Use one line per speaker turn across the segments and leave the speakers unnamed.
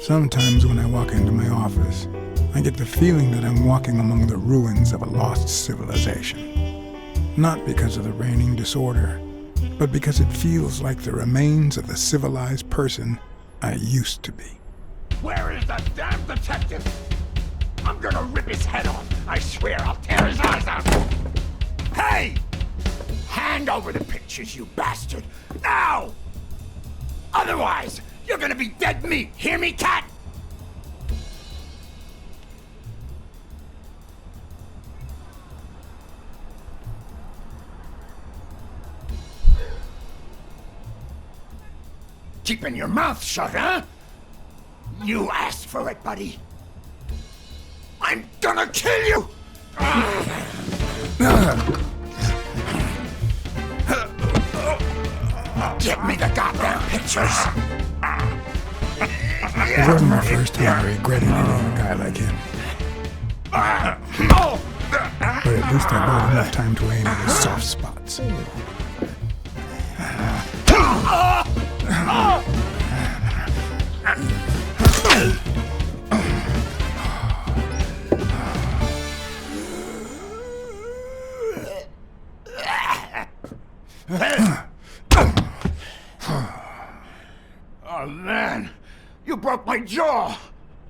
Sometimes when I walk into my office, I get the feeling that I'm walking among the ruins of a lost civilization. Not because of the reigning disorder, but because it feels like the remains of the civilized person I used to be.
Where is the damn detective? I'm gonna rip his head off. I swear I'll tear his eyes out. Hey! Hand over the pictures, you bastard! Now! Otherwise, you're gonna be dead meat. Hear me, cat? Keeping your mouth shut, huh? You asked for it, buddy. I'm gonna kill you! Give me the goddamn pictures!
It wasn't my first time regretting hitting a guy like him. But at least I bought enough time to aim at his soft spots.
Oh man, you broke my jaw!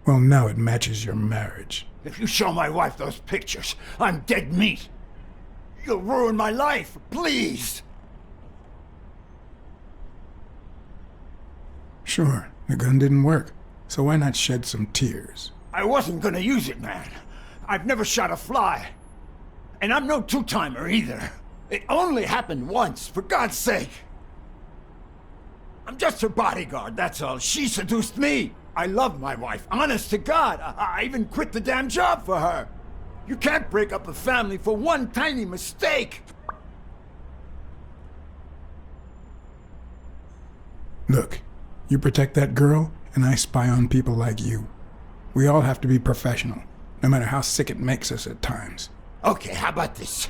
Well, now it matches your marriage.
If you show my wife those pictures, I'm dead meat. You'll ruin my life, please!
Sure, the gun didn't work, so why not shed some tears?
I wasn't gonna use it, man. I've never shot a fly. And I'm no two-timer either. It only happened once, for God's sake. I'm just her bodyguard, that's all. She seduced me. I love my wife, honest to God. I even quit the damn job for her. You can't break up a family for one tiny mistake.
Look, you protect that girl, and I spy on people like you. We all have to be professional, no matter how sick it makes us at times.
Okay, how about this?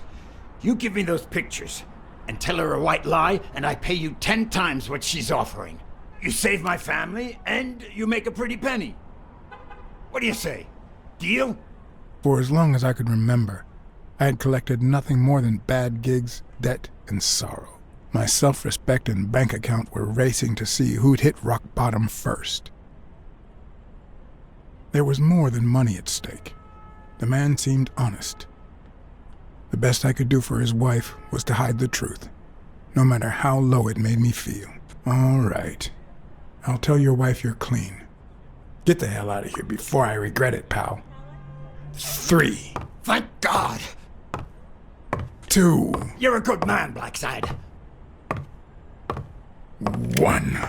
You give me those pictures, and tell her a white lie, and I pay you 10 times what she's offering. You save my family, and you make a pretty penny. What do you say? Deal?
For as long as I could remember, I had collected nothing more than bad gigs, debt, and sorrow. My self-respect and bank account were racing to see who'd hit rock bottom first. There was more than money at stake. The man seemed honest. The best I could do for his wife was to hide the truth, no matter how low it made me feel. All right. I'll tell your wife you're clean. Get the hell out of here before I regret it, pal. 3.
Thank God!
2.
You're a good man, Blacksad.
1.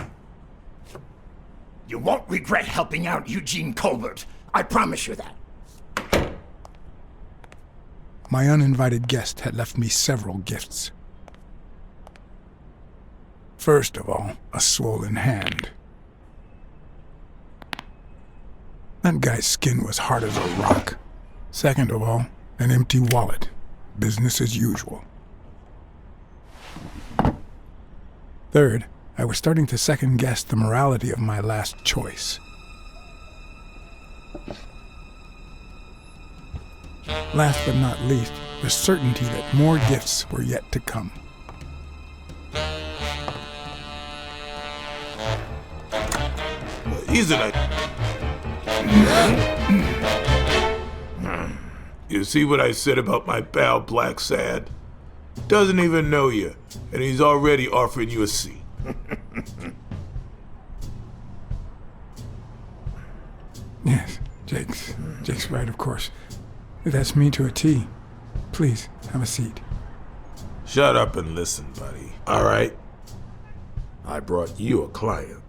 You won't regret helping out Eugene Colbert. I promise you that.
My uninvited guest had left me several gifts. First of all, a swollen hand. That guy's skin was hard as a rock. Second of all, an empty wallet. Business as usual. Third, I was starting to second-guess the morality of my last choice. Last but not least, the certainty that more gifts were yet to come.
Easy now. You see what I said about my pal Blacksad? Doesn't even know you, and he's already offering you a seat.
Yes, Jake's right, of course. That's me to a T. Please, have a seat.
Shut up and listen, buddy. All right? I brought you a client.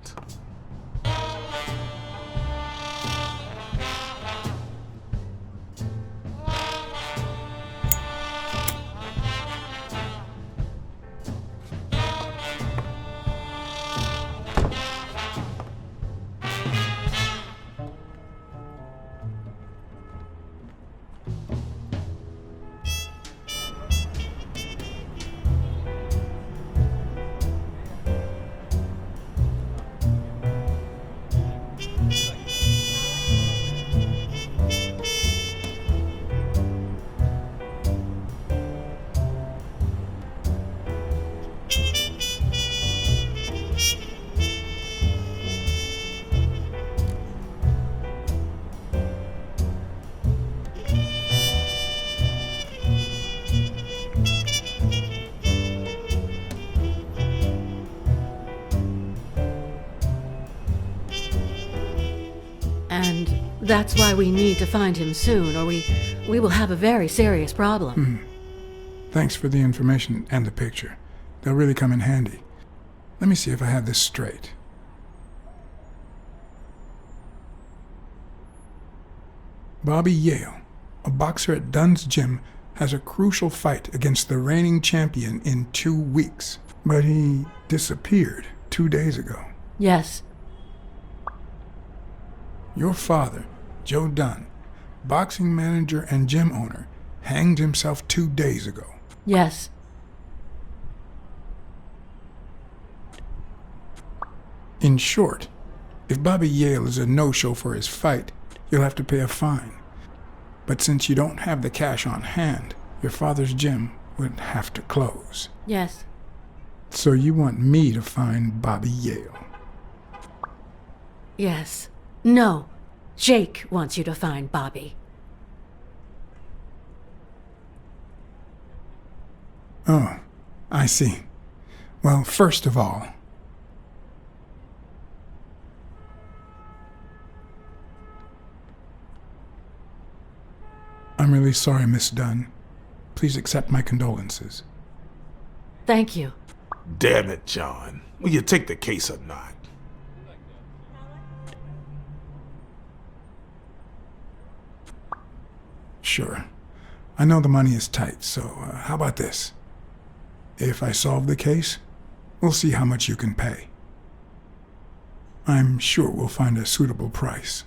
And that's why we need to find him soon, or we will have a very serious problem.
Thanks for the information and the picture. They'll really come in handy. Let me see if I have this straight. Bobby Yale, a boxer at Dunn's gym, has a crucial fight against the reigning champion in 2 weeks. But he disappeared 2 days ago.
Yes.
Your father, Joe Dunn, boxing manager and gym owner, hanged himself 2 days ago.
Yes.
In short, if Bobby Yale is a no-show for his fight, you'll have to pay a fine. But since you don't have the cash on hand, your father's gym would have to close.
Yes.
So you want me to find Bobby Yale?
Yes. No. Jake wants you to find Bobby.
Oh, I see. Well, first of all, I'm really sorry, Miss Dunn. Please accept my condolences.
Thank you.
Damn it, John. Will you take the case or not?
Sure. I know the money is tight, so how about this? If I solve the case, we'll see how much you can pay. I'm sure we'll find a suitable price.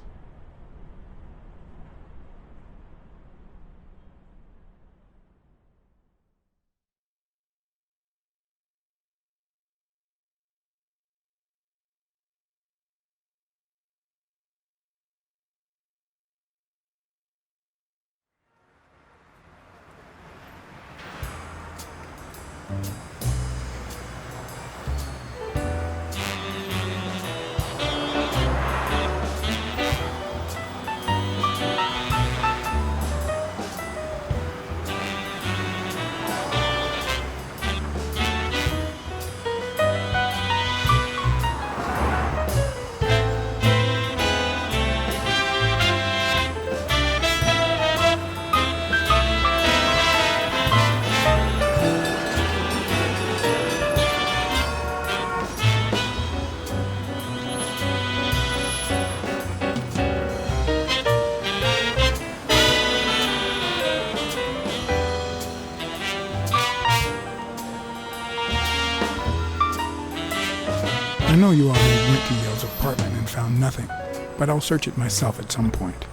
I know you already went to Yale's apartment and found nothing, but I'll search it myself at some point.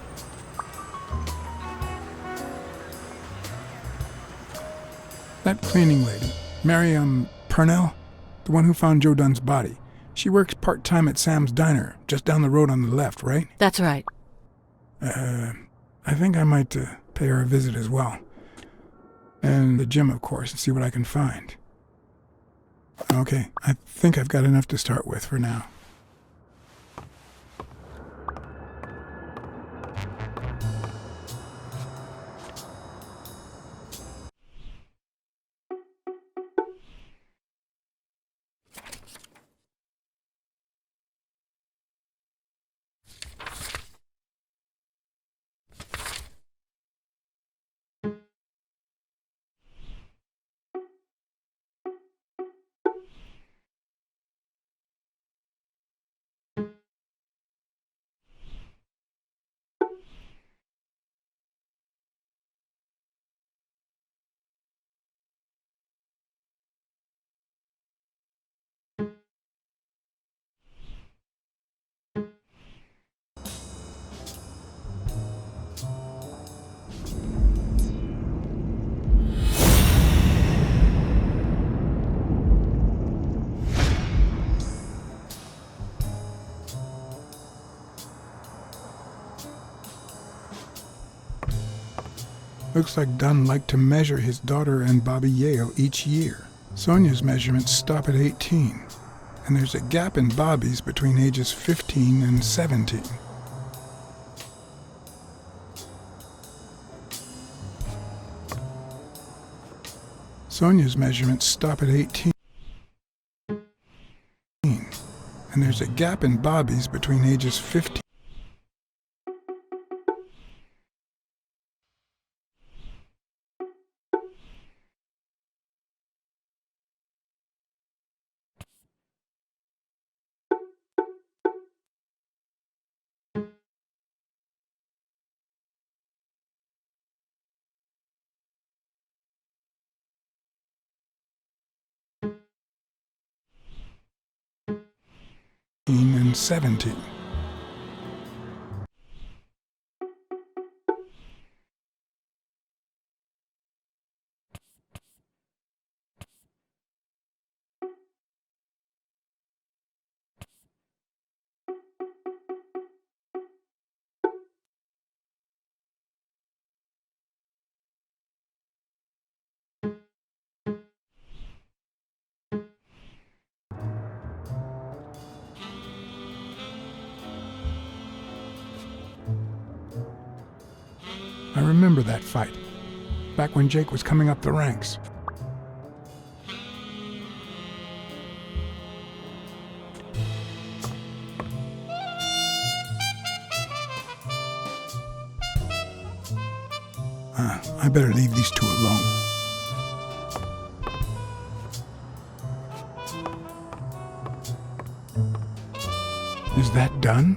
That cleaning lady, Mary, PURELL, the one who found Joe Dunn's body, she works part-time at Sam's Diner, just down the road on the left, right?
That's right.
I think I might pay her a visit as well. And the gym, of course, and see what I can find. Okay, I think I've got enough to start with for now. Looks like Dunn liked to measure his daughter and Bobby Yale each year. Sonia's measurements stop at 18, and there's a gap in Bobby's between ages 15 and 17. Sonia's measurements stop at 18, and there's a gap in Bobby's between ages 15. And 17. I remember that fight, back when Jake was coming up the ranks. I better leave these two alone. Is that done?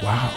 Wow.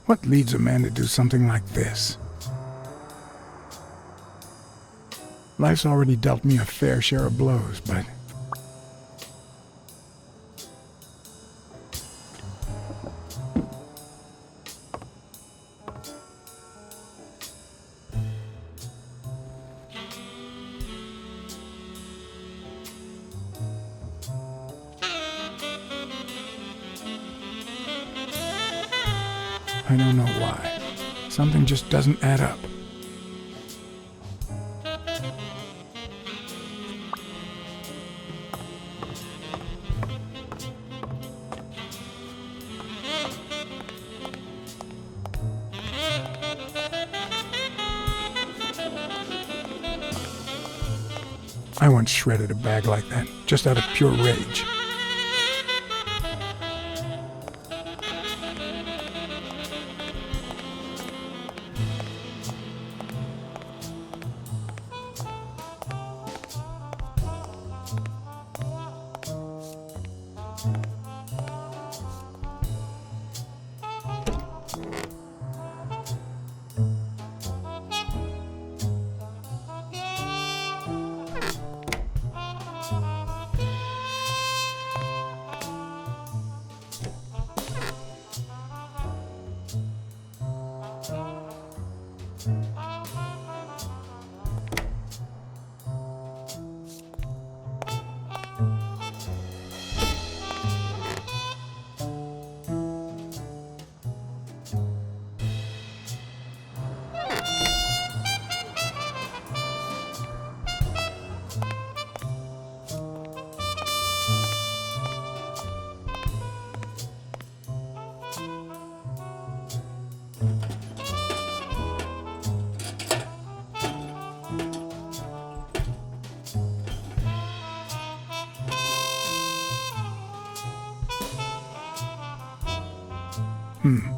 What leads a man to do something like this? Life's already dealt me a fair share of blows, but... I don't know why. Something just doesn't add up. I once shredded a bag like that, just out of pure rage.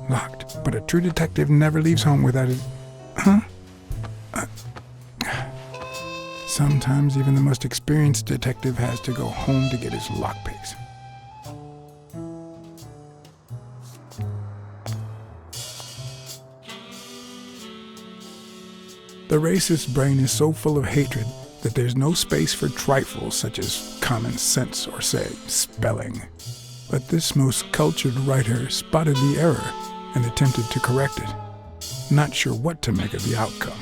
Locked. But a true detective never leaves home without it. Huh? Sometimes even the most experienced detective has to go home to get his lockpicks. The racist brain is so full of hatred that there's no space for trifles such as common sense or, say, spelling. But this most cultured writer spotted the error and attempted to correct it. Not sure what to make of the outcome.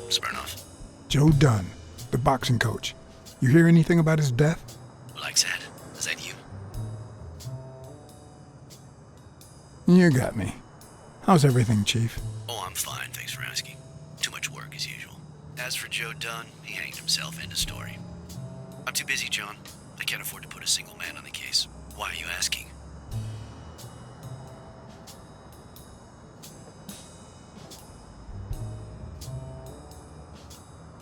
Smirnoff.
Joe Dunn, the boxing coach. You hear anything about his death?
Blacksad, is that you?
You got me. How's everything, Chief?
Oh, I'm fine, thanks for asking. Too much work as usual. As for Joe Dunn, he hanged himself, end of story. I'm too busy, John. I can't afford to put a single man on the case. Why are you asking?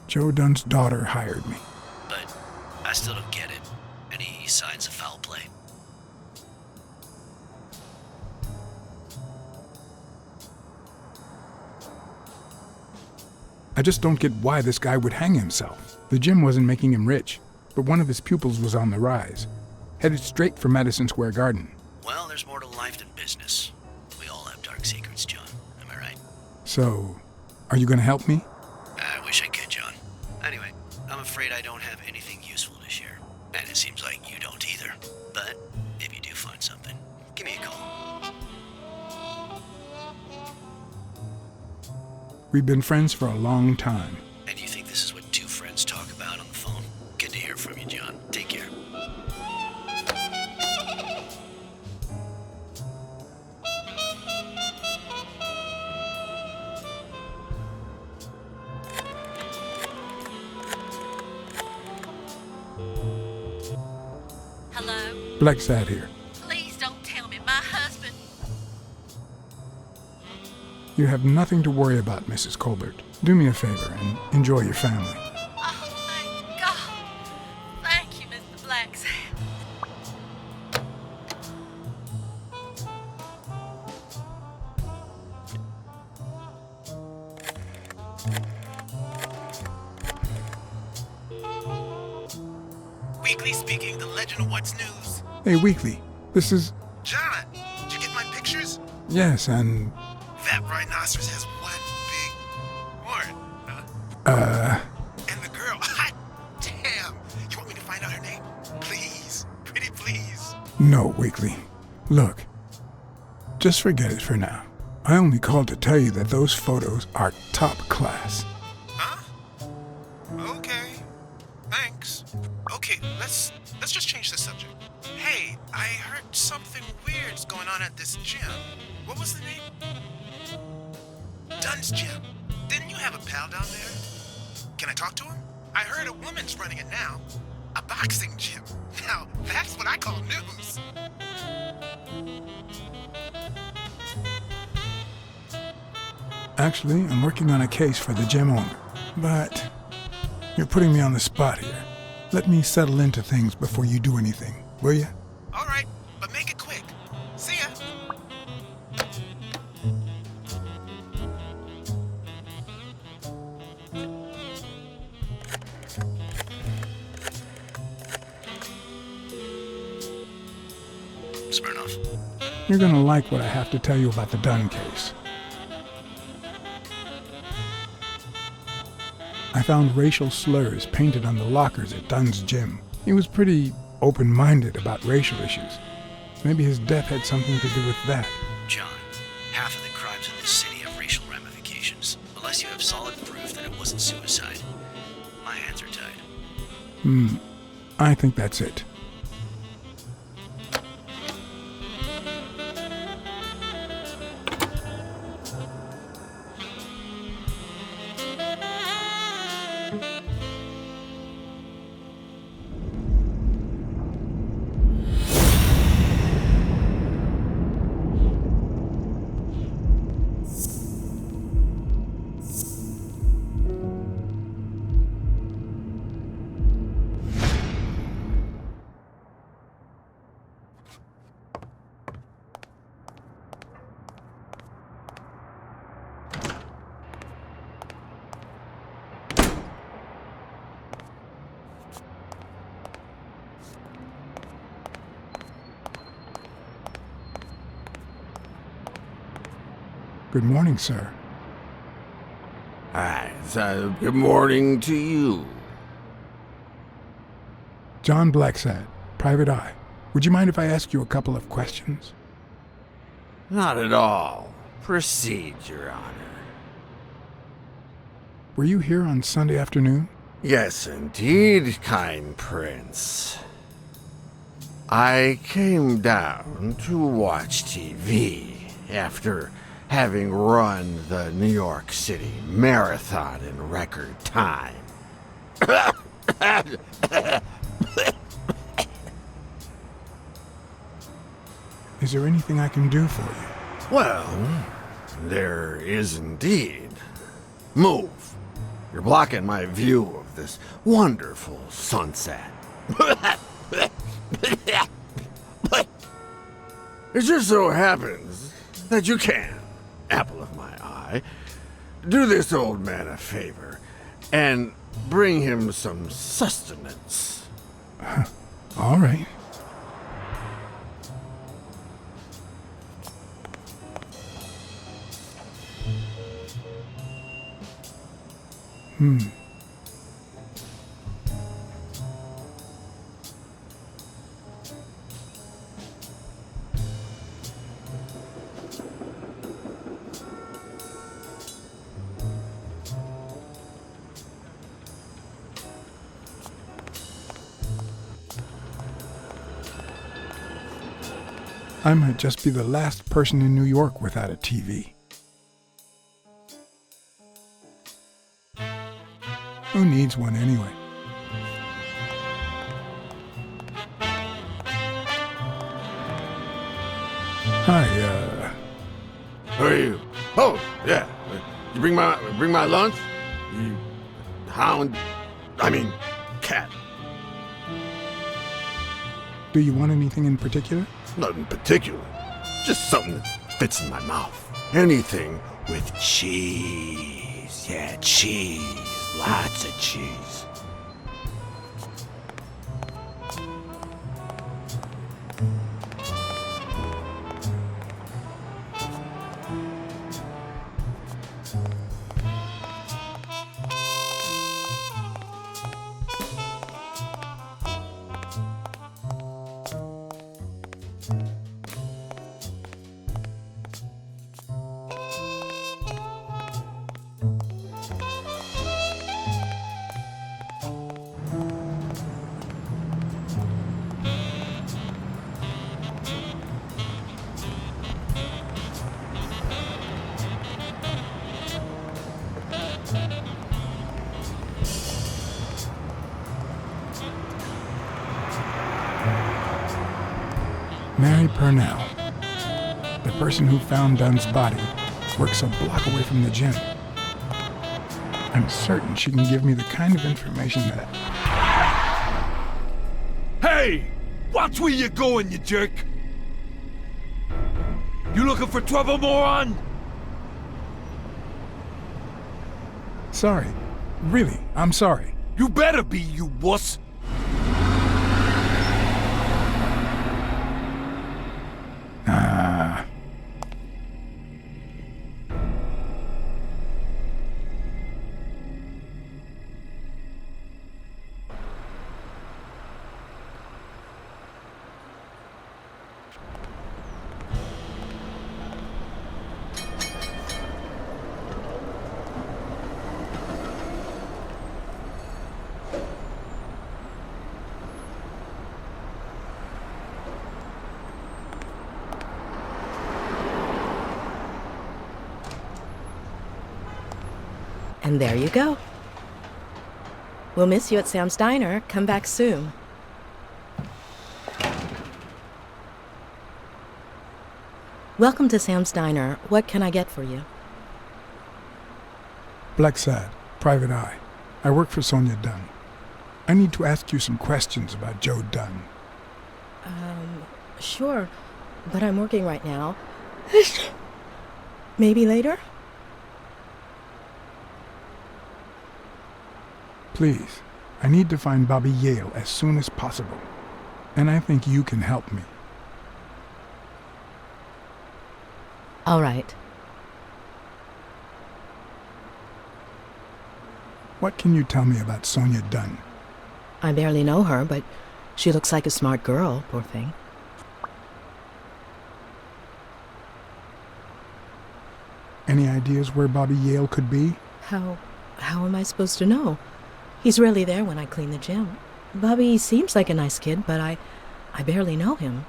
Joe Dunn's daughter hired me.
But I still don't get it. Any signs of foul play?
I just don't get why this guy would hang himself. The gym wasn't making him rich, but one of his pupils was on the rise, headed straight for Madison Square Garden.
Well, there's more to life than business. We all have dark secrets, John. Am I right?
So, are you going to help me?
I wish I could, John. Anyway, I'm afraid I don't have anything useful to share. And it seems like you don't either. But if you do find something, give me a call.
We've been friends for a long time.
And you think this is what two friends talk about on the phone? Good to hear from you, John. Take care.
Hello?
Blacksad here.
Please don't tell me my husband.
You have nothing to worry about, Mrs. Colbert. Do me a favor and enjoy your family.
Oh, thank God. Thank you, Mr. Blacksad.
Weekly speaking, the legend of what's news.
Hey, Weekly, this is...
John, did you get my pictures?
Yes, and...
That rhinoceros has one big horn, huh? And the girl, hot damn. You want me to find out her name? Please, pretty please.
No, Weekly. Look, just forget it for now. I only called to tell you that those photos are top class.
Huh? Okay, thanks. Okay, let's just change the subject. Hey, I heard something weird's going on at this gym. What was the name? Dunn's Gym. Didn't you have a pal down there? Can I talk to him? I heard a woman's running it now. A boxing gym. Now, that's what I call news.
Actually, I'm working on a case for the gym owner. But you're putting me on the spot here. Let me settle into things before you do anything, will you?
All right, but make it quick. See ya.
You're gonna like what I have to tell you about the Dunn case. I found racial slurs painted on the lockers at Dunn's gym. He was pretty open-minded about racial issues. Maybe his death had something to do with that.
John, half of the crimes in this city have racial ramifications, unless you have solid proof that it wasn't suicide. My hands are tied.
I think that's it. Good morning, sir.
Hi, good morning to you.
John Blacksad, Private Eye. Would you mind if I ask you a couple of questions?
Not at all. Proceed, Your Honor.
Were you here on Sunday afternoon?
Yes, indeed, kind prince. I came down to watch TV after having run the New York City Marathon in record time.
Is there anything I can do for you?
Well, there is indeed. Move. You're blocking my view of this wonderful sunset. It just so happens that you can, apple of my eye, do this old man a favor and bring him some sustenance.
All right. I might just be the last person in New York without a TV. Who needs one anyway? Hi,
Who are you? Oh, yeah. You bring my lunch? You hound? I mean, cat.
do you want anything in particular?
Nothing particular. Just something that fits in my mouth. Anything with cheese. Yeah, cheese. Lots of cheese.
Mary Purnell, the person who found Dunn's body, works a block away from the gym. I'm certain she can give me the kind of information that...
Hey! Watch where you're going, you jerk! You looking for trouble, moron?
Sorry. Really, I'm sorry.
You better be, you wuss!
And there you go. We'll miss you at Sam's Diner. Come back soon. Welcome to Sam's Diner. What can I get for you?
Blacksad, Private Eye. I work for Sonia Dunn. I need to ask you some questions about Joe Dunn.
Sure, but I'm working right now. Maybe later?
Please, I need to find Bobby Yale as soon as possible. And I think you can help me.
All right.
What can you tell me about Sonia Dunn?
I barely know her, but she looks like a smart girl, poor thing.
Any ideas where Bobby Yale could be?
How am I supposed to know? He's rarely there when I clean the gym. Bobby seems like a nice kid, but I barely know him.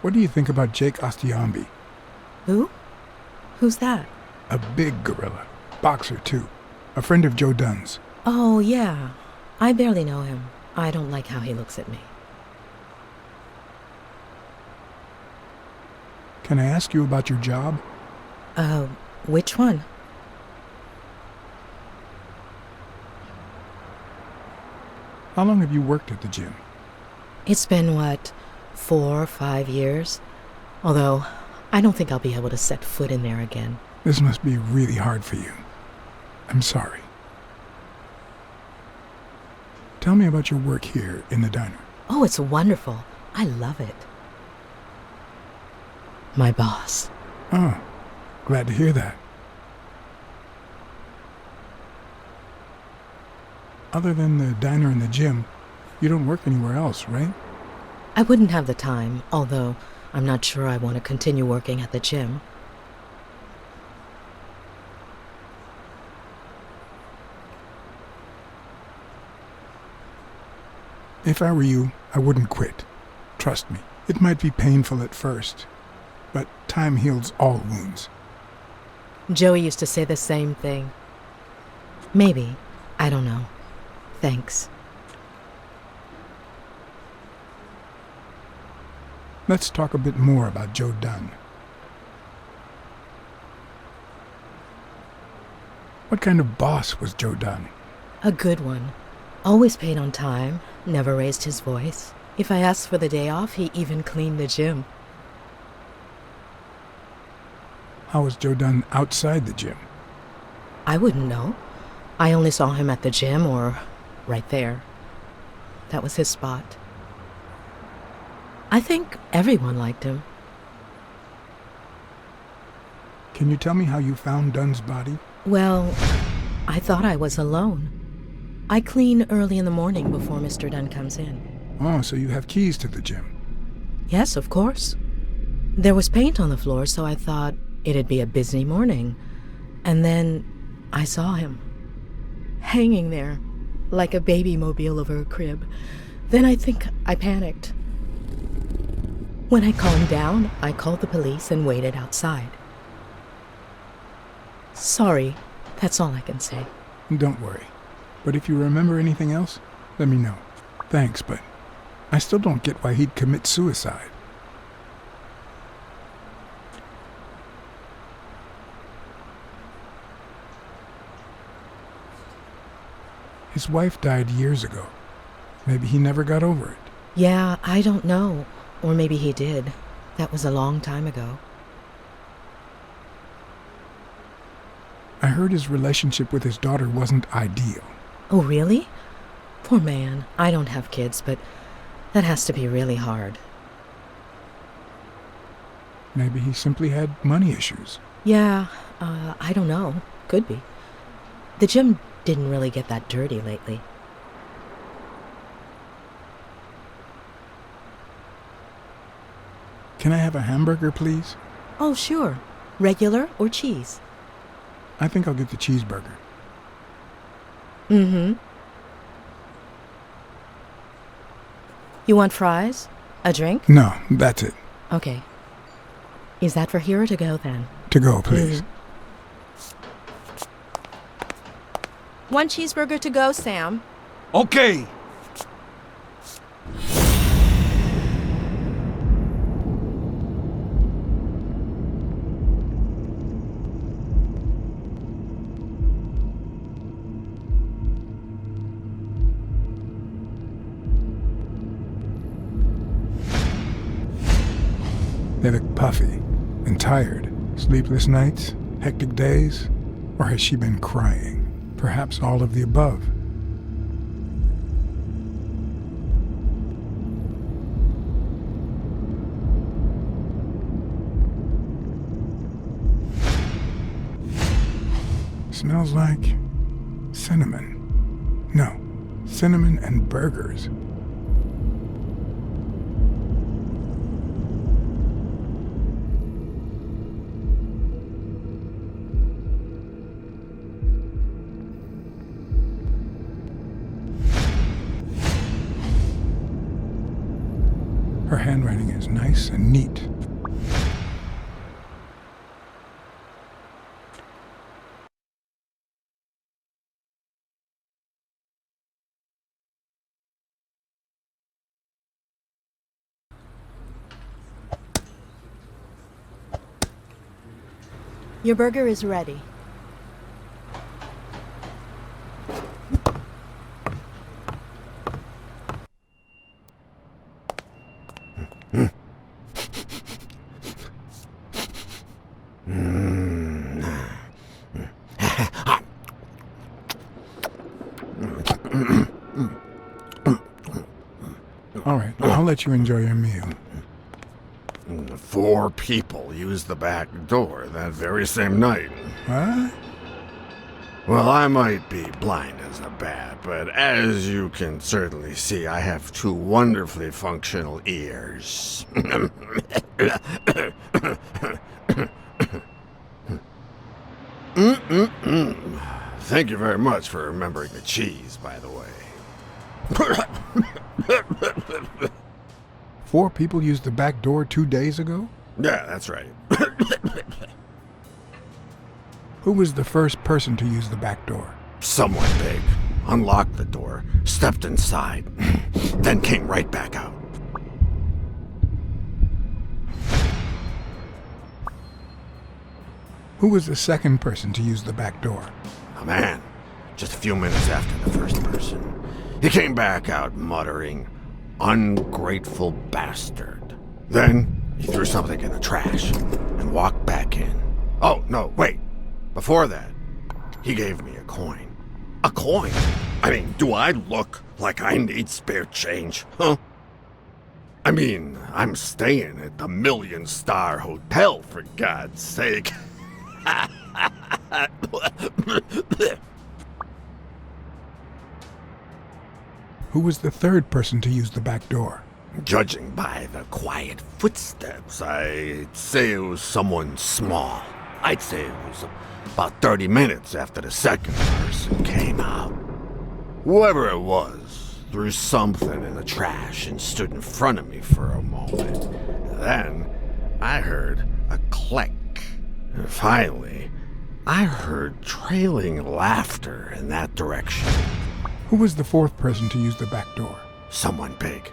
What do you think about Jake Ostiambi?
Who? Who's that?
A big gorilla. Boxer, too. A friend of Joe Dunn's.
Oh, yeah. I barely know him. I don't like how he looks at me.
Can I ask you about your job?
Which one?
How long have you worked at the gym?
It's been, 4 or 5 years? Although, I don't think I'll be able to set foot in there again.
This must be really hard for you. I'm sorry. Tell me about your work here in the diner.
Oh, it's wonderful. I love it. My boss.
Oh, glad to hear that. Other than the diner and the gym, you don't work anywhere else, right?
I wouldn't have the time, although I'm not sure I want to continue working at the gym.
If I were you, I wouldn't quit. Trust me, it might be painful at first, but time heals all wounds.
Joey used to say the same thing. Maybe. I don't know. Thanks.
Let's talk a bit more about Joe Dunn. What kind of boss was Joe Dunn?
A good one. Always paid on time, never raised his voice. If I asked for the day off, he even cleaned the gym.
How was Joe Dunn outside the gym?
I wouldn't know. I only saw him at the gym or right there. That was his spot. I think everyone liked him.
Can you tell me how you found Dunn's body?
Well, I thought I was alone. I clean early in the morning before Mr. Dunn comes in.
Oh, so you have keys to the gym.
Yes, of course. There was paint on the floor, so I thought it'd be a busy morning. And then I saw him, hanging there, like a baby mobile over a crib. Then I think I panicked. When I calmed down, I called the police and waited outside. Sorry, that's all I can say.
Don't worry. But if you remember anything else, let me know. Thanks, but I still don't get why he'd commit suicide. His wife died years ago. Maybe he never got over it.
Yeah, I don't know. Or maybe he did. That was a long time ago.
I heard his relationship with his daughter wasn't ideal.
Oh, really? Poor man. I don't have kids, but that has to be really hard.
Maybe he simply had money issues.
Yeah, I don't know. Could be. The gym didn't really get that dirty lately.
Can I have a hamburger, please?
Oh, sure. Regular or cheese?
I think I'll get the cheeseburger.
Mm-hmm. You want fries? A drink?
No, that's it.
Okay. Is that for here or to go then?
To go, please.
One cheeseburger to go, Sam.
Okay.
They look puffy and tired. Sleepless nights? Hectic days? Or has she been crying? Perhaps all of the above. Smells like cinnamon. No, cinnamon and burgers. Her handwriting is nice and neat.
Your burger is ready.
All right, I'll let you enjoy your meal.
4 people used the back door that very same night.
What?
Well, I might be blind as a bat, but as you can certainly see, I have 2 wonderfully functional ears. Thank you very much for remembering the cheese, by the way.
4 people used the back door 2 days ago?
Yeah, that's right.
Who was the first person to use the back door?
Someone big unlocked the door, stepped inside, then came right back out.
Who was the second person to use the back door?
A man, just a few minutes after the first person. He came back out muttering, "Ungrateful bastard." Then he threw something in the trash and walked back in. Oh, no, wait. Before that, he gave me a coin. A coin? I mean, do I look like I need spare change, huh? I mean, I'm staying at the Million-Star Hotel, for God's sake.
Who was the third person to use the back door?
Judging by the quiet footsteps, I'd say it was someone small. I'd say it was about 30 minutes after the second person came out. Whoever it was threw something in the trash and stood in front of me for a moment. Then I heard a click. And finally, I heard trailing laughter in that direction.
Who was the fourth person to use the back door?
Someone big.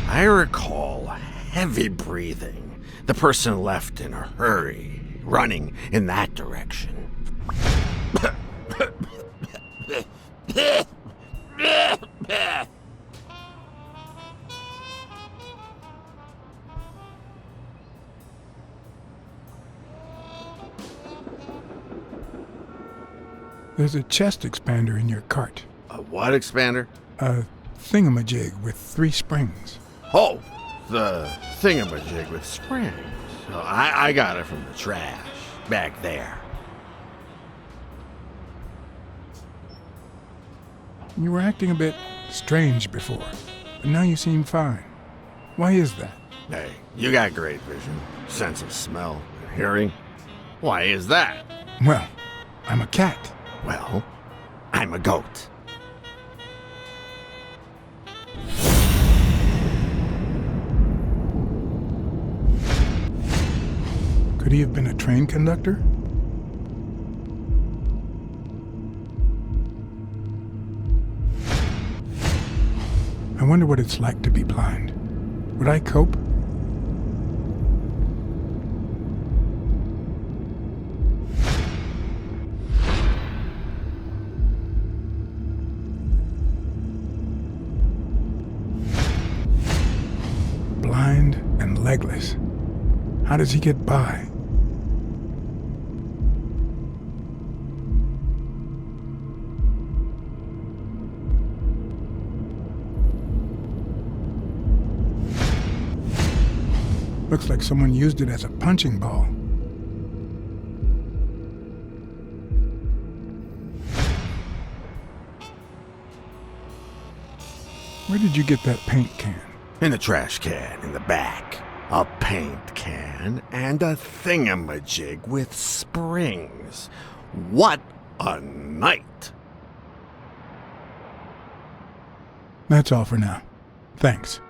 I recall heavy breathing. The person left in a hurry, running in that direction.
There's a chest expander in your cart.
A what expander?
A thingamajig with 3 springs.
Oh, the thingamajig with springs. Oh, I got it from the trash, back there.
You were acting a bit strange before, but now you seem fine. Why is that?
Hey, you got great vision, sense of smell, and hearing. Why is that?
Well, I'm a cat.
Well, I'm a goat.
Could he have been a train conductor? I wonder what it's like to be blind. Would I cope? Blind and legless. How does he get by? Looks like someone used it as a punching ball. Where did you get that paint can?
In a trash can in the back. A paint can and a thingamajig with springs. What a night!
That's all for now. Thanks.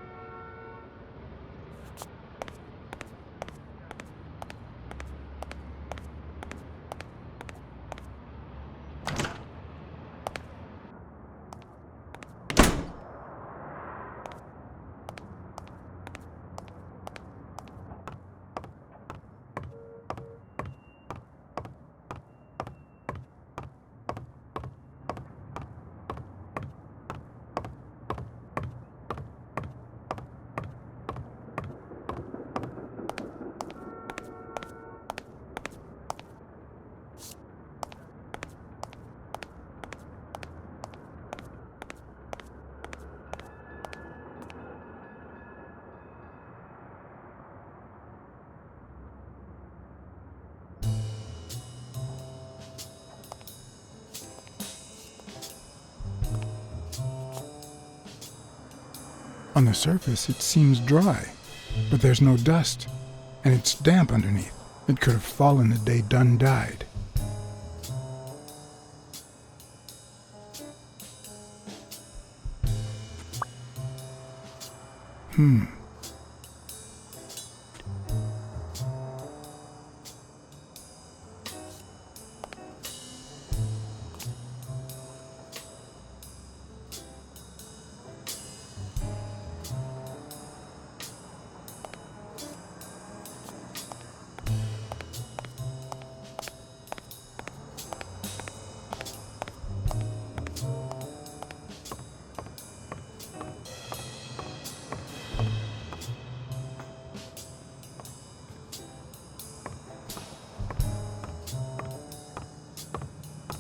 On the surface, it seems dry, but there's no dust, and it's damp underneath. It could have fallen the day Dunn died.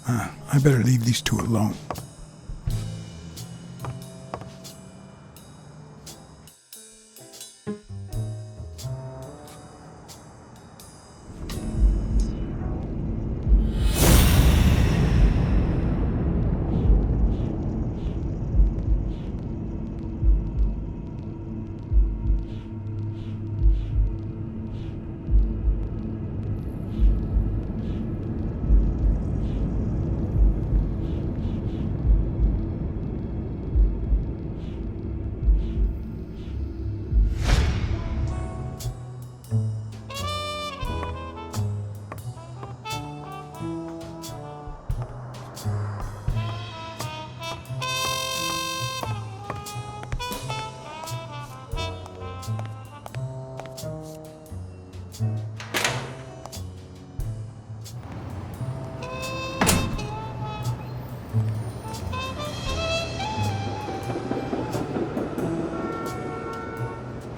I better leave these two alone.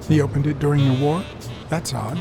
He opened it during the war? That's odd.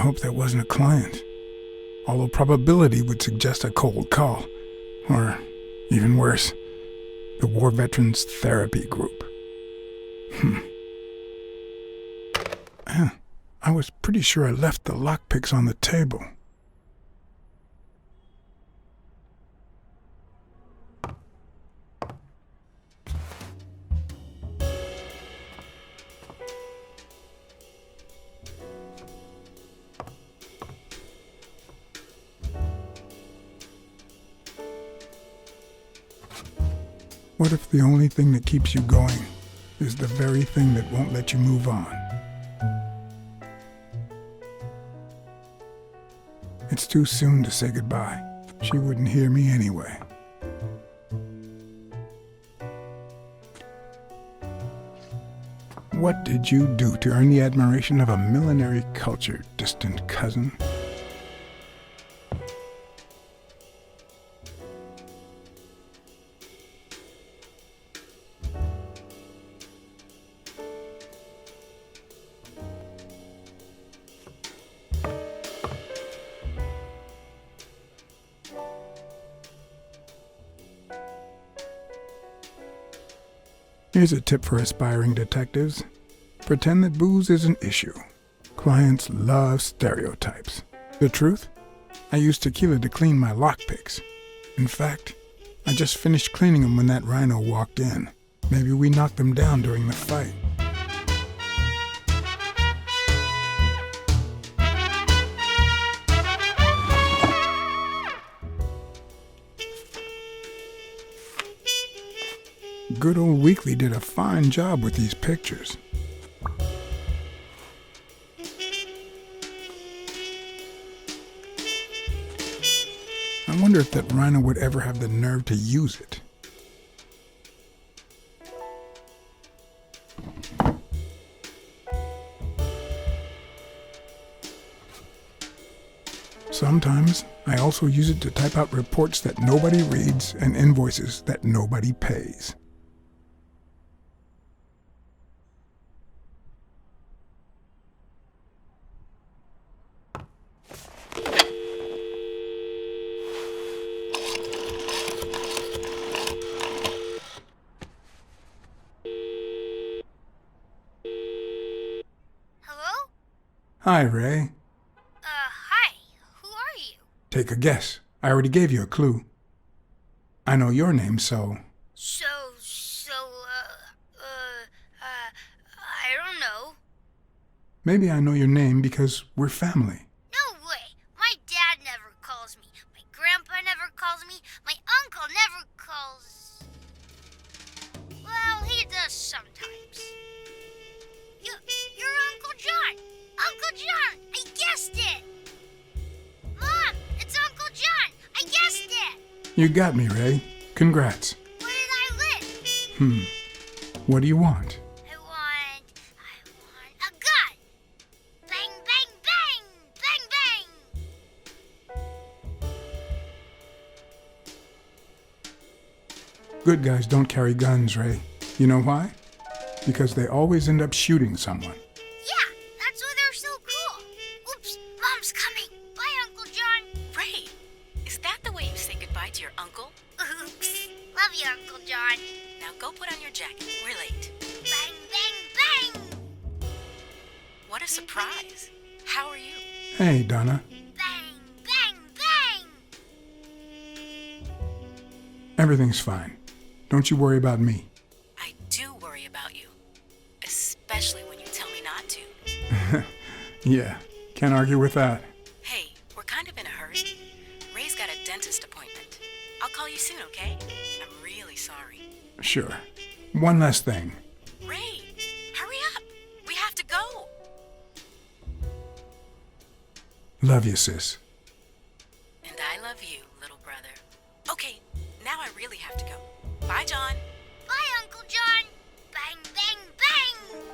hope that wasn't a client. Although probability would suggest a cold call. Or, even worse, the War Veterans Therapy Group. I was pretty sure I left the lockpicks on the table. What if the only thing that keeps you going is the very thing that won't let you move on? It's too soon to say goodbye. She wouldn't hear me anyway. What did you do to earn the admiration of a millinery culture, distant cousin? Here's a tip for aspiring detectives. Pretend that booze is an issue. Clients love stereotypes. The truth? I use tequila to clean my lockpicks. In fact, I just finished cleaning them when that RHINO walked in. Maybe we knocked them down during the fight. Good old Weekly did a fine job with these pictures. I wonder if that RHINO would ever have the nerve to use it. Sometimes I also use it to type out reports that nobody reads and invoices that nobody pays.
Hello?
Hi, Ray.
Hi. Who are you?
Take a guess. I already gave you a clue. I know your name, so...
I don't know.
Maybe I know your name because we're family.
No way. My dad never calls me. My grandpa never calls me. My uncle never calls... Well, he does sometimes. You're Uncle John! Uncle John! I guessed it! Mom! It's Uncle John! I guessed it!
You got me, Ray. Congrats.
Where did I live?
What do you want?
I want a gun! Bang, bang, bang! Bang, bang!
Good guys don't carry guns, Ray. You know why? Because they always end up shooting someone.
Yeah, that's why they're so cool. Oops, Mom's coming. Bye, Uncle John.
Ray, is that the way you say goodbye to your uncle?
Oops. Love you, Uncle John.
Now go put on your jacket. We're late.
Bang, bang, bang!
What a surprise. How are you?
Hey, Donna.
Bang, bang, bang!
Everything's fine. Don't you worry about me.
I do worry about you. Especially when you tell me not to.
Yeah, can't argue with that.
Hey, we're kind of in a hurry. Ray's got a dentist appointment. I'll call you soon, okay? I'm really sorry.
Sure. One last thing.
Ray, hurry up. We have to go.
Love you, sis.
And I love you, little brother. Okay, now I really have to go. Bye, John.
Bye, Uncle John. Bang, bang, bang!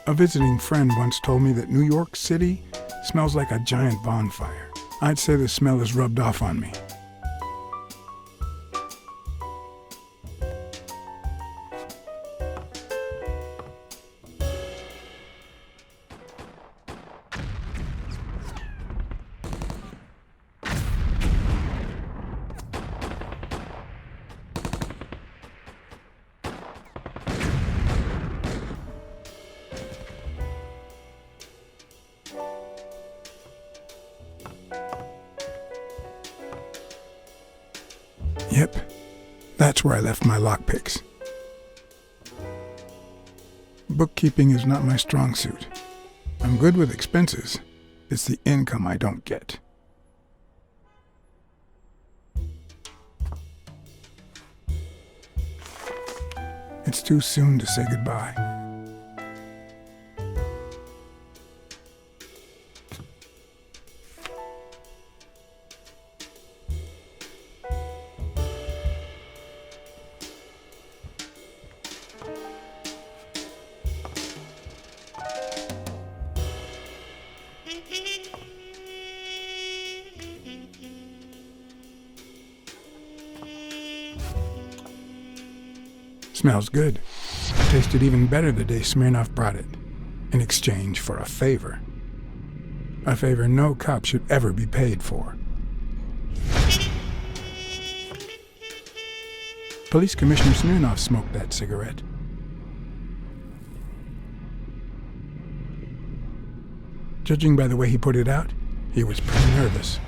A visiting friend once told me that New York City smells like a giant bonfire. I'd say the smell is rubbed off on me. Yep, that's where I left my lockpicks. Bookkeeping is not my strong suit. I'm good with expenses. It's the income I don't get. It's too soon to say goodbye. Smells good. Tasted even better the day Smirnoff brought it, in exchange for a favor. A favor no cop should ever be paid for. Police Commissioner Smirnoff smoked that cigarette. Judging by the way he put it out, he was pretty nervous.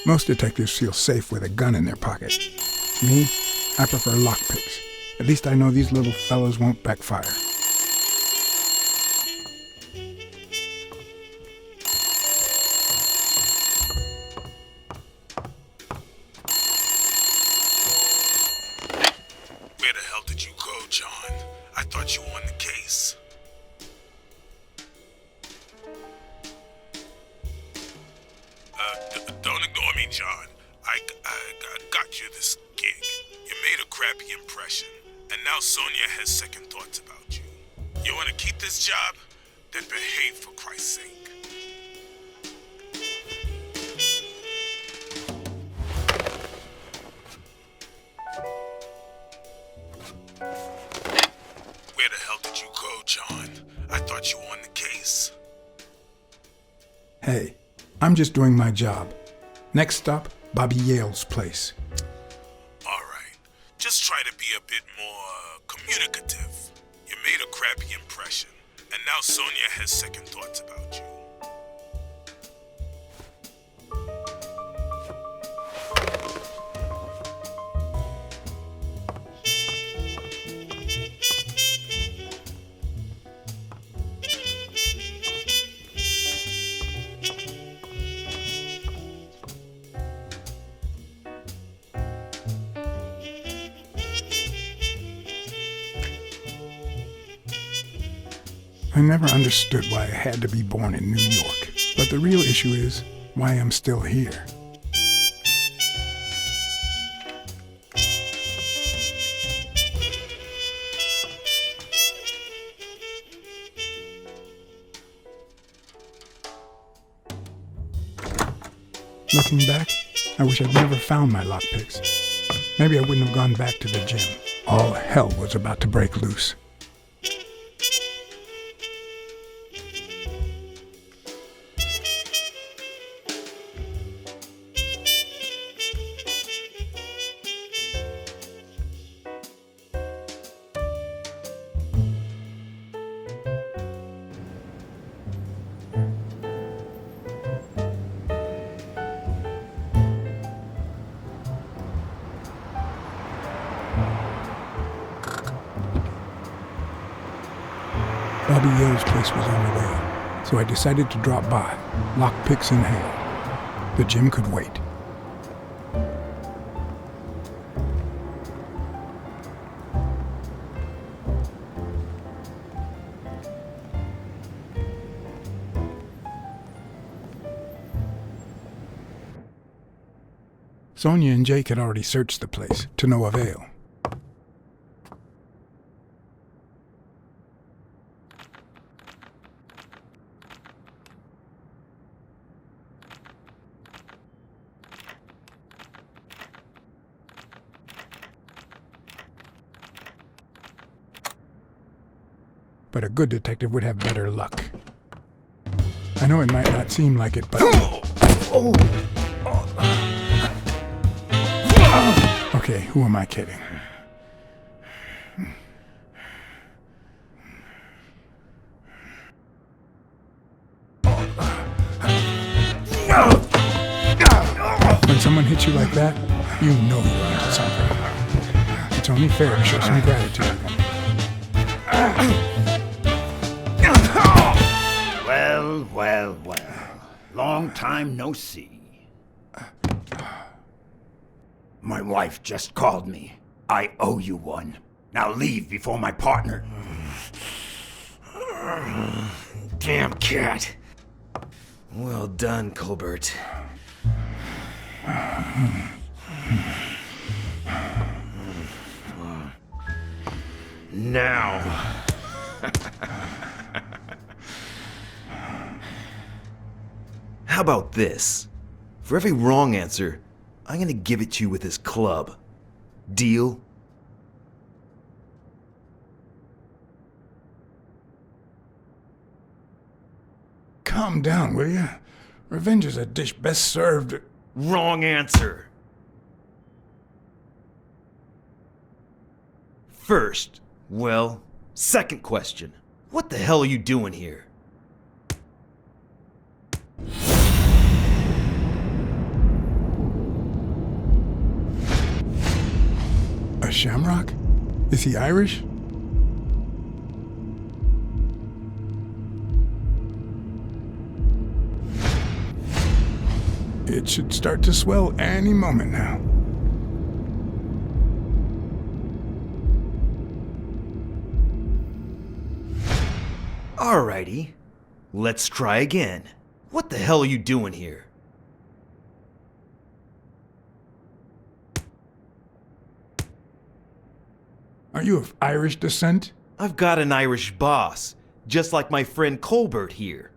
Most detectives feel safe with a gun in their pocket. Me, I prefer lockpicks. At least I know these little fellows won't backfire.
Where the hell did you go, John? I thought you were on the case. Don't ignore me, John. I got you this gig. You made a crappy impression, and now Sonia has second thoughts about you. You want to keep this job? Then behave, for Christ's sake. Where the hell did you go, John? I thought you were on the case.
Hey, I'm just doing my job. Next stop, Bobby Yale's place.
All right. Just try to be a bit more communicative. You made a crappy impression, and now Sonia has second thoughts about you.
I never understood why I had to be born in New York, but the real issue is why I'm still here. Looking back, I wish I'd never found my lockpicks. Maybe I wouldn't have gone back to the gym. All hell was about to break loose. Bobby Yale's place was on the way, so I decided to drop by, lockpicks in hand. The gym could wait. Sonia and Jake had already searched the place, to no avail. But a good detective would have better luck. I know it might not seem like it, but... Okay, who am I kidding? When someone hits you like that, you know you're onto something. It's only fair to show some gratitude.
Well. Long time no see. My wife just called me. I owe you one. Now leave before my partner...
Damn cat. Well done, Colbert. Now. How about this? For every wrong answer, I'm gonna give it to you with this club. Deal?
Calm down, will you? Revenge is a dish best served...
Wrong answer. First, well, second question. What the hell are you doing here?
A shamrock? Is he Irish? It should start to swell any moment now.
Alrighty, let's try again. What the hell are you doing here?
Are you of Irish descent?
I've got an Irish boss, just like my friend Colbert here.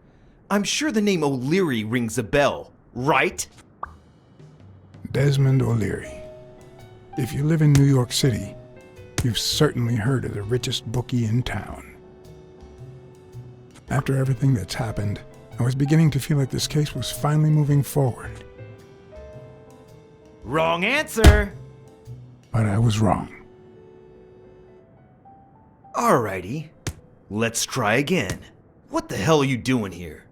I'm sure the name O'Leary rings a bell, right?
Desmond O'Leary. If you live in New York City, you've certainly heard of the richest bookie in town. After everything that's happened, I was beginning to feel like this case was finally moving forward.
Wrong answer!
But I was wrong.
Alrighty, let's try again. What the hell are you doing here?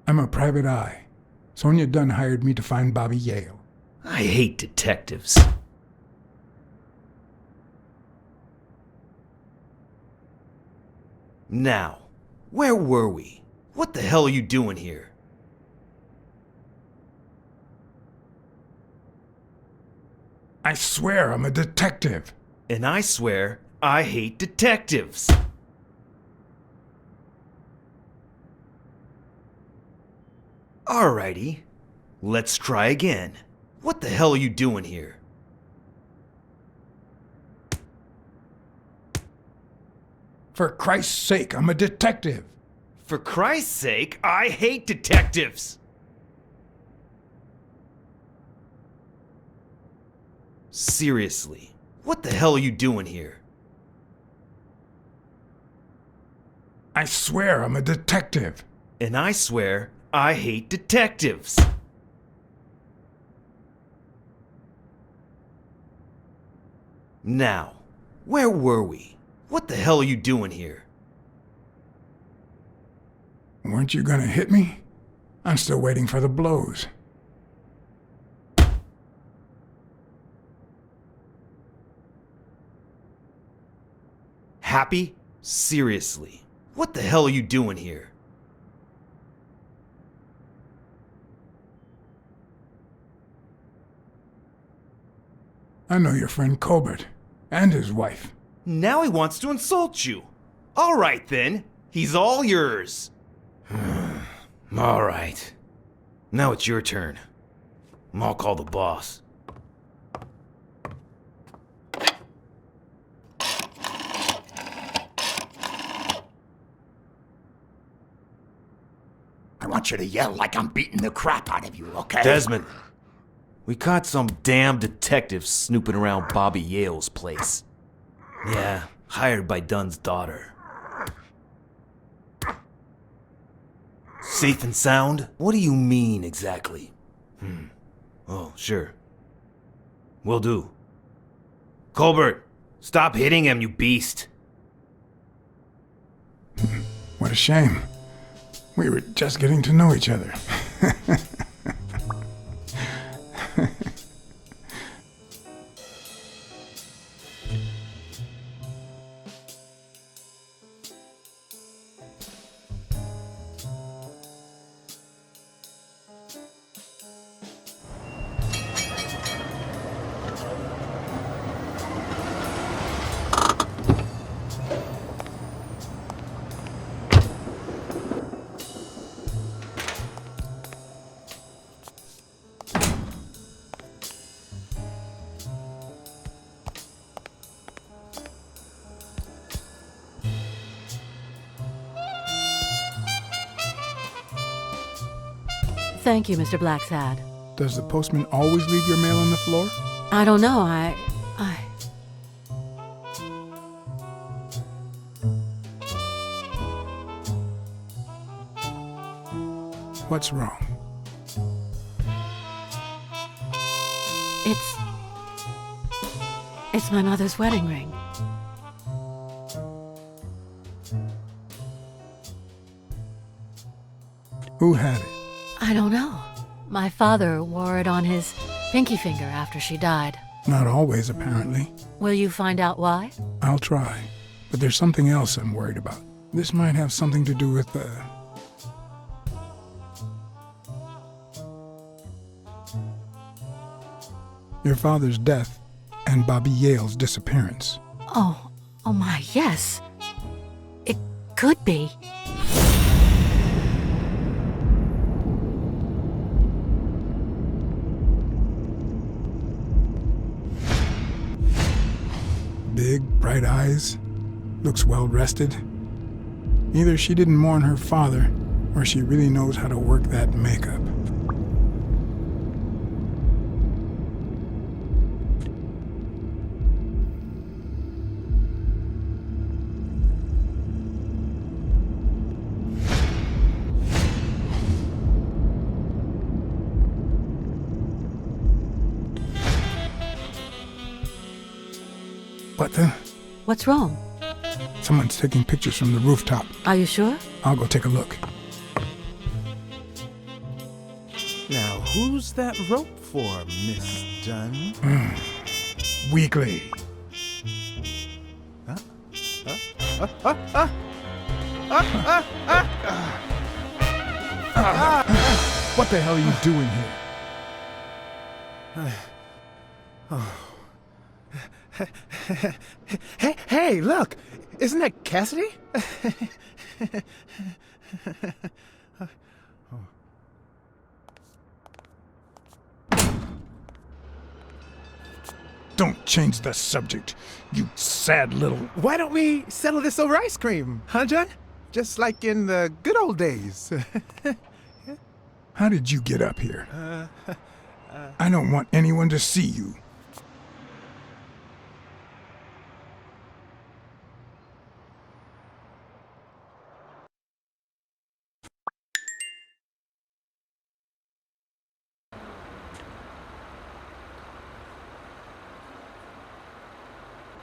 I'm a private eye. Sonia Dunn hired me to find Bobby Yale.
I hate detectives. Now, where were we? What the hell are you doing here?
I swear I'm a detective.
And I swear I hate detectives. Alrighty, let's try again. What the hell are you doing here?
For Christ's sake, I'm a detective.
For Christ's sake, I hate detectives! Seriously, what the hell are you doing here?
I swear I'm a detective.
And I swear I hate detectives. Now, where were we? What the hell are you doing here?
Weren't you gonna hit me? I'm still waiting for the blows.
Happy? Seriously. What the hell are you doing here?
I know your friend Colbert and his wife.
Now he wants to insult you. All right then. He's all yours. All right. Now it's your turn. I'll call the boss.
I want you to yell like I'm beating the crap out of you, okay?
Desmond, we caught some damn detective snooping around Bobby Yale's place. Yeah, hired by Dunn's daughter. Safe and sound? What do you mean exactly? Oh, sure. Will do. Colbert, stop hitting him, you beast.
What a shame. We were just getting to know each other.
Thank you, Mr. Blacksad.
Does the postman always leave your mail on the floor?
I don't know, I...
What's wrong?
It's my mother's wedding ring.
Who had it?
I don't know. My father wore it on his pinky finger after she died.
Not always, apparently.
Will you find out why?
I'll try. But there's something else I'm worried about. This might have something to do with your father's death and Bobby Yale's disappearance.
Oh my, yes. It could be.
Big, bright eyes. Looks well rested. Either she didn't mourn her father, or she really knows how to work that makeup. What the?
What's wrong?
Someone's taking pictures from the rooftop.
Are you sure?
I'll go take a look.
Now, who's that rope for, Miss Dunn?
Weekly. What the hell are you doing here?
Hey, look! Isn't that Cassidy?
Don't change the subject, you sad little...
Why don't we settle this over ice cream, huh, John? Just like in the good old days.
How did you get up here? I don't want anyone to see you.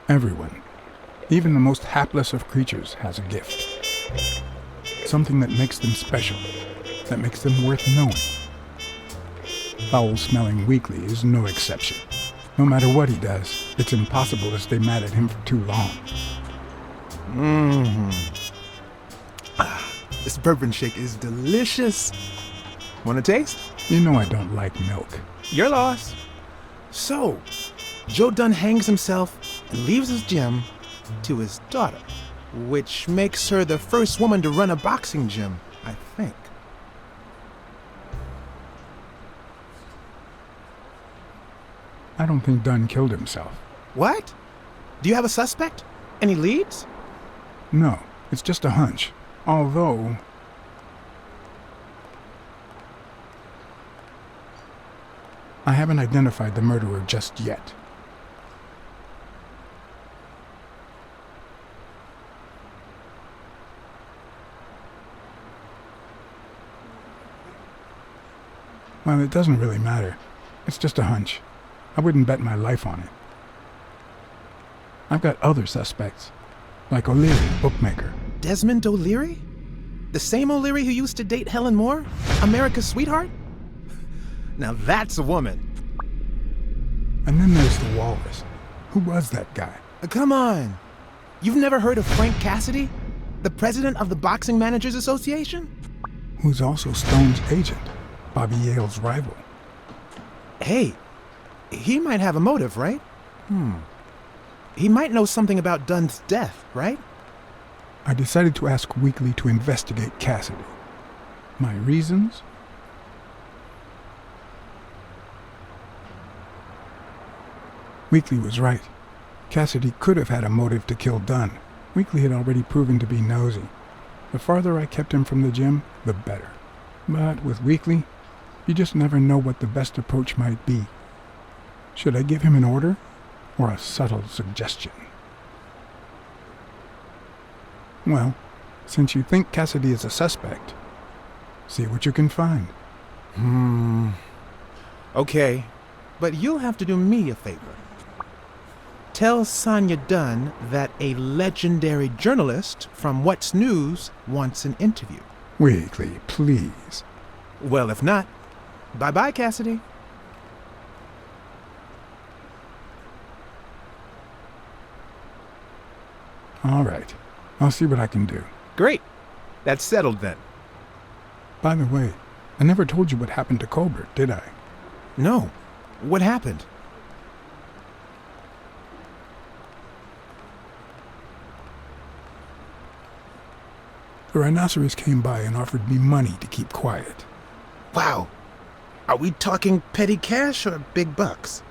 Everyone, even the most hapless of creatures, has a gift. Something that makes them special, that makes them worth knowing. Foul-smelling Weekly is no exception. No matter what he does, it's impossible to stay mad at him for too long.
This bourbon shake is delicious. Want a taste?
You know I don't like milk.
Your loss. So, Joe Dunn hangs himself and leaves his gym to his daughter, which makes her the first woman to run a boxing gym, I think.
I don't think Dunn killed himself.
What? Do you have a suspect? Any leads?
No, it's just a hunch. Although... I haven't identified the murderer just yet. Well, it doesn't really matter. It's just a hunch. I wouldn't bet my life on it. I've got other suspects, like O'Leary, bookmaker.
Desmond O'Leary? The same O'Leary who used to date Helen Moore? America's sweetheart? Now that's a woman.
And then there's the Walrus. Who was that guy?
Come on. You've never heard of Frank Cassidy? The president of the Boxing Managers Association?
Who's also Stone's agent, Bobby Yale's rival.
Hey, he might have a motive, right? He might know something about Dunn's death, right?
I decided to ask Weekly to investigate Cassidy. My reasons? Weekly was right. Cassidy could have had a motive to kill Dunn. Weekly had already proven to be nosy. The farther I kept him from the gym, the better. But with Weekly, you just never know what the best approach might be. Should I give him an order, or a subtle suggestion? Well, since you think Cassidy is a suspect, see what you can find.
Okay, but you'll have to do me a favor. Tell Sonia Dunn that a legendary journalist from What's News wants an interview.
Weekly, please.
Well, if not, bye-bye, Cassidy.
All right. I'll see what I can do.
Great. That's settled then.
By the way, I never told you what happened to Colbert, did I?
No. What happened?
The rhinoceros came by and offered me money to keep quiet.
Wow. Are we talking petty cash or big bucks?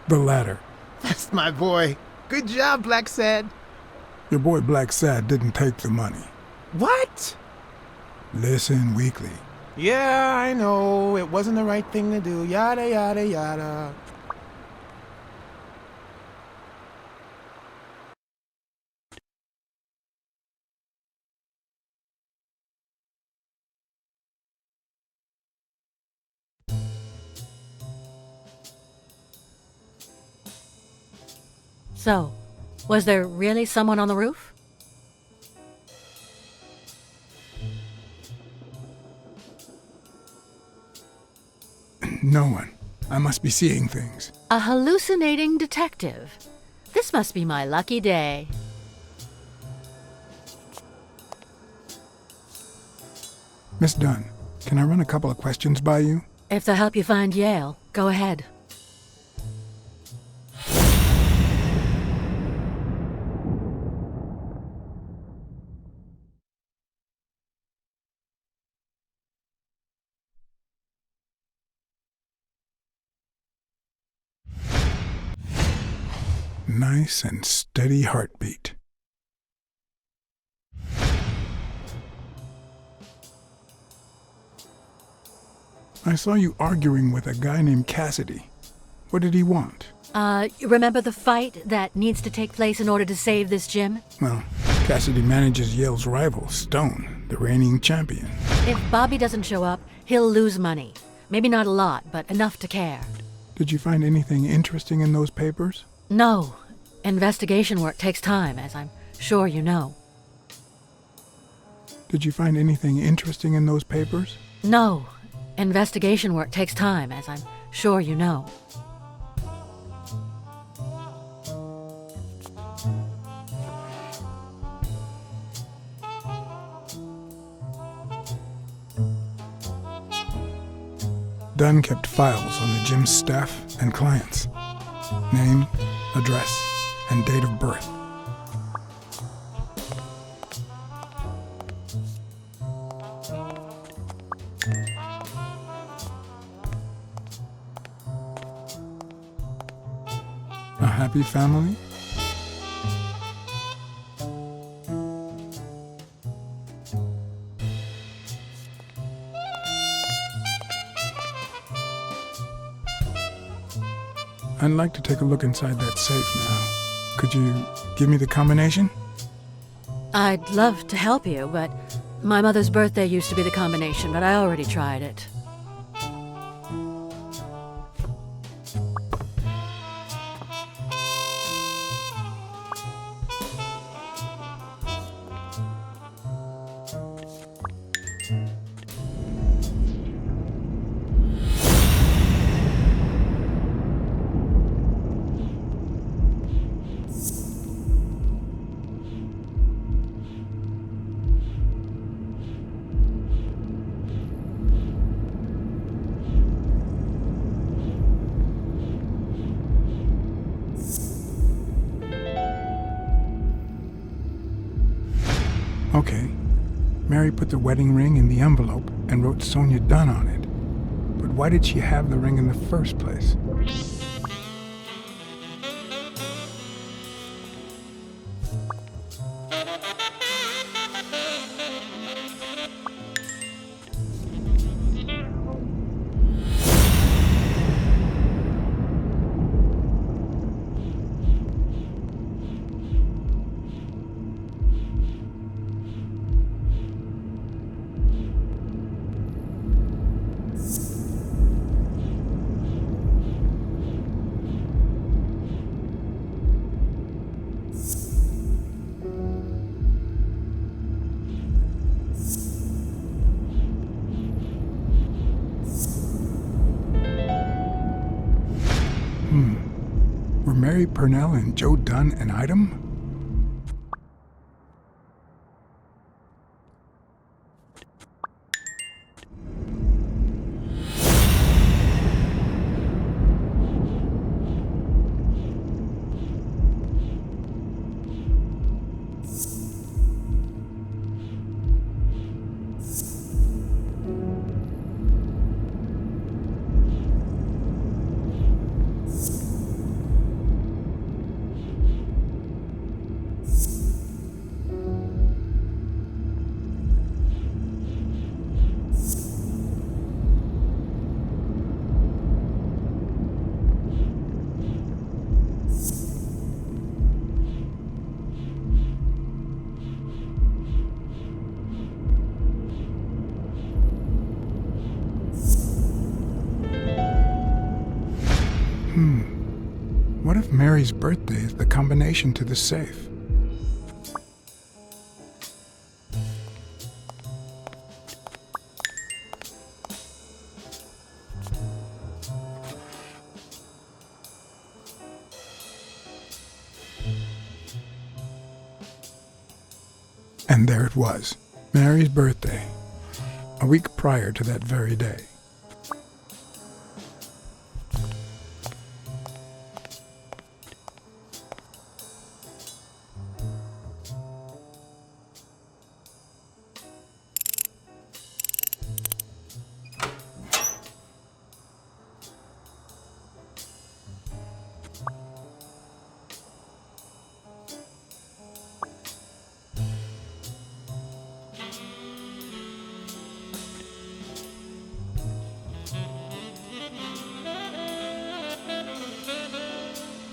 The latter.
That's my boy. Good job, Blacksad.
Your boy Blacksad didn't take the money.
What?
Listen, Weekly.
Yeah, I know. It wasn't the right thing to do. Yada, yada, yada.
So, was there really someone on the roof?
No one. I must be seeing things.
A hallucinating detective. This must be my lucky day.
Miss Dunn, can I run a couple of questions by you?
If they'll help you find Yale, go ahead.
Nice and steady heartbeat. I saw you arguing with a guy named Cassidy. What did he want?
You remember the fight that needs to take place in order to save this gym?
Well, Cassidy manages Yale's rival, Stone, the reigning champion.
If Bobby doesn't show up, he'll lose money. Maybe not a lot, but enough to care.
Did you find anything interesting in those papers?
No. Investigation work takes time, as I'm sure you know.
Did you find anything interesting in those papers?
No. Investigation work takes time, as I'm sure you know.
Dunn kept files on the gym's staff and clients. Name, address, and date of birth. A happy family? I'd like to take a look inside that safe now. Could you give me the combination?
I'd love to help you, but my mother's birthday used to be the combination, but I already tried it.
Okay. Mary put the wedding ring in the envelope and wrote Sonia Dunn on it. But why did she have the ring in the first place? Were Mary Purnell and Joe Dunn an item? What if Mary's birthday is the combination to the safe? And there it was, Mary's birthday, a week prior to that very day.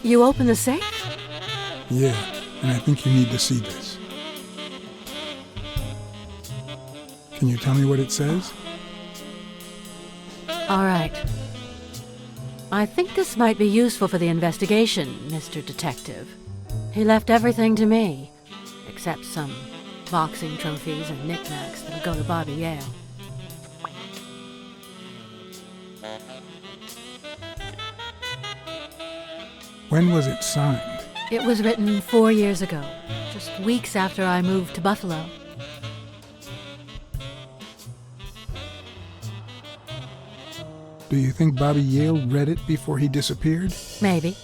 You open the safe?
Yeah, and I think you need to see this. Can you tell me what it says?
All right. I think this might be useful for the investigation, Mr. Detective. He left everything to me, except some boxing trophies and knickknacks that'll go to Bobby Yale.
When was it signed?
It was written 4 years ago, just weeks after I moved to Buffalo.
Do you think Bobby Yale read it before he disappeared?
Maybe.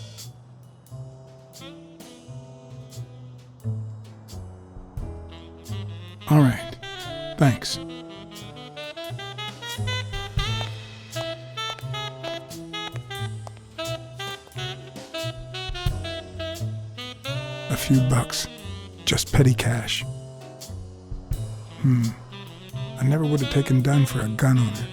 All right. Thanks. A few bucks. Just petty cash. I never would have taken Dunn for a gun owner.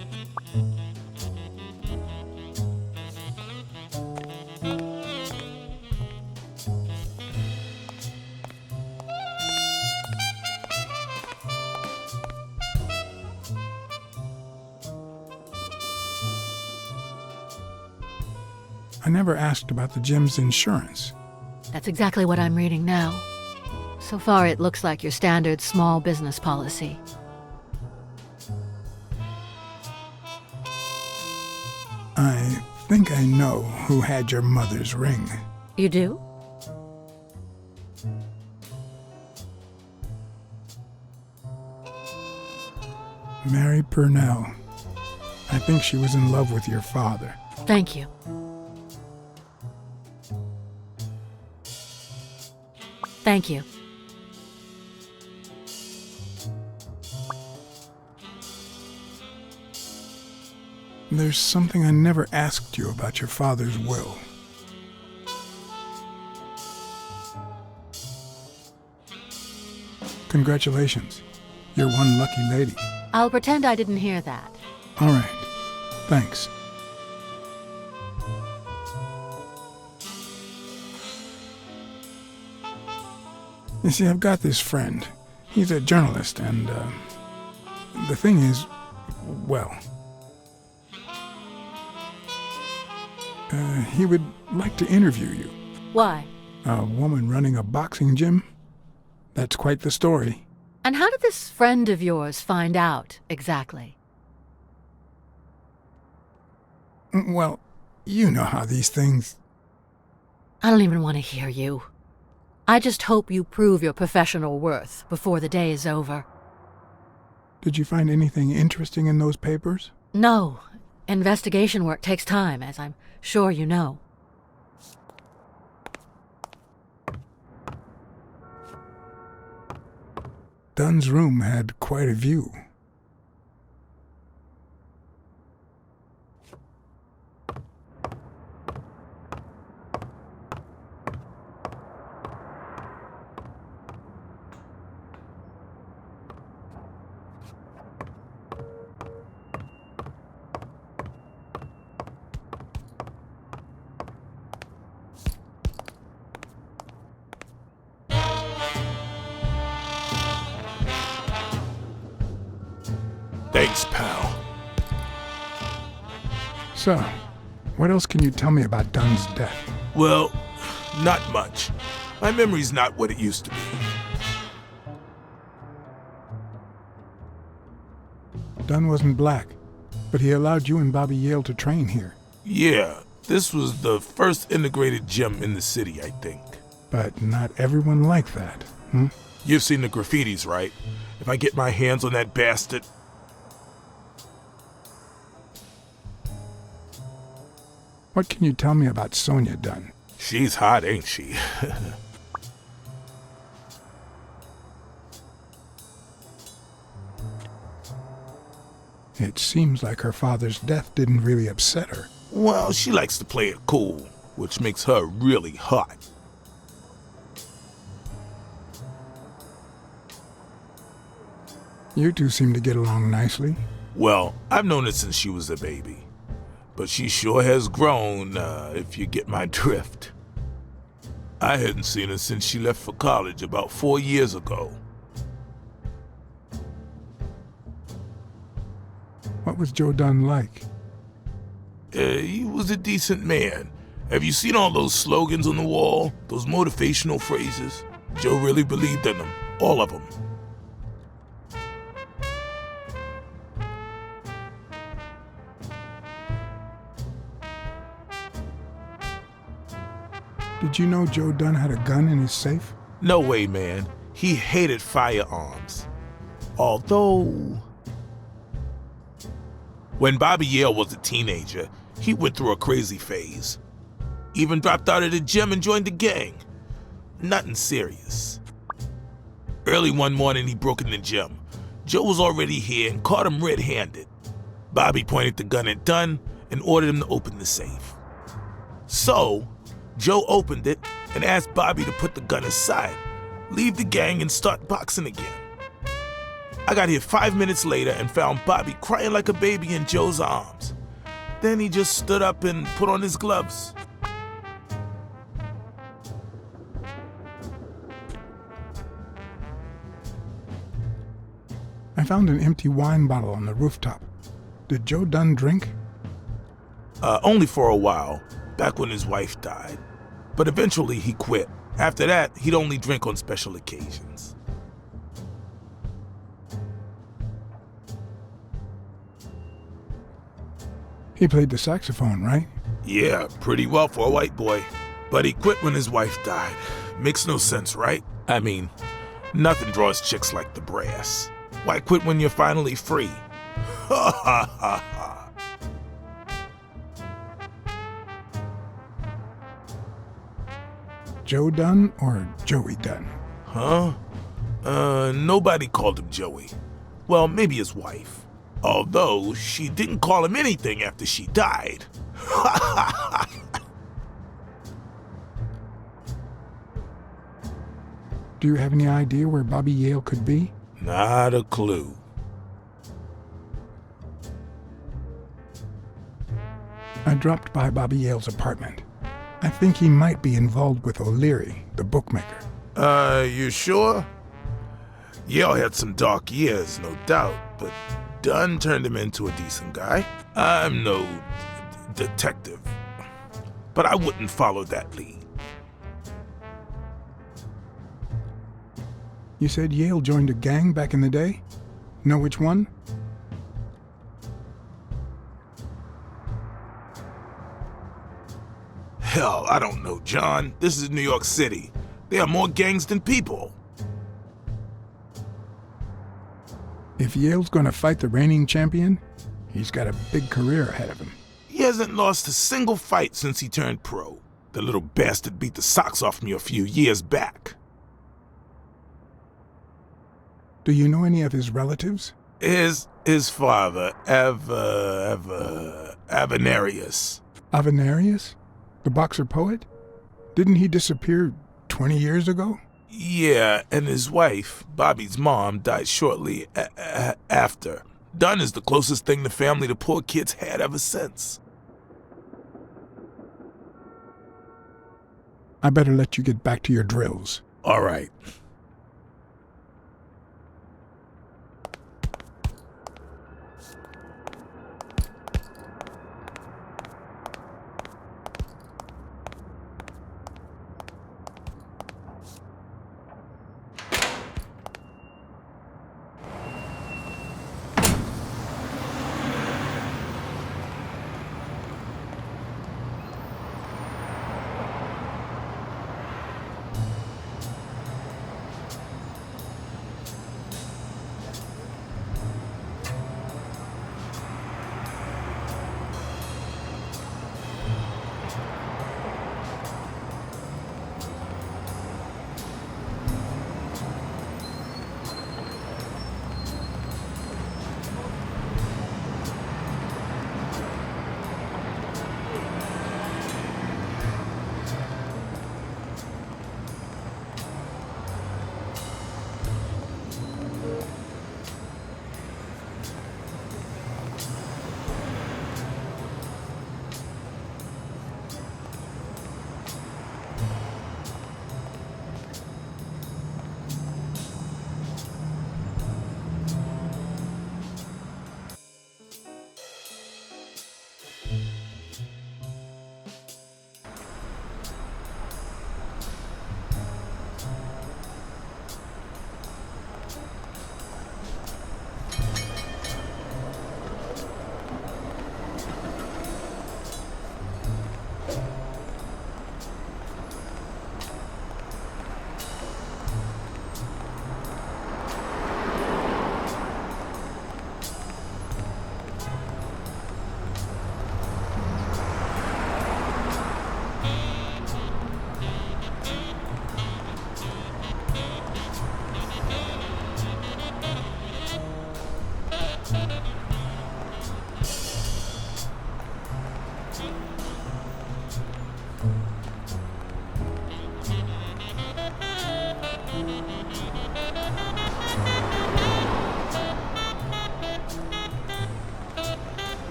I never asked about the gym's insurance.
That's exactly what I'm reading now. So far, it looks like your standard small business policy.
I think I know who had your mother's ring.
You do?
Mary Purnell. I think she was in love with your father.
Thank you. Thank you.
There's something I never asked you about your father's will. Congratulations. You're one lucky lady.
I'll pretend I didn't hear that.
All right. Thanks. You see, I've got this friend. He's a journalist, and, the thing is, well, he would like to interview you.
Why?
A woman running a boxing gym? That's quite the story.
And how did this friend of yours find out, exactly?
Well, you know how these things...
I don't even want to hear you. I just hope you prove your professional worth before the day is over.
Did you find anything interesting in those papers?
No. Investigation work takes time, as I'm sure you know.
Dunn's room had quite a view.
Thanks, pal.
So, what else can you tell me about Dunn's death?
Well, not much. My memory's not what it used to be.
Dunn wasn't black, but he allowed you and Bobby Yale to train here.
Yeah, this was the first integrated gym in the city, I think.
But not everyone liked that, hmm?
You've seen the graffitis, right? If I get my hands on that bastard...
What can you tell me about Sonia Dunn?
She's hot, ain't she?
It seems like her father's death didn't really upset her.
Well, she likes to play it cool, which makes her really hot.
You two seem to get along nicely.
Well, I've known her since she was a baby. But she sure has grown, if you get my drift. I hadn't seen her since she left for college about 4 years ago.
What was Joe Dunn like?
He was a decent man. Have you seen all those slogans on the wall? Those motivational phrases? Joe really believed in them. All of them.
Did you know Joe Dunn had a gun in his safe?
No way, man. He hated firearms. Although... When Bobby Yale was a teenager, he went through a crazy phase. Even dropped out of the gym and joined the gang. Nothing serious. Early one morning, he broke in the gym. Joe was already here and caught him red-handed. Bobby pointed the gun at Dunn and ordered him to open the safe. So, Joe opened it and asked Bobby to put the gun aside, leave the gang and start boxing again. I got here 5 minutes later and found Bobby crying like a baby in Joe's arms. Then he just stood up and put on his gloves.
I found an empty wine bottle on the rooftop. Did Joe Dunn drink?
Only for a while, back when his wife died. But eventually he quit. After that, he'd only drink on special occasions.
He played the saxophone, right?
Yeah, pretty well for a white boy. But he quit when his wife died. Makes no sense, right? I mean, nothing draws chicks like the brass. Why quit when you're finally free? Ha ha ha ha.
Joe Dunn or Joey Dunn?
Huh? Nobody called him Joey. Well, maybe his wife. Although, she didn't call him anything after she died.
Do you have any idea where Bobby Yale could be?
Not a clue.
I dropped by Bobby Yale's apartment. I think he might be involved with O'Leary, the bookmaker.
You sure? Yale had some dark years, no doubt, but Dunn turned him into a decent guy. I'm no detective, but I wouldn't follow that lead.
You said Yale joined a gang back in the day? Know which one?
Hell, I don't know, John. This is New York City. There are more gangs than people.
If Yale's gonna fight the reigning champion, he's got a big career ahead of him.
He hasn't lost a single fight since he turned pro. The little bastard beat the socks off me a few years back.
Do you know any of his relatives?
His father, Avenarius.
Avenarius? The boxer poet? Didn't he disappear 20 years ago?
Yeah, and his wife, Bobby's mom, died shortly after. Dunn is the closest thing the family the poor kids had ever since.
I better let you get back to your drills.
All right.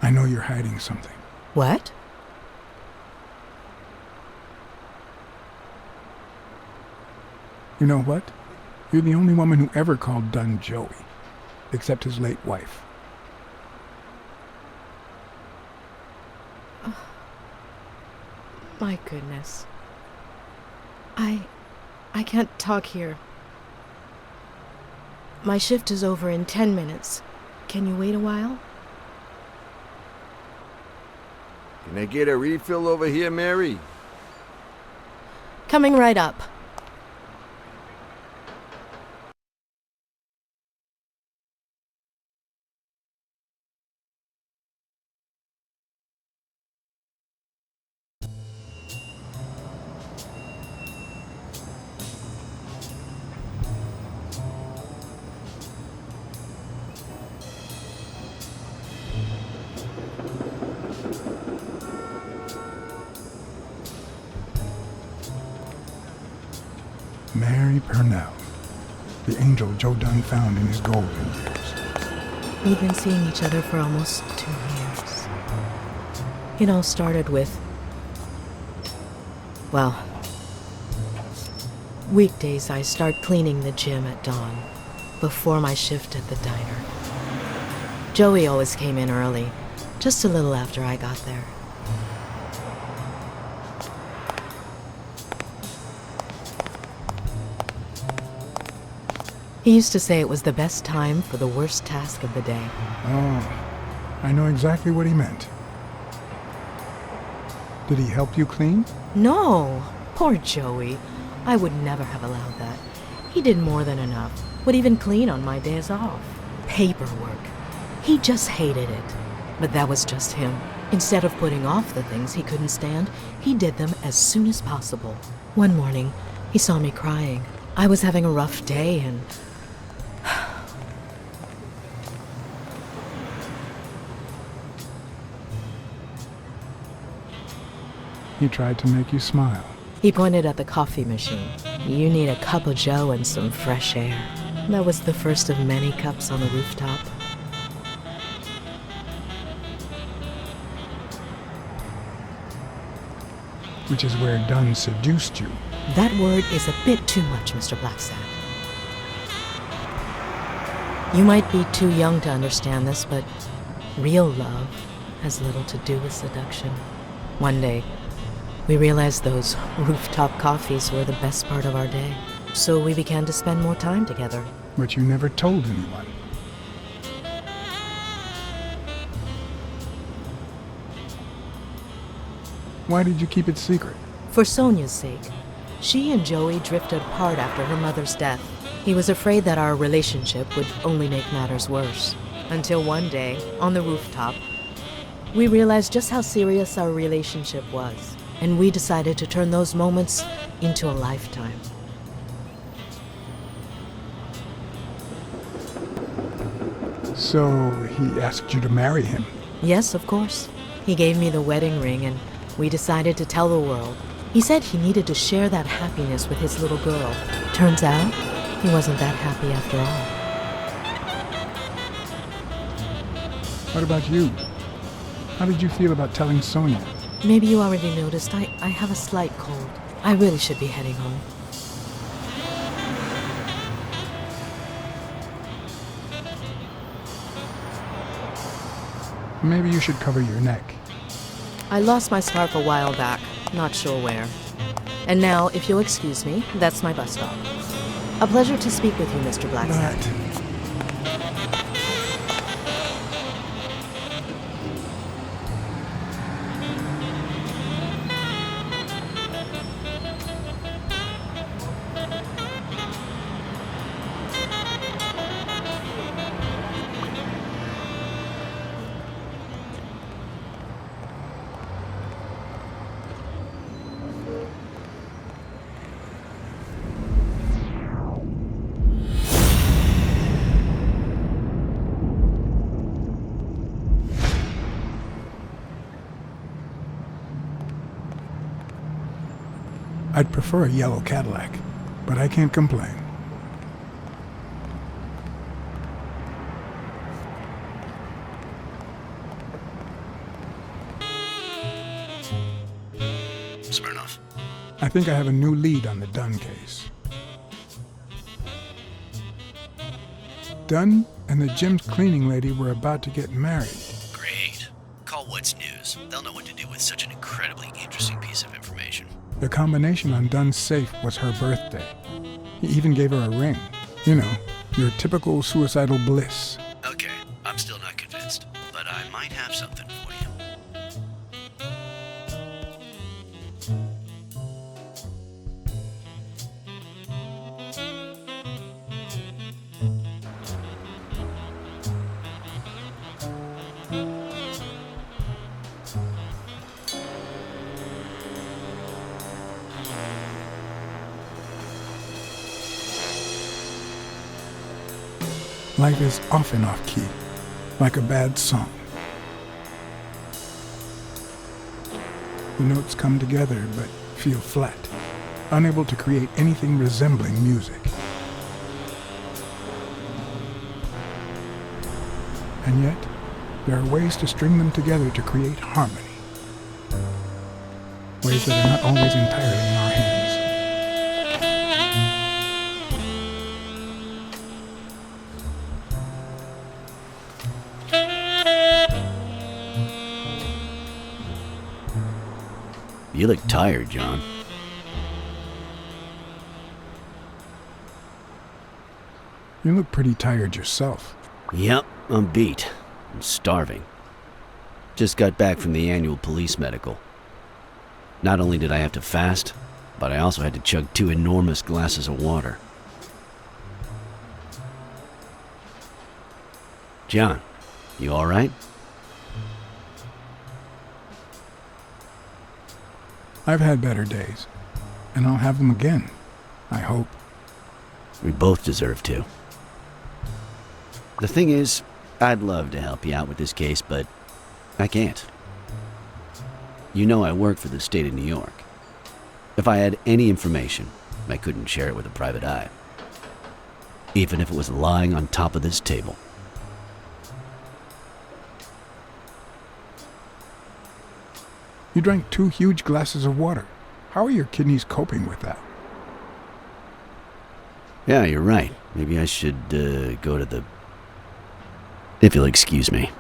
I know you're hiding something.
What?
You know what? You're the only woman who ever called Dunn Joey, except his late wife.
Oh, my goodness. I can't talk here. My shift is over in 10 minutes. Can you wait a while?
Can I get a refill over here, Mary?
Coming right up.
Mary Purnell, the angel Joe Dunn found in his golden years.
We've been seeing each other for almost 2 years. It all started with, well, weekdays I start cleaning the gym at dawn, before my shift at the diner. Joey always came in early, just a little after I got there. He used to say it was the best time for the worst task of the day.
Oh, I know exactly what he meant. Did he help you clean?
No, poor Joey. I would never have allowed that. He did more than enough. Would even clean on my days off. Paperwork. He just hated it. But that was just him. Instead of putting off the things he couldn't stand, he did them as soon as possible. One morning, he saw me crying. I was having a rough day and...
He tried to make you smile.
He pointed at the coffee machine. You need a cup of joe and some fresh air. That was the first of many cups on the rooftop.
Which is where Dunn seduced you.
That word is a bit too much, Mr. Blacksad. You might be too young to understand this, but real love has little to do with seduction. One day, we realized those rooftop coffees were the best part of our day. So we began to spend more time together.
But you never told anyone. Why did you keep it secret?
For Sonia's sake. She and Joey drifted apart after her mother's death. He was afraid that our relationship would only make matters worse. Until one day, on the rooftop, we realized just how serious our relationship was. And we decided to turn those moments into a lifetime.
So he asked you to marry him?
Yes, of course. He gave me the wedding ring and we decided to tell the world. He said he needed to share that happiness with his little girl. Turns out, he wasn't that happy after all.
What about you? How did you feel about telling Sonia?
Maybe you already noticed, I have a slight cold. I really should be heading home.
Maybe you should cover your neck.
I lost my scarf a while back, not sure where. And now, if you'll excuse me, that's my bus stop. A pleasure to speak with you, Mr. Blacksad.
I'd prefer a yellow Cadillac, but I can't complain.
off.
I think I have a new lead on the Dunn case. Dunn and the gym's cleaning lady were about to get married.
Great. Call What's News. They'll know what to do with such an incredibly interesting piece of information.
The combination on Dunn's safe was her birthday. He even gave her a ring. You know, your typical suicidal bliss.
Okay, I'm still not convinced, but I might have something for you.
Life is often off-key, like a bad song. The notes come together but feel flat, unable to create anything resembling music. And yet, there are ways to string them together to create harmony. Ways that are not always entirely in our hands.
You look tired, John.
You look pretty tired yourself.
Yep, I'm beat. I'm starving. Just got back from the annual police medical. Not only did I have to fast, but I also had to chug 2 enormous glasses of water. John, you all right?
I've had better days, and I'll have them again, I hope.
We both deserve to. The thing is, I'd love to help you out with this case, but I can't. You know I work for the state of New York. If I had any information, I couldn't share it with a private eye. Even if it was lying on top of this table.
You drank 2 huge glasses of water. How are your kidneys coping with that?
Yeah, you're right. Maybe I should go to the... If you'll excuse me.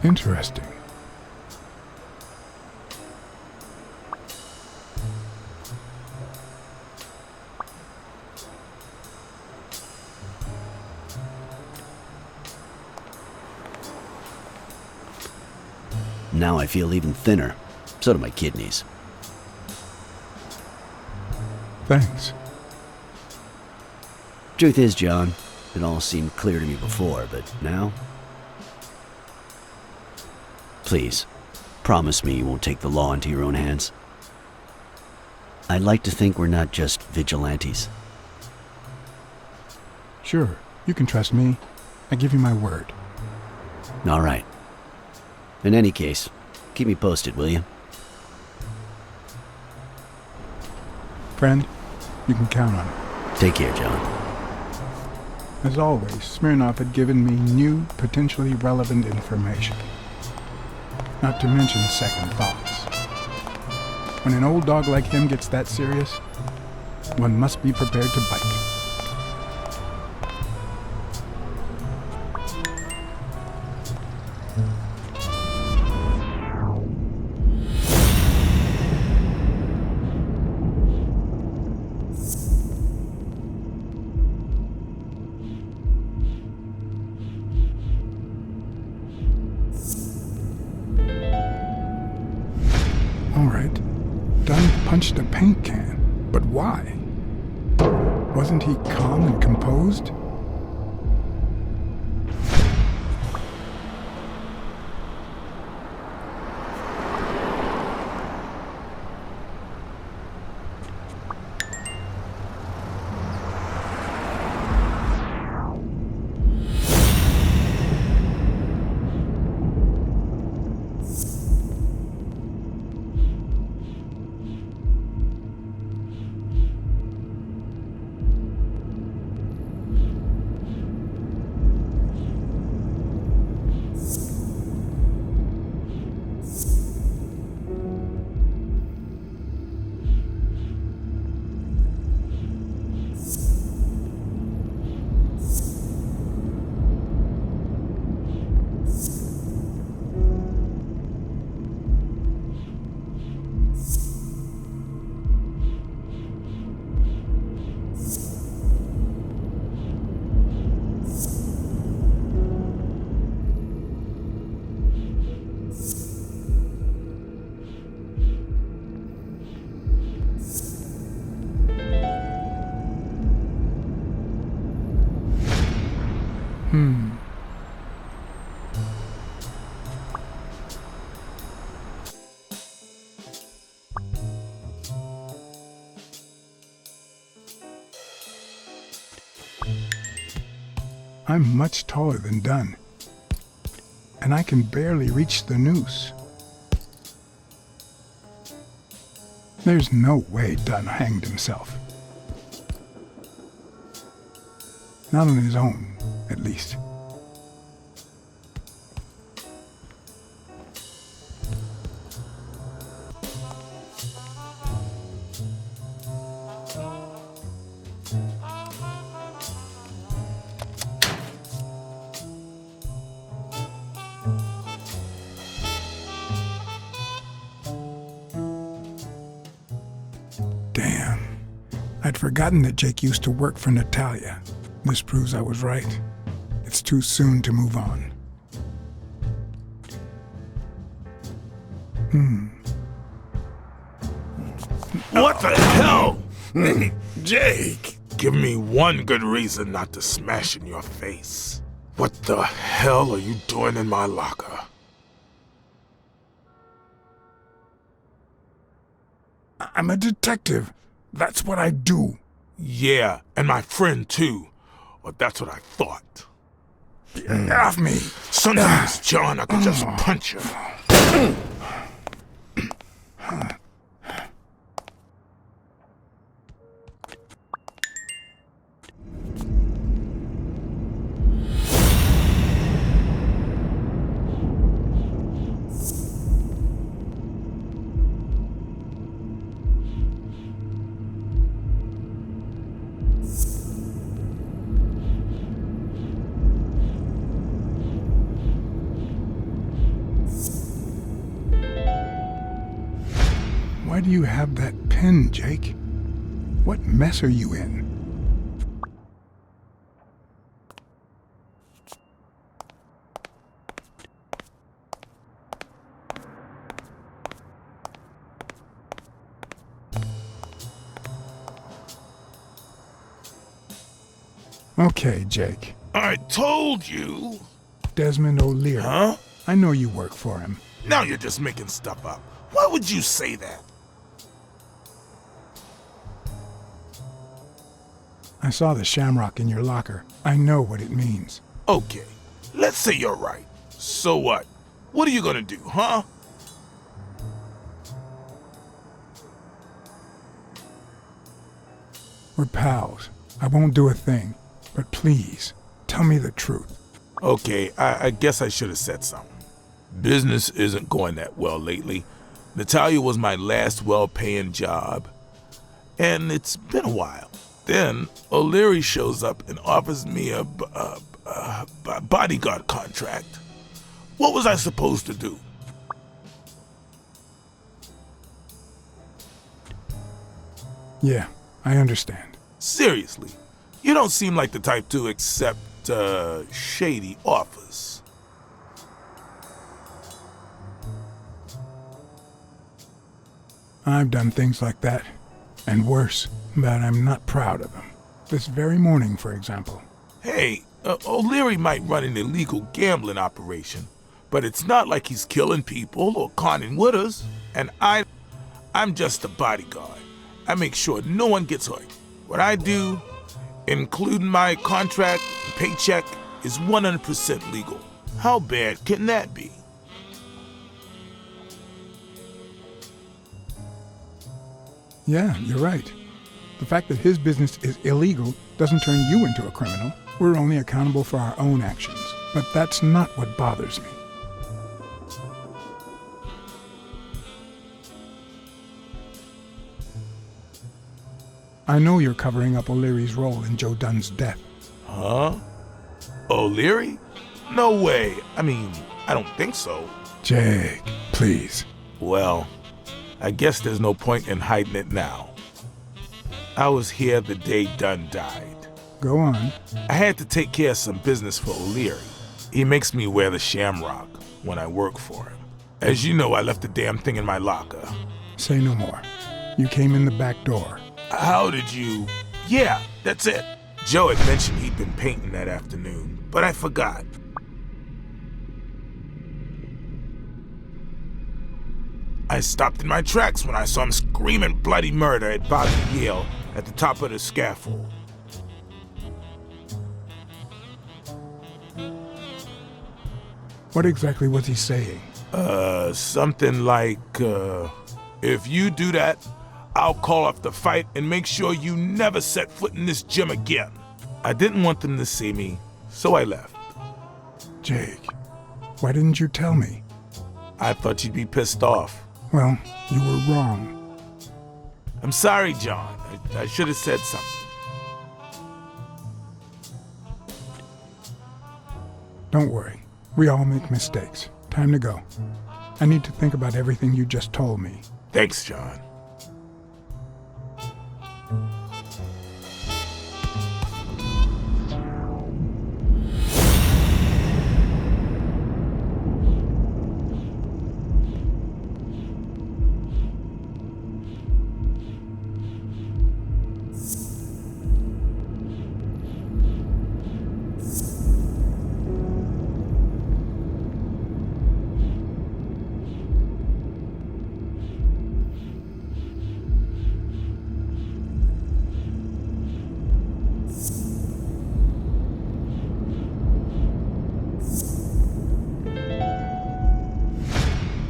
Interesting.
Now I feel even thinner. So do my kidneys.
Thanks.
Truth is, John, it all seemed clear to me before, but now... Please, promise me you won't take the law into your own hands. I'd like to think we're not just vigilantes.
Sure, you can trust me. I give you my word.
All right. In any case, keep me posted, will you?
Friend, you can count on it.
Take care, John.
As always, Smirnov had given me new, potentially relevant information. Not to mention second thoughts. When an old dog like him gets that serious, one must be prepared to bite. All right, Dunn punched a paint can, but why? Wasn't he calm and composed? I'm much taller than Dunn, and I can barely reach the noose. There's no way Dunn hanged himself. Not on his own, at least. Damn. I'd forgotten that Jake used to work for Natalia. This proves I was right. It's too soon to move on.
What the hell? Hey, Jake, give me one good reason not to smash in your face. What the hell are you doing in my locker?
I'm a detective. That's what I do.
Yeah, and my friend too. Well, that's what I thought.
Get off me.
Sometimes, John, I could just punch you.
Why do you have that pen, Jake? What mess are you in? Okay, Jake.
I told you.
Desmond O'Leary.
Huh?
I know you work for him.
Now you're just making stuff up. Why would you say that?
I saw the shamrock in your locker. I know what it means.
Okay, let's say you're right. So what? What are you gonna do, huh?
We're pals. I won't do a thing. But please, tell me the truth.
Okay, I guess I should have said something. Business isn't going that well lately. Natalia was my last well-paying job. and it's been a while. Then O'Leary shows up and offers me a bodyguard contract. What was I supposed to do?
Yeah, I understand.
Seriously, you don't seem like the type to accept shady offers.
I've done things like that, and worse, but I'm not proud of them. This very morning, for example.
Hey, O'Leary might run an illegal gambling operation, but it's not like he's killing people or conning widows. And I'm just a bodyguard. I make sure no one gets hurt. What I do, including my contract and paycheck, is 100% legal. How bad can that be?
Yeah, you're right. The fact that his business is illegal doesn't turn you into a criminal. We're only accountable for our own actions. But that's not what bothers me. I know you're covering up O'Leary's role in Joe Dunn's death.
Huh? O'Leary? No way. I mean, I don't think so.
Jake, please.
Well, I guess there's no point in hiding it now. I was here the day Dunn died.
Go on.
I had to take care of some business for O'Leary. He makes me wear the shamrock when I work for him. As you know, I left the damn thing in my locker.
Say no more. You came in the back door.
How did you? Yeah, that's it. Joe had mentioned he'd been painting that afternoon, but I forgot. I stopped in my tracks when I saw him screaming bloody murder at Bobby Yale at the top of the scaffold.
What exactly was he saying?
Something like, if you do that, I'll call off the fight and make sure you never set foot in this gym again. I didn't want them to see me, so I left.
Jake, why didn't you tell me?
I thought you'd be pissed off.
Well, you were wrong.
I'm sorry, John. I should have said something.
Don't worry. We all make mistakes. Time to go. I need to think about everything you just told me.
Thanks, John.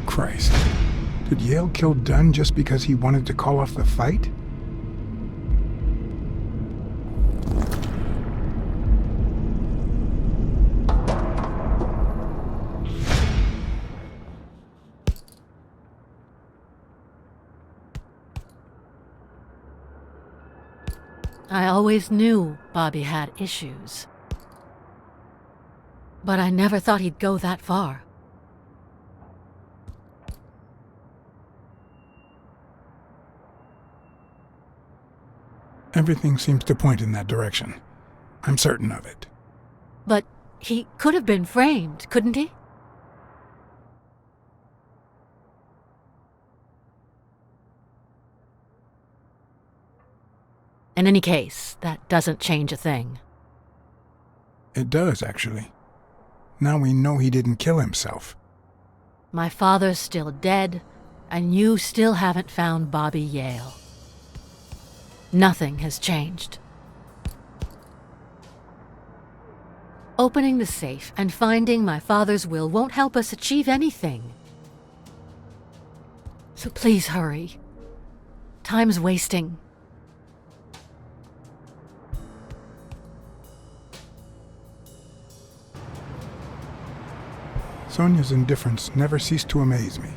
Christ. Did Yale kill Dunn just because he wanted to call off the fight?
I always knew Bobby had issues. But I never thought he'd go that far.
Everything seems to point in that direction. I'm certain of it.
But he could have been framed, couldn't he? In any case, that doesn't change a thing.
It does, actually. Now we know he didn't kill himself.
My father's still dead, and you still haven't found Bobby Yale. Nothing has changed. Opening the safe and finding my father's will won't help us achieve anything. So please hurry. Time's wasting.
Sonia's indifference never ceased to amaze me.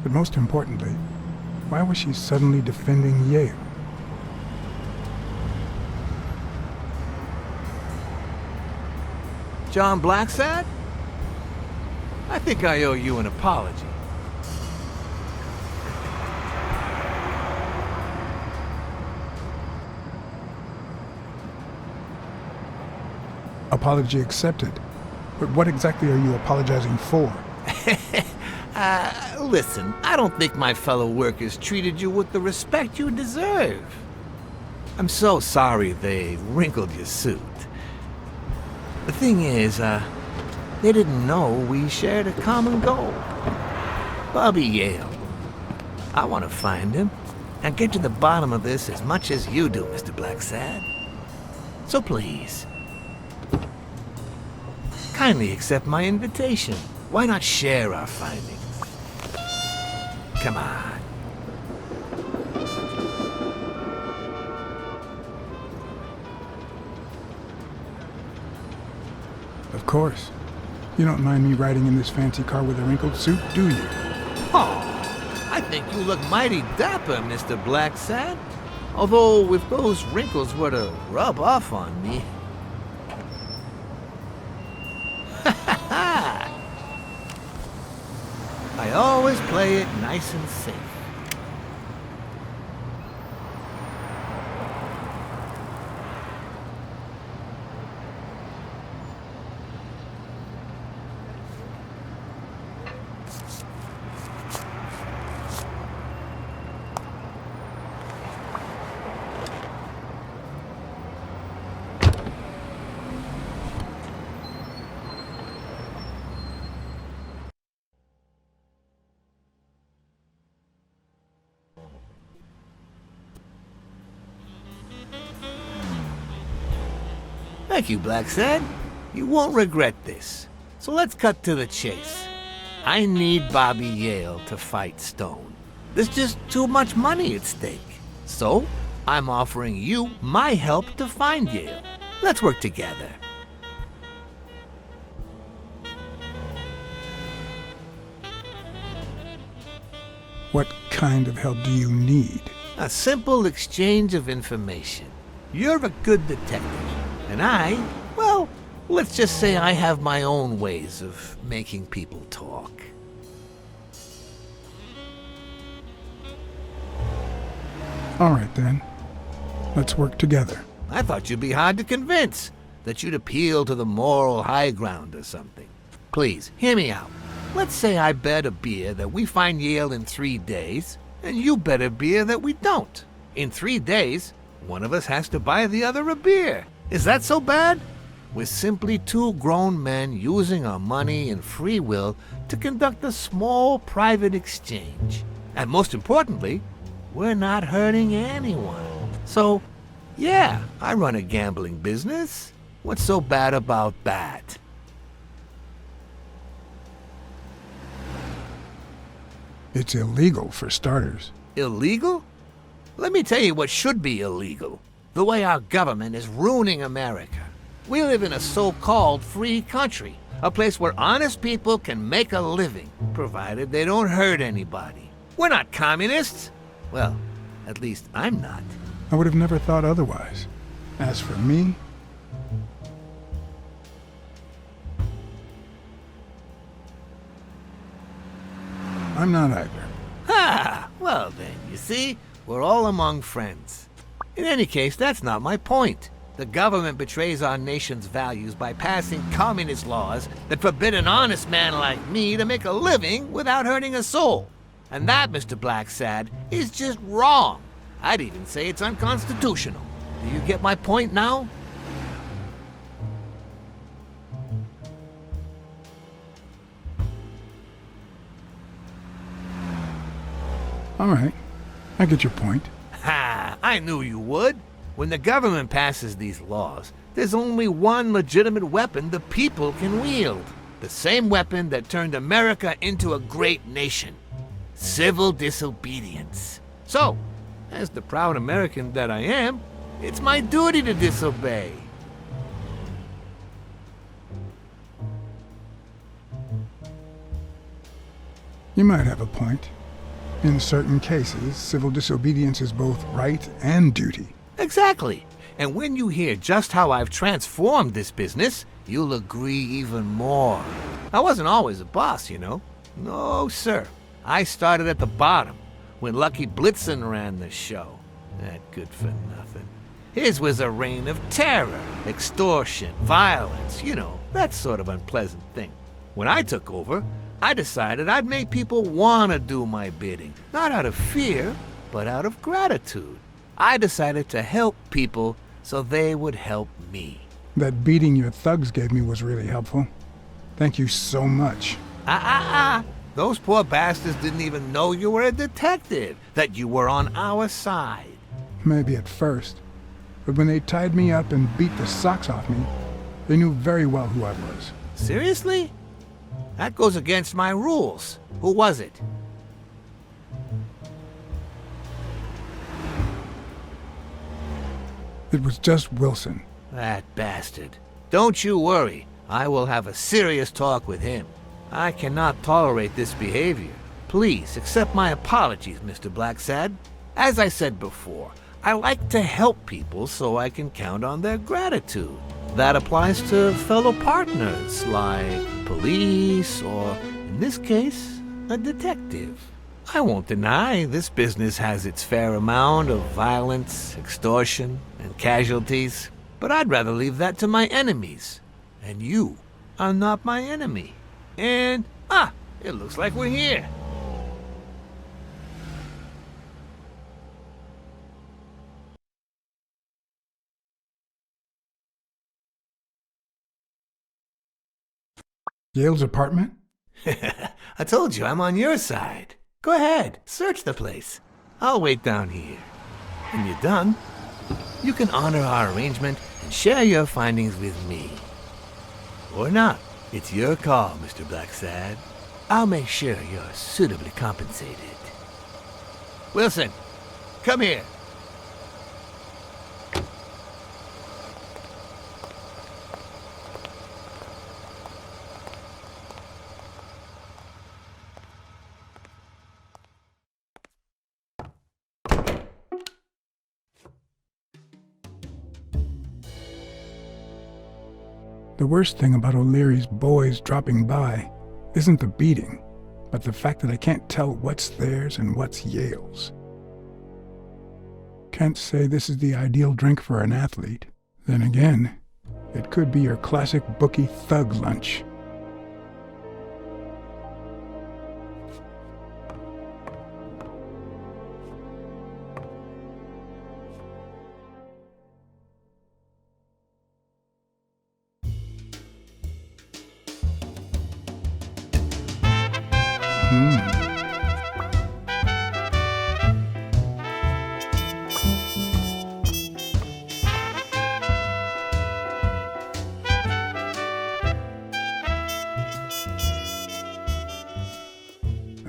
But most importantly, Why was she suddenly defending Yale?
John Blacksad? I think I owe you an apology.
Apology accepted. But what exactly are you apologizing for?
Listen, I don't think my fellow workers treated you with the respect you deserve. I'm so sorry they wrinkled your suit. The thing is, they didn't know we shared a common goal. Bobby Yale. I want to find him and get to the bottom of this as much as you do, Mr. Blacksad. So please, kindly accept my invitation. Why not share our findings? Come on.
Of course. You don't mind me riding in this fancy car with a wrinkled suit, do you?
Oh, I think you look mighty dapper, Mr. Blacksad. Although, if those wrinkles were to rub off on me... I always play it nice and safe. Thank you, Blacksad. You won't regret this. So let's cut to the chase. I need Bobby Yale to fight Stone. There's just too much money at stake. So, I'm offering you my help to find Yale. Let's work together.
What kind of help do you need?
A simple exchange of information. You're a good detective. And I, well, let's just say I have my own ways of making people talk.
All right, then. Let's work together.
I thought you'd be hard to convince, that you'd appeal to the moral high ground or something. Please, hear me out. Let's say I bet a beer that we find Yale in 3 days, and you bet a beer that we don't. In 3 days, one of us has to buy the other a beer. Is that so bad? We're simply two grown men using our money and free will to conduct a small private exchange. And most importantly, we're not hurting anyone. So, yeah, I run a gambling business. What's so bad about that?
It's illegal, for starters.
Illegal? Let me tell you what should be illegal. The way our government is ruining America. We live in a so-called free country, a place where honest people can make a living, provided they don't hurt anybody. We're not communists. Well, at least I'm not.
I would have never thought otherwise. As for me, I'm not either.
Ha! Well then, you see, we're all among friends. In any case, that's not my point. The government betrays our nation's values by passing communist laws that forbid an honest man like me to make a living without hurting a soul. And that, Mr. Blacksad, is just wrong. I'd even say it's unconstitutional. Do you get my point now?
All right. I get your point.
Ha! I knew you would. When the government passes these laws, there's only one legitimate weapon the people can wield. The same weapon that turned America into a great nation. Civil disobedience. So, as the proud American that I am, it's my duty to disobey.
You might have a point. In certain cases, civil disobedience is both right and duty.
Exactly. And when you hear just how I've transformed this business, you'll agree even more. I wasn't always a boss, you know. No, sir. I started at the bottom, when Lucky Blitzen ran the show. That good for nothing. His was a reign of terror, extortion, violence, you know, that sort of unpleasant thing. When I took over, I decided I'd make people want to do my bidding. Not out of fear, but out of gratitude. I decided to help people so they would help me.
That beating your thugs gave me was really helpful. Thank you so much.
Those poor bastards didn't even know you were a detective, that you were on our side.
Maybe at first. But when they tied me up and beat the socks off me, they knew very well who I was.
Seriously? That goes against my rules. Who was it?
It was just Wilson.
That bastard. Don't you worry. I will have a serious talk with him. I cannot tolerate this behavior. Please accept my apologies, Mr. Blacksad. As I said before, I like to help people so I can count on their gratitude. That applies to fellow partners like police or, in this case, a detective. I won't deny this business has its fair amount of violence, extortion, and casualties, but I'd rather leave that to my enemies. And you are not my enemy. And, it looks like we're here.
Yale's apartment?
I told you I'm on your side. Go ahead, search the place. I'll wait down here. When you're done, you can honor our arrangement and share your findings with me. Or not. It's your call, Mr. Blacksad. I'll make sure you're suitably compensated. Wilson, come here.
The worst thing about O'Leary's boys dropping by isn't the beating, but the fact that I can't tell what's theirs and what's Yale's. Can't say this is the ideal drink for an athlete. Then again, it could be your classic bookie thug lunch.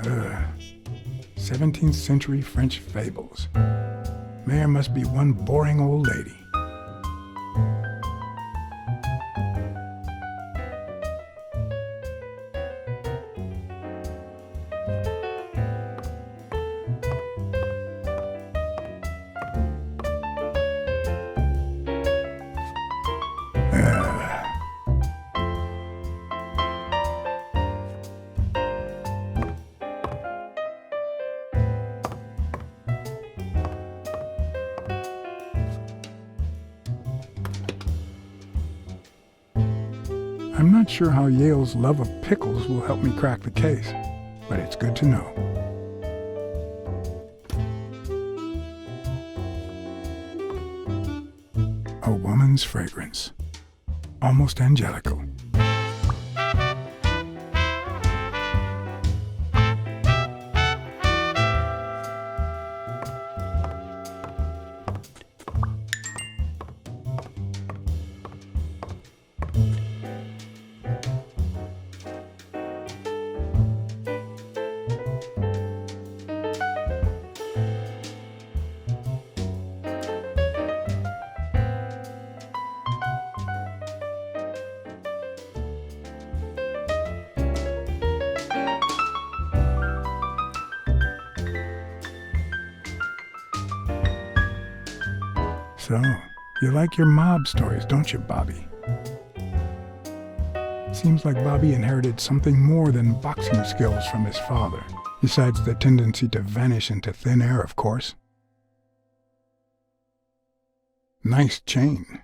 Ugh. 17th century French fables. Mayor must be one boring old lady. I'm not sure how Yale's love of pickles will help me crack the case, but it's good to know. A woman's fragrance. Almost angelical. So, you like your mob stories, don't you, Bobby? Seems like Bobby inherited something more than boxing skills from his father, besides the tendency to vanish into thin air, of course. Nice chain.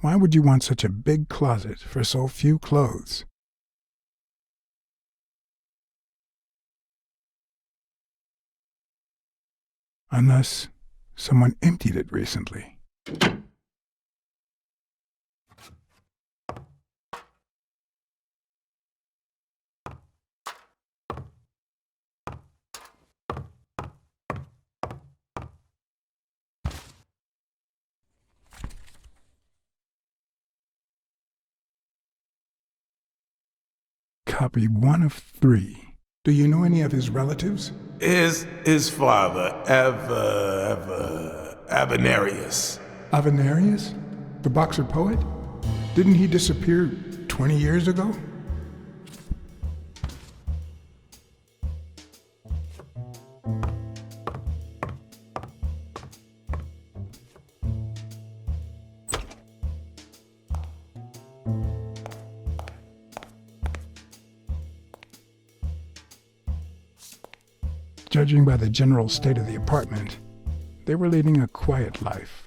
Why would you want such a big closet for so few clothes? Unless someone emptied it recently. Copy 1 of 3. Do you know any of his relatives?
His father, Avenarius.
Avenarius? The boxer poet? Didn't he disappear 20 years ago? Judging by the general state of the apartment, they were leading a quiet life.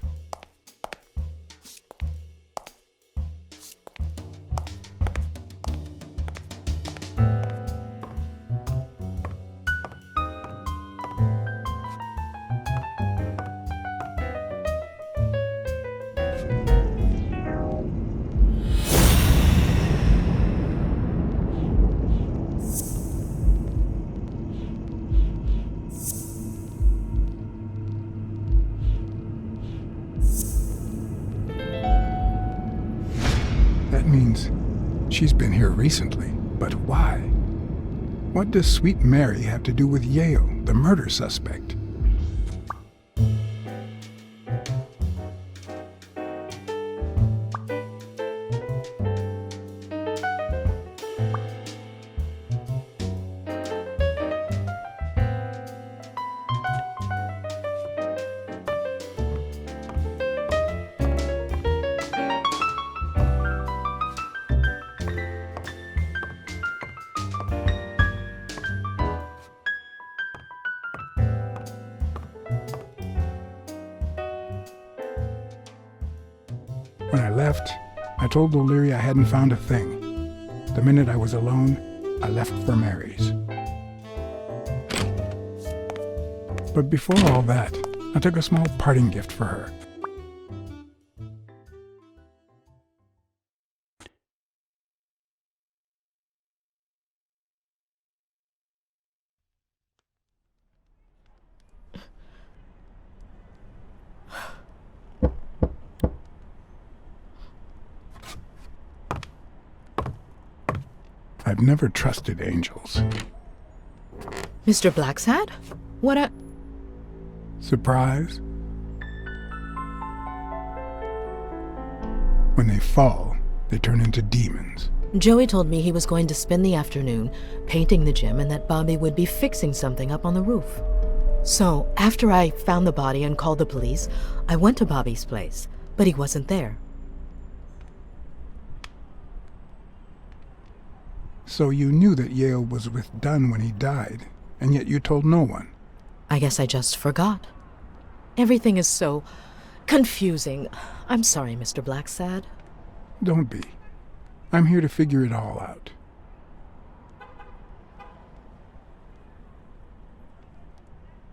That means she's been here recently, but why? What does Sweet Mary have to do with Yale, the murder suspect? When I left, I told O'Leary I hadn't found a thing. The minute I was alone, I left for Mary's. But before all that, I took a small parting gift for her. I've never trusted angels.
Mr. Blacksad? What a...
Surprise? When they fall, they turn into demons.
Joey told me he was going to spend the afternoon painting the gym and that Bobby would be fixing something up on the roof. So, after I found the body and called the police, I went to Bobby's place, but he wasn't there.
So you knew that Yale was with Dunn when he died, and yet you told no one.
I guess I just forgot. Everything is so confusing. I'm sorry, Mr. Blacksad.
Don't be. I'm here to figure it all out.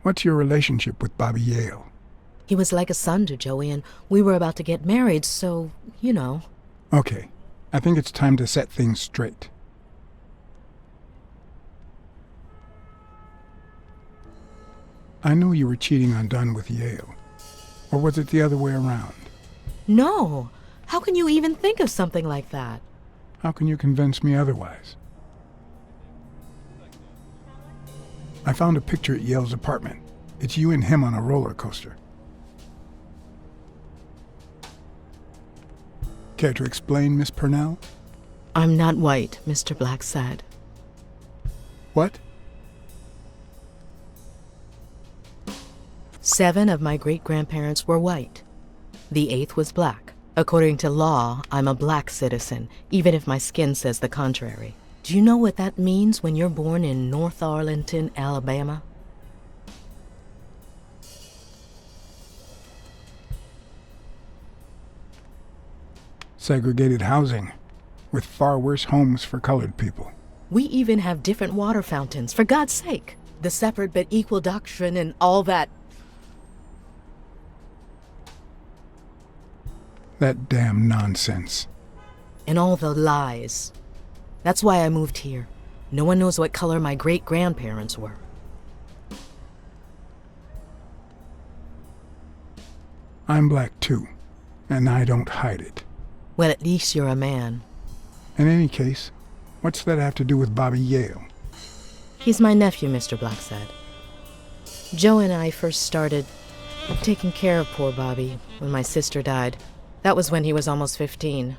What's your relationship with Bobby Yale?
He was like a son to Joey, and we were about to get married, so, you know.
Okay, I think it's time to set things straight. I know you were cheating on Dunn with Yale. Or was it the other way around?
No! How can you even think of something like that?
How can you convince me otherwise? I found a picture at Yale's apartment. It's you and him on a roller coaster. Care to explain, Miss Purnell?
I'm not white, Mr. Blacksad.
What?
7 of my great-grandparents were white. The 8th was black. According to law, I'm a black citizen, even if my skin says the contrary. Do you know what that means when you're born in North Arlington, Alabama?
Segregated housing, with far worse homes for colored people.
We even have different water fountains, for God's sake. The separate but equal doctrine and all that.
That damn nonsense.
And all the lies. That's why I moved here. No one knows what color my great-grandparents were.
I'm black too, and I don't hide it.
Well, at least you're a man.
In any case, what's that have to do with Bobby Yale?
He's my nephew, Mr. Blacksad. Joe and I first started taking care of poor Bobby when my sister died. That was when he was almost 15.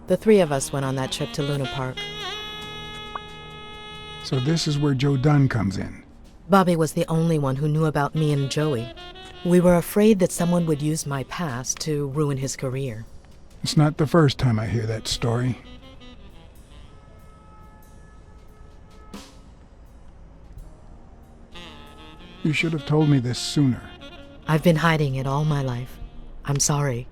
The 3 of us went on that trip to Luna Park.
So this is where Joe Dunn comes in.
Bobby was the only one who knew about me and Joey. We were afraid that someone would use my past to ruin his career.
It's not the first time I hear that story. You should have told me this sooner.
I've been hiding it all my life. I'm sorry.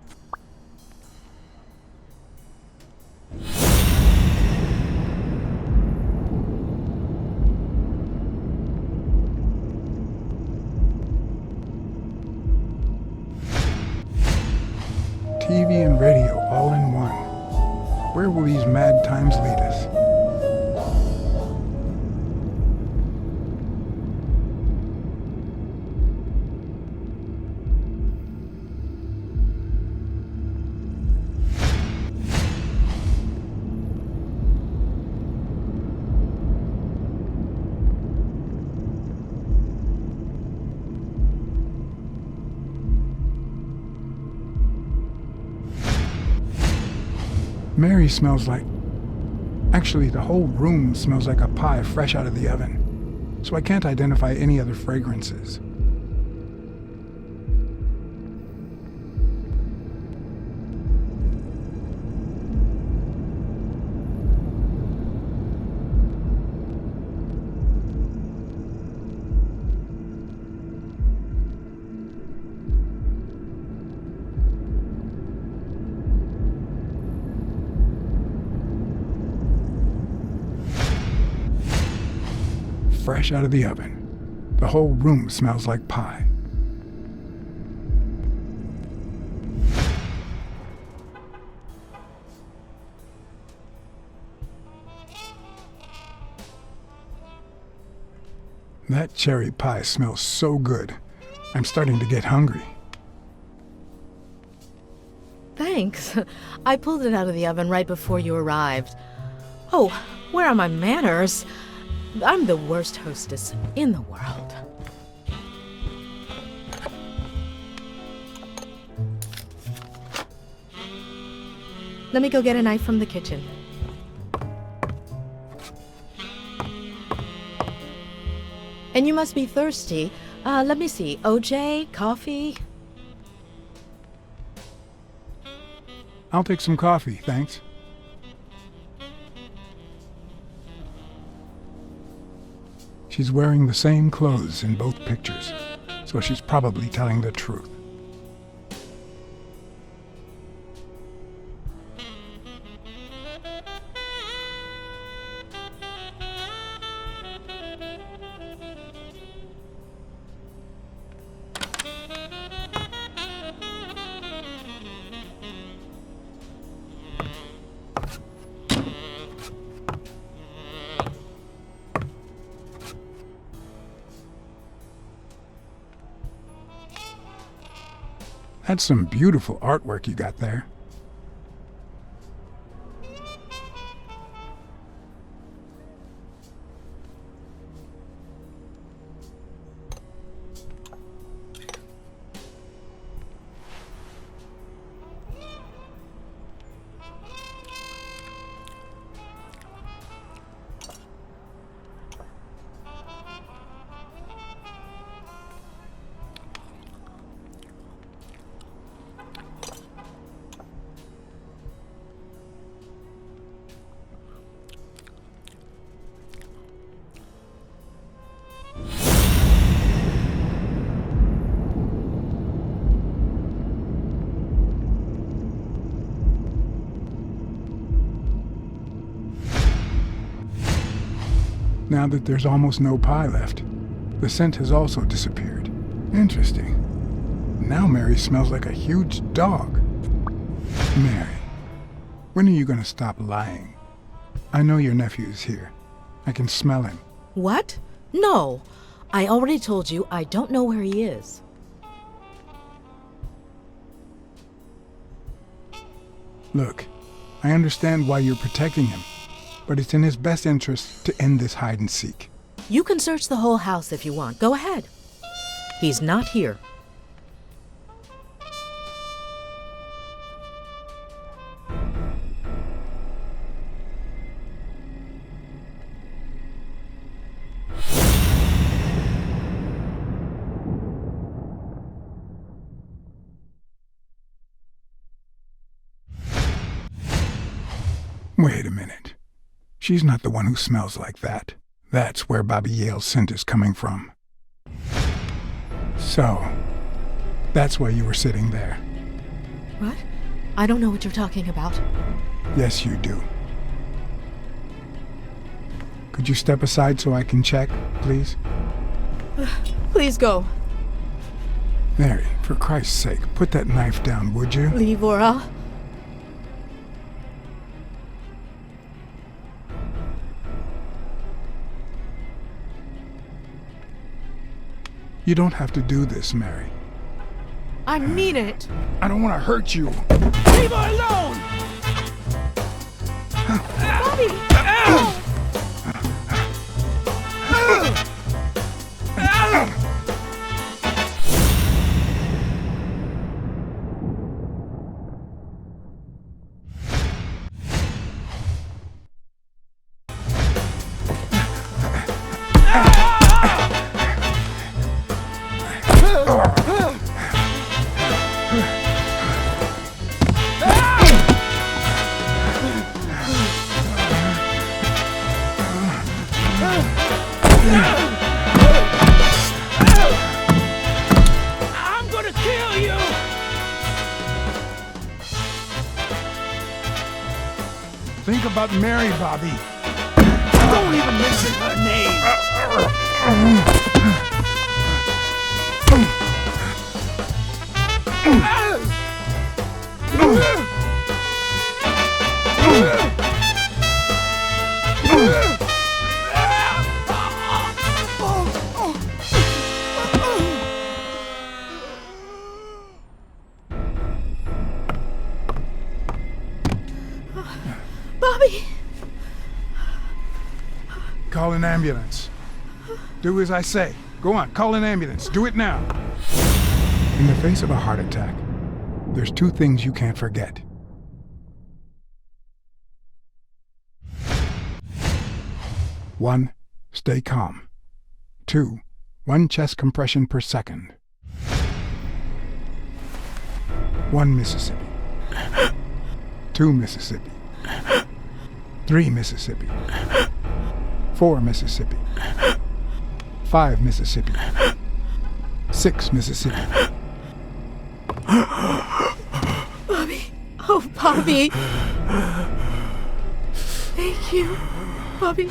TV and radio all in one. Where will these mad times lead us? Mary smells like... Actually, the whole room smells like a pie fresh out of the oven, so I can't identify any other fragrances. Fresh out of the oven. The whole room smells like pie. That cherry pie smells so good. I'm starting to get hungry.
Thanks. I pulled it out of the oven right before you arrived. Oh, where are my manners? I'm the worst hostess in the world. Let me go get a knife from the kitchen. And you must be thirsty. Let me see. OJ? Coffee?
I'll take some coffee, thanks. She's wearing the same clothes in both pictures, so she's probably telling the truth. That's some beautiful artwork you got there. Now that there's almost no pie left, the scent has also disappeared. Interesting. Now Mary smells like a huge dog. Mary, when are you going to stop lying? I know your nephew is here. I can smell him.
What? No. I already told you I don't know where he is.
Look, I understand why you're protecting him, but it's in his best interest to end this hide and seek.
You can search the whole house if you want. Go ahead. He's not here.
Wait a minute. She's not the one who smells like that. That's where Bobby Yale's scent is coming from. So, that's why you were sitting there.
What? I don't know what you're talking about.
Yes, you do. Could you step aside so I can check, please?
Please go.
Mary, for Christ's sake, put that knife down, would you?
Leave or I'll...
You don't have to do this, Mary.
I mean it.
I don't want to hurt you.
Leave her alone!
Bobby!
I'm gonna kill you!
Think about Mary, Bobby.
Don't even mention her name!
Bobby!
Call an ambulance. Do as I say. Go on, call an ambulance. Do it now. In the face of a heart attack, there's two things you can't forget. 1, stay calm. 2, 1 chest compression per second. 1 Mississippi. 2 Mississippi. 3 Mississippi. 4 Mississippi. 5 Mississippi. 6 Mississippi.
Bobby! Oh, Bobby! Thank you, Bobby.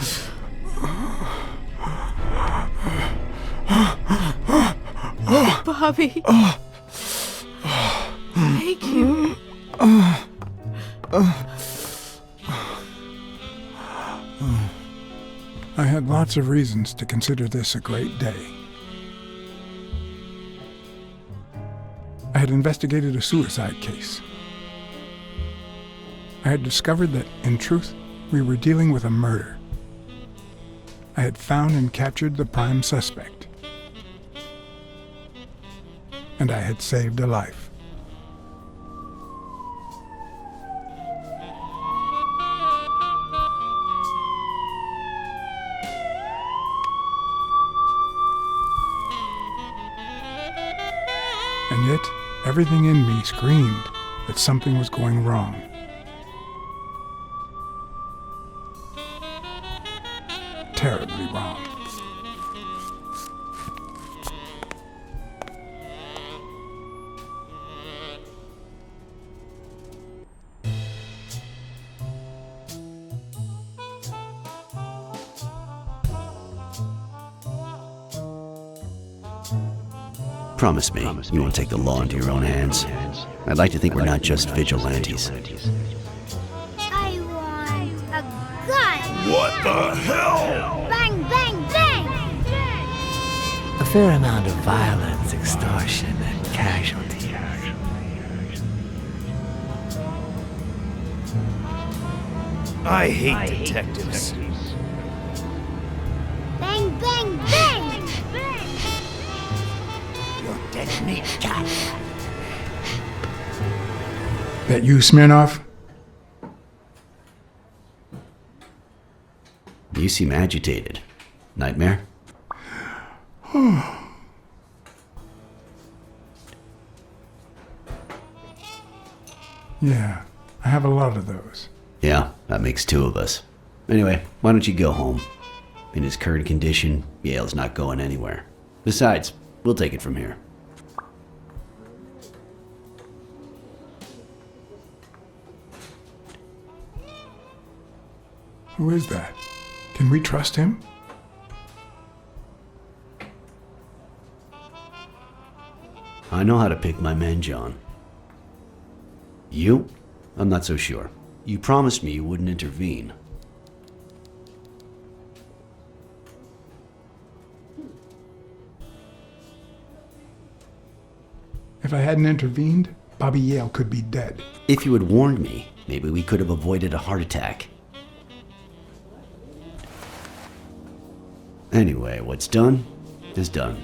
Bobby. Thank you.
I had lots of reasons to consider this a great day. I had investigated a suicide case. I had discovered that, in truth, we were dealing with a murder. I had found and captured the prime suspect. And I had saved a life. And yet, everything in me screamed that something was going wrong. Terribly wrong.
Promise me you won't take the law into your own hands. I'd like to think we're not just vigilantes.
I want a gun.
What the hell?
Bang, bang, bang.
A fair amount of violence, extortion, and casualties.
I hate detectives.
Bang, bang, bang.
You're dead meat, cat.
That you, Smirnoff?
You seem agitated. Nightmare?
Yeah, I have a lot of those.
Yeah, that makes two of us. Anyway, why don't you go home? In his current condition, Yale's not going anywhere. Besides, we'll take it from here.
Who is that? Can we trust him?
I know how to pick my men, John. You? I'm not so sure. You promised me you wouldn't intervene.
If I hadn't intervened, Bobby Yale could be dead.
If you had warned me, maybe we could have avoided a heart attack. Anyway, what's done is done.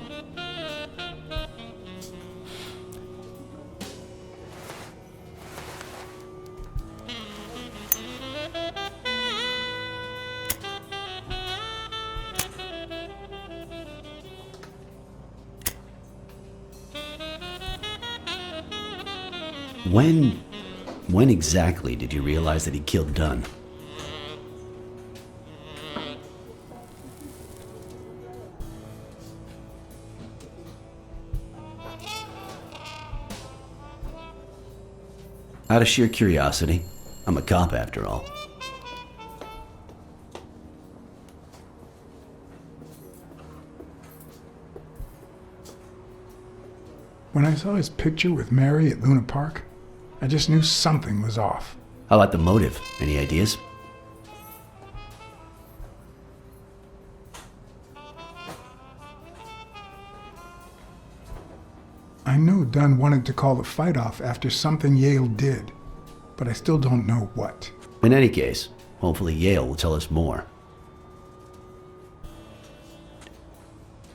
When exactly did you realize that he killed Dunn? Out of sheer curiosity. I'm a cop after all.
When I saw his picture with Mary at Luna Park, I just knew something was off.
How about the motive? Any ideas?
I know Dunn wanted to call the fight off after something Yale did, but I still don't know what.
In any case, hopefully Yale will tell us more.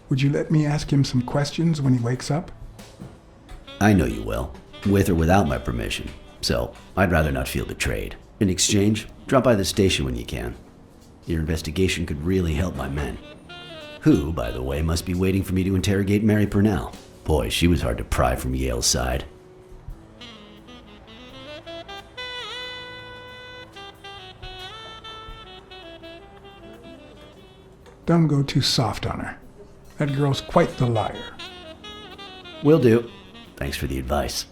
Would you let me ask him some questions when he wakes up?
I know you will, with or without my permission, so I'd rather not feel betrayed. In exchange, drop by the station when you can. Your investigation could really help my men. Who, by the way, must be waiting for me to interrogate Mary Purnell. Boy, she was hard to pry from Yale's side.
Don't go too soft on her. That girl's quite the liar.
Will do. Thanks for the advice.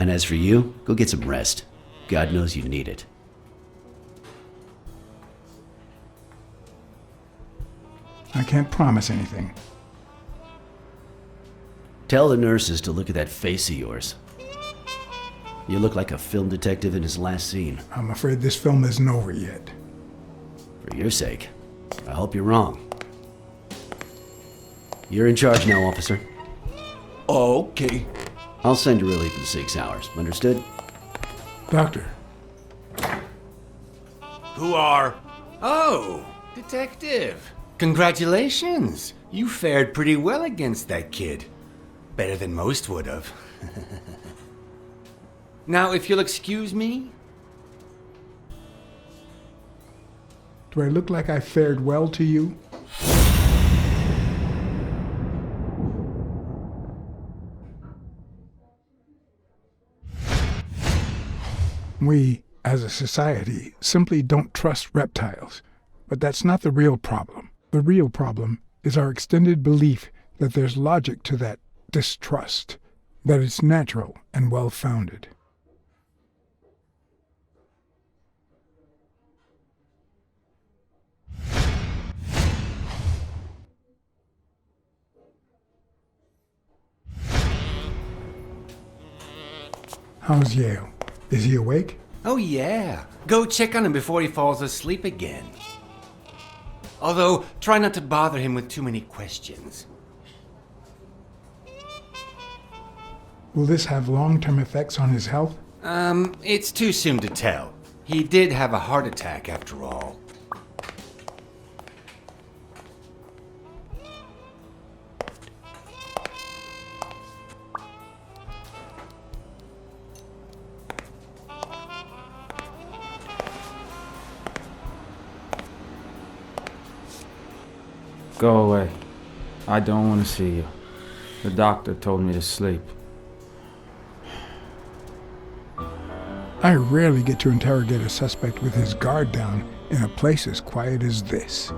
And as for you, go get some rest. God knows you need it.
I can't promise anything.
Tell the nurses to look at that face of yours. You look like a film detective in his last scene.
I'm afraid this film isn't over yet.
For your sake, I hope you're wrong. You're in charge now, officer.
Okay.
I'll send you relief in 6 hours. Understood?
Doctor.
Who are? Oh, detective. Congratulations. You fared pretty well against that kid. Better than most would have. Now, if you'll excuse me.
Do I look like I fared well to you? We, as a society, simply don't trust reptiles. But that's not the real problem. The real problem is our extended belief that there's logic to that distrust, that it's natural and well-founded. How's Yale? Is he awake?
Oh, yeah. Go check on him before he falls asleep again. Although, try not to bother him with too many questions.
Will this have long-term effects on his health?
It's too soon to tell. He did have a heart attack after all.
Go away. I don't want to see you. The doctor told me to sleep.
I rarely get to interrogate a suspect with his guard down in a place as quiet as this.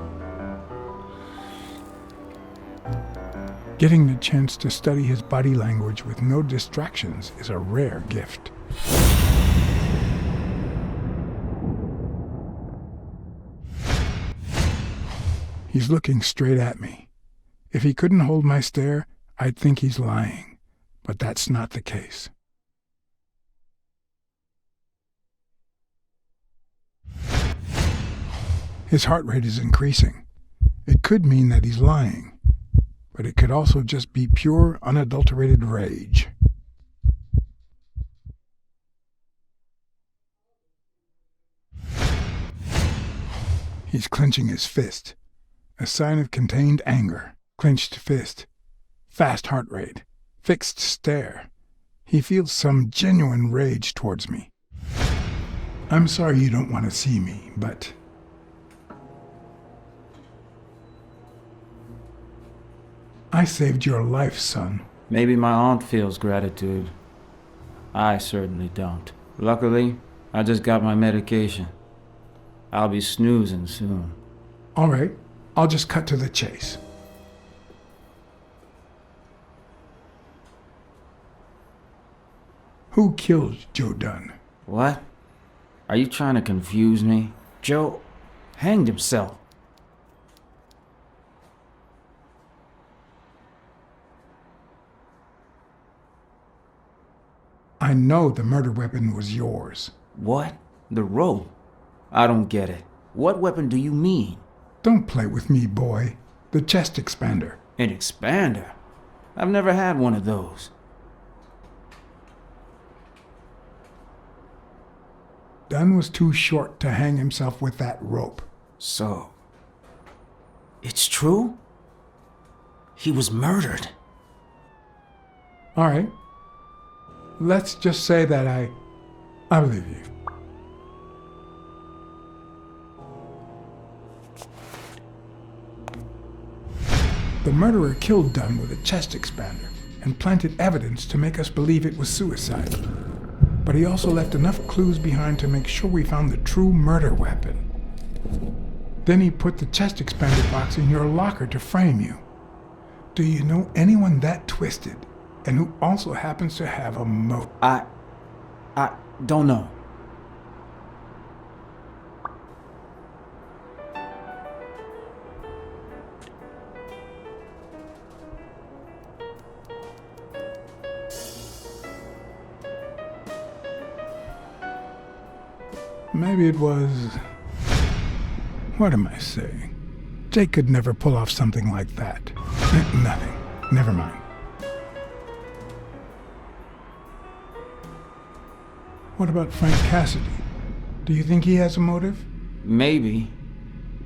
Getting the chance to study his body language with no distractions is a rare gift. He's looking straight at me. If he couldn't hold my stare, I'd think he's lying, but that's not the case. His heart rate is increasing. It could mean that he's lying, but it could also just be pure, unadulterated rage. He's clenching his fist, a sign of contained anger. Clenched fist, fast heart rate, fixed stare. He feels some genuine rage towards me. I'm sorry you don't want to see me, but I saved your life, son.
Maybe my aunt feels gratitude. I certainly don't. Luckily, I just got my medication. I'll be snoozing soon.
All right, I'll just cut to the chase. Who killed Joe Dunn?
What? Are you trying to confuse me? Joe hanged himself.
I know the murder weapon was yours.
What? The rope? I don't get it. What weapon do you mean?
Don't play with me, boy. The chest expander.
An expander? I've never had one of those.
Dunn was too short to hang himself with that rope.
So, it's true? He was murdered.
All right. Let's just say that I believe you. The murderer killed Dunn with a chest expander and planted evidence to make us believe it was suicide. But he also left enough clues behind to make sure we found the true murder weapon. Then he put the chest expander box in your locker to frame you. Do you know anyone that twisted and who also happens to have a motive?
I don't know.
Maybe it was... What am I saying? Jake could never pull off something like that. Nothing. Never mind. What about Frank Cassidy? Do you think he has a motive?
Maybe.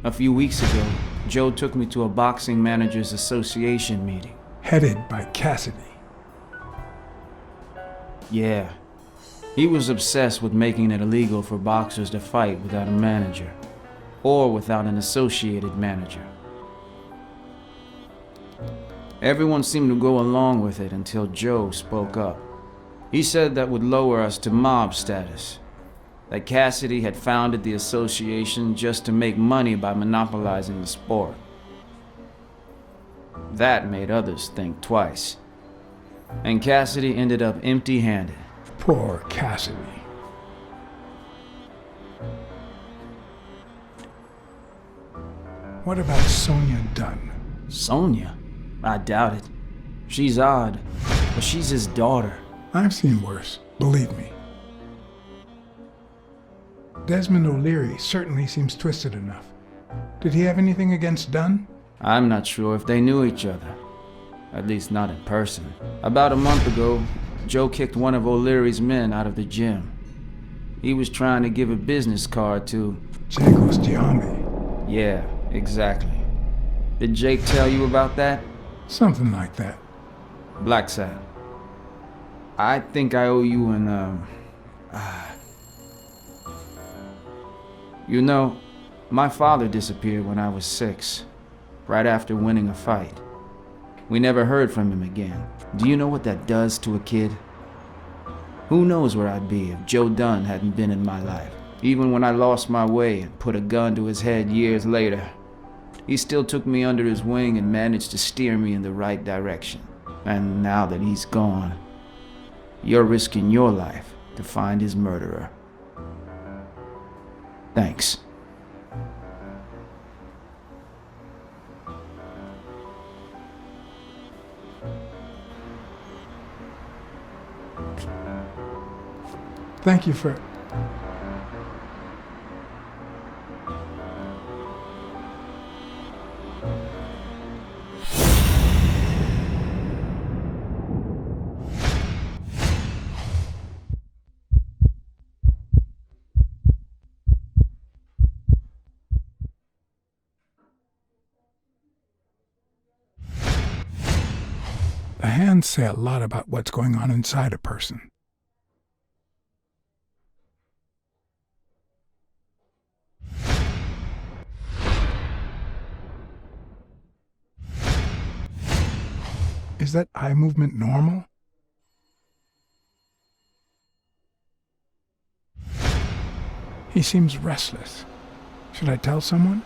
A few weeks ago, Joe took me to a Boxing Managers Association meeting.
Headed by Cassidy.
Yeah. He was obsessed with making it illegal for boxers to fight without a manager, or without an associated manager. Everyone seemed to go along with it until Joe spoke up. He said that would lower us to mob status, that Cassidy had founded the association just to make money by monopolizing the sport. That made others think twice. And Cassidy ended up empty-handed.
Poor Cassidy. What about Sonia Dunn?
Sonia? I doubt it. She's odd, but she's his daughter.
I've seen worse. Believe me. Desmond O'Leary certainly seems twisted enough. Did he have anything against Dunn?
I'm not sure if they knew each other. At least not in person. About a month ago, Joe kicked one of O'Leary's men out of the gym. He was trying to give a business card to...
Jacob's Giambi.
Yeah, exactly. Did Jake tell you about that?
Something like that.
Blacksad. I think I owe you an, You know, my father disappeared when I was 6, right after winning a fight. We never heard from him again. Do you know what that does to a kid? Who knows where I'd be if Joe Dunn hadn't been in my life. Even when I lost my way and put a gun to his head years later, he still took me under his wing and managed to steer me in the right direction. And now that he's gone, you're risking your life to find his murderer. Thanks.
Thank you for... The hands say a lot about what's going on inside a person. Is that eye movement normal? He seems restless. Should I tell someone?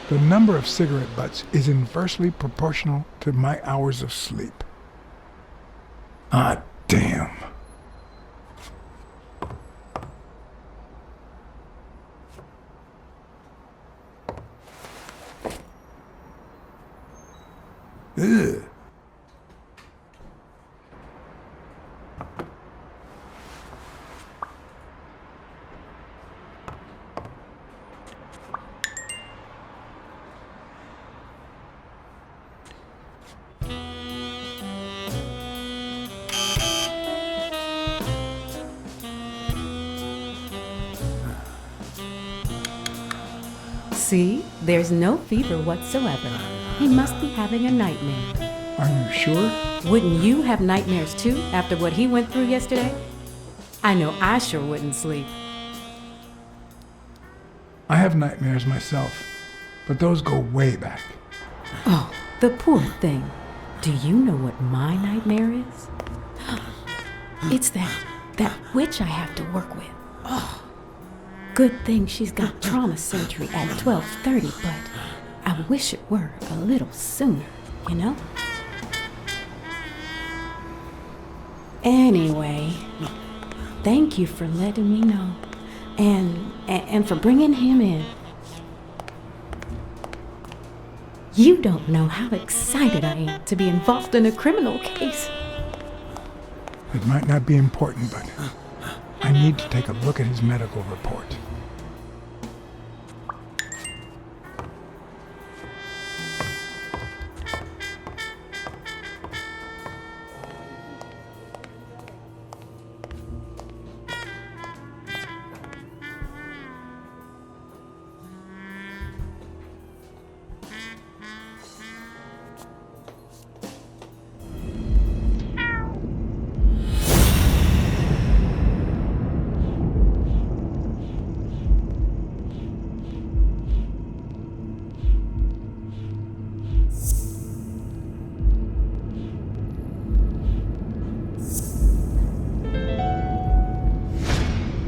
The number of cigarette butts is inversely proportional to my hours of sleep. Ah, damn. Ugh.
See? There's no fever whatsoever. He must be having a nightmare.
Are you sure?
Wouldn't you have nightmares too after what he went through yesterday? I know I sure wouldn't sleep.
I have nightmares myself, but those go way back.
Oh, the poor thing. Do you know what my nightmare is? It's that witch I have to work with. Oh. Good thing she's got trauma surgery at 12:30, but I wish it were a little sooner, you know? Anyway, thank you for letting me know, and for bringing him in. You don't know how excited I am to be involved in a criminal case.
It might not be important, but I need to take a look at his medical report.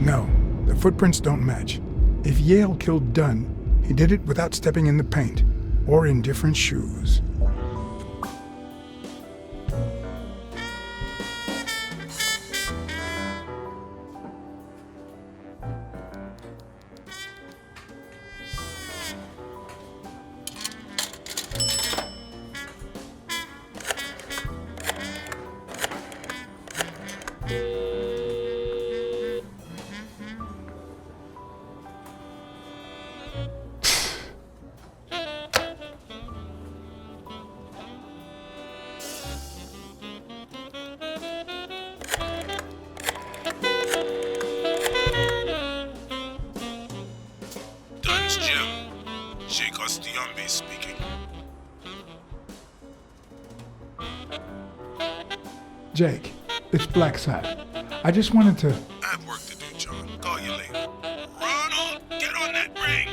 No, the footprints don't match. If Yale killed Dunn, he did it without stepping in the paint, or in different shoes. Jake. It's Blacksad. I just wanted to...
I have work to do, John. Call you later. Ronald, get on that ring!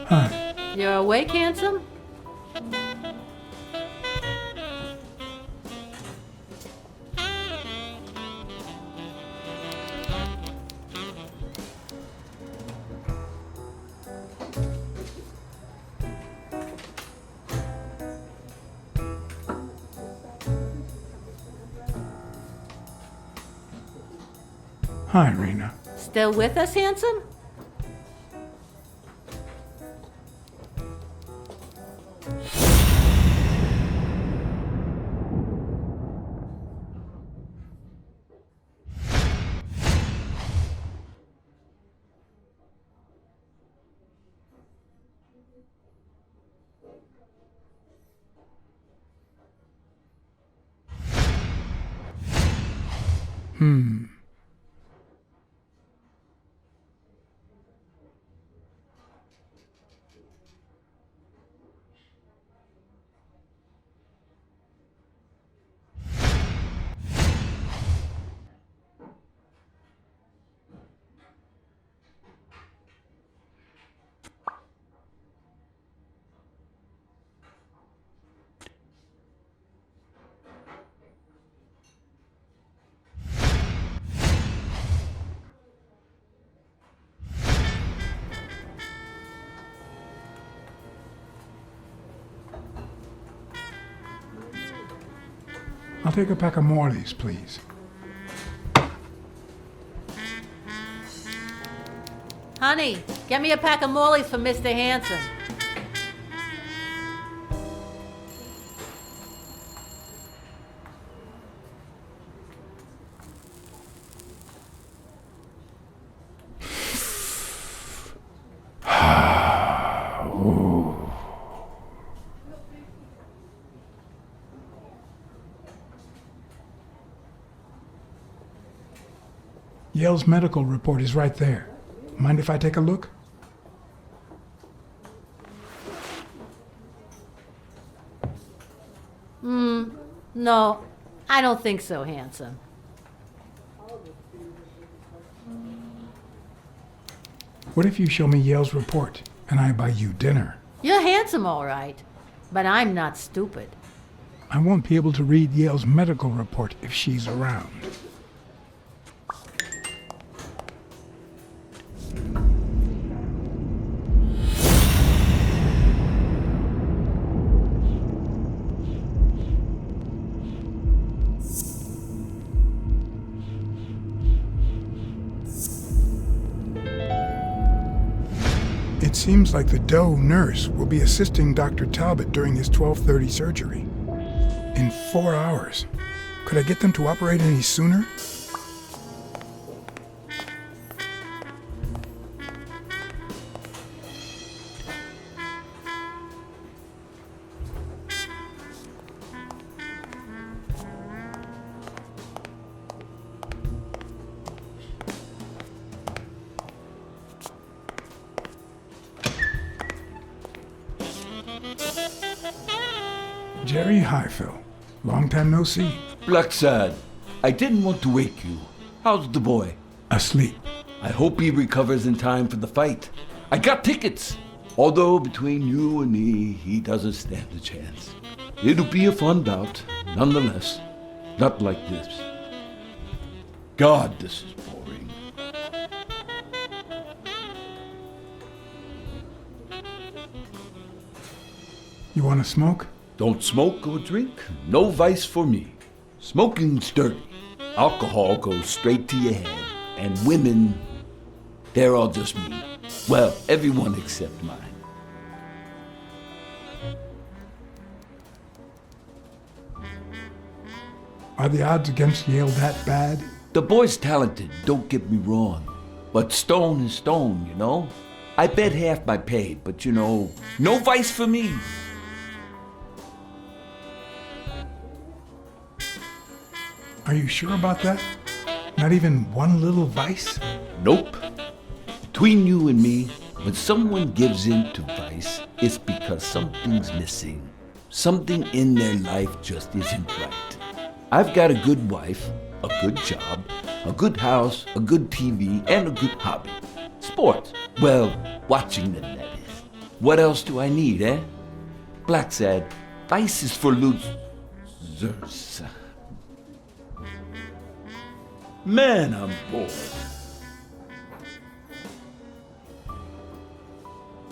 Hi.
You're awake, handsome?
Hi, RHINO.
Still with us, handsome?
I'll take a pack of Morleys, please.
Honey, get me a pack of Morleys for Mr. Handsome.
Yale's medical report is right there. Mind if I take a look?
No, I don't think so, handsome.
What if you show me Yale's report and I buy you dinner?
You're handsome, all right, but I'm not stupid.
I won't be able to read Yale's medical report if she's around. It seems like the Doe nurse will be assisting Dr. Talbot during his 12:30 surgery. In 4 hours. Could I get them to operate any sooner? Jerry, hi, Phil. Long time no see.
Blacksad, I didn't want to wake you. How's the boy?
Asleep.
I hope he recovers in time for the fight. I got tickets. Although between you and me, he doesn't stand a chance. It'll be a fun bout, nonetheless. Not like this. God, this is boring.
You want to smoke?
Don't smoke or drink. No vice for me. Smoking's dirty. Alcohol goes straight to your head. And women, they're all just mean. Well, everyone except mine.
Are the odds against Yale that bad?
The boy's talented, don't get me wrong. But stone is stone, you know? I bet half my pay, but you know, no vice for me.
Are you sure about that? Not even one little vice?
Nope. Between you and me, when someone gives in to vice, it's because something's missing. Something in their life just isn't right. I've got a good wife, a good job, a good house, a good TV, and a good hobby. Sports. Well, watching them, that is. What else do I need, eh? Blacksad, vice is for losers. Man, I'm bored.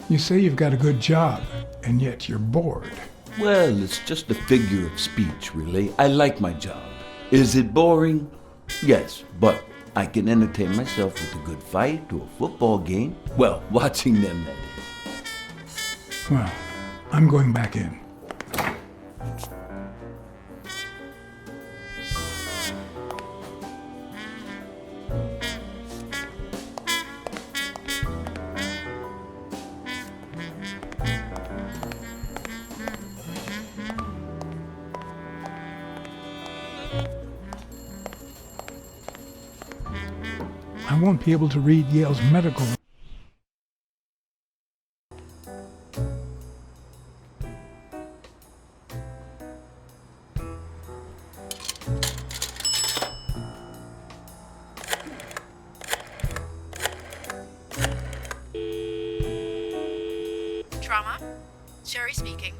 You say you've got a good job, and yet you're bored.
Well, it's just a figure of speech, really. I like my job. Is it boring? Yes, but I can entertain myself with a good fight or a football game. Well, watching them, that is.
Well, I'm going back in. I won't be able to read Yale's medical.
Trauma? Sherry speaking.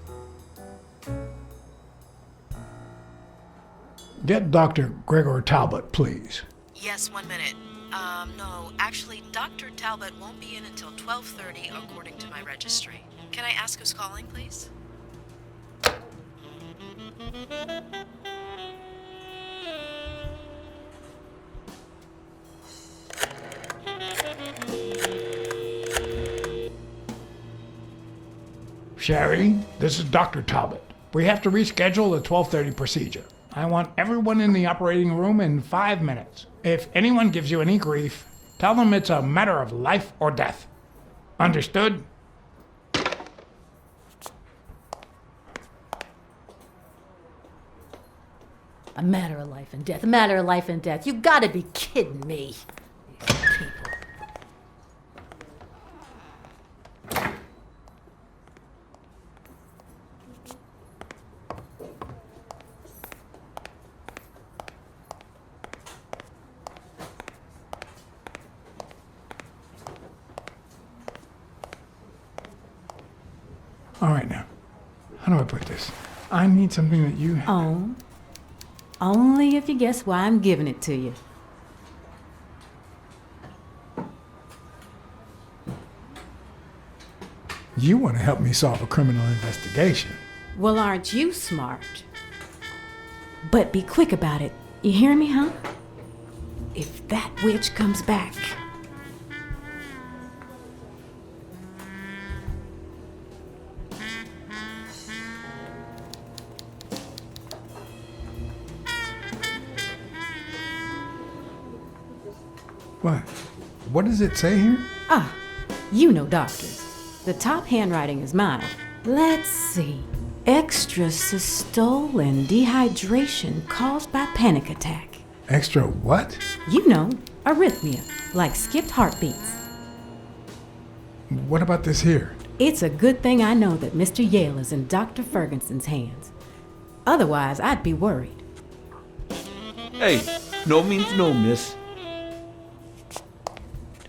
Get Dr. Gregor Talbot, please.
Yes, 1 minute. No, actually, Dr. Talbot won't be in until 12:30 according to my registry. Can I ask who's calling, please?
Sherry, this is Dr. Talbot. We have to reschedule the 12:30 procedure. I want everyone in the operating room in 5 minutes. If anyone gives you any grief, tell them it's a matter of life or death. Understood?
A matter of life and death. A matter of life and death. You gotta be kidding me. These people.
All right, now. How do I put this? I need something that you have.
Oh. Only if you guess why I'm giving it to you.
You want to help me solve a criminal investigation.
Well, aren't you smart? But be quick about it. You hear me, huh? If that witch comes back.
What? What does it say here?
Ah, you know doctors. The top handwriting is mine. Let's see. Extra systole and dehydration caused by panic attack.
Extra what?
You know, arrhythmia, like skipped heartbeats.
What about this here?
It's a good thing I know that Mr. Yale is in Dr. Ferguson's hands. Otherwise, I'd be worried.
Hey, no means no, miss.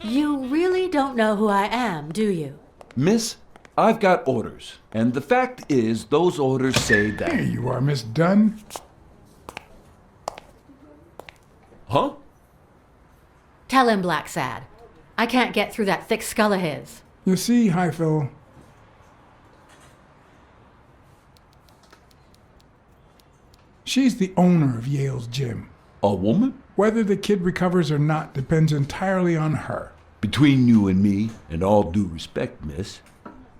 You really don't know who I am, do you?
Miss, I've got orders. And the fact is, those orders say that...
Here you are, Miss Dunn.
Huh?
Tell him, Blacksad. I can't get through that thick skull of his.
You see, Highfill, she's the owner of Yale's gym.
A woman?
Whether the kid recovers or not depends entirely on her.
Between you and me, and all due respect, miss,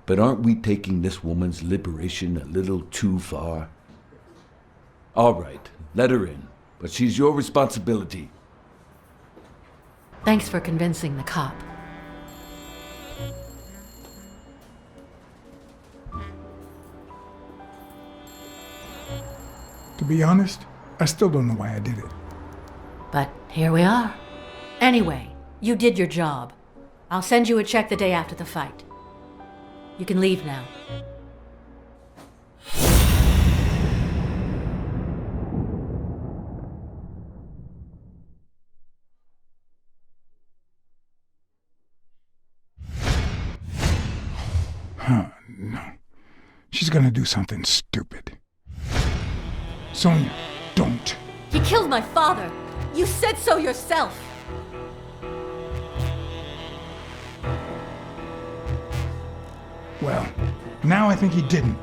but aren't we taking this woman's liberation a little too far? All right, let her in, but she's your responsibility.
Thanks for convincing the cop.
To be honest, I still don't know why I did it.
But here we are. Anyway, you did your job. I'll send you a check the day after the fight. You can leave now.
No. She's gonna do something stupid. Sonia, don't.
He killed my father. You said so yourself.
Well, now I think he didn't.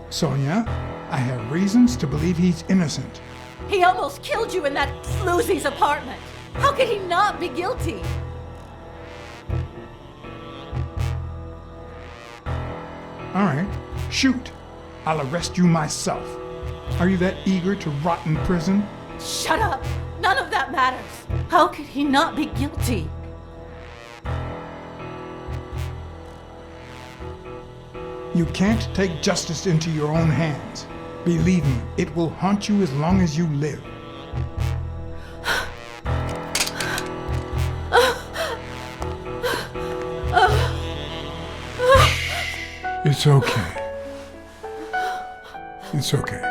Sonia, I have reasons to believe he's innocent.
He almost killed you in that floozy's apartment. How could he not be guilty?
All right, shoot. I'll arrest you myself. Are you that eager to rot in prison?
Shut up! None of that matters. How could he not be guilty?
You can't take justice into your own hands. Believe me, it will haunt you as long as you live. It's okay. It's okay.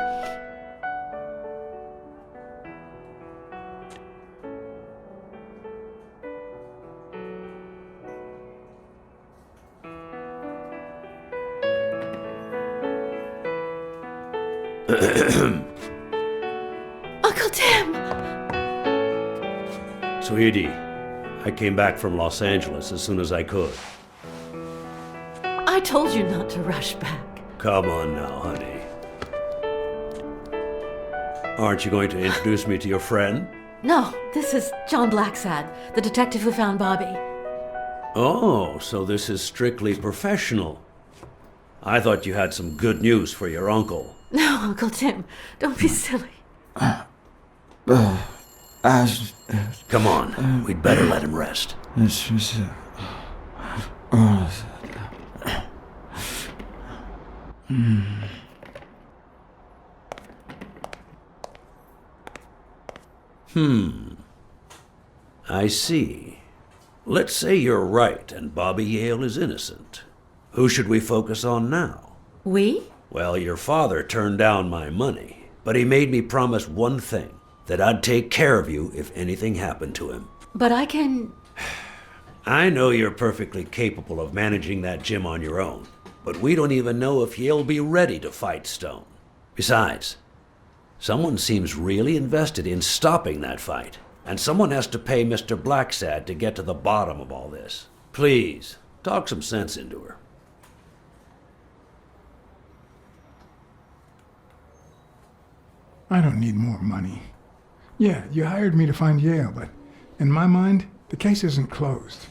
Uncle Tim!
Sweetie, I came back from Los Angeles as soon as I could.
I told you not to rush back.
Come on now, honey. Aren't you going to introduce me to your friend?
No, this is John Blacksad, the detective who found Bobby.
Oh, so this is strictly professional. I thought you had some good news for your uncle.
No, Uncle Tim, don't be silly.
Come on, we'd better let him rest. I see. Let's say you're right and Bobby Yale is innocent. Who should we focus on now?
We?
Well, your father turned down my money, but he made me promise one thing, that I'd take care of you if anything happened to him.
But I can...
I know you're perfectly capable of managing that gym on your own, but we don't even know if he'll be ready to fight Stone. Besides, someone seems really invested in stopping that fight, and someone has to pay Mr. Blacksad to get to the bottom of all this. Please, talk some sense into her.
I don't need more money. Yeah, you hired me to find Yale, but in my mind, the case isn't closed.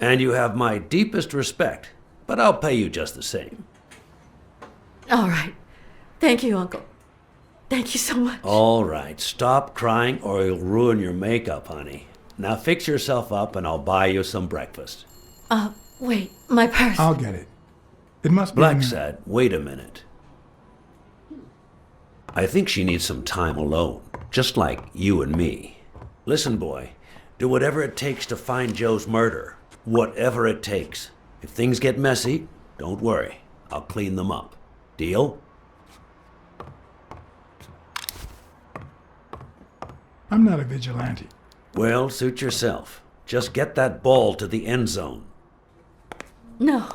And you have my deepest respect, but I'll pay you just the same.
All right. Thank you, Uncle. Thank you so much.
All right, stop crying or you'll ruin your makeup, honey. Now fix yourself up and I'll buy you some breakfast.
Wait, my purse.
I'll get it. It must be...
Blacksad, wait a minute. I think she needs some time alone, just like you and me. Listen, boy, do whatever it takes to find Joe's murder. Whatever it takes. If things get messy, don't worry. I'll clean them up. Deal?
I'm not a vigilante.
Well, suit yourself. Just get that ball to the end zone.
No.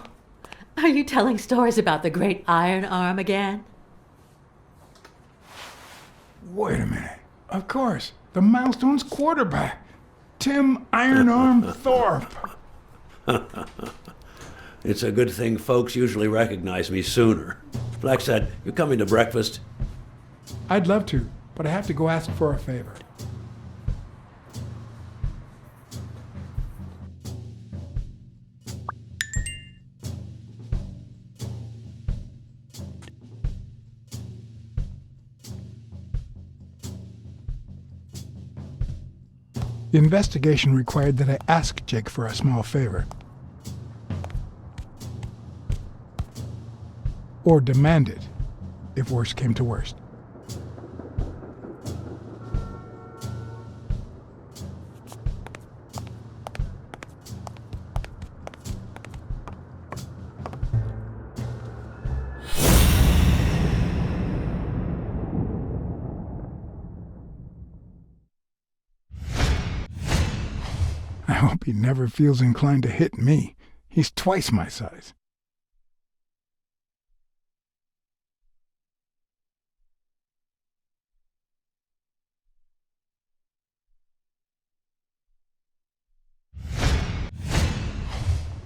Are you telling stories about the great iron arm again?
Wait a minute. Of course. The Milestones quarterback. Tim Iron Arm Thorpe.
It's a good thing folks usually recognize me sooner. Blacksad, you coming to breakfast?
I'd love to, but I have to go ask for a favor. The investigation required that I ask Jake for a small favor. Or demand it, if worst came to worst. I hope he never feels inclined to hit me. He's twice my size.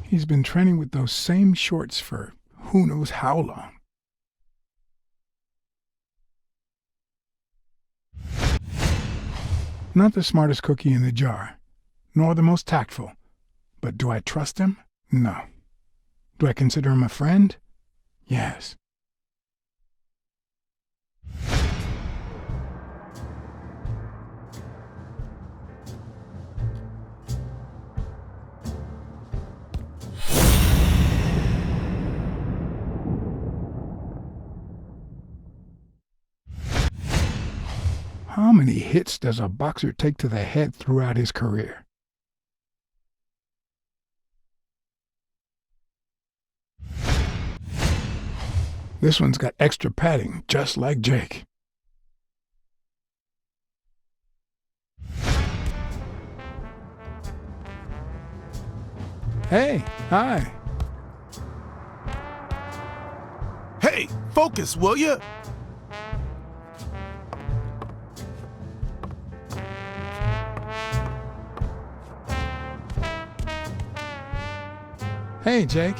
He's been training with those same shorts for who knows how long. Not the smartest cookie in the jar, nor the most tactful. But do I trust him? No. Do I consider him a friend? Yes. How many hits does a boxer take to the head throughout his career? This one's got extra padding, just like Jake. Hey, hi.
Hey, focus, will ya?
Hey, Jake.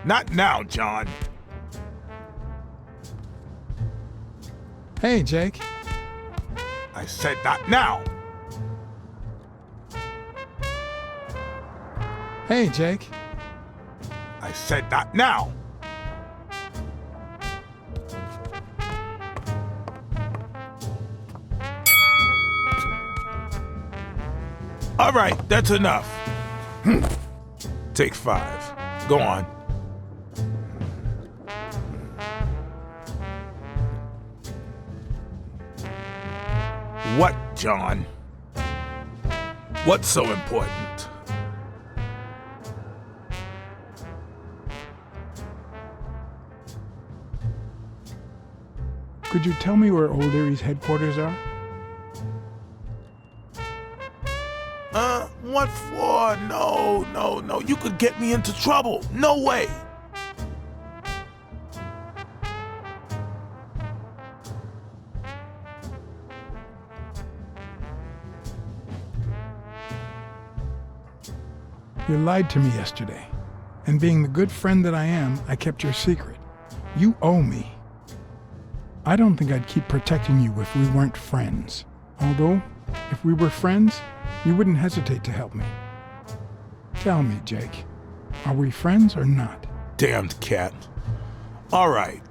Not now, John.
Hey, Jake.
I said not now.
Hey, Jake.
I said not now. All right, that's enough. Take 5. Go on. What, John? What's so important?
Could you tell me where Old Erie's headquarters are?
What for? No. You could get me into trouble. No way.
You lied to me yesterday, and being the good friend that I am, I kept your secret. You owe me. I don't think I'd keep protecting you if we weren't friends. Although, if we were friends, you wouldn't hesitate to help me. Tell me, Jake, are we friends or not?
Damned cat. All right.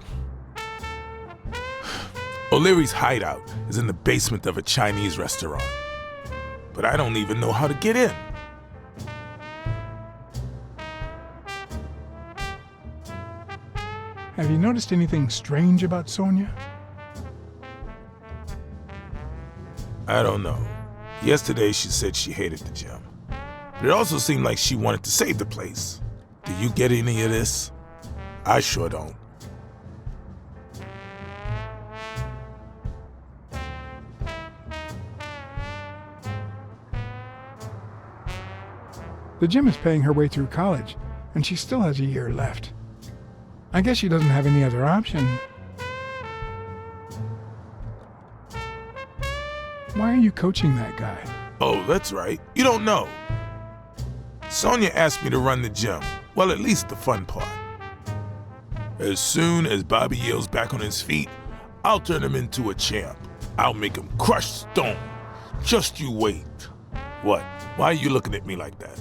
O'Leary's hideout is in the basement of a Chinese restaurant. But I don't even know how to get in.
Have you noticed anything strange about Sonia?
I don't know. Yesterday she said she hated the gym. But it also seemed like she wanted to save the place. Do you get any of this? I sure don't.
The gym is paying her way through college, and she still has a year left. I guess she doesn't have any other option. Why are you coaching that guy?
Oh, that's right. You don't know. Sonia asked me to run the gym. Well, at least the fun part. As soon as Bobby Yale's back on his feet, I'll turn him into a champ. I'll make him crush stone. Just you wait. What? Why are you looking at me like that?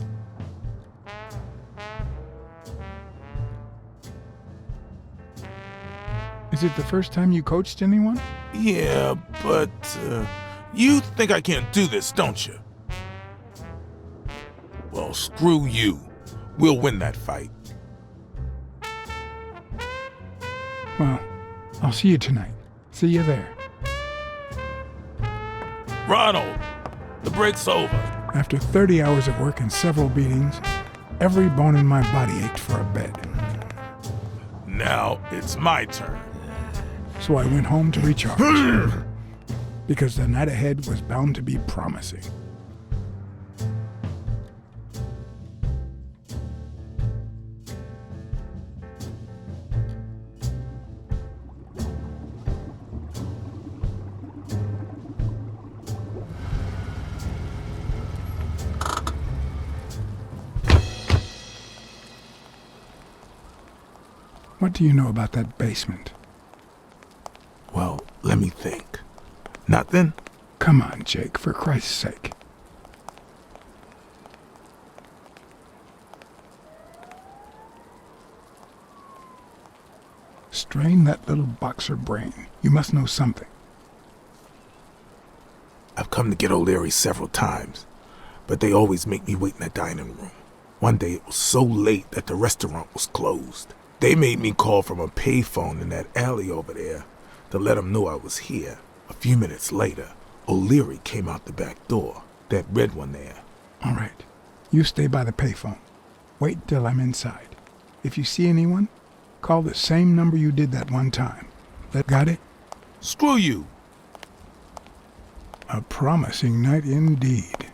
Is it the first time you coached anyone?
Yeah, but You think I can't do this, don't you? Well, screw you. We'll win that fight.
Well, I'll see you tonight. See you there.
Ronald, the break's over.
After 30 hours of work and several beatings, every bone in my body ached for a bed.
Now it's my turn.
So I went home to recharge. Because the night ahead was bound to be promising. What do you know about that basement?
Well, let me think. Nothing?
Come on, Jake, for Christ's sake. Strain that little boxer brain. You must know something.
I've come to get O'Leary several times, but they always make me wait in the dining room. One day it was so late that the restaurant was closed. They made me call from a payphone in that alley over there to let them know I was here. A few minutes later, O'Leary came out the back door, that red one there.
All right. You stay by the payphone. Wait till I'm inside. If you see anyone, call the same number you did that one time. That got it?
Screw you.
A promising night indeed.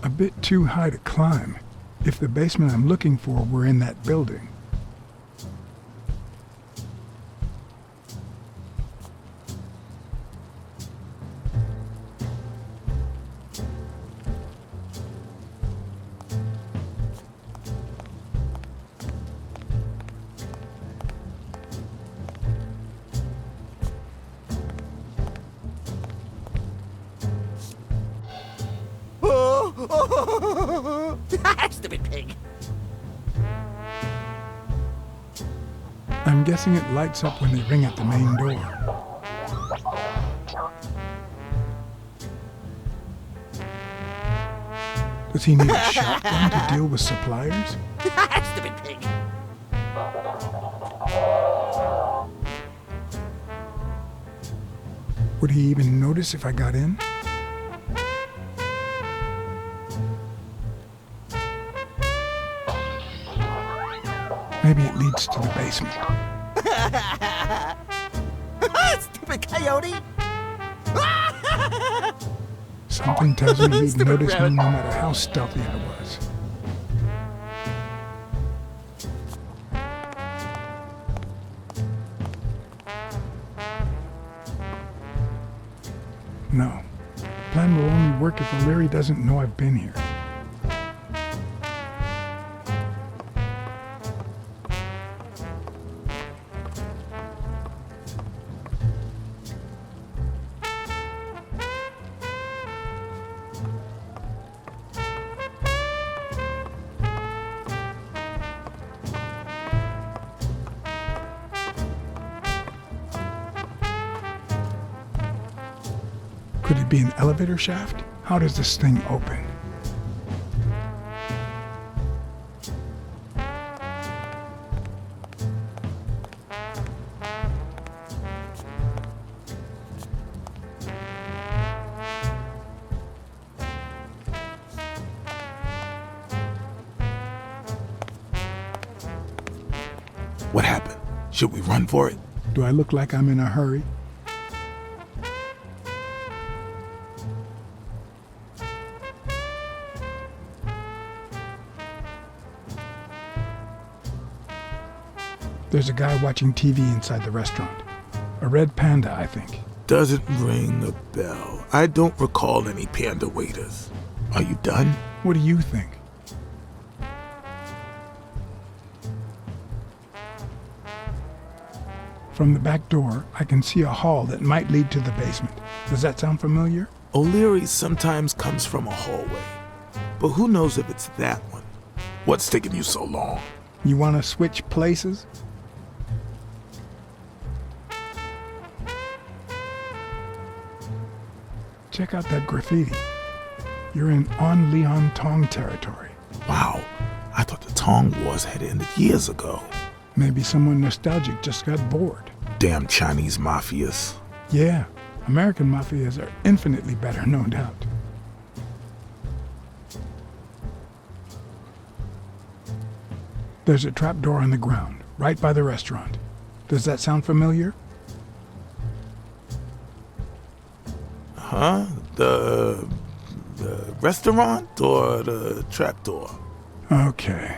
A bit too high to climb, if the basement I'm looking for were in that building.
Stupid pig.
I'm guessing it lights up when they ring at the main door. Does he need a shotgun to deal with suppliers?
Stupid pig.
Would he even notice if I got in? Maybe it leads to the basement.
Stupid coyote!
Something tells me he'd
Stupid
notice me
rabbit.
no matter how stealthy I was. No. Plan will only work if O'Leary doesn't know I've been here. Could it be an elevator shaft? How does this thing open?
What happened? Should we run for it?
Do I look like I'm in a hurry? There's a guy watching TV inside the restaurant. A red panda, I think.
Doesn't ring a bell. I don't recall any panda waiters.
Are you done?
What do you think? From the back door, I can see a hall that might lead to the basement. Does that sound familiar?
O'Leary sometimes comes from a hallway, but who knows if it's that one? What's taking you so long?
You want to switch places? Check out that graffiti. You're in On Leon Tong territory.
Wow, I thought the Tong Wars had ended years ago.
Maybe someone nostalgic just got bored.
Damn Chinese mafias.
Yeah, American mafias are infinitely better, no doubt. There's a trap door on the ground, right by the restaurant. Does that sound familiar?
Huh? The restaurant or the trapdoor?
Okay,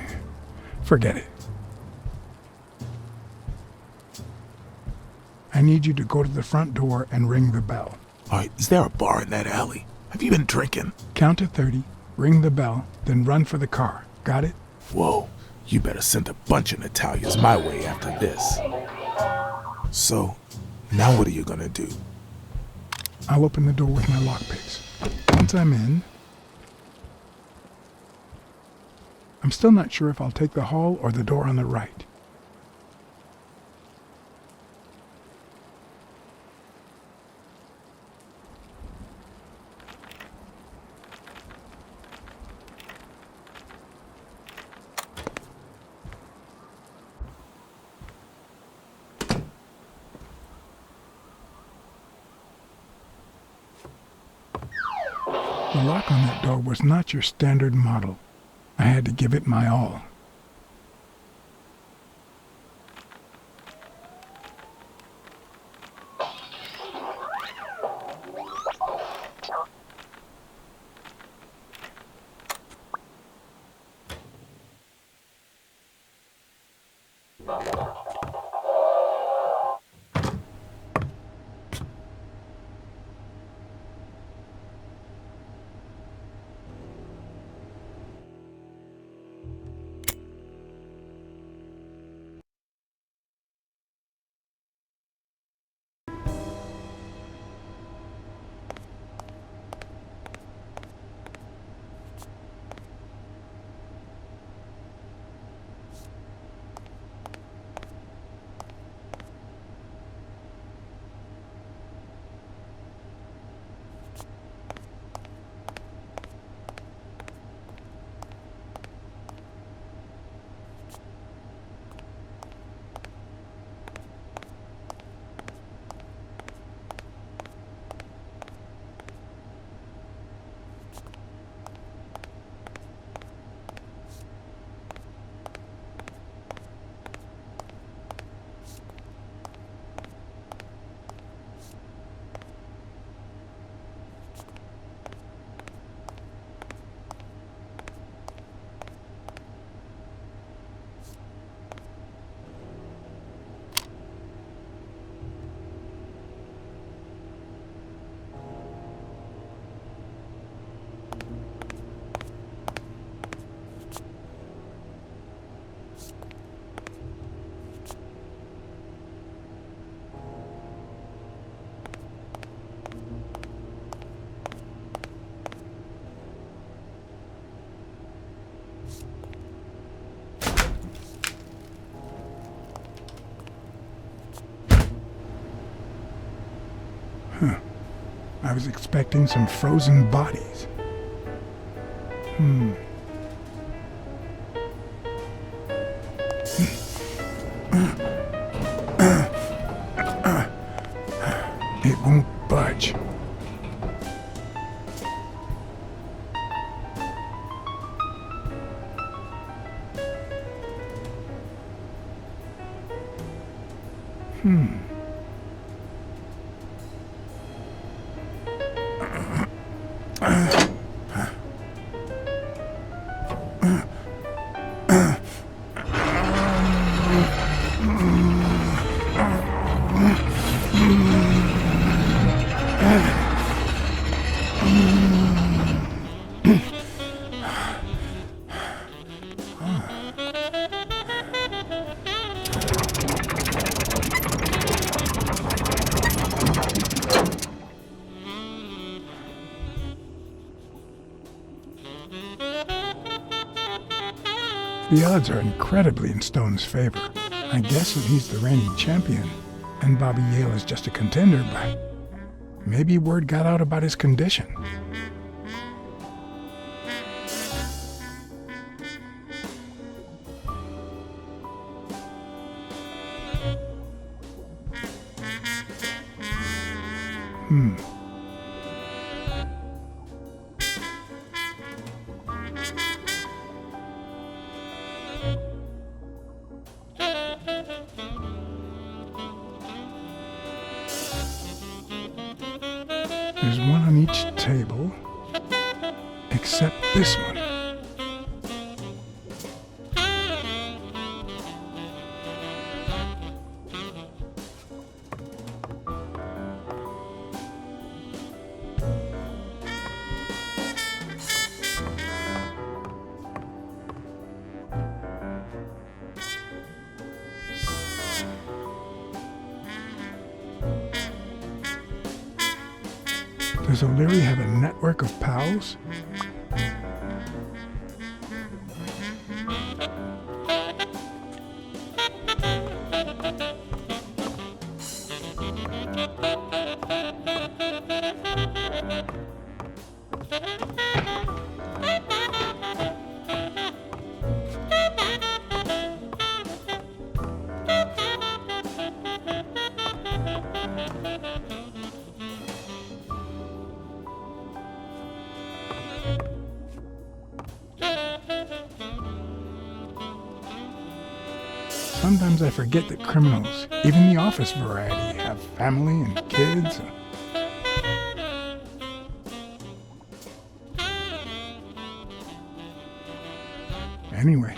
forget it. I need you to go to the front door and ring the bell.
All right, is there a bar in that alley? Have you been drinking?
Count to 30, ring the bell, then run for the car. Got it?
Whoa, you better send a bunch of Natalias my way after this. So, now what are you gonna do?
I'll open the door with my lockpicks. Once I'm in, I'm still not sure if I'll take the hall or the door on the right. The lock on that door was not your standard model. I had to give it my all. I was expecting some frozen bodies. It won't budge. The odds are incredibly in Stone's favor. I guess that he's the reigning champion, and Bobby Yale is just a contender, but maybe word got out about his condition. There's one on each table, except this one. Does O'Leary have a network of pals? Sometimes I forget that criminals, even the office variety, have family and kids. Anyway,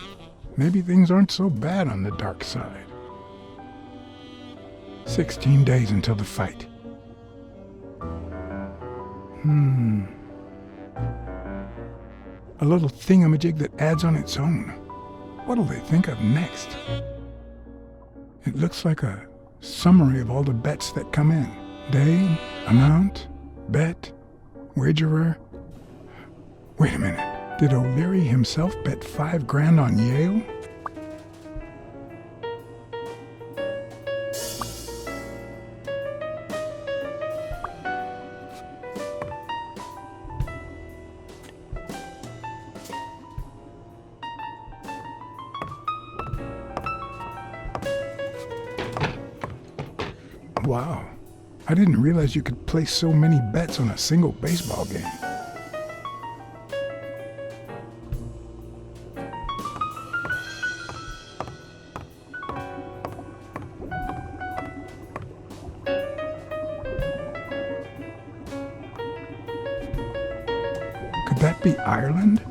maybe things aren't so bad on the dark side. 16 days until the fight. A little thingamajig that adds on its own. What'll they think of next? It looks like a summary of all the bets that come in. Day, amount, bet, wagerer. Wait a minute. Did O'Leary himself bet $5,000 on Yale? Wow, I didn't realize you could place so many bets on a single baseball game. Could that be Ireland?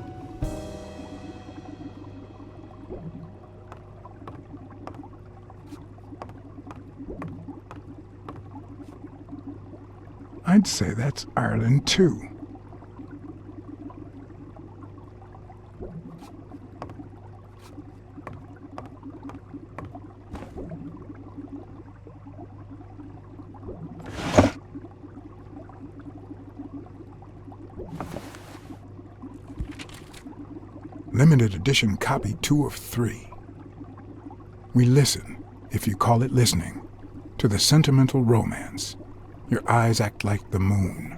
I'd say that's Ireland too. Limited edition copy 2 of 3. We listen, if you call it listening, to the sentimental romance. Your eyes act like the moon.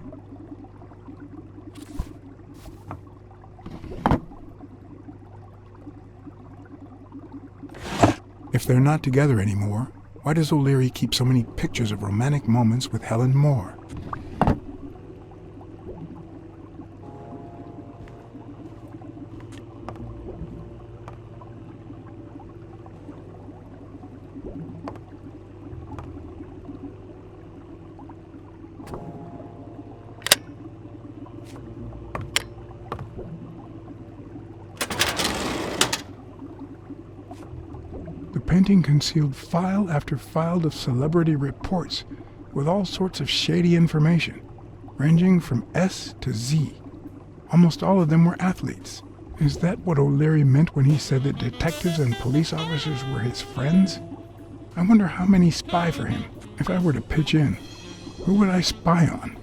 If they're not together anymore, why does O'Leary keep so many pictures of romantic moments with Helen Moore? The painting concealed file after file of celebrity reports with all sorts of shady information, ranging from S to Z. Almost all of them were athletes. Is that what O'Leary meant when he said that detectives and police officers were his friends? I wonder how many spy for him. If I were to pitch in, who would I spy on?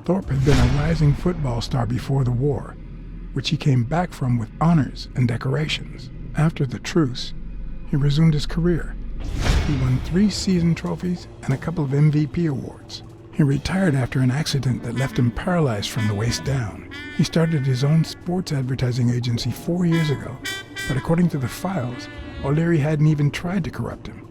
Thorpe had been a rising football star before the war, which he came back from with honors and decorations. After the truce, he resumed his career. He won 3 season trophies and a couple of MVP awards. He retired after an accident that left him paralyzed from the waist down. He started his own sports advertising agency 4 years ago, but according to the files, O'Leary hadn't even tried to corrupt him.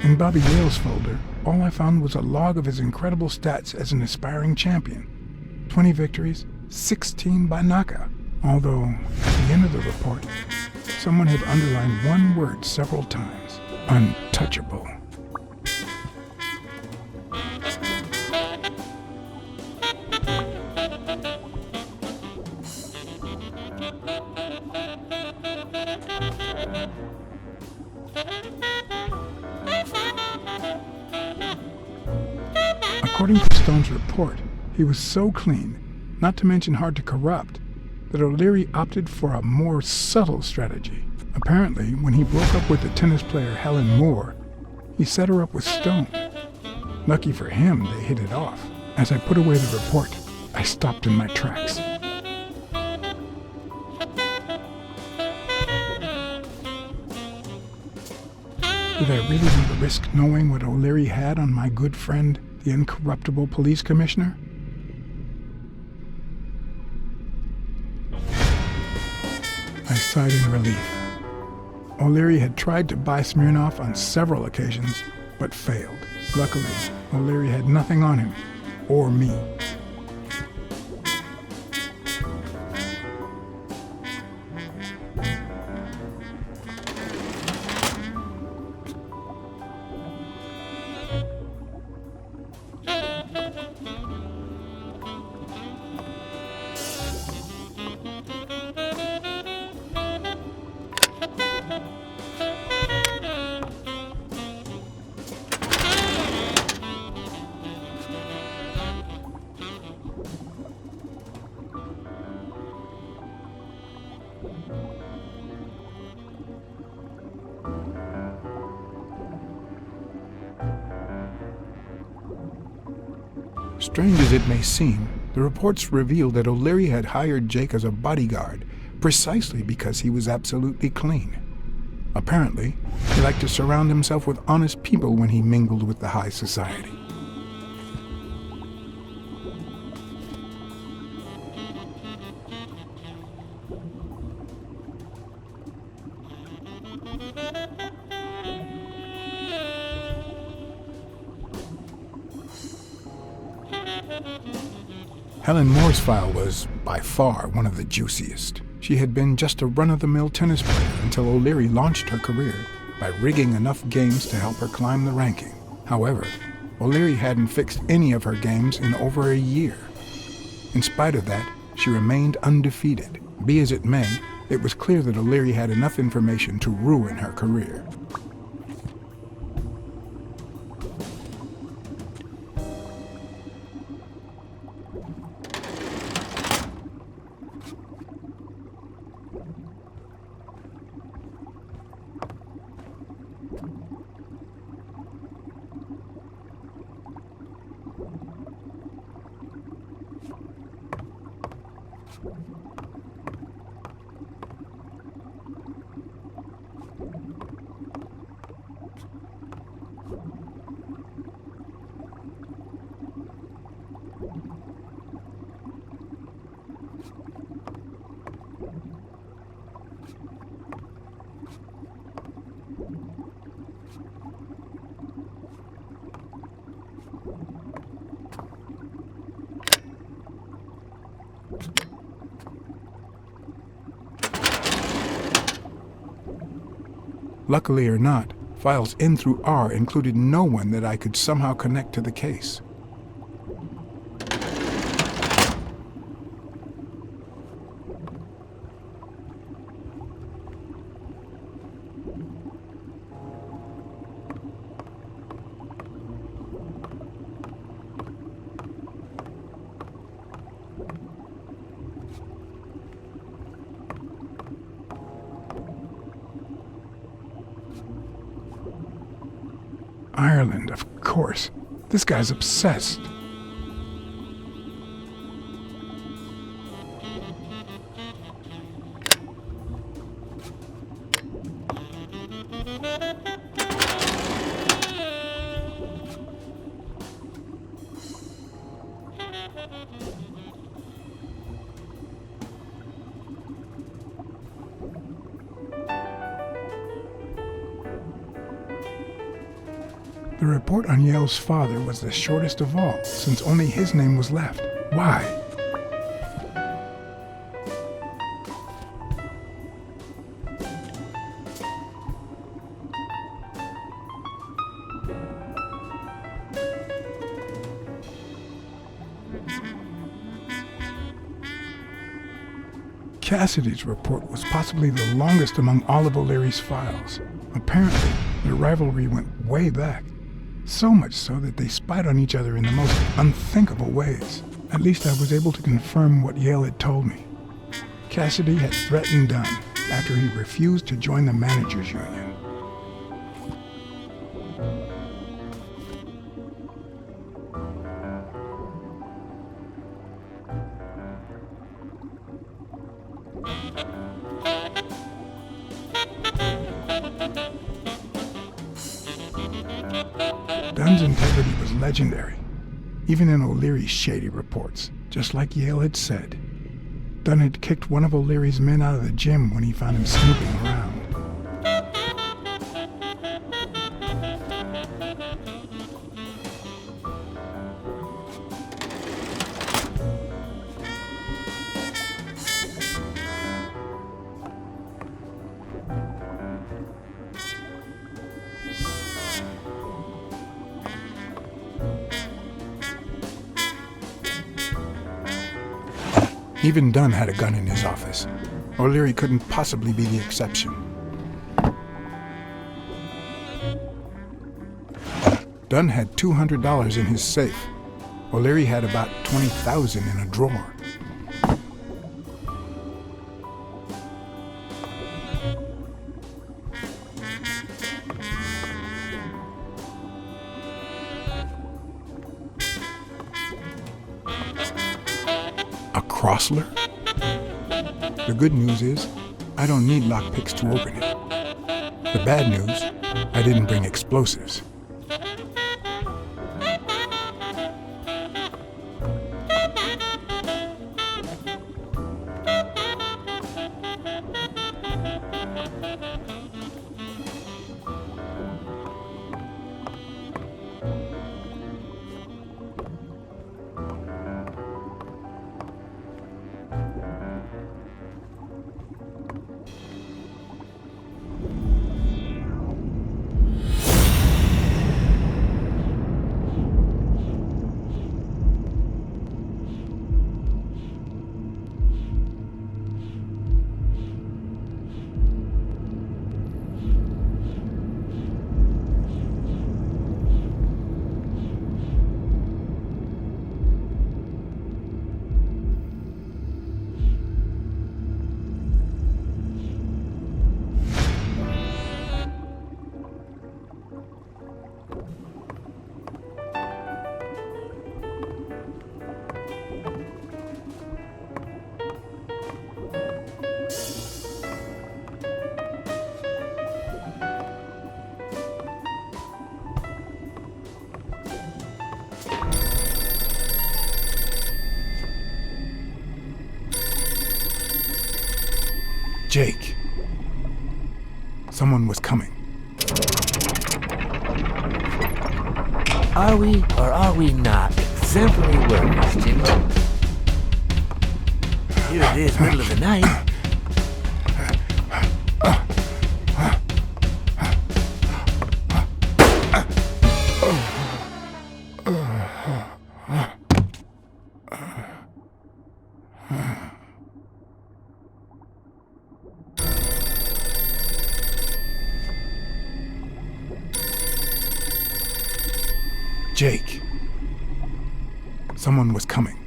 In Bobby Yale's folder, all I found was a log of his incredible stats as an aspiring champion. 20 victories, 16 by knockout. Although, at the end of the report, someone had underlined one word several times: untouchable. According to Stone's report, he was so clean, not to mention hard to corrupt, that O'Leary opted for a more subtle strategy. Apparently, when he broke up with the tennis player Helen Moore, he set her up with Stone. Lucky for him, they hit it off. As I put away the report, I stopped in my tracks. Did I really want to risk knowing what O'Leary had on my good friend, the incorruptible police commissioner? I sighed in relief. O'Leary had tried to buy Smirnoff on several occasions, but failed. Luckily, O'Leary had nothing on him, or me. Strange as it may seem, the reports revealed that O'Leary had hired Jake as a bodyguard precisely because he was absolutely clean. Apparently, he liked to surround himself with honest people when he mingled with the high society. Helen Moore's file was, by far, one of the juiciest. She had been just a run-of-the-mill tennis player until O'Leary launched her career by rigging enough games to help her climb the ranking. However, O'Leary hadn't fixed any of her games in over a year. In spite of that, she remained undefeated. Be as it may, it was clear that O'Leary had enough information to ruin her career. Luckily or not, files N through R included no one that I could somehow connect to the case. Ireland, of course. This guy's obsessed. The report on Yale's father was the shortest of all, since only his name was left. Why? Cassidy's report was possibly the longest among all of O'Leary's files. Apparently, the rivalry went way back. So much so that they spied on each other in the most unthinkable ways. At least I was able to confirm what Yale had told me. Cassidy had threatened Dunn after he refused to join the managers' union. Dunn's integrity was legendary, even in O'Leary's shady reports, just like Yale had said. Dunn had kicked one of O'Leary's men out of the gym when he found him snooping around. Even Dunn had a gun in his office. O'Leary couldn't possibly be the exception. Dunn had $200 in his safe. O'Leary had about $20,000 in a drawer. Crossler? The good news is, I don't need lockpicks to open it. The bad news, I didn't bring explosives. Jake. Someone was coming.
Are we or are we not exemplary workers, Jimmy? Here it is, middle of the night.
Jake. Someone was coming.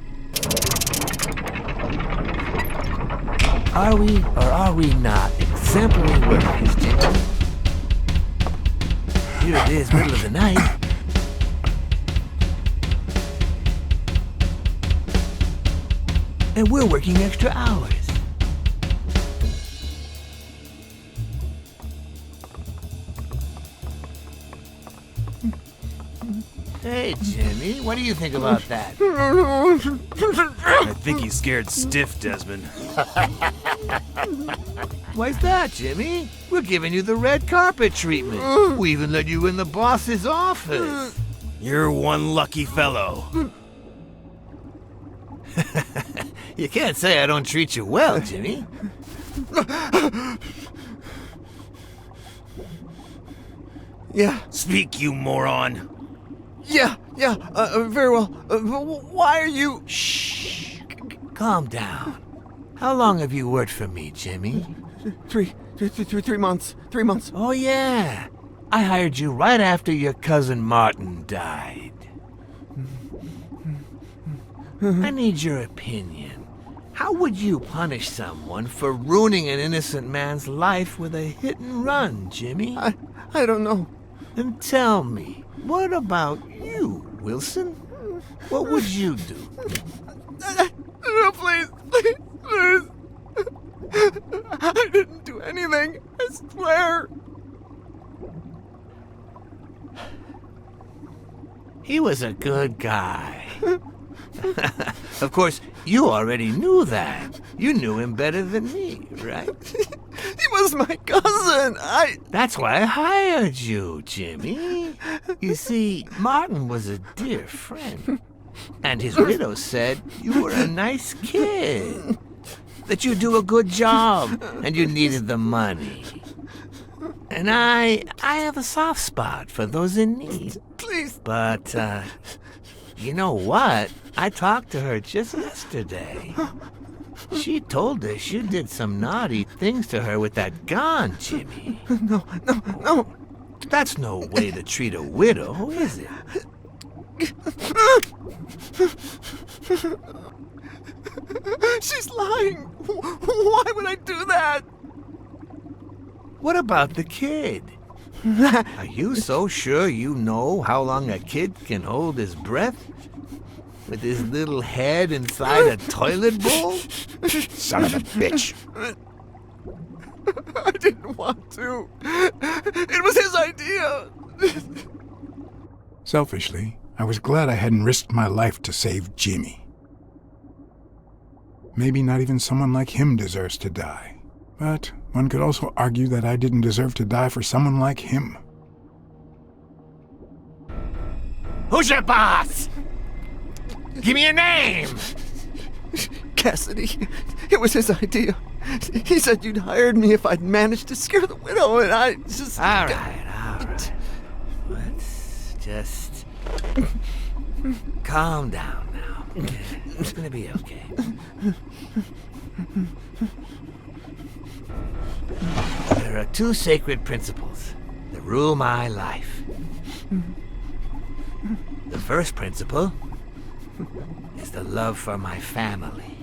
Are we or are we not exemplary workers, Jimmy? Here it is, middle of the night. And we're working extra hours. Hey, Jimmy, what do you think about that?
I think he's scared stiff, Desmond.
Why's that, Jimmy? We're giving you the red carpet treatment. We even let you in the boss's office.
You're one lucky fellow.
You can't say I don't treat you well, Jimmy.
Yeah. Speak, you moron.
Yeah, very well. Why are you... Shh. Calm down. How long have you worked for me, Jimmy?
3 months. 3 months.
Oh, yeah. I hired you right after your cousin Martin died. I need your opinion. How would you punish someone for ruining an innocent man's life with a hit and run, Jimmy?
I don't know.
Then tell me, what about you, Wilson? What would you do?
No, please. I didn't do anything. I swear.
He was a good guy. Of course, you already knew that. You knew him better than me, right?
He was my cousin.
That's why I hired you, Jimmy. You see, Martin was a dear friend. And his widow said you were a nice kid. That you do a good job, and you needed the money. And I have a soft spot for those in need.
Please.
But, you know what? I talked to her just yesterday. She told us you did some naughty things to her with that gun, Jimmy.
No.
That's no way to treat a widow, is it?
She's lying. Why would I do that?
What about the kid? Are you so sure you know how long a kid can hold his breath? With his little head inside a toilet bowl?
Son of a bitch.
I didn't want to. It was his idea.
Selfishly, I was glad I hadn't risked my life to save Jimmy. Maybe not even someone like him deserves to die. But one could also argue that I didn't deserve to die for someone like him.
Who's your boss? Give me a name!
Cassidy. It was his idea. He said you'd hired me if I'd managed to scare the widow, and I just...
All right. Let's just... calm down now. It's gonna be okay. There are two sacred principles that rule my life. The first principle is the love for my family.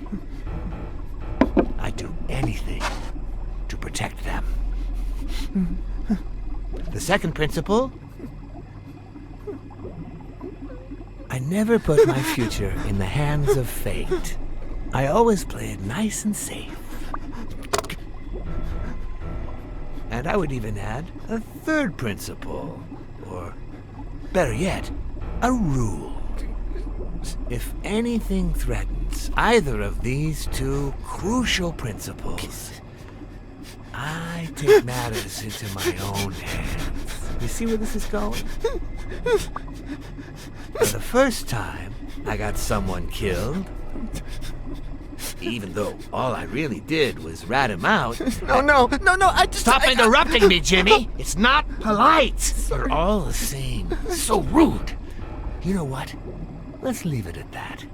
I'd do anything to protect them. The second principle, I never put my future in the hands of fate. I always play it nice and safe. And I would even add a third principle, or better yet, a rule. If anything threatens either of these two crucial principles, I take matters into my own hands. You see where this is going? For the first time, I got someone killed. Even though all I really did was rat him out.
No, I just...
Stop interrupting me, Jimmy! It's not polite! You're all the same. So rude! You know what? Let's leave it at that.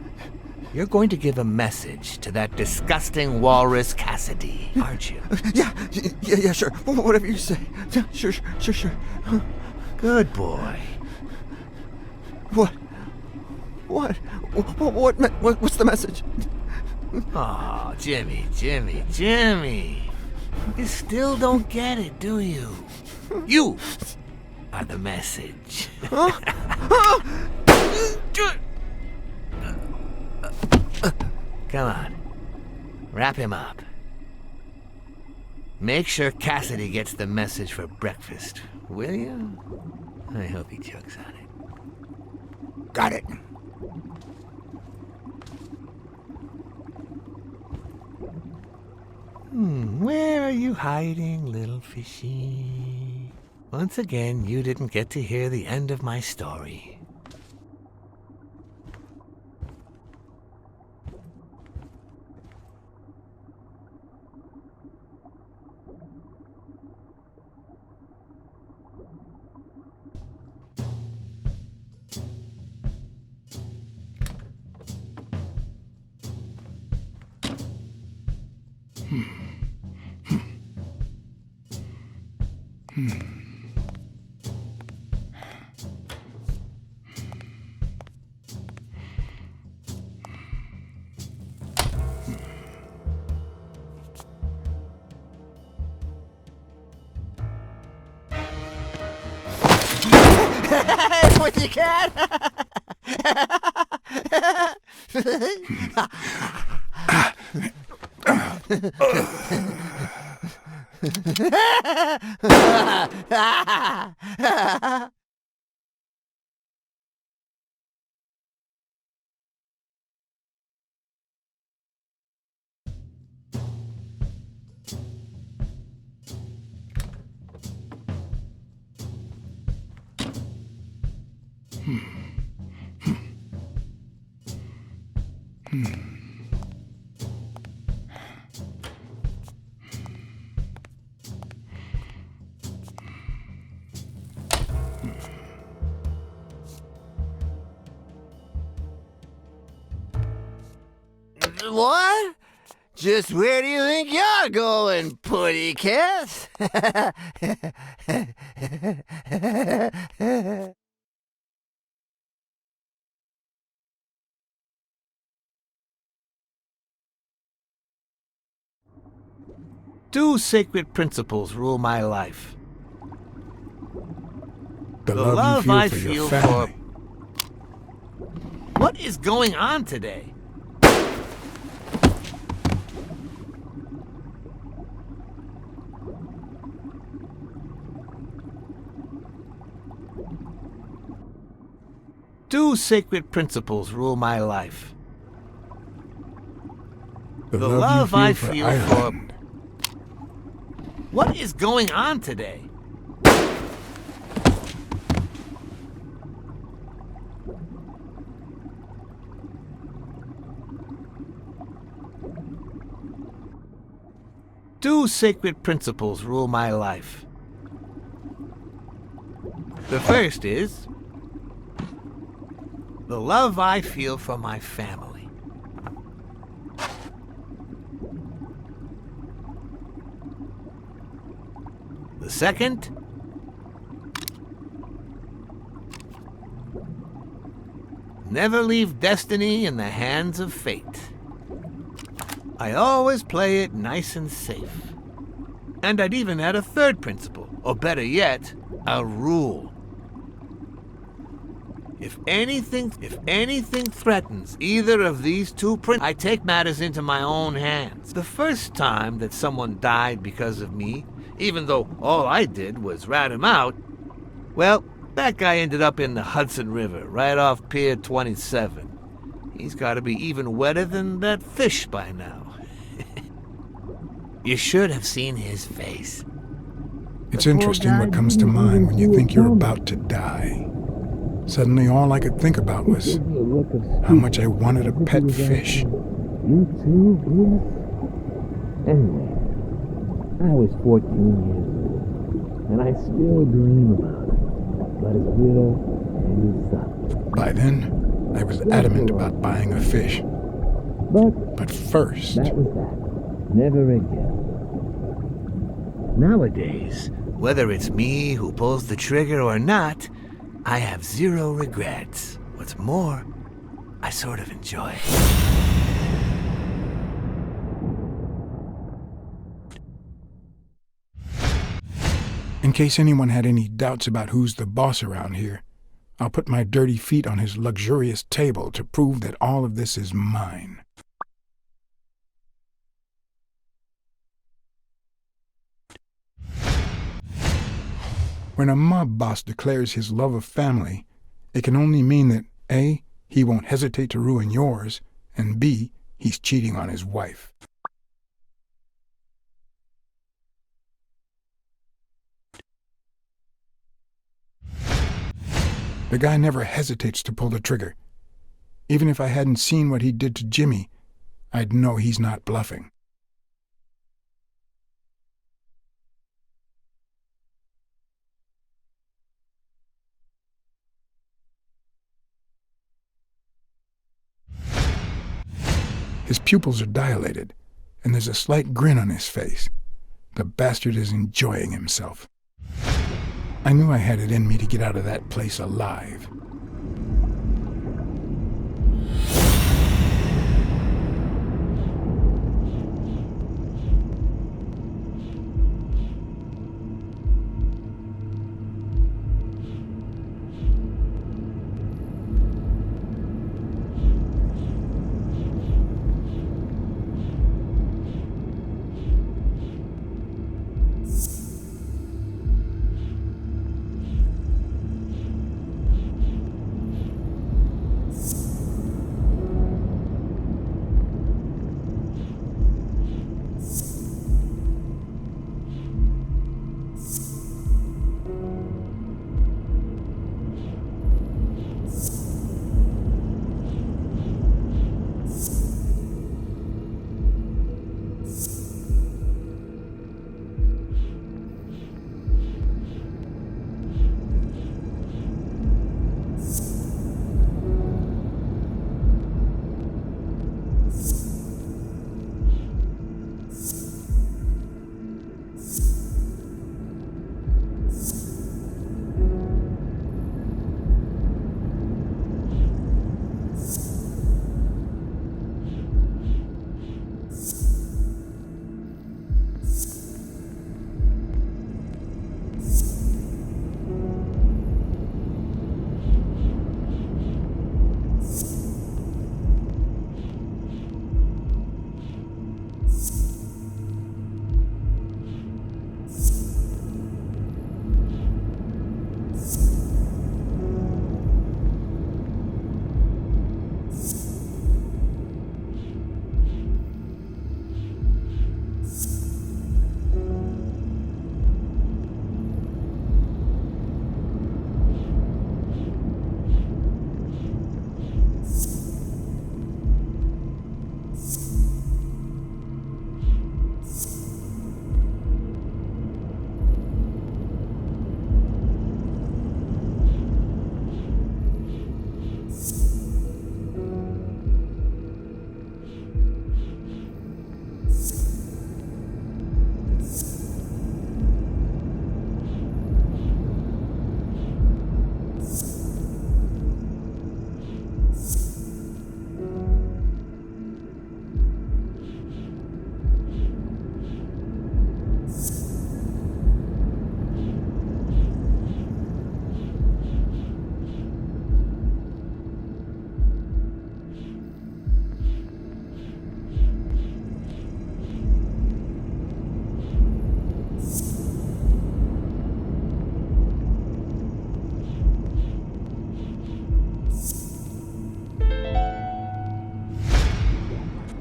You're going to give a message to that disgusting walrus Cassidy, aren't you?
Yeah, sure. Whatever you say. Yeah, sure.
Good boy.
What's the message?
Oh, Jimmy. You still don't get it, do you? You! are the message. Come on. Wrap him up. Make sure Cassidy gets the message for breakfast, will you? I hope he chokes on it.
Got it.
Where are you hiding, little fishy? Once again, you didn't get to hear the end of my story.
Pussycat! What? Just where do you think you're going, putty cat?
Two sacred principles rule my life.
The love you feel for your family.
What is going on today? Two sacred principles rule my life.
The love
I
you
feel
feel for
for...
Ireland.
What is going on today? Two sacred principles rule my life. The first is the love I feel for my family. The second, never leave destiny in the hands of fate. I always play it nice and safe. And I'd even add a third principle, or better yet, a rule. If anything threatens either of these two principles, I take matters into my own hands. The first time that someone died because of me, even though all I did was rat him out, well, that guy ended up in the Hudson River, right off Pier 27. He's got to be even wetter than that fish by now. You should have seen his face.
It's interesting what comes to mind when you think you're about to die. Suddenly all I could think about was how much I wanted a pet fish.
You too, Bruce? Anyway, I was 14 years old, and I still dream about it. But his widow and his son.
By then, I was adamant about buying a fish. But first...
That was that. Never again.
Nowadays, whether it's me who pulls the trigger or not, I have zero regrets. What's more, I sort of enjoy it.
In case anyone had any doubts about who's the boss around here, I'll put my dirty feet on his luxurious table to prove that all of this is mine. When a mob boss declares his love of family, it can only mean that A, he won't hesitate to ruin yours, and B, he's cheating on his wife. The guy never hesitates to pull the trigger. Even if I hadn't seen what he did to Jimmy, I'd know he's not bluffing. His pupils are dilated, and there's a slight grin on his face. The bastard is enjoying himself. I knew I had it in me to get out of that place alive.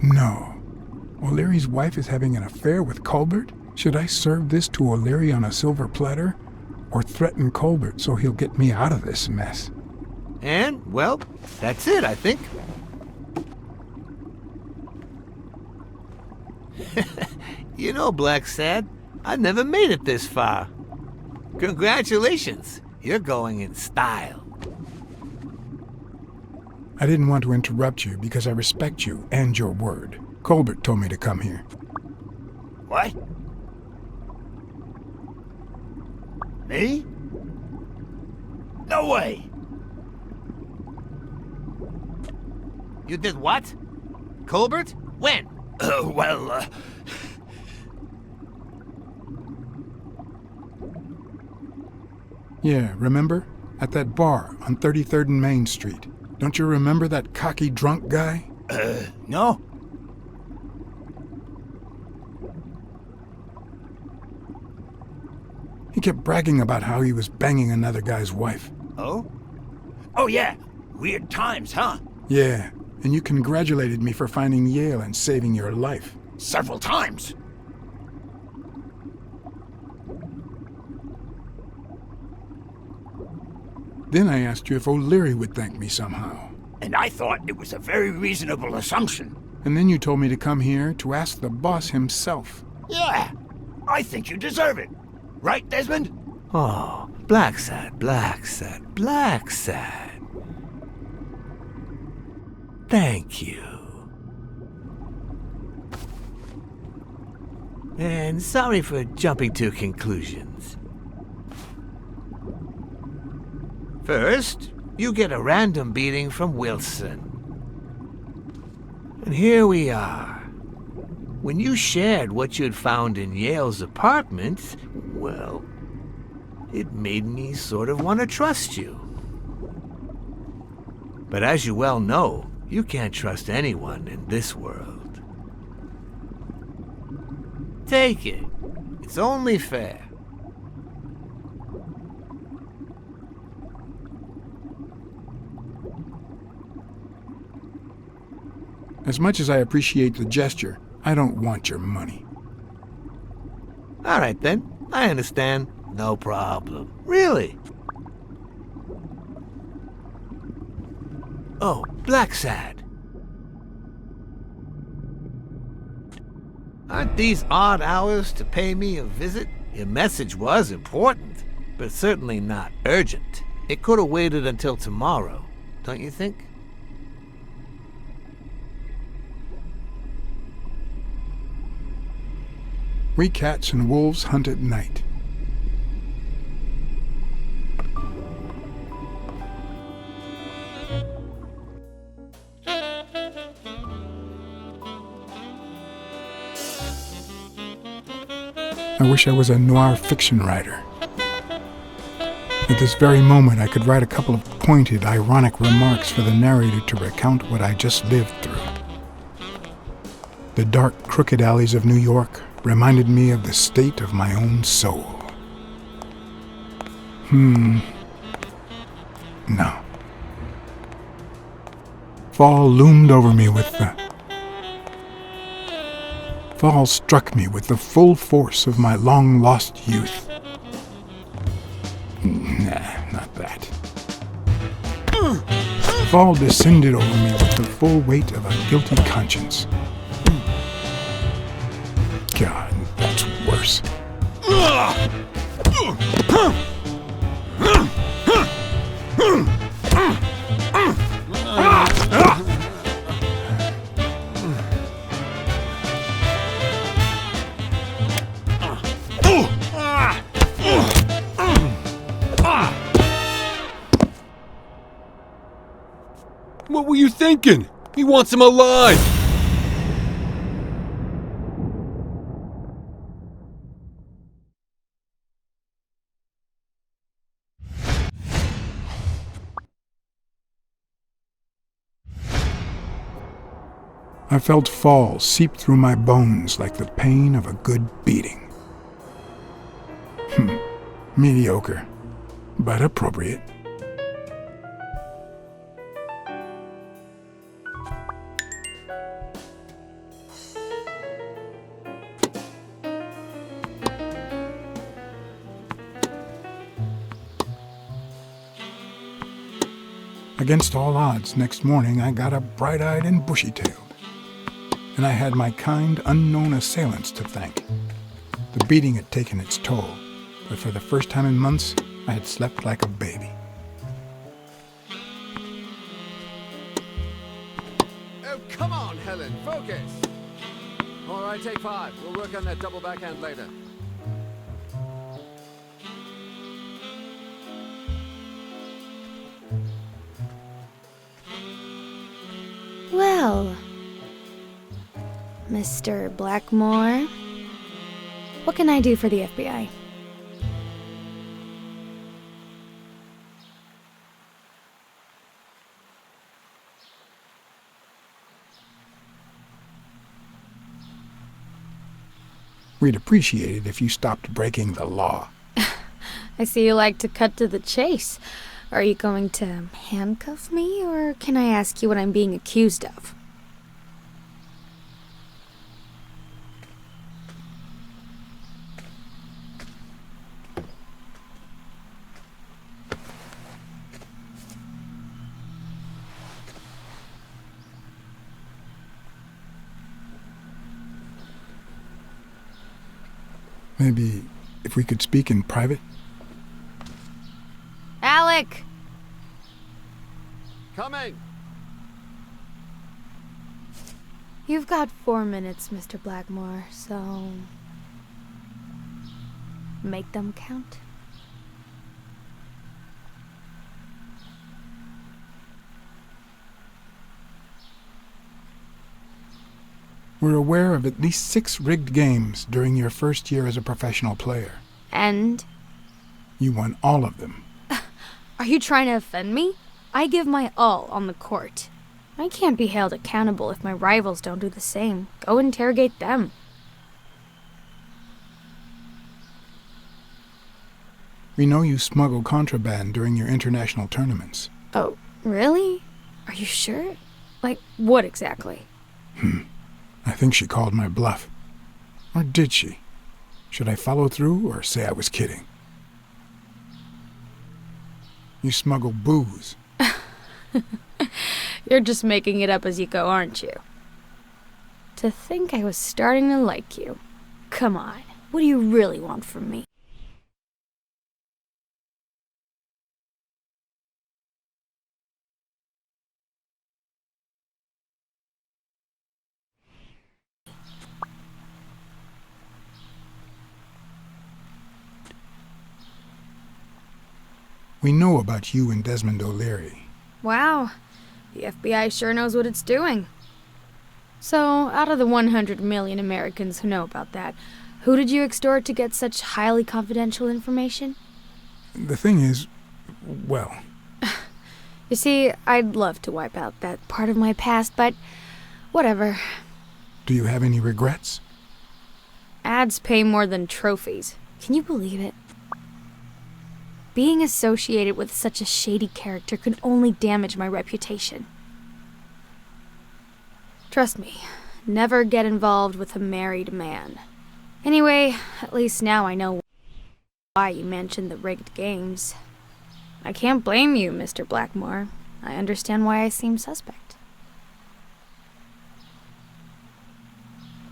No. O'Leary's wife is having an affair with Colbert? Should I serve this to O'Leary on a silver platter? Or threaten Colbert so he'll get me out of this mess?
And, well, that's it, I think. You know, Blacksad, I never made it this far. Congratulations, you're going in style.
I didn't want to interrupt you because I respect you and your word. Colbert told me to come here.
What? Me? No way! You did what? Colbert? When?
Yeah, remember? At that bar on 33rd and Main Street. Don't you remember that cocky drunk guy?
No.
He kept bragging about how he was banging another guy's wife.
Oh? Oh, yeah. Weird times, huh?
Yeah, and you congratulated me for finding Yale and saving your life.
Several times.
Then I asked you if O'Leary would thank me somehow.
And I thought it was a very reasonable assumption.
And then you told me to come here to ask the boss himself.
Yeah, I think you deserve it. Right, Desmond?
Oh, Blacksad. Thank you. And sorry for jumping to conclusions. First, you get a random beating from Wilson. And here we are. When you shared what you'd found in Yale's apartment, well, it made me sort of want to trust you. But as you well know, you can't trust anyone in this world. Take it. It's only fair.
As much as I appreciate the gesture, I don't want your money.
All right, then. I understand. No problem. Really? Oh, Blacksad. Aren't these odd hours to pay me a visit? Your message was important, but certainly not urgent. It could have waited until tomorrow, don't you think?
We cats and wolves hunt at night. I wish I was a noir fiction writer. At this very moment, I could write a couple of pointed, ironic remarks for the narrator to recount what I just lived through. The dark, crooked alleys of New York reminded me of the state of my own soul. No. Fall loomed over me with the... Fall struck me with the full force of my long-lost youth. Nah, not that. Fall descended over me with the full weight of a guilty conscience. God, that's worse.
What were you thinking? He wants him alive!
I felt fall seep through my bones like the pain of a good beating. Mediocre, but appropriate. Against all odds, next morning I got up bright-eyed and bushy-tailed. And I had my kind, unknown assailants to thank. The beating had taken its toll, but for the first time in months, I had slept like a baby.
Oh, come on, Helen, focus! All right, take 5. We'll work on that double backhand later.
Well, Mr. Blackmore, what can I do for the FBI?
We'd appreciate it if you stopped breaking the law.
I see you like to cut to the chase. Are you going to handcuff me, or can I ask you what I'm being accused of?
Maybe if we could speak in private?
Alec!
Coming!
You've got 4 minutes, Mr. Blackmore, so... make them count.
We're aware of at least 6 rigged games during your first year as a professional player.
And?
You won all of them.
Are you trying to offend me? I give my all on the court. I can't be held accountable if my rivals don't do the same. Go interrogate them.
We know you smuggle contraband during your international tournaments.
Oh, really? Are you sure? Like, what exactly?
I think she called my bluff. Or did she? Should I follow through or say I was kidding? You smuggle booze.
You're just making it up as you go, aren't you? To think I was starting to like you. Come on, what do you really want from me?
We know about you and Desmond O'Leary.
Wow, the FBI sure knows what it's doing. So, out of the 100 million Americans who know about that, who did you extort to get such highly confidential information?
The thing is, well...
You see, I'd love to wipe out that part of my past, but whatever.
Do you have any regrets?
Ads pay more than trophies. Can you believe it? Being associated with such a shady character can only damage my reputation. Trust me, never get involved with a married man. Anyway, at least now I know why you mentioned the rigged games. I can't blame you, Mr. Blackmore. I understand why I seem suspect.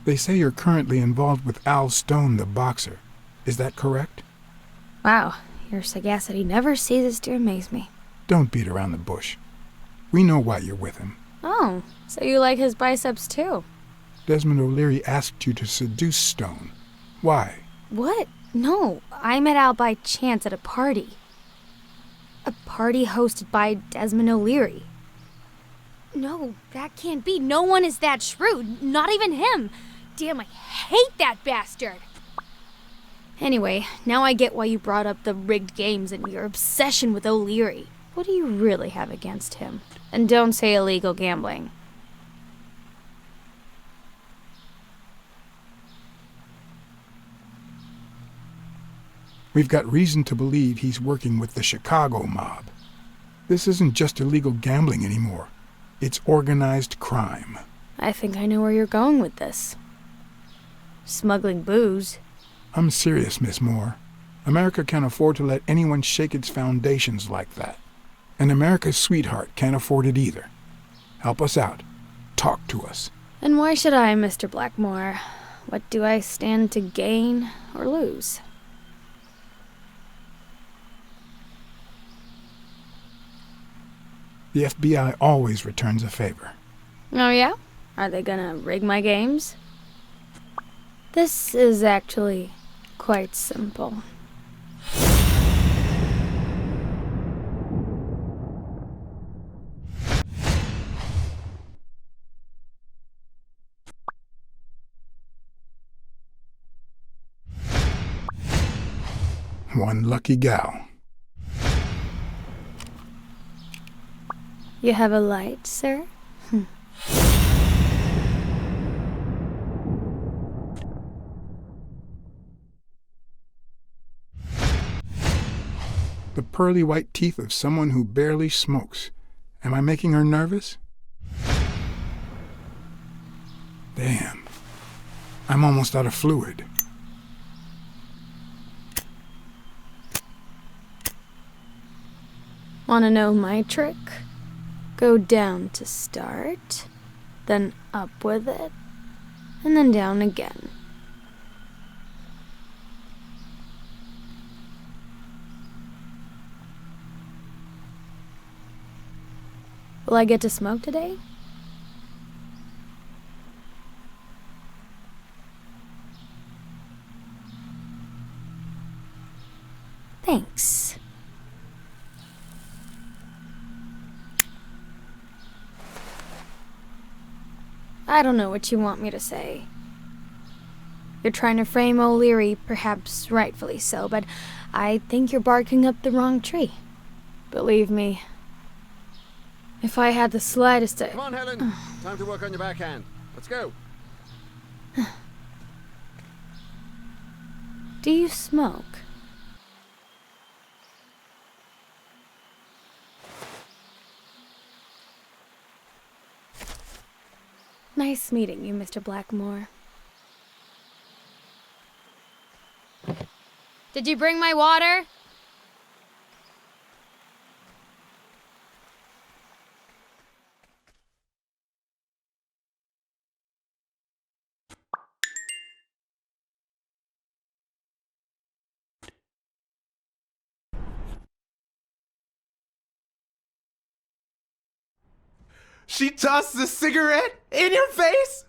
They say you're currently involved with Al Stone, the boxer. Is that correct?
Wow. Your sagacity never ceases to amaze me.
Don't beat around the bush. We know why you're with him.
Oh, so you like his biceps too?
Desmond O'Leary asked you to seduce Stone. Why?
What? No, I met Al by chance at a party. A party hosted by Desmond O'Leary. No, that can't be. No one is that shrewd. Not even him. Damn, I hate that bastard. Anyway, now I get why you brought up the rigged games and your obsession with O'Leary. What do you really have against him? And don't say illegal gambling.
We've got reason to believe he's working with the Chicago mob. This isn't just illegal gambling anymore. It's organized crime.
I think I know where you're going with this. Smuggling booze.
I'm serious, Miss Moore. America can't afford to let anyone shake its foundations like that. And America's sweetheart can't afford it either. Help us out. Talk to us.
And why should I, Mr. Blackmore? What do I stand to gain or lose?
The FBI always returns a favor.
Oh yeah? Are they gonna rig my games? This is actually quite simple.
One lucky gal.
You have a light, sir?
The pearly white teeth of someone who barely smokes. Am I making her nervous? Damn. I'm almost out of fluid.
Wanna know my trick? Go down to start, then up with it, and then down again. Will I get to smoke today? Thanks. I don't know what you want me to say. You're trying to frame O'Leary, perhaps rightfully so, but I think you're barking up the wrong tree. Believe me, if I had the slightest...
Come on, Helen. Time to work on your backhand. Let's go.
Do you smoke? Nice meeting you, Mr. Blackmore. Did you bring my water?
She tossed the cigarette in your face?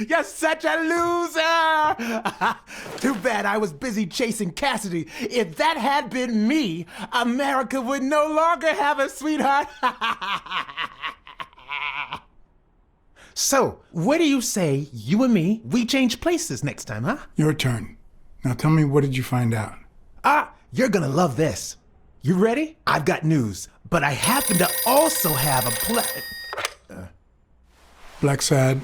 You're such a loser! Too bad I was busy chasing Cassidy. If that had been me, America would no longer have a sweetheart. So, what do you say, you and me, we change places next time, huh?
Your turn. Now tell me, what did you find out?
You're gonna love this. You ready? I've got news, but I happen to also have a
Blacksad.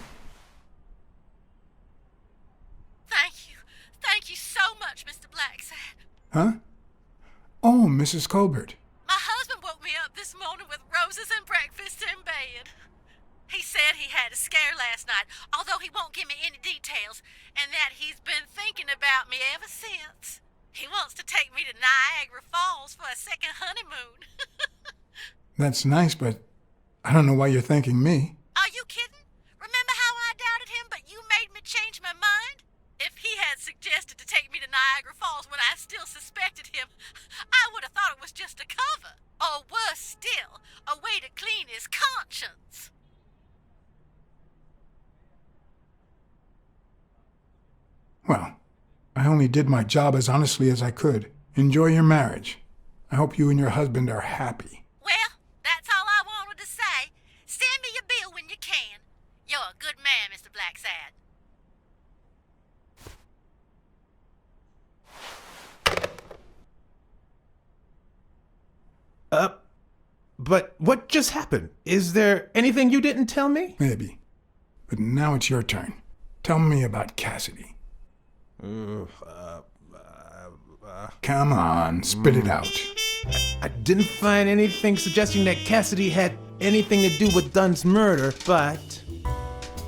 Thank you so much, Mr. Blacksad.
Huh? Oh, Mrs. Colbert.
My husband woke me up this morning with roses and breakfast in bed. He said he had a scare last night, although he won't give me any details, and that he's been thinking about me ever since. He wants to take me to Niagara Falls for a second honeymoon.
That's nice, but I don't know why you're thanking me.
Are you kidding? Remember how I doubted him, but you made me change my mind? If he had suggested to take me to Niagara Falls when I still suspected him, I would have thought it was just a cover. Or worse still, a way to clean his conscience.
Well, I only did my job as honestly as I could. Enjoy your marriage. I hope you and your husband are happy.
Well, that's all I wanted to say. Send me your bill when you can. You're a good man, Mr. Blacksad.
But what just happened? Is there anything you didn't tell me?
Maybe. But now it's your turn. Tell me about Cassidy. Come on, spit it out.
I didn't find anything suggesting that Cassidy had anything to do with Dunn's murder, but...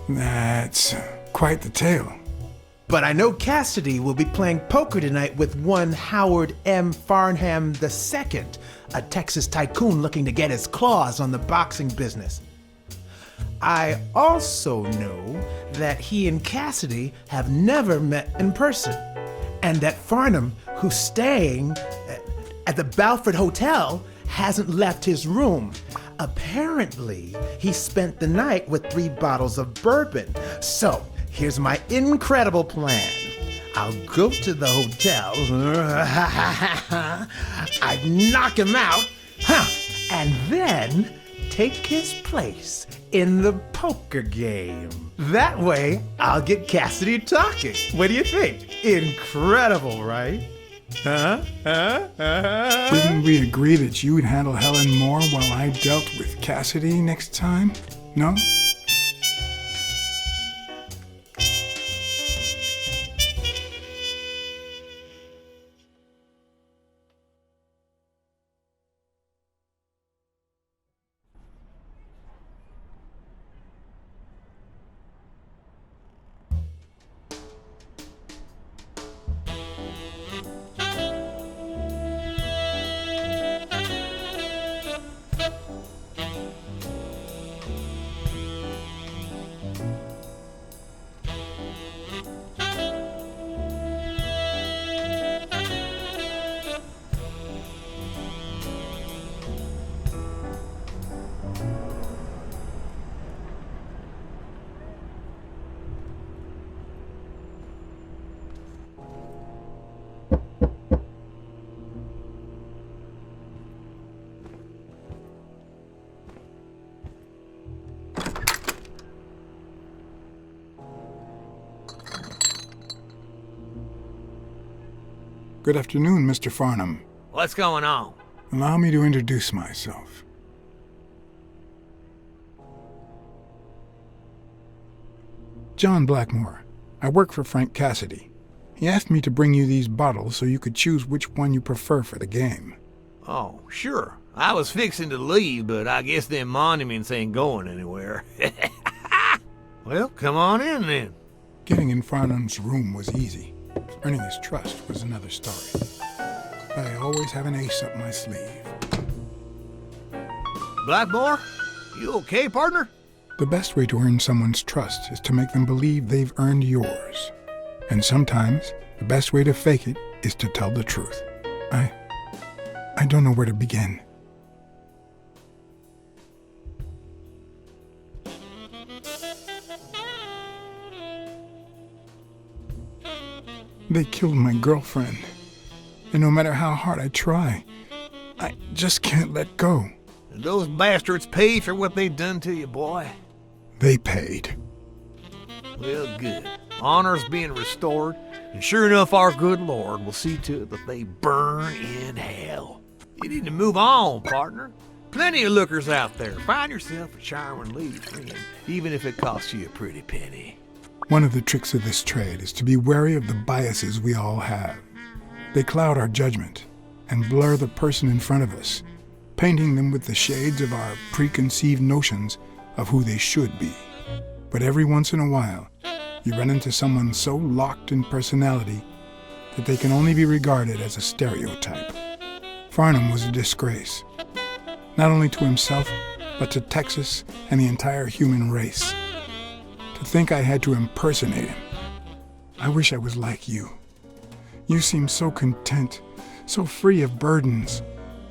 That's quite the tale.
But I know Cassidy will be playing poker tonight with one Howard M. Farnham II, a Texas tycoon looking to get his claws on the boxing business. I also know that he and Cassidy have never met in person, and that Farnham, who's staying at the Balford Hotel, hasn't left his room. Apparently, he spent the night with 3 bottles of bourbon. So, here's my incredible plan. I'll go to the hotel, I'd knock him out, and then take his place in the poker game. That way, I'll get Cassidy talking. What do you think? Incredible, right?
Didn't we agree that you would handle Helen more while I dealt with Cassidy next time? No? Good afternoon, Mr. Farnham.
What's going on?
Allow me to introduce myself. John Blackmore. I work for Frank Cassidy. He asked me to bring you these bottles so you could choose which one you prefer for the game.
Oh, sure. I was fixing to leave, but I guess them monuments ain't going anywhere. Well, come on in then.
Getting in Farnham's room was easy. Earning his trust was another story. I always have an ace up my sleeve.
Blackmore? You okay, partner?
The best way to earn someone's trust is to make them believe they've earned yours. And sometimes, the best way to fake it is to tell the truth. I don't know where to begin. They killed my girlfriend. And no matter how hard I try, I just can't let go.
Those bastards paid for what they done to you, boy.
They paid.
Well, good. Honor's being restored, and sure enough, our good Lord will see to it that they burn in hell. You need to move on, partner. Plenty of lookers out there. Find yourself a charming lady friend, even if it costs you a pretty penny.
One of the tricks of this trade is to be wary of the biases we all have. They cloud our judgment and blur the person in front of us, painting them with the shades of our preconceived notions of who they should be. But every once in a while, you run into someone so locked in personality that they can only be regarded as a stereotype. Farnham was a disgrace, not only to himself, but to Texas and the entire human race. To think I had to impersonate him. I wish I was like you. You seem so content, so free of burdens.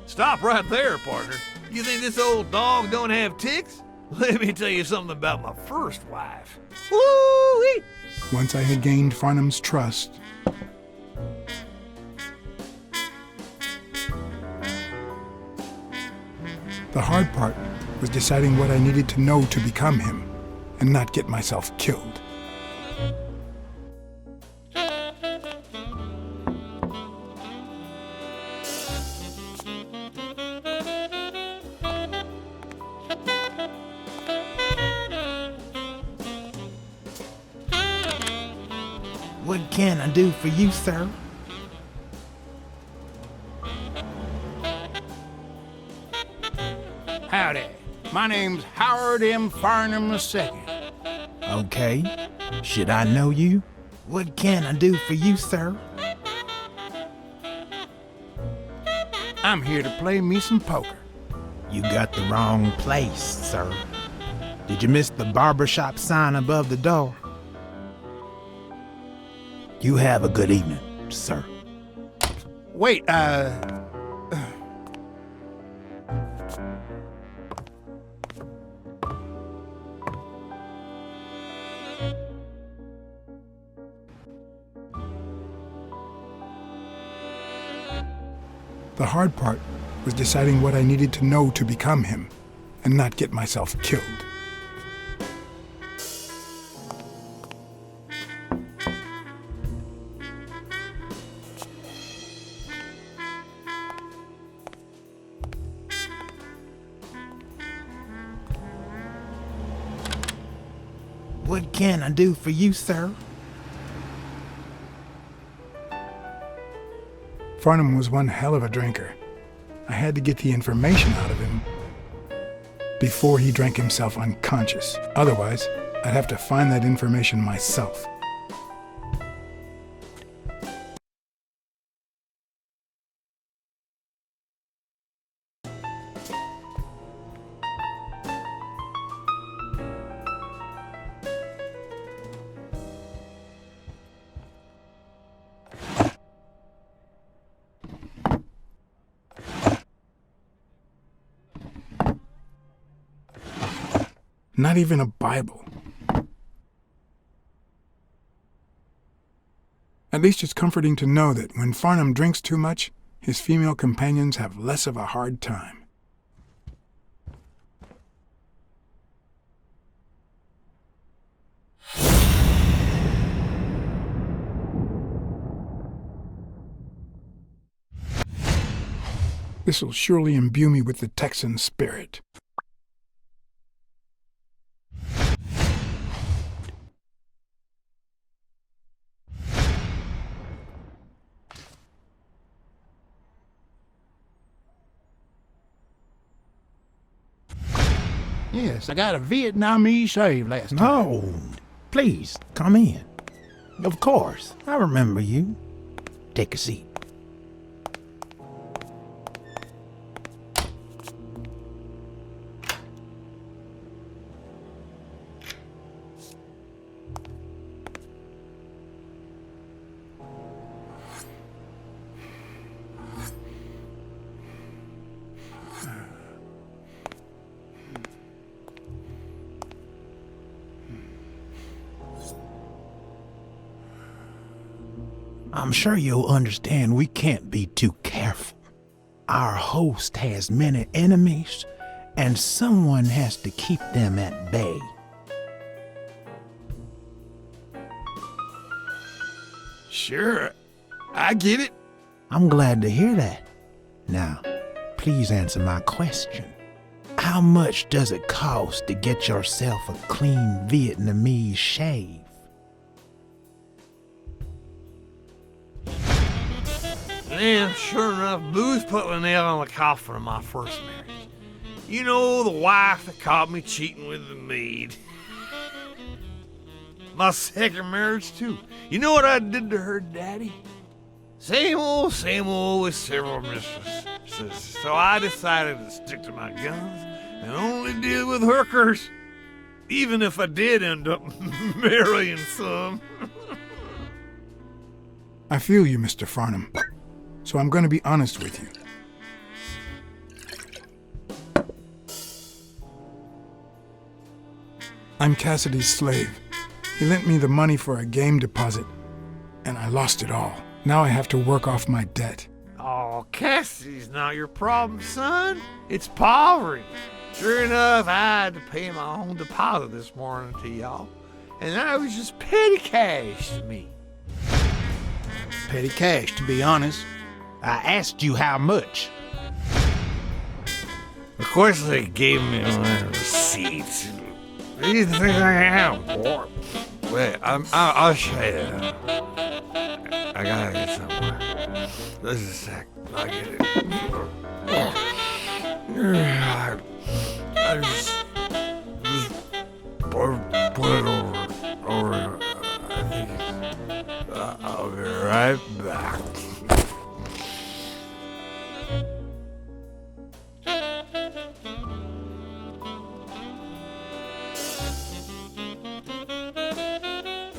Stop right there, partner. You think this old dog don't have ticks? Let me tell you something about my first wife. Woo-wee!
Once I had gained Farnham's trust, the hard part was deciding what I needed to know to become him and not get myself killed.
What can I do for you, sir?
Howdy. My name's Howard M. Farnham II.
Okay. Should I know you? What can I do for you, sir?
I'm here to play me some poker.
You got the wrong place, sir. Did you miss the barbershop sign above the door? You have a good evening, sir.
Wait,
The hard part was deciding what I needed to know to become him and not get myself killed.
What can I do for you, sir?
Farnham was one hell of a drinker. I had to get the information out of him before he drank himself unconscious. Otherwise, I'd have to find that information myself. Not even a Bible. At least it's comforting to know that when Farnham drinks too much, his female companions have less of a hard time. This'll surely imbue me with the Texan spirit.
Yes, I got a Vietnamese shave last time.
No, please, come in. Of course, I remember you. Take a seat. I'm sure you'll understand we can't be too careful. Our host has many enemies, and someone has to keep them at bay.
Sure, I get it.
I'm glad to hear that. Now, please answer my question. How much does it cost to get yourself a clean Vietnamese shave?
Man, sure enough, booze put the nail on the coffin of my first marriage. You know, the wife that caught me cheating with the maid. My second marriage, too. You know what I did to her daddy? Same old with several mistresses. So I decided to stick to my guns and only deal with hookers. Even if I did end up marrying some.
I feel you, Mr. Farnham. So I'm going to be honest with you. I'm Cassidy's slave. He lent me the money for a game deposit, and I lost it all. Now I have to work off my debt.
Oh, Cassidy's not your problem, son. It's poverty. Sure enough, I had to pay my own deposit this morning to y'all, and that was just petty cash to me.
Petty cash, to be honest.
I asked you how much.
Of course they gave me a receipt. What do you think I am, boy? Wait, I'll show you. I gotta get somewhere. Just a sec. I'll get it. I just put it over. I think I'll be right back.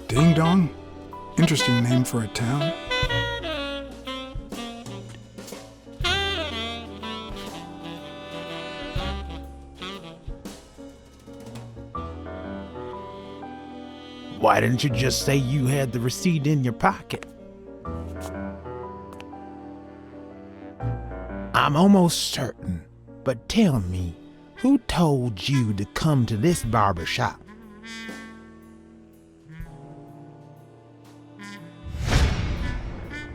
Ding Dong? Interesting name for a town.
Why didn't you just say you had the receipt in your pocket? I'm almost certain, but tell me, who told you to come to this barber shop?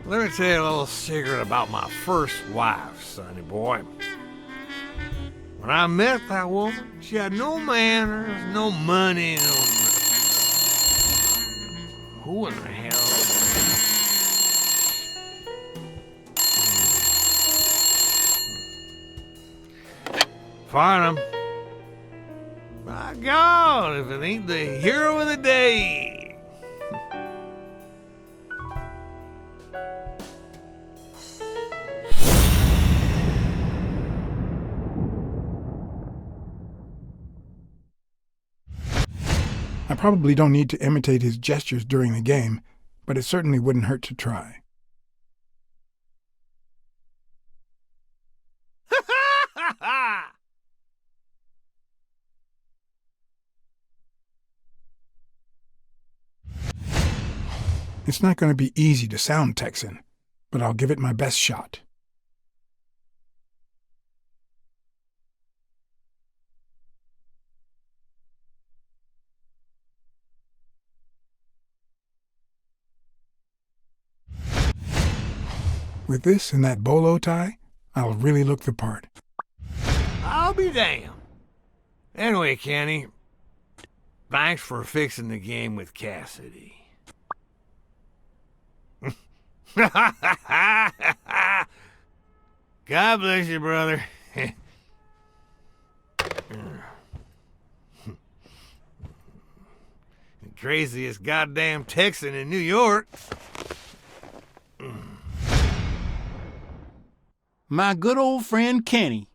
Let me tell you a little secret about my first wife, sonny boy. When I met that woman, she had no manners, no money, no... Who in the hell? Farnham. My God, if it ain't the hero of the day.
I probably don't need to imitate his gestures during the game, but it certainly wouldn't hurt to try. It's not going to be easy to sound Texan, but I'll give it my best shot. With this and that bolo tie, I'll really look the part.
I'll be damned. Anyway, Kenny, thanks for fixing the game with Cassidy. God bless you, brother. The craziest goddamn Texan in New York.
My good old friend Kenny.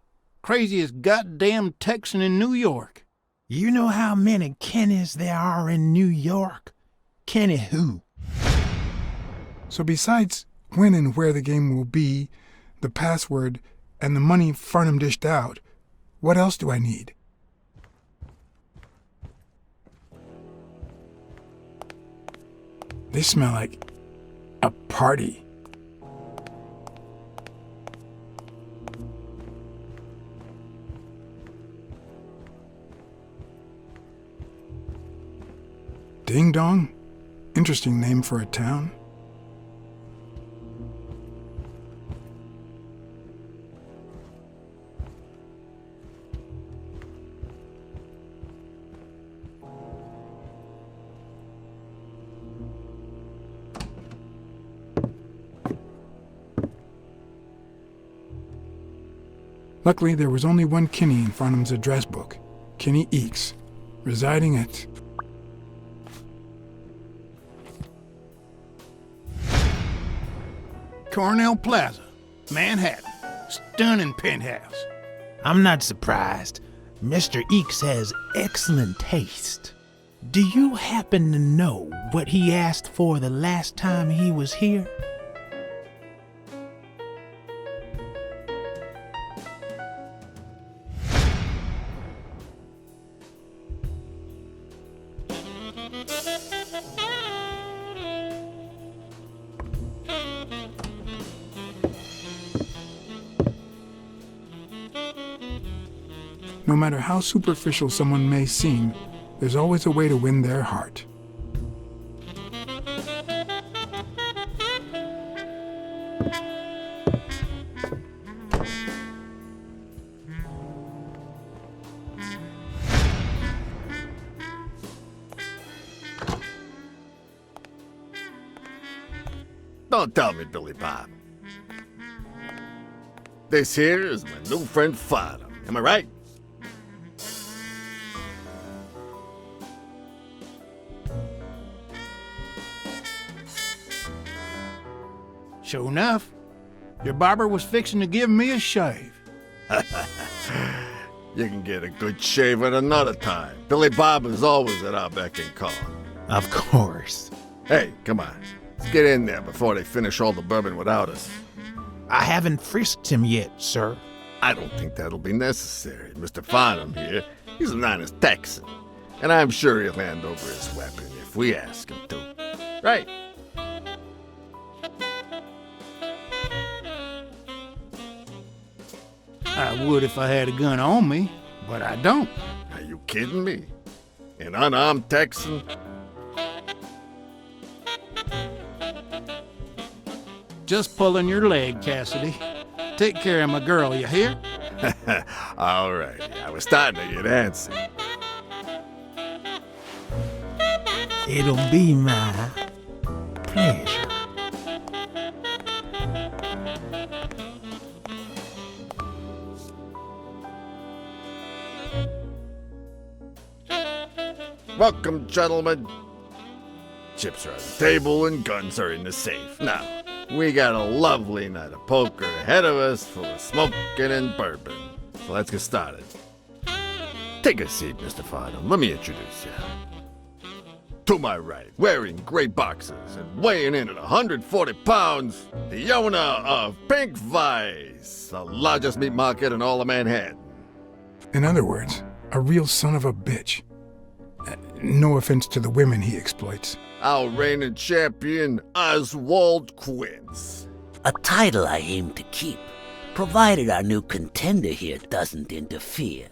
Craziest goddamn Texan in New York.
You know how many Kennys there are in New York? Kenny who?
So besides when and where the game will be, the password, and the money Farnham dished out, what else do I need? They smell like a party. Ding Dong? Interesting name for a town. Luckily, there was only one Kinney in Farnham's address book, Kinney Eakes, residing at...
Cornell Plaza, Manhattan. Stunning penthouse.
I'm not surprised. Mr. Eakes has excellent taste. Do you happen to know what he asked for the last time he was here?
No matter how superficial someone may seem, there's always a way to win their heart.
Don't tell me, Billy Bob. This here is my new friend Farnham. Am I right?
Sure enough, your barber was fixing to give me a shave.
You can get a good shave at another time. Billy Bob is always at our beck and call.
Of course.
Hey, come on. Let's get in there before they finish all the bourbon without us.
I haven't frisked him yet, sir.
I don't think that'll be necessary. Mr. Farnham here, he's an honest Texan. And I'm sure he'll hand over his weapon if we ask him to. Right?
I would if I had a gun on me, but I don't.
Are you kidding me? An unarmed Texan?
Just pulling your leg, Cassidy. Take care of my girl, you hear?
All right. I was starting to get antsy.
It'll be my pleasure.
Welcome, gentlemen. Chips are on the table and guns are in the safe. Now, we got a lovely night of poker ahead of us full of smoking and bourbon. So let's get started. Take a seat, Mr. Farnham. Let me introduce you. To my right, wearing gray boxers and weighing in at 140 pounds, the owner of Pink Vice, the largest meat market in all of Manhattan.
In other words, a real son of a bitch. No offense to the women he exploits.
Our reigning champion, Oswald Quince.
A title I aim to keep, provided our new contender here doesn't interfere.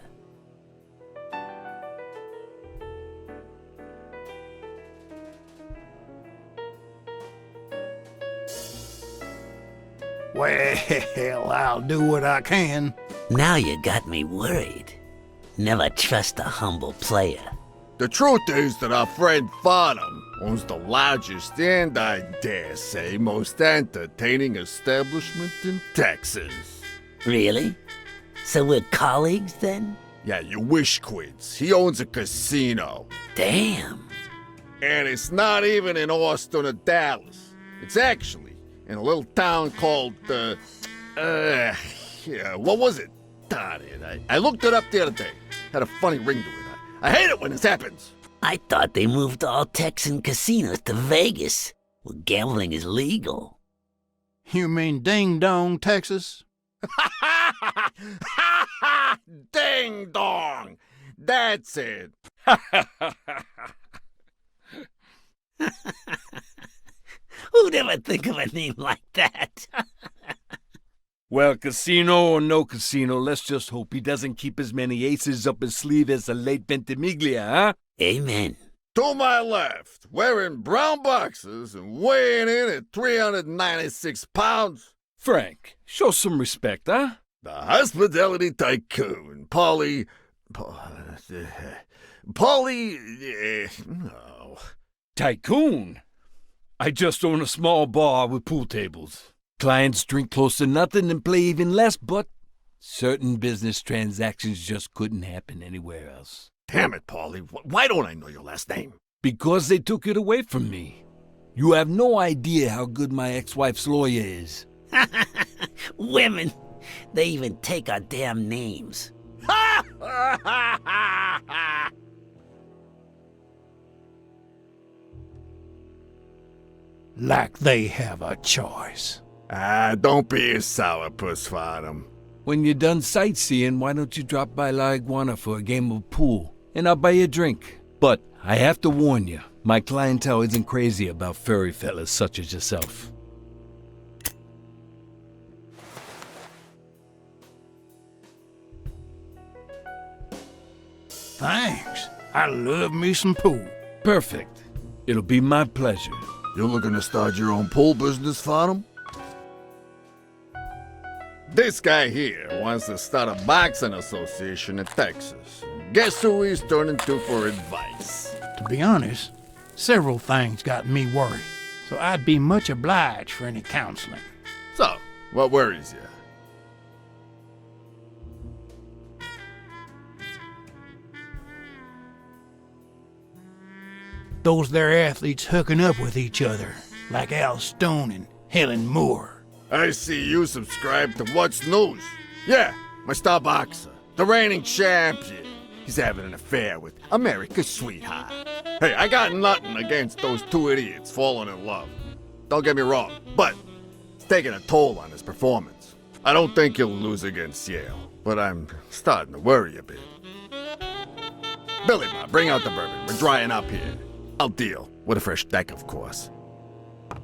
Well, I'll do what I can.
Now you got me worried. Never trust a humble player.
The truth is that our friend Farnham owns the largest and, I dare say, most entertaining establishment in Texas.
Really? So we're colleagues then?
Yeah, you wish, Quids. He owns a casino.
Damn.
And it's not even in Austin or Dallas. It's actually in a little town called, yeah, what was it? Darn it, I looked it up the other day. Had a funny ring to it. I hate it when this happens.
I thought they moved all Texan casinos to Vegas, where gambling is legal.
You mean Ding Dong, Texas?
Ding dong! That's it.
Who'd ever think of a name like that?
Well, casino or no casino, let's just hope he doesn't keep as many aces up his sleeve as the late Ventimiglia, huh?
Amen.
To my left, wearing brown boxers and weighing in at 396 pounds.
Frank, show some respect, huh?
The hospitality tycoon, no.
Tycoon? I just own a small bar with pool tables. Clients drink close to nothing and play even less, but certain business transactions just couldn't happen anywhere else.
Damn it, Paulie. Why don't I know your last name?
Because they took it away from me. You have no idea how good my ex-wife's lawyer is.
Women, they even take our damn names.
Like they have a choice.
Don't be a sourpuss, Farnham.
When you're done sightseeing, why don't you drop by La Iguana for a game of pool, and I'll buy you a drink. But I have to warn you, my clientele isn't crazy about furry fellas such as yourself.
Thanks. I love me some pool.
Perfect. It'll be my pleasure.
You're looking to start your own pool business, Farnham? This guy here wants to start a boxing association in Texas. Guess who he's turning to for advice?
To be honest, several things got me worried, so I'd be much obliged for any counseling.
So, what worries you?
Those there athletes hooking up with each other, like Al Stone and Helen Moore.
I see you subscribe to What's News. Yeah, my star boxer, the reigning champion. He's having an affair with America's sweetheart. Hey, I got nothing against those two idiots falling in love. Don't get me wrong, but it's taking a toll on his performance. I don't think he'll lose against Yale, but I'm starting to worry a bit. Billy, Ma, bring out the bourbon. We're drying up here. I'll deal with a fresh deck, of course.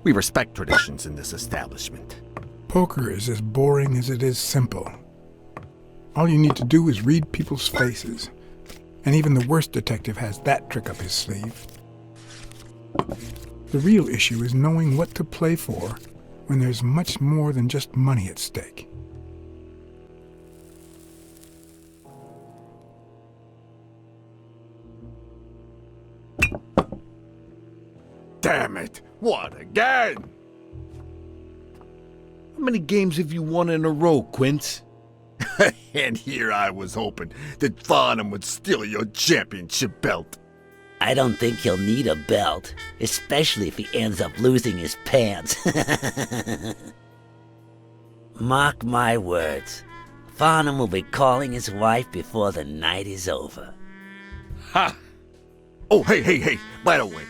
We respect traditions in this establishment.
Poker is as boring as it is simple. All you need to do is read people's faces, and even the worst detective has that trick up his sleeve. The real issue is knowing what to play for when there's much more than just money at stake.
Damn it! What again?
How many games have you won in a row, Quince?
And here I was hoping that Farnham would steal your championship belt.
I don't think he'll need a belt, especially if he ends up losing his pants. Mark my words, Farnham will be calling his wife before the night is over.
Ha! Oh, hey, by the way,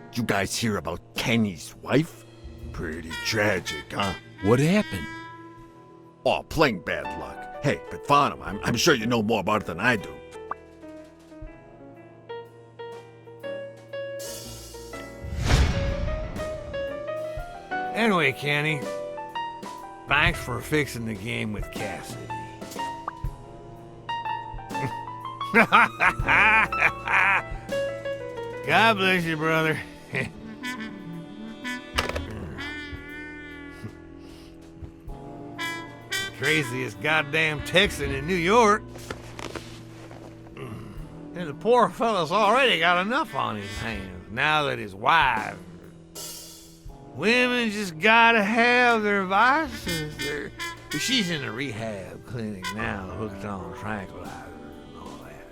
did you guys hear about Kenny's wife? Pretty tragic, huh?
What happened?
Oh, plain bad luck. Hey, but Farnham, I'm sure you know more about it than I do.
Anyway, Kenny, thanks for fixing the game with Cassidy. God bless you, brother. craziest goddamn Texan in New York. And the poor fella's already got enough on his hands now that his wife. Women just gotta have their vices. She's in a rehab clinic now, hooked on tranquilizers and all that.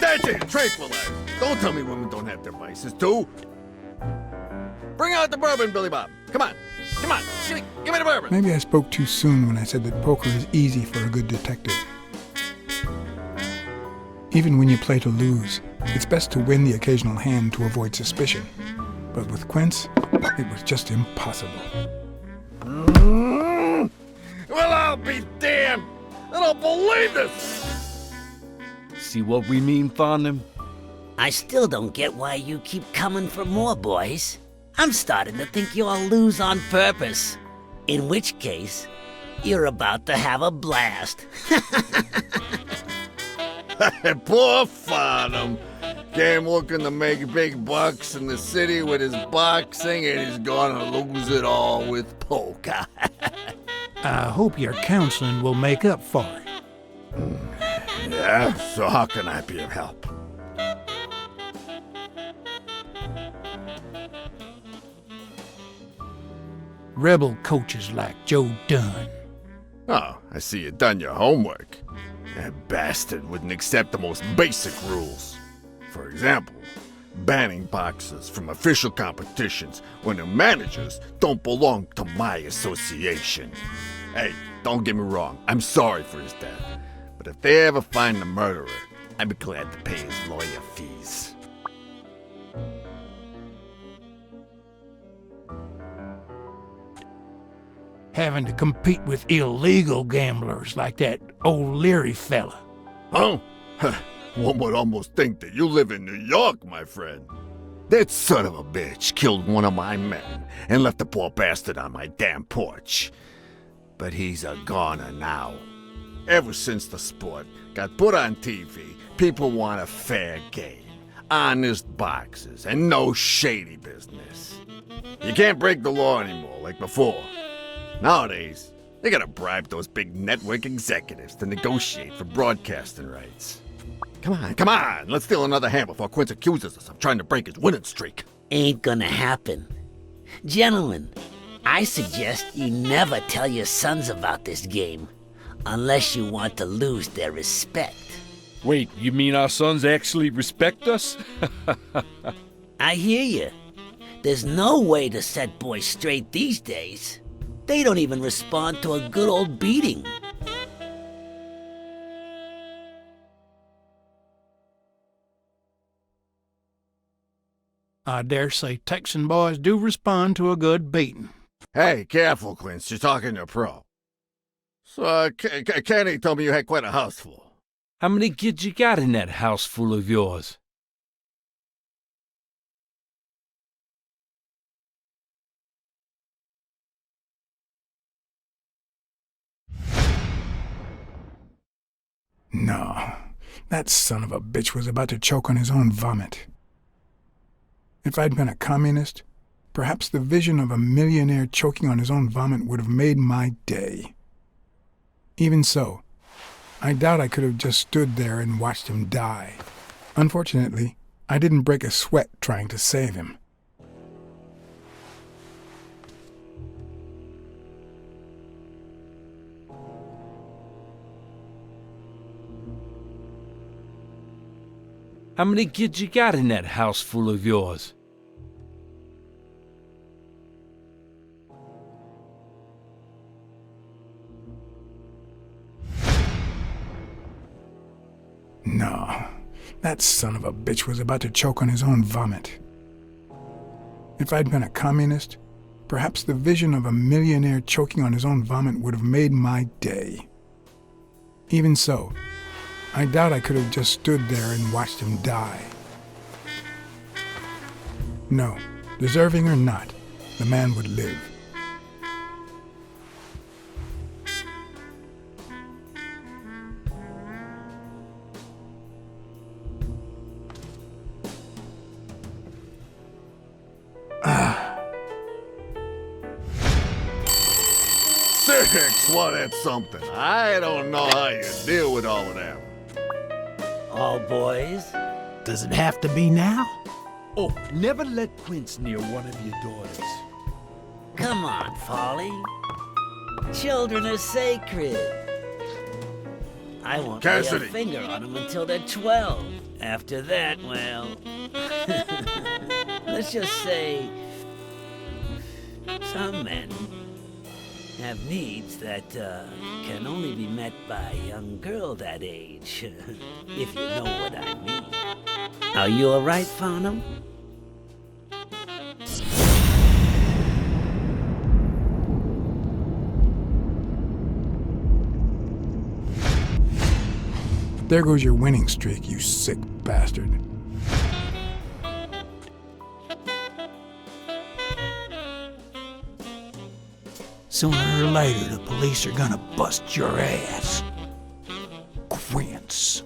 That's it, tranquilizer. Don't tell me women don't have their vices, too. Bring out the bourbon, Billy Bob. Come on. Come on. Give me the bourbon.
Maybe I spoke too soon when I said that poker is easy for a good detective. Even when you play to lose, it's best to win the occasional hand to avoid suspicion. But with Quince, it was just impossible.
Well, I'll be damned. I don't believe this.
See what we mean, Farnham?
I still don't get why you keep coming for more, boys. I'm starting to think you all lose on purpose. In which case, you're about to have a blast.
Poor Farnham. Came looking to make big bucks in the city with his boxing, and he's gonna lose it all with poker.
I hope your counseling will make up for it.
Yeah, so how can I be of help?
Rebel coaches like Joe Dunn.
Oh, I see you done your homework. That bastard wouldn't accept the most basic rules. For example, banning boxers from official competitions when the managers don't belong to my association. Hey, don't get me wrong, I'm sorry for his death. But if they ever find the murderer, I'd be glad to pay his lawyer fees.
Having to compete with illegal gamblers like that old Leary fella.
Huh? One would almost think that you live in New York, my friend. That son of a bitch killed one of my men and left the poor bastard on my damn porch. But he's a goner now. Ever since the sport got put on TV, people want a fair game, honest boxes, and no shady business. You can't break the law anymore like before. Nowadays, they gotta bribe those big network executives to negotiate for broadcasting rights. Come on, let's steal another hand before Quince accuses us of trying to break his winning streak.
Ain't gonna happen. Gentlemen, I suggest you never tell your sons about this game, unless you want to lose their respect.
Wait, you mean our sons actually respect us?
I hear you. There's no way to set boys straight these days. They don't even respond to a good old beating.
I dare say Texan boys do respond to a good beating.
Hey, careful, Quince. You're talking to a pro. So, Kenny told me you had quite a house full.
How many kids you got in that house full of yours?
No, that son of a bitch was about to choke on his own vomit. If I'd been a communist, perhaps the vision of a millionaire choking on his own vomit would have made my day. Even so, I doubt I could have just stood there and watched him die. Unfortunately, I didn't break a sweat trying to save him.
How many kids you got in that house full of yours?
No, that son of a bitch was about to choke on his own vomit. If I'd been a communist, perhaps the vision of a millionaire choking on his own vomit would have made my day. Even so, I doubt I could have just stood there and watched him die. No, deserving or not, the man would live.
6, well, that's something. I don't know how you deal with all of them.
All boys?
Does it have to be now?
Oh, never let Quince near one of your daughters.
Come on, Folly. Children are sacred. I won't lay a
Cassidy.
finger on them until they're 12. After that, well... let's just say... some men have needs that can only be met by a young girl that age, if you know what I mean. Are you all right, Farnham?
There goes your winning streak, you sick bastard.
Sooner or later, the police are gonna bust your ass. Quince.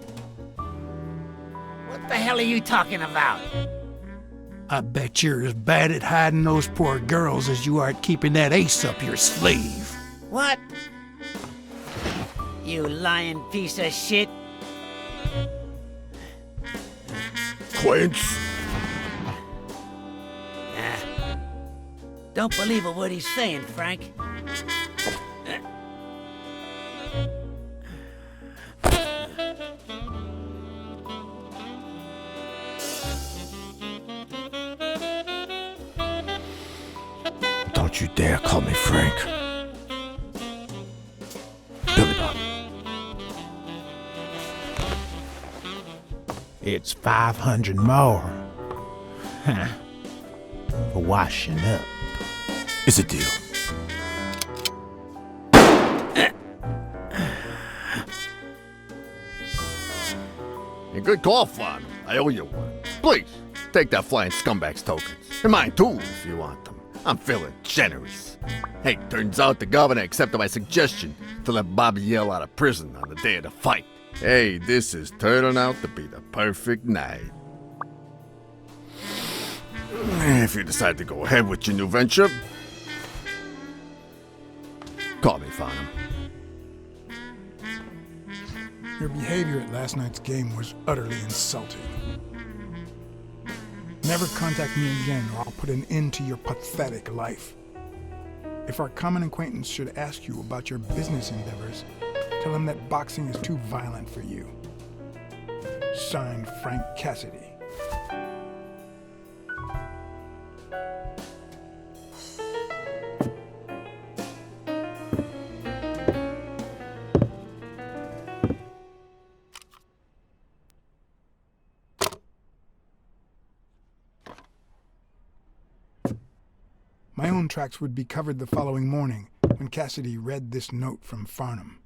What the hell are you talking about?
I bet you're as bad at hiding those poor girls as you are at keeping that ace up your sleeve.
What? You lying piece of shit.
Quince.
Don't believe a word he's saying, Frank.
Don't you dare call me Frank. Billy Bob.
It's 500 more. Huh. For washing up.
It's a deal.
A good call, Farnham. I owe you one. Please, take that flying scumbag's tokens. And mine too, if you want them. I'm feeling generous. Hey, turns out the governor accepted my suggestion to let Bobby Yell out of prison on the day of the fight. Hey, this is turning out to be the perfect night. If you decide to go ahead with your new venture, call me, Farnham.
Your behavior at last night's game was utterly insulting. Never contact me again or I'll put an end to your pathetic life. If our common acquaintance should ask you about your business endeavors, tell him that boxing is too violent for you. Signed, Frank Cassidy. My own tracks would be covered the following morning when Cassidy read this note from Farnham.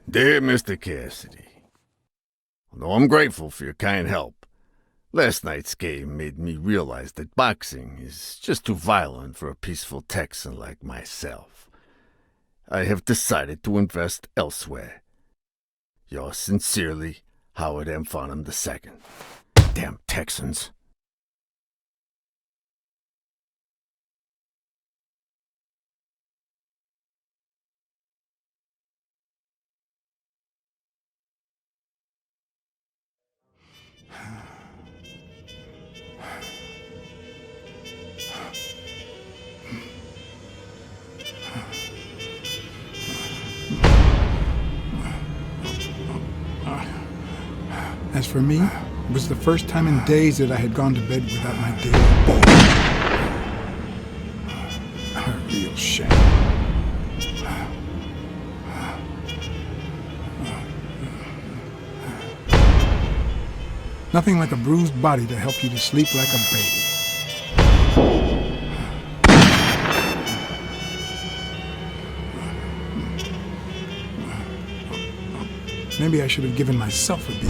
Dear Mr. Cassidy, although I'm grateful for your kind help, last night's game made me realize that boxing is just too violent for a peaceful Texan like myself. I have decided to invest elsewhere. Yours sincerely, Howard M. Farnham II. Damn Texans.
As for me, it was the first time in days that I had gone to bed without my daily bowl. A real shame. Nothing like a bruised body to help you to sleep like a baby. Maybe I should have given myself a beating.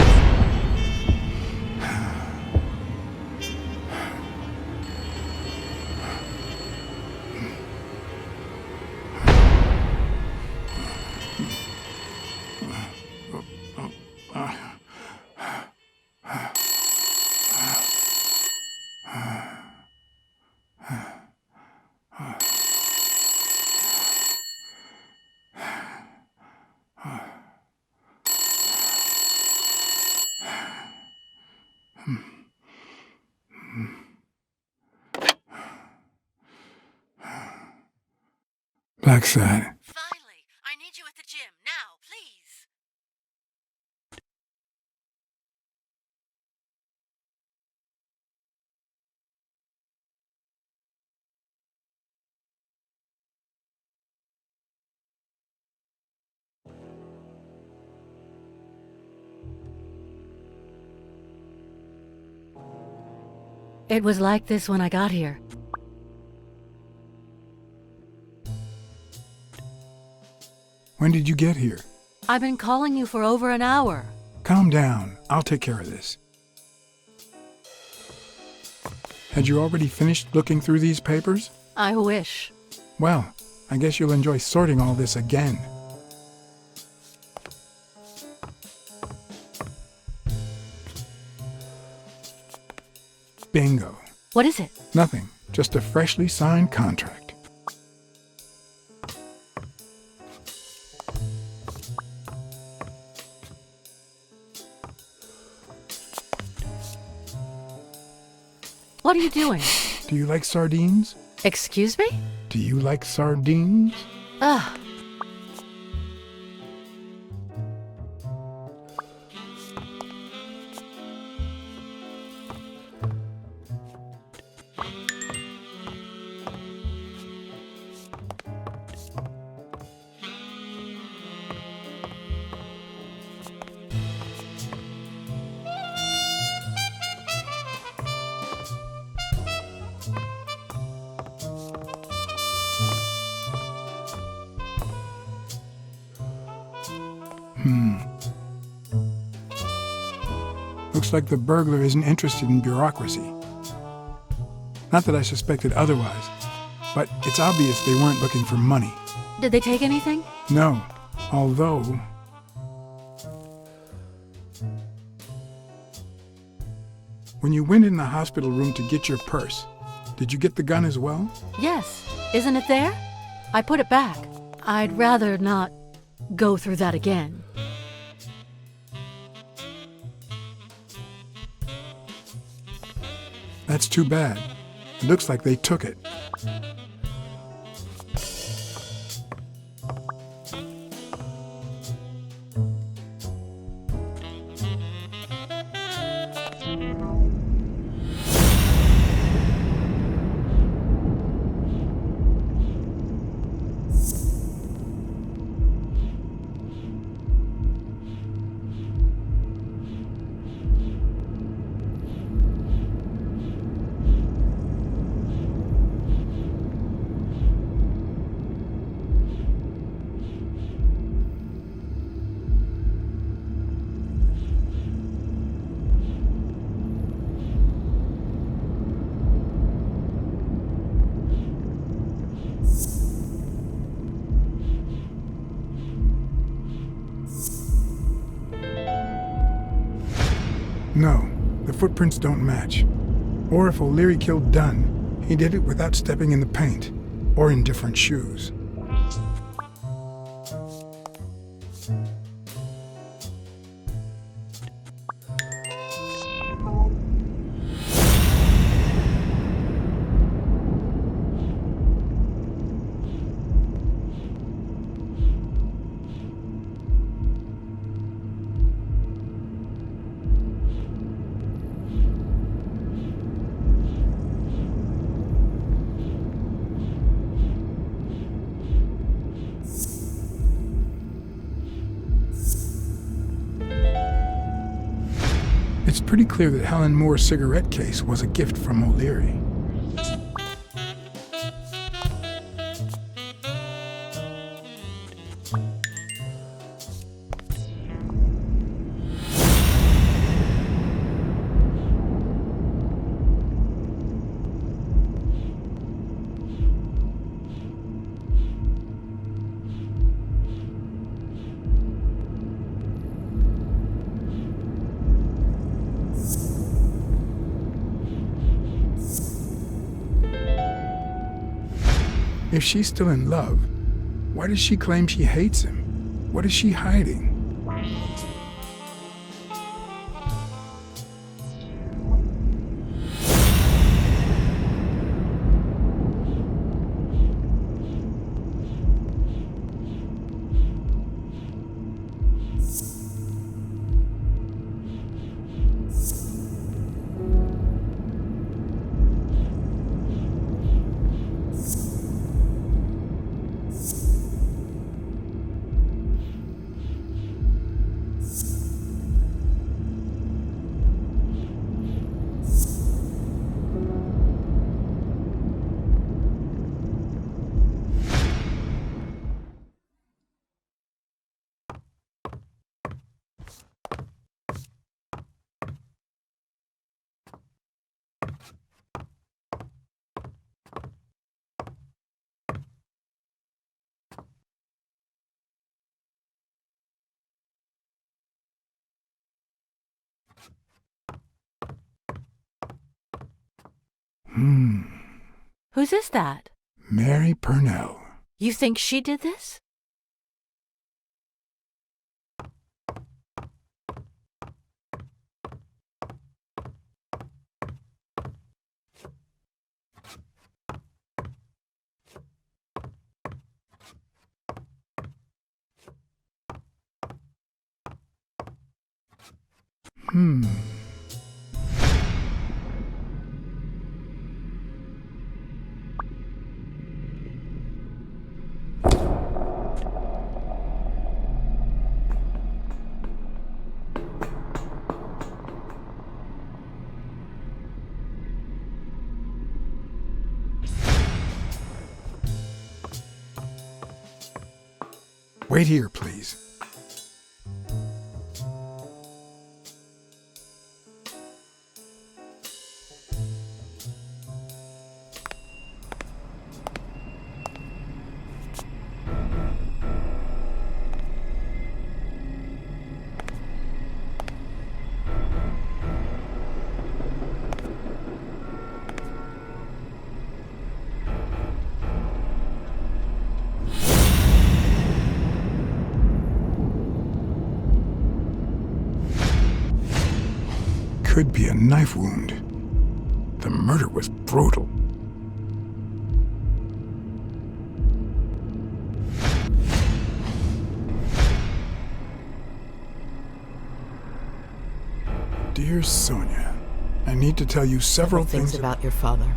Blacksad.
Finally, I need you at the gym now, please. It was like this when I got here.
When did you get here?
I've been calling you for over an hour.
Calm down. I'll take care of this. Had you already finished looking through these papers?
I wish.
Well, I guess you'll enjoy sorting all this again. Bingo.
What is it?
Nothing. Just a freshly signed contract.
What are you doing?
Do you like sardines?
Excuse me?
Do you like sardines?
Ugh.
Looks like the burglar isn't interested in bureaucracy. Not that I suspected otherwise, but it's obvious they weren't looking for money.
Did they take anything?
No, although... When you went in the hospital room to get your purse, did you get the gun as well?
Yes. Isn't it there? I put it back. I'd rather not go through that again.
That's too bad. It looks like they took it. No, the footprints don't match. Or if O'Leary killed Dunn, he did it without stepping in the paint, or in different shoes. It's pretty clear that Helen Moore's cigarette case was a gift from O'Leary. If she's still in love, why does she claim she hates him? What is she hiding?
Whose is that?
Mary Purnell.
You think she did this?
Wait here, please. Could be a knife wound. The murder was brutal. Dear Sonia, I need to tell you several things
about your father.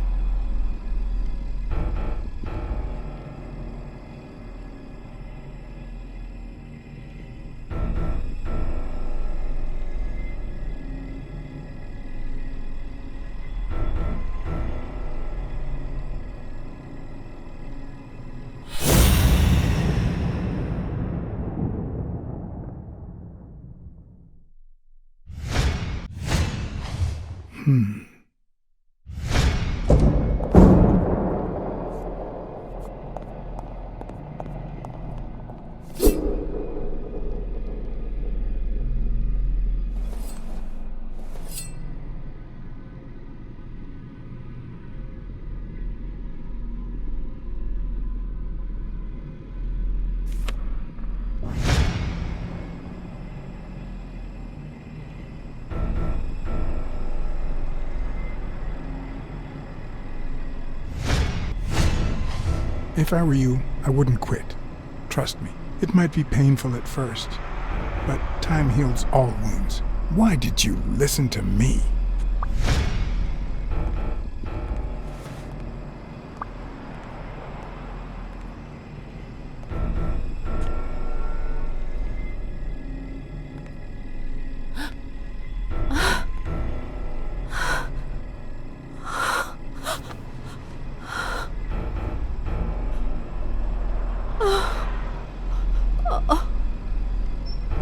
If I were you, I wouldn't quit. Trust me, it might be painful at first, but time heals all wounds. Why did you listen to me?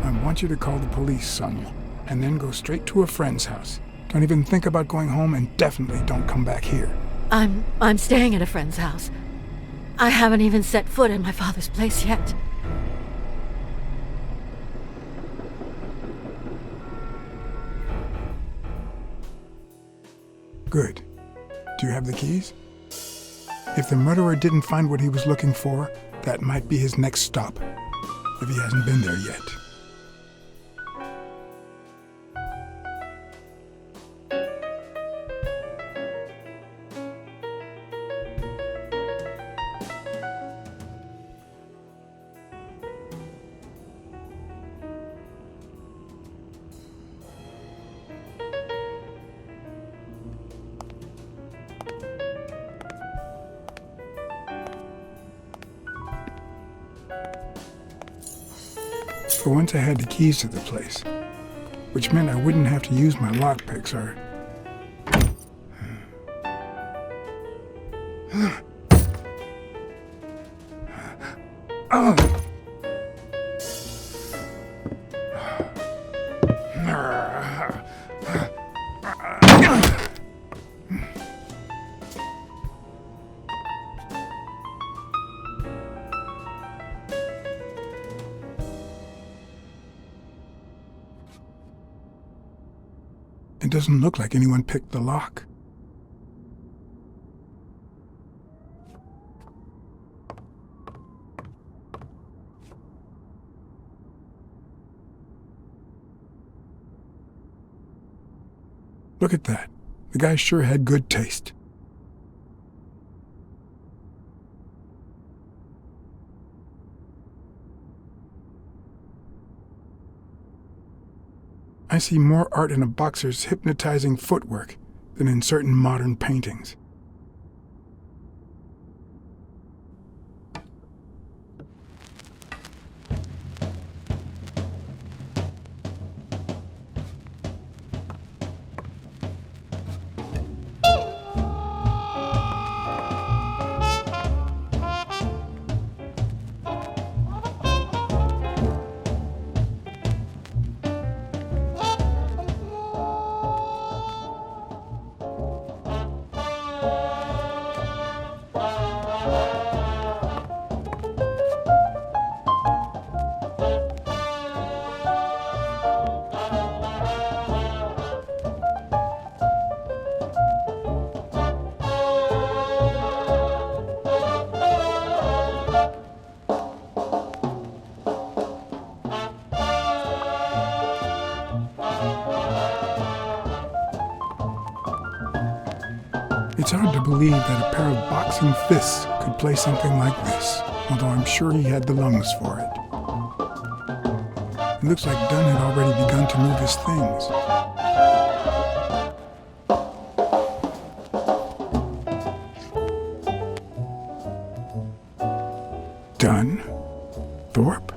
I want you to call the police, Sonia, and then go straight to a friend's house. Don't even think about going home, and definitely don't come back here.
I'm staying at a friend's house. I haven't even set foot in my father's place yet.
Good. Do you have the keys? If the murderer didn't find what he was looking for, that might be his next stop, if he hasn't been there yet. For once I had the keys to the place, which meant I wouldn't have to use my lockpicks or... It doesn't look like anyone picked the lock. Look at that. The guy sure had good taste. I see more art in a boxer's hypnotizing footwork than in certain modern paintings. It's hard to believe that a pair of boxing fists could play something like this, although I'm sure he had the lungs for it. It looks like Dunn had already begun to move his things. Dunn? Thorpe?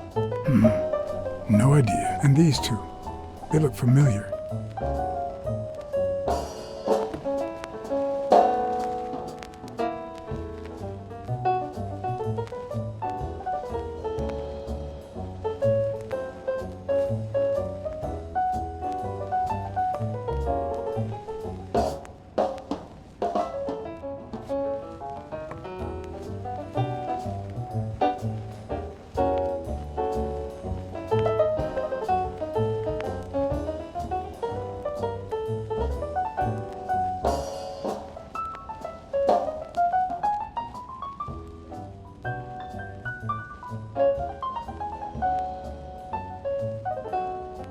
No idea. And these two, they look familiar.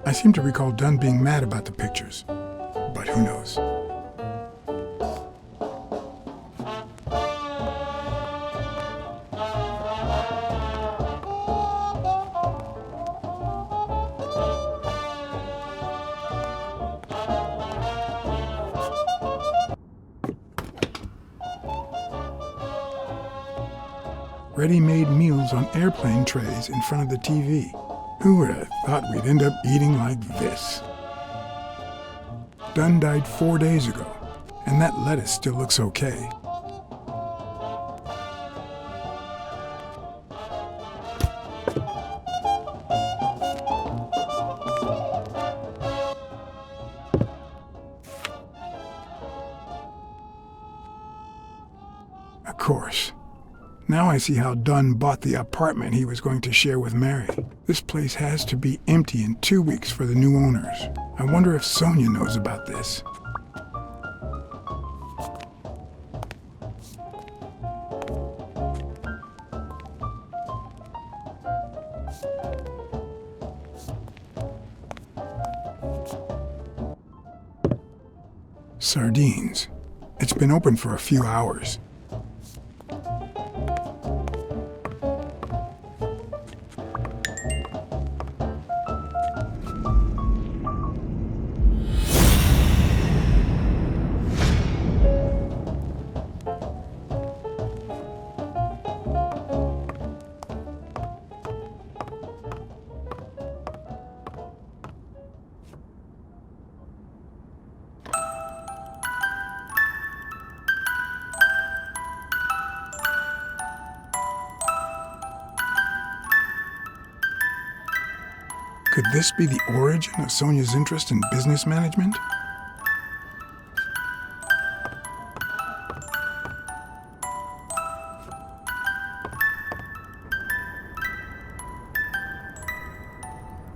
I seem to recall Dunn being mad about the pictures, but who knows? Ready-made meals on airplane trays in front of the TV. Who would have thought we'd end up eating like this? Dunn died 4 days ago, and that lettuce still looks okay. Of course. Now I see how Dunn bought the apartment he was going to share with Mary. This place has to be empty in 2 weeks for the new owners. I wonder if Sonia knows about this. Sardines. It's been open for a few hours. Could this be the origin of Sonia's interest in business management?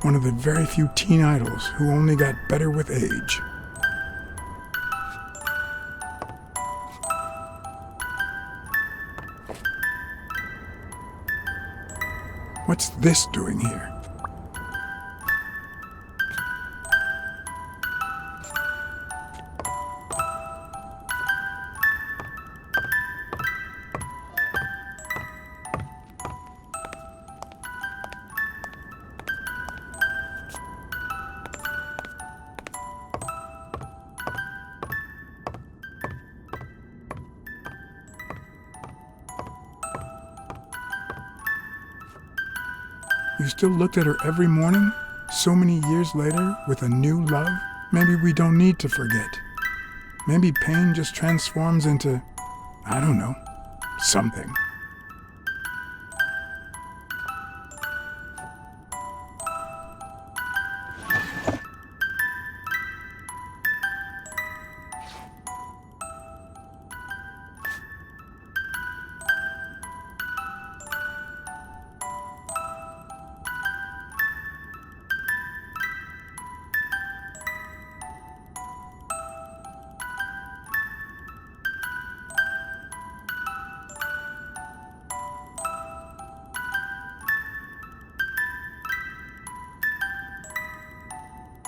One of the very few teen idols who only got better with age. What's this doing here? You still looked at her every morning, so many years later, with a new love? Maybe we don't need to forget. Maybe pain just transforms into, I don't know, something.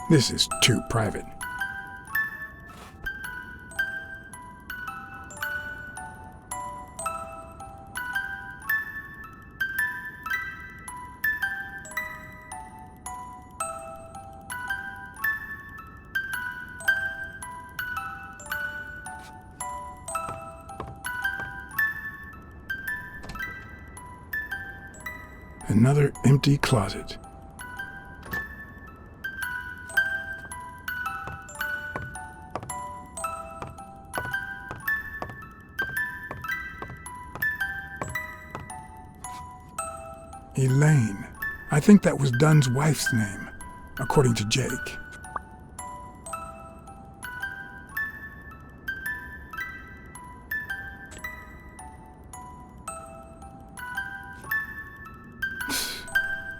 This is too private. Another empty closet. Elaine. I think that was Dunn's wife's name, according to Jake.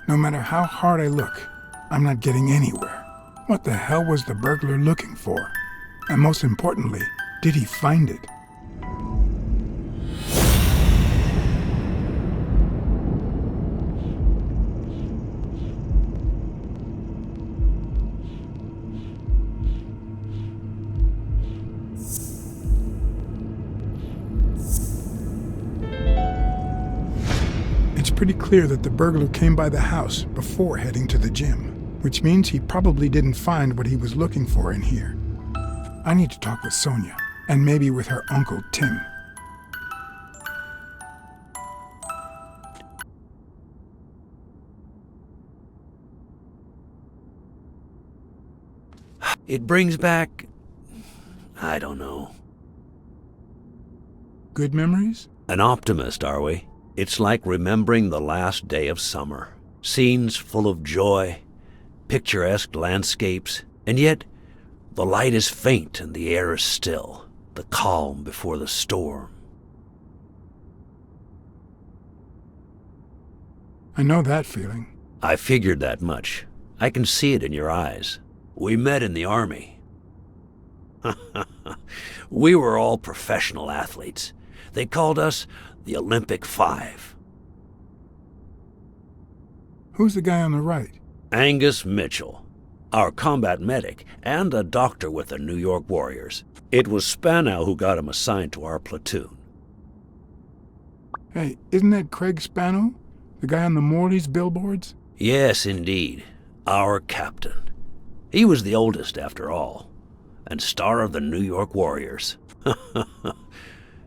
No matter how hard I look, I'm not getting anywhere. What the hell was the burglar looking for? And most importantly, did he find it? It's pretty clear that the burglar came by the house before heading to the gym, which means he probably didn't find what he was looking for in here. I need to talk with Sonia, and maybe with her uncle Tim.
It brings back, I don't know.
Good memories?
An optimist, are we? It's like remembering the last day of summer. Scenes full of joy, picturesque landscapes, and yet the light is faint and the air is still, the calm before the storm.
I know that feeling.
I figured that much. I can see it in your eyes. We met in the Army. We were all professional athletes. They called us the Olympic Five.
Who's the guy on the right?
Angus Mitchell, our combat medic and a doctor with the New York Warriors. It was Spanow who got him assigned to our platoon.
Hey, isn't that Craig Spanow? The guy on the Morley's billboards?
Yes, indeed. Our captain. He was the oldest, after all, and star of the New York Warriors.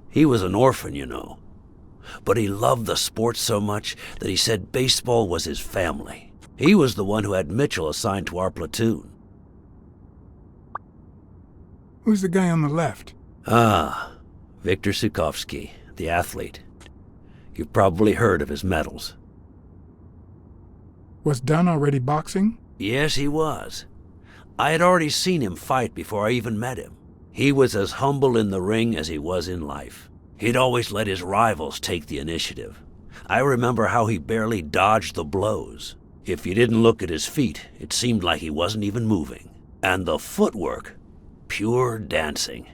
He was an orphan, you know. But he loved the sport so much that he said baseball was his family. He was the one who had Mitchell assigned to our platoon.
Who's the guy on the left?
Ah, Viktor Sukovsky, the athlete. You've probably heard of his medals.
Was Dunn already boxing?
Yes, he was. I had already seen him fight before I even met him. He was as humble in the ring as he was in life. He'd always let his rivals take the initiative. I remember how he barely dodged the blows. If you didn't look at his feet, it seemed like he wasn't even moving. And the footwork, pure dancing.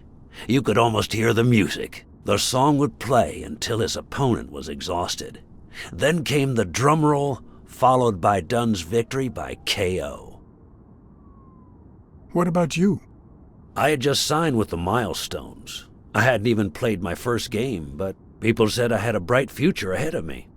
You could almost hear the music. The song would play until his opponent was exhausted. Then came the drum roll, followed by Dunn's victory by KO.
What about you?
I had just signed with the Milestones. I hadn't even played my first game, but people said I had a bright future ahead of me.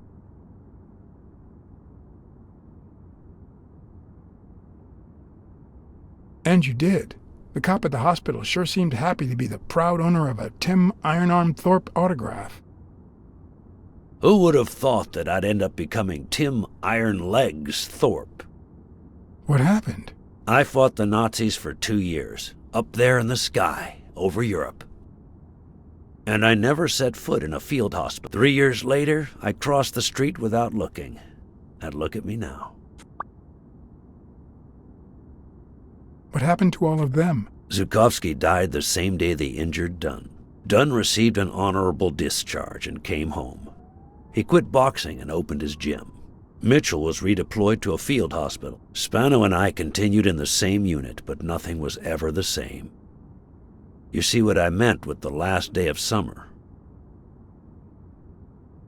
And you did. The cop at the hospital sure seemed happy to be the proud owner of a Tim Ironarm Thorpe autograph.
Who would have thought that I'd end up becoming Tim Iron Legs Thorpe?
What happened?
I fought the Nazis for 2 years, up there in the sky, over Europe. And I never set foot in a field hospital. 3 years later, I crossed the street without looking. And look at me now.
What happened to all of them?
Zhukovsky died the same day they injured Dunn. Dunn received an honorable discharge and came home. He quit boxing and opened his gym. Mitchell was redeployed to a field hospital. Spano and I continued in the same unit, but nothing was ever the same. You see what I meant with the last day of summer.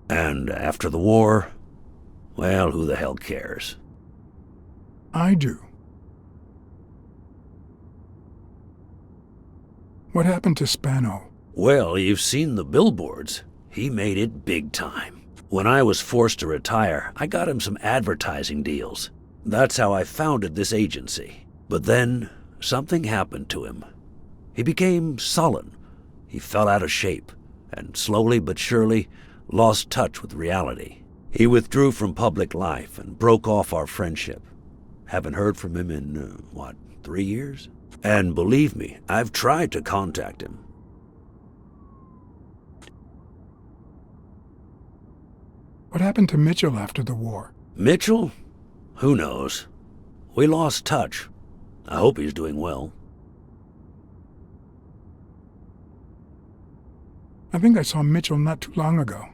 And after the war, well, who the hell cares?
I do. What happened to Spano?
Well, you've seen the billboards. He made it big time. When I was forced to retire, I got him some advertising deals. That's how I founded this agency. But then, something happened to him. He became sullen. He fell out of shape, and slowly but surely lost touch with reality. He withdrew from public life and broke off our friendship. Haven't heard from him in, 3 years? And believe me, I've tried to contact him.
What happened to Mitchell after the war?
Mitchell? Who knows? We lost touch. I hope he's doing well.
I think I saw Mitchell not too long ago,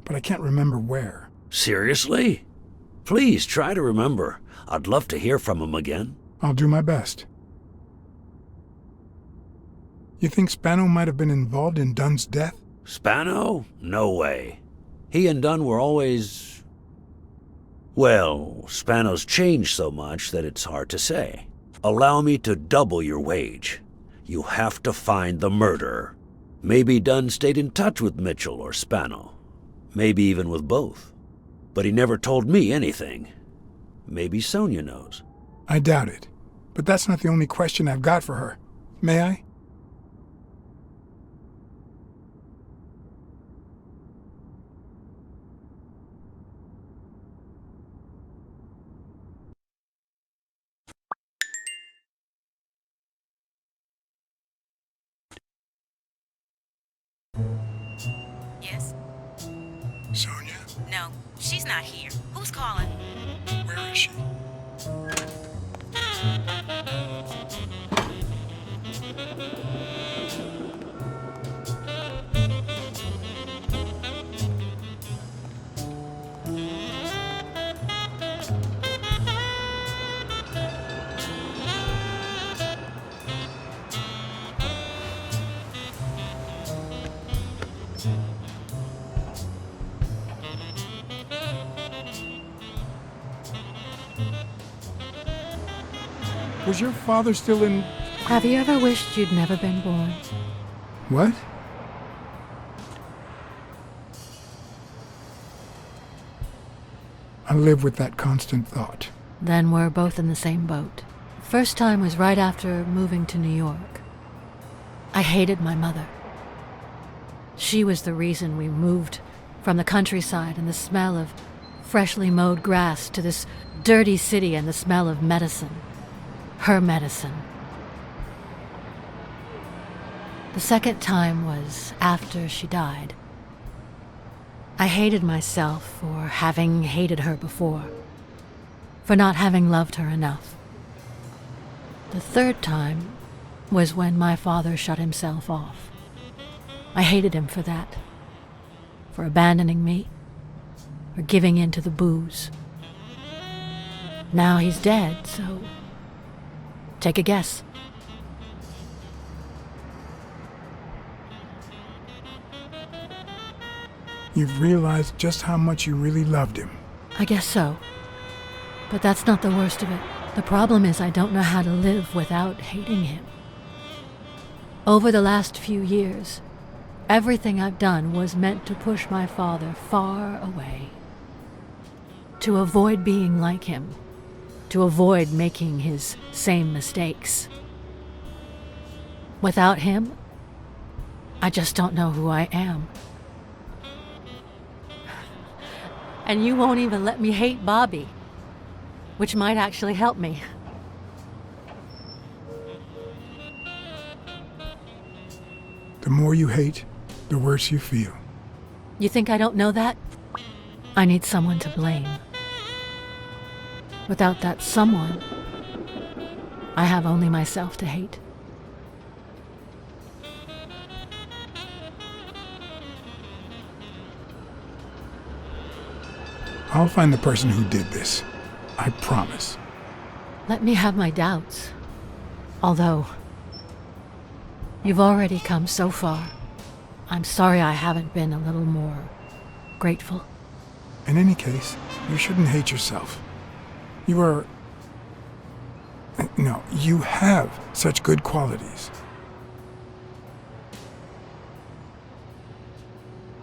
but I can't remember where.
Seriously? Please try to remember. I'd love to hear from him again.
I'll do my best. You think Spano might have been involved in Dunn's death?
Spano? No way. He and Dunn were always... Well, Spano's changed so much that it's hard to say. Allow me to double your wage. You have to find the murderer. Maybe Dunn stayed in touch with Mitchell or Spano. Maybe even with both. But he never told me anything. Maybe Sonia knows.
I doubt it. But that's not the only question I've got for her. May I?
Yes?
Sonia?
No, she's not here. Who's calling?
Where is she? Was your father still in...
Have you ever wished you'd never been born?
What? I live with that constant thought.
Then we're both in the same boat. First time was right after moving to New York. I hated my mother. She was the reason we moved from the countryside and the smell of freshly mowed grass to this dirty city and the smell of medicine. Her medicine. The second time was after she died. I hated myself for having hated her before, for not having loved her enough. The third time was when my father shut himself off. I hated him for that, for abandoning me, for giving in to the booze. Now he's dead, so take a guess.
You've realized just how much you really loved him.
I guess so. But that's not the worst of it. The problem is I don't know how to live without hating him. Over the last few years, everything I've done was meant to push my father far away. To avoid being like him. To avoid making his same mistakes. Without him, I just don't know who I am. And you won't even let me hate Bobby, which might actually help me.
The more you hate, the worse you feel.
You think I don't know that? I need someone to blame. Without that someone, I have only myself to hate.
I'll find the person who did this. I promise.
Let me have my doubts. Although, you've already come so far. I'm sorry I haven't been a little more grateful.
In any case, you shouldn't hate yourself. You are... No, you have such good qualities.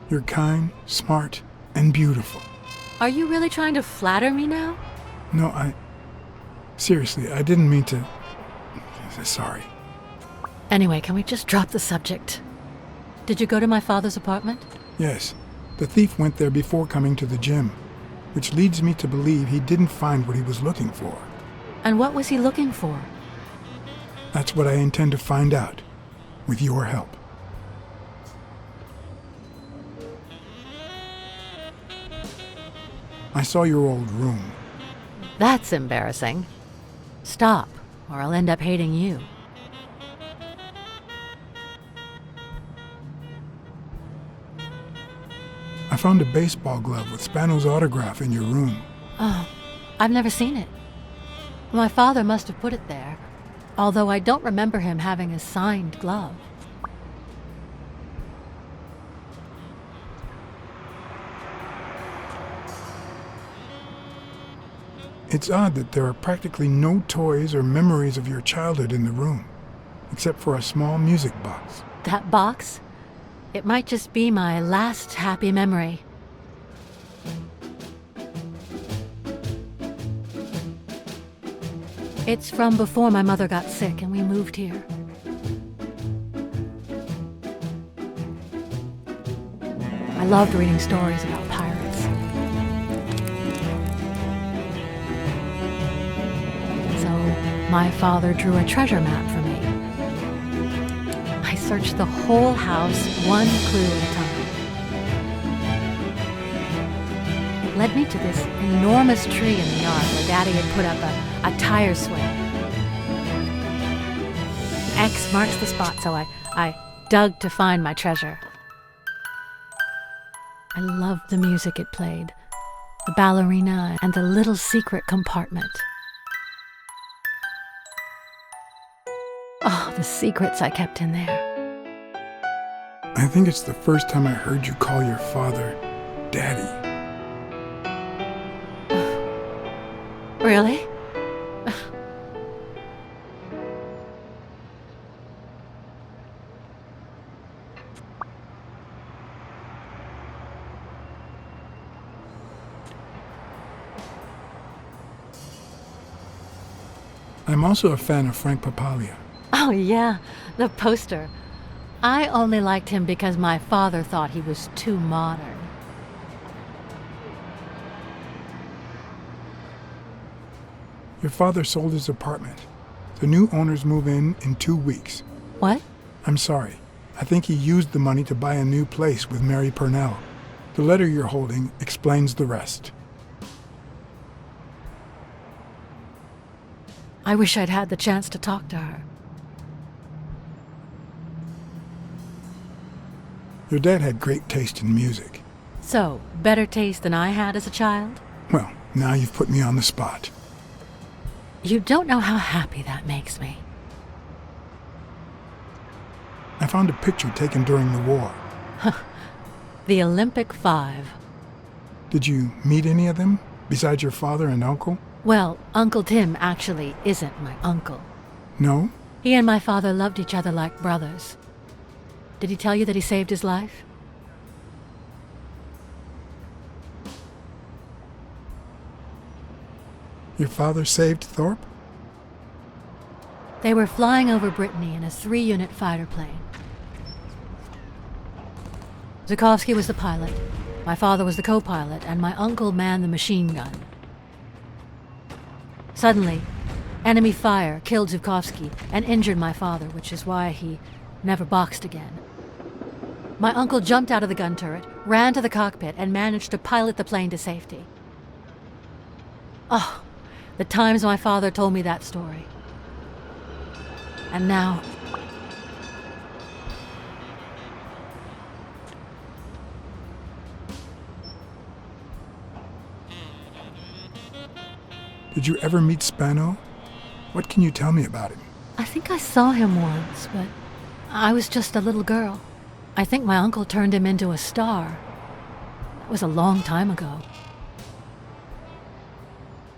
You're kind, smart, and beautiful.
Are you really trying to flatter me now?
No, seriously, I didn't mean to... Sorry.
Anyway, can we just drop the subject? Did you go to my father's apartment?
Yes. The thief went there before coming to the gym, which leads me to believe he didn't find what he was looking for.
And what was he looking for?
That's what I intend to find out, with your help. I saw your old room.
That's embarrassing. Stop, or I'll end up hating you.
I found a baseball glove with Spano's autograph in your room.
Oh, I've never seen it. My father must have put it there, although I don't remember him having a signed glove.
It's odd that there are practically no toys or memories of your childhood in the room, except for a small music box.
That box? It might just be my last happy memory. It's from before my mother got sick and we moved here. I loved reading stories about pirates. So my father drew a treasure map for me. I searched the whole house, one clue at a time. It led me to this enormous tree in the yard where Daddy had put up a tire swing. X marks the spot, so I dug to find my treasure. I loved the music it played, the ballerina, and the little secret compartment. Oh, the secrets I kept in there.
I think it's the first time I heard you call your father Daddy.
Really?
I'm also a fan of Frank Papalia.
Oh yeah, the poster. I only liked him because my father thought he was too modern.
Your father sold his apartment. The new owners move in 2 weeks.
What?
I'm sorry. I think he used the money to buy a new place with Mary Purnell. The letter you're holding explains the rest.
I wish I'd had the chance to talk to her.
Your dad had great taste in music.
So, better taste than I had as a child?
Well, now you've put me on the spot.
You don't know how happy that makes me.
I found a picture taken during the war.
The Olympic 5.
Did you meet any of them, besides your father and uncle?
Well, Uncle Tim actually isn't my uncle.
No?
He and my father loved each other like brothers. Did he tell you that he saved his life?
Your father saved Thorpe?
They were flying over Brittany in a 3-unit fighter plane. Zukovsky was the pilot, My father was the co-pilot, and my uncle manned the machine gun. Suddenly, enemy fire killed Zhukovsky and injured my father, which is why he never boxed again. My uncle jumped out of the gun turret, ran to the cockpit, and managed to pilot the plane to safety. Oh, the times my father told me that story. And now...
Did you ever meet Spano? What can you tell me about him?
I think I saw him once, but I was just a little girl. I think my uncle turned him into a star. That was a long time ago.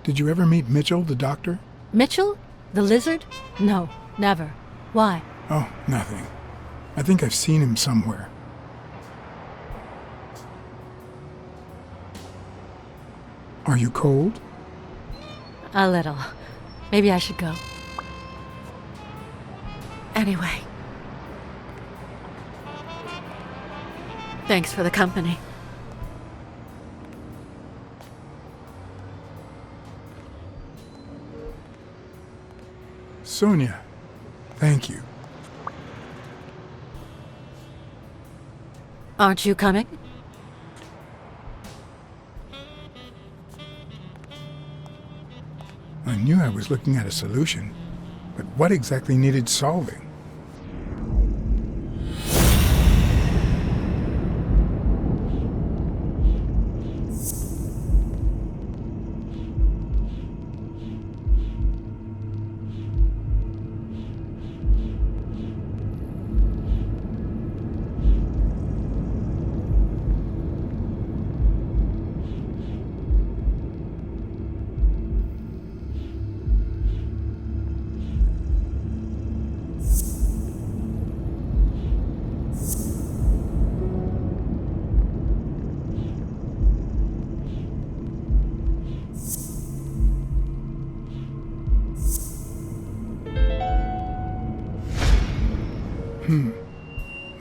Did you ever meet Mitchell, the doctor?
Mitchell? The lizard? No, never. Why?
Oh, nothing. I think I've seen him somewhere. Are you cold?
A little. Maybe I should go. Anyway. Thanks for the company.
Sonia, thank you.
Aren't you coming?
I knew I was looking at a solution, but what exactly needed solving?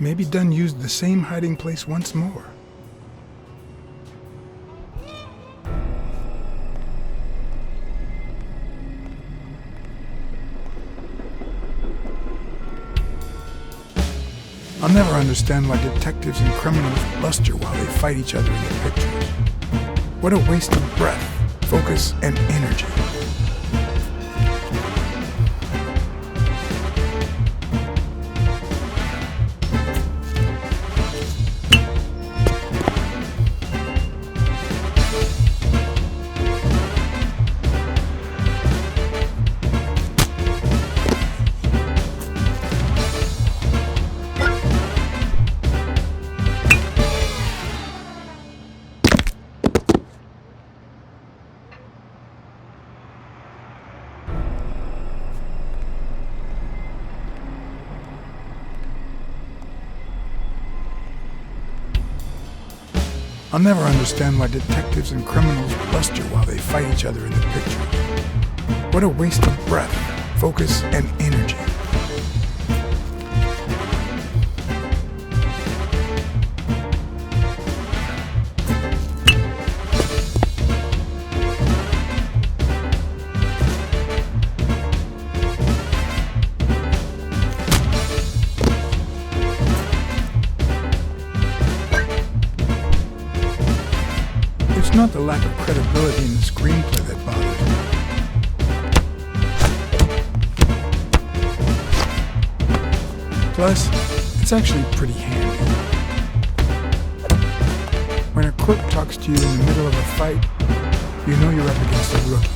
Maybe Dunn used the same hiding place once more. I'll never understand why detectives and criminals bluster while they fight each other in the pictures. What a waste of breath, focus, and energy. I'll never understand why detectives and criminals bluster while they fight each other in the pictures. What a waste of breath, focus, and energy. It's not the lack of credibility in the screenplay that bothers me. Plus, it's actually pretty handy. When a crook talks to you in the middle of a fight, you know you're up against a rookie.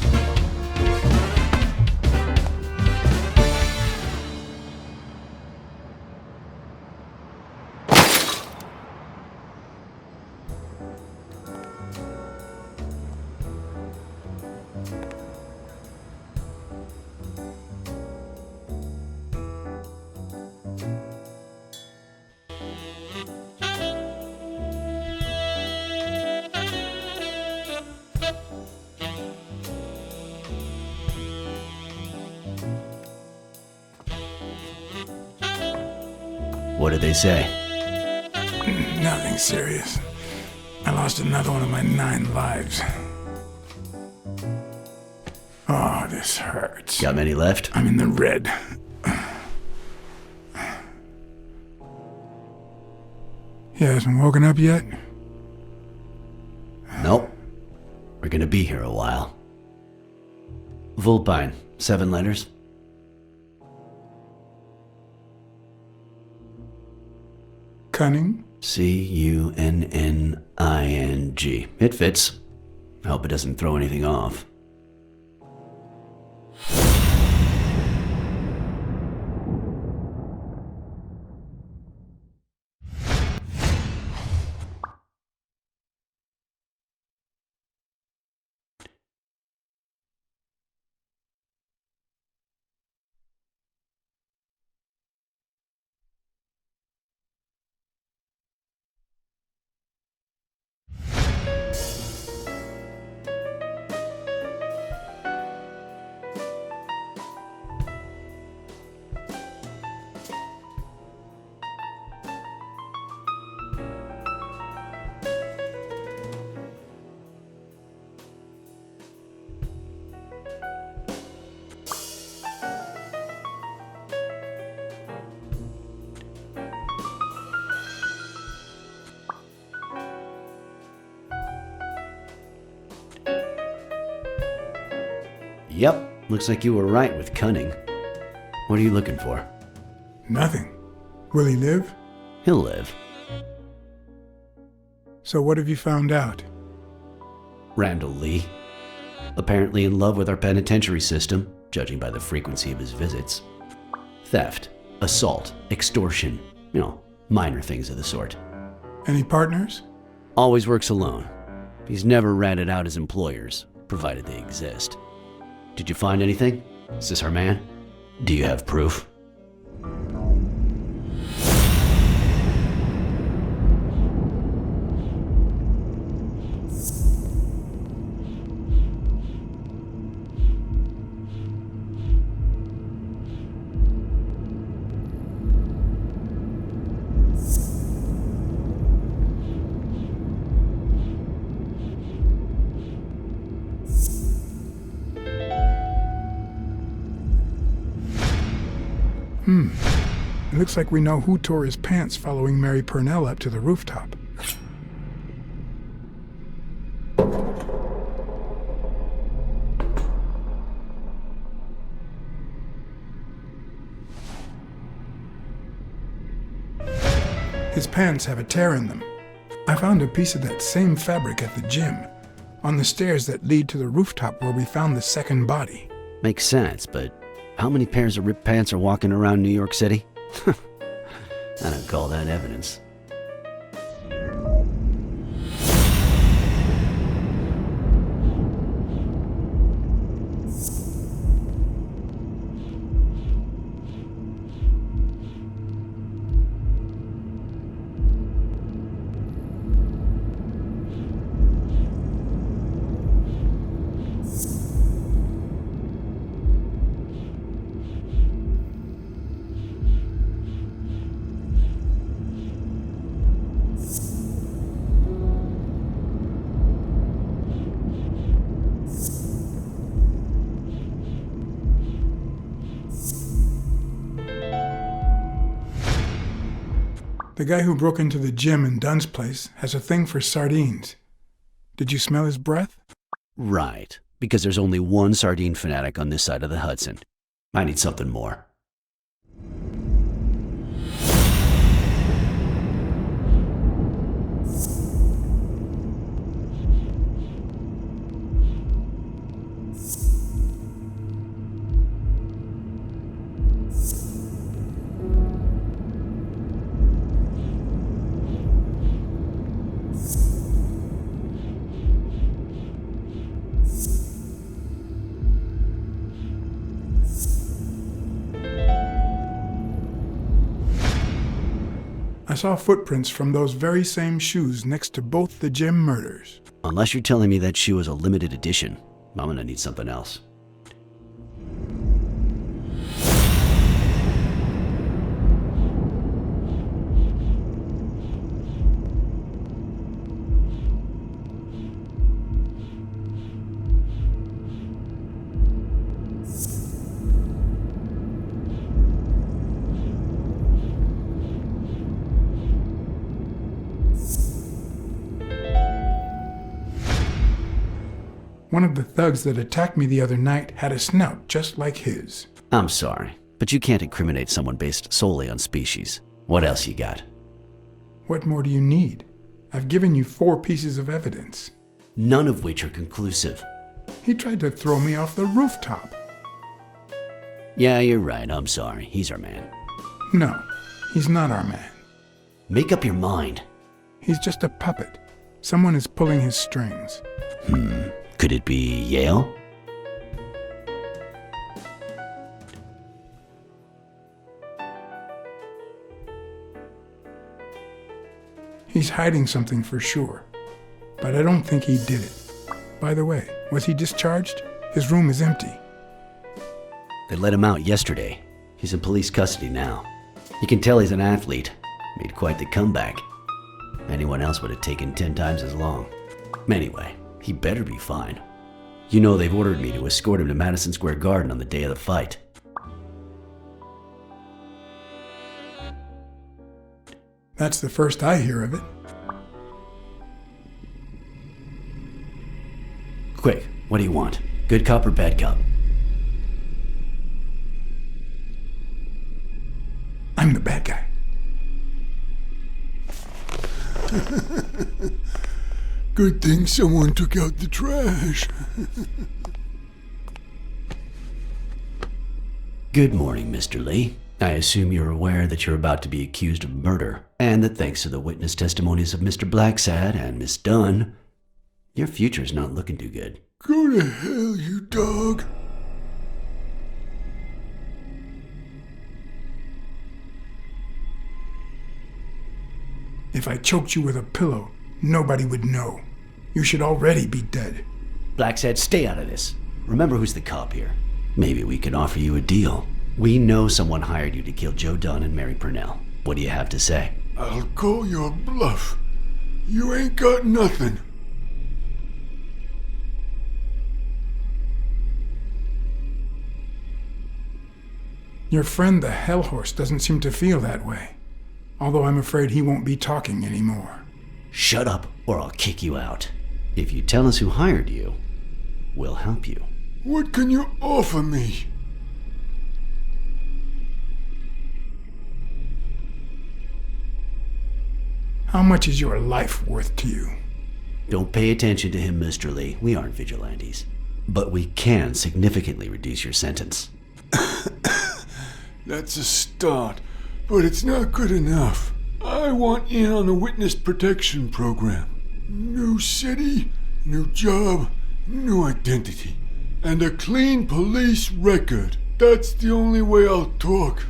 What did they say?
Nothing serious. I lost lost another one of my 9 lives. Oh, this hurts.
Got many left?
I'm in the red. He hasn't woken up yet?
Nope. We're gonna be here a while. Vulpine, 7 letters.
Cunning?
Cunning. It fits. I hope it doesn't throw anything off. Yep, looks like you were right with cunning. What are you looking for?
Nothing. Will he live?
He'll live.
So what have you found out?
Randall Lee. Apparently in love with our penitentiary system, judging by the frequency of his visits. Theft, assault, extortion, minor things of the sort.
Any partners?
Always works alone. He's never ratted out his employers, provided they exist. Did you find anything? Is this our man? Do you have proof?
It looks like we know who tore his pants following Mary Purnell up to the rooftop. His pants have a tear in them. I found a piece of that same fabric at the gym, on the stairs that lead to the rooftop where we found the second body.
Makes sense, but how many pairs of ripped pants are walking around New York City? I don't call that evidence.
The guy who broke into the gym in Dunn's place has a thing for sardines. Did you smell his breath?
Right, because there's only one sardine fanatic on this side of the Hudson. I need something more.
I saw footprints from those very same shoes next to both the gym murders.
Unless you're telling me that shoe is a limited edition, I'm gonna need something else.
One of the thugs that attacked me the other night had a snout just like his.
I'm sorry, but you can't incriminate someone based solely on species. What else you got?
What more do you need? I've given you 4 pieces of evidence.
None of which are conclusive.
He tried to throw me off the rooftop.
Yeah, you're right. I'm sorry. He's our man.
No, he's not our man.
Make up your mind.
He's just a puppet. Someone is pulling his strings.
Could it be Yale?
He's hiding something for sure, but I don't think he did it. By the way, was he discharged? His room is empty.
They let him out yesterday. He's in police custody now. You can tell he's an athlete. Made quite the comeback. Anyone else would have taken 10 times as long. Anyway, he better be fine. You know they've ordered me to escort him to Madison Square Garden on the day of the fight.
That's the first I hear of it.
Quick, what do you want? Good cop or bad cop?
I'm the bad guy.
Good thing someone took out the trash.
Good morning, Mr. Lee. I assume you're aware that you're about to be accused of murder, and that thanks to the witness testimonies of Mr. Blacksad and Miss Dunn, your future's not looking too good.
Go to hell, you dog.
If I choked you with a pillow, nobody would know. You should already be dead.
Blacksad, stay out of this. Remember who's the cop here. Maybe we can offer you a deal. We know someone hired you to kill Joe Dunn and Mary Purnell. What do you have to say?
I'll call your bluff. You ain't got nothing.
Your friend the Hellhorse doesn't seem to feel that way. Although I'm afraid he won't be talking anymore.
Shut up, or I'll kick you out. If you tell us who hired you, we'll help you.
What can you offer me?
How much is your life worth to you?
Don't pay attention to him, Mr. Lee. We aren't vigilantes. But we can significantly reduce your sentence.
That's a start, but it's not good enough. I want in on the witness protection program. New city, new job, new identity, and a clean police record. That's the only way I'll talk.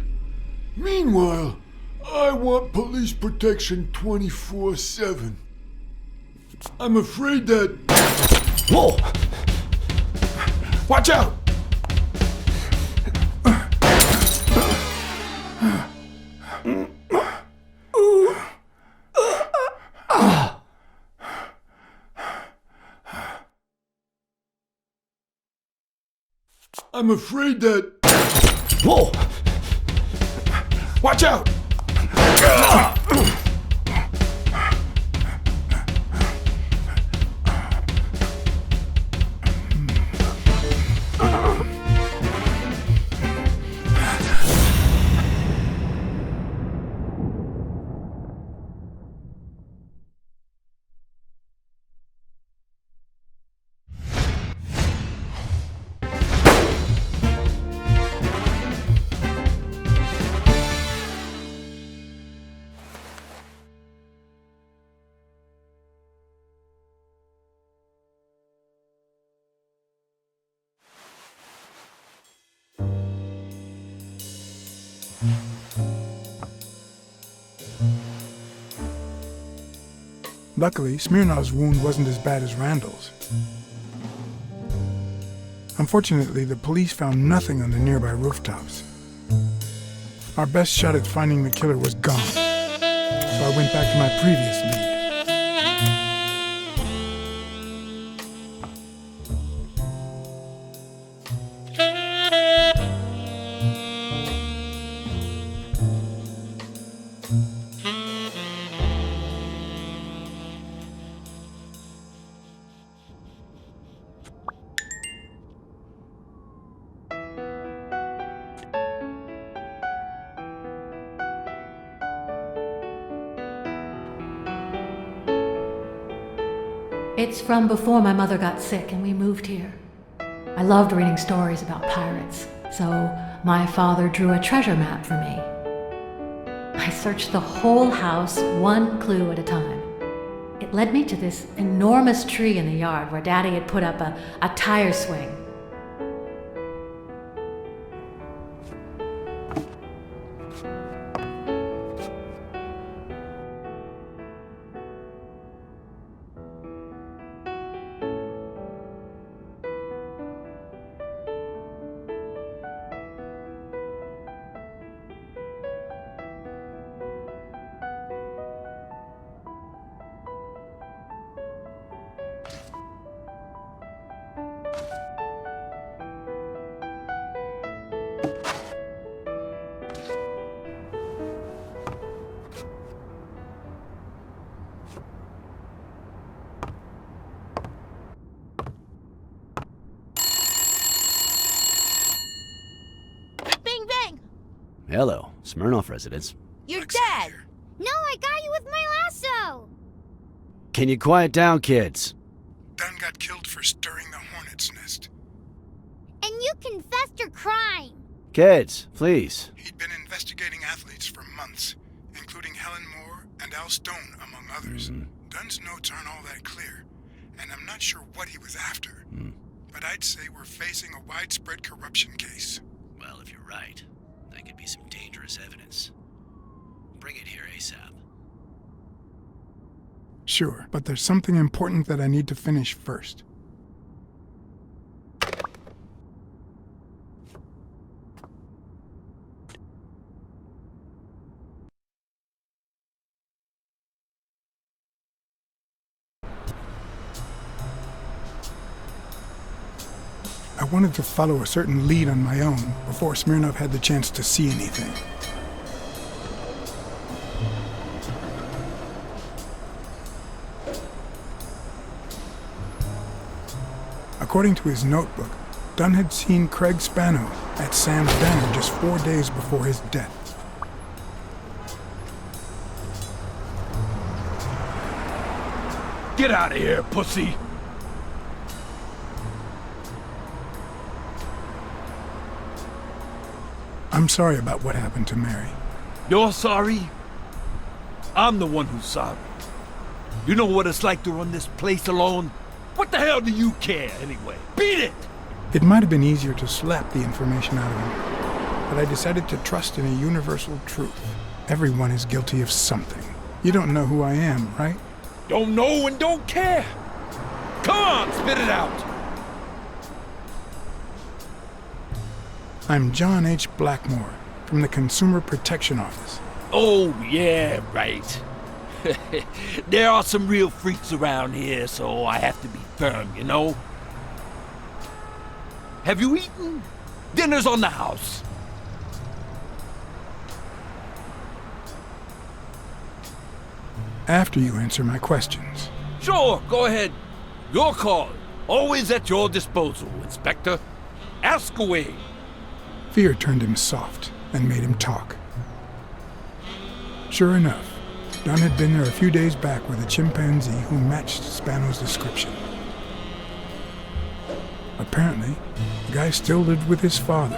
Meanwhile, I want police protection 24/7. I'm afraid that...
Whoa! Watch out!
I'm afraid that...
Whoa! Watch out! Luckily, Smirnov's wound wasn't as bad as Randall's. Unfortunately, the police found nothing on the nearby rooftops. Our best shot at finding the killer was gone, so I went back to my previous lead.
It's from before my mother got sick and we moved here. I loved reading stories about pirates, so my father drew a treasure map for me. I searched the whole house, one clue at a time. It led me to this enormous tree in the yard where Daddy had put up a tire swing.
Hello, Smirnoff residence.
You're dead! No, I got you with my lasso!
Can you quiet down, kids?
Dunn got killed for stirring the hornet's nest.
And you confessed your crime!
Kids, please.
He'd been investigating athletes for months, including Helen Moore and Al Stone, among others. Dunn's notes aren't all that clear, and I'm not sure what he was after. But I'd say we're facing a widespread corruption case.
Well, if you're right, that could be some dangerous evidence. Bring it here ASAP.
Sure, but there's something important that I need to finish first. I wanted to follow a certain lead on my own before Smirnoff had the chance to see anything. According to his notebook, Dunn had seen Craig Spano at Sam's Diner just 4 days before his death.
Get out of here, pussy!
I'm sorry about what happened to Mary.
You're sorry? I'm the one who's sorry. You know what it's like to run this place alone? What the hell do you care, anyway? Beat it!
It might have been easier to slap the information out of him, but I decided to trust in a universal truth. Everyone is guilty of something. You don't know who I am, right?
Don't know and don't care! Come on, spit it out!
I'm John H. Blackmore, from the Consumer Protection Office.
Oh, yeah, right. There are some real freaks around here, so I have to be firm, you know? Have you eaten? Dinner's on the house.
After you answer my questions.
Sure, go ahead. Your call. Always at your disposal, Inspector. Ask away.
Fear turned him soft and made him talk. Sure enough, Dunn had been there a few days back with a chimpanzee who matched Spano's description. Apparently, the guy still lived with his father.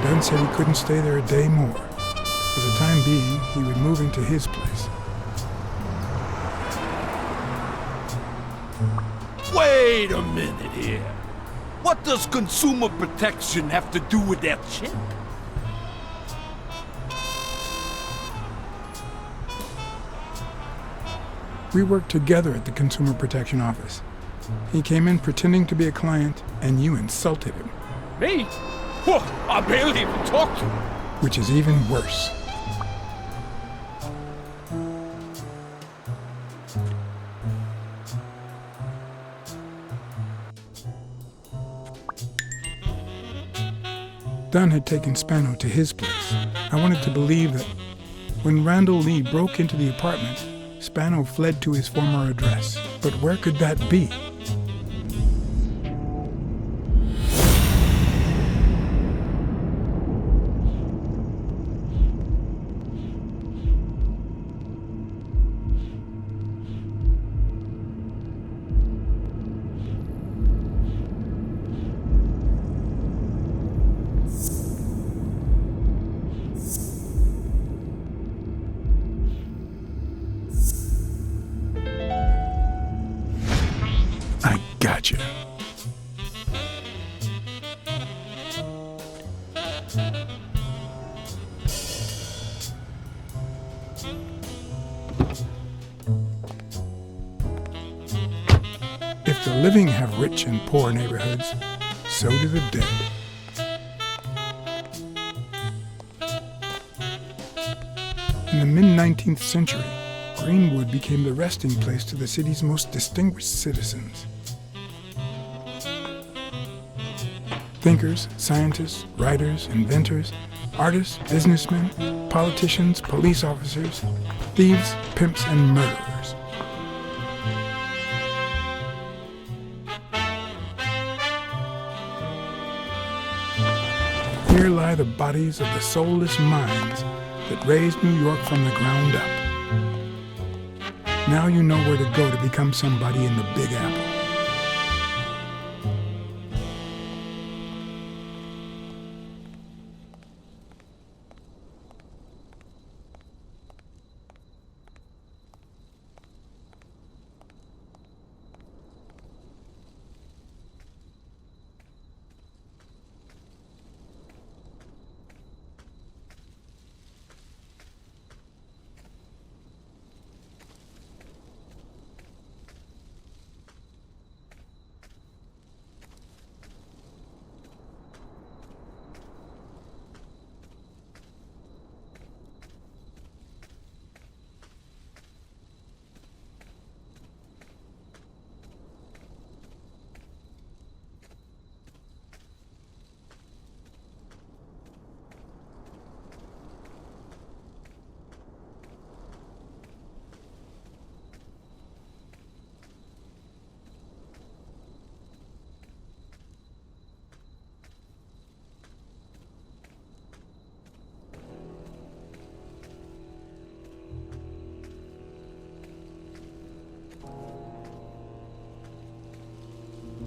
Dunn said he couldn't stay there a day more. For the time being, he would move into his place.
Wait a minute here. What does consumer protection have to do with that chip?
We worked together at the Consumer Protection Office. He came in pretending to be a client, and you insulted him.
Me? Whoa, I barely even talked to him.
Which is even worse. Dunn had taken Spano to his place. I wanted to believe that when Randall Lee broke into the apartment, Spano fled to his former address. But where could that be? Gotcha. If the living have rich and poor neighborhoods, so do the dead. In the mid-19th century, Greenwood became the resting place to the city's most distinguished citizens. Thinkers, scientists, writers, inventors, artists, businessmen, politicians, police officers, thieves, pimps, and murderers. Here lie the bodies of the soulless minds that raised New York from the ground up. Now you know where to go to become somebody in the Big Apple.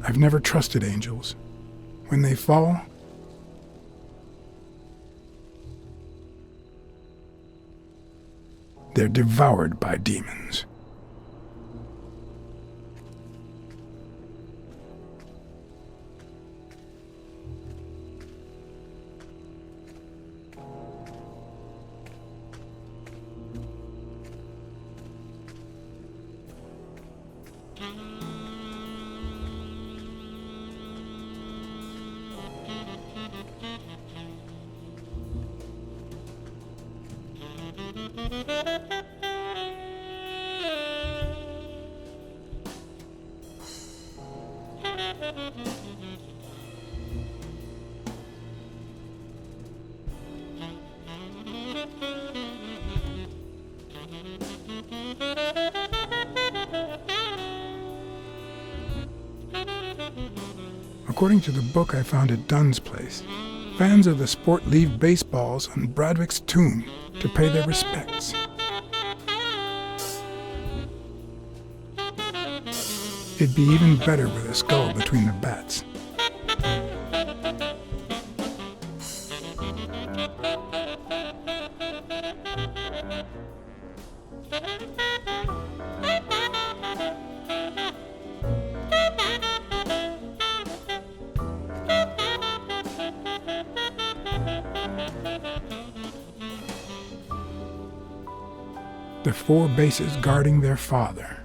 I've never trusted angels. When they fall, they're devoured by demons. According to the book I found at Dunn's place, fans of the sport leave baseballs on Bradwick's tomb to pay their respects. It'd be even better with a skull between the bats. The four bases guarding their father.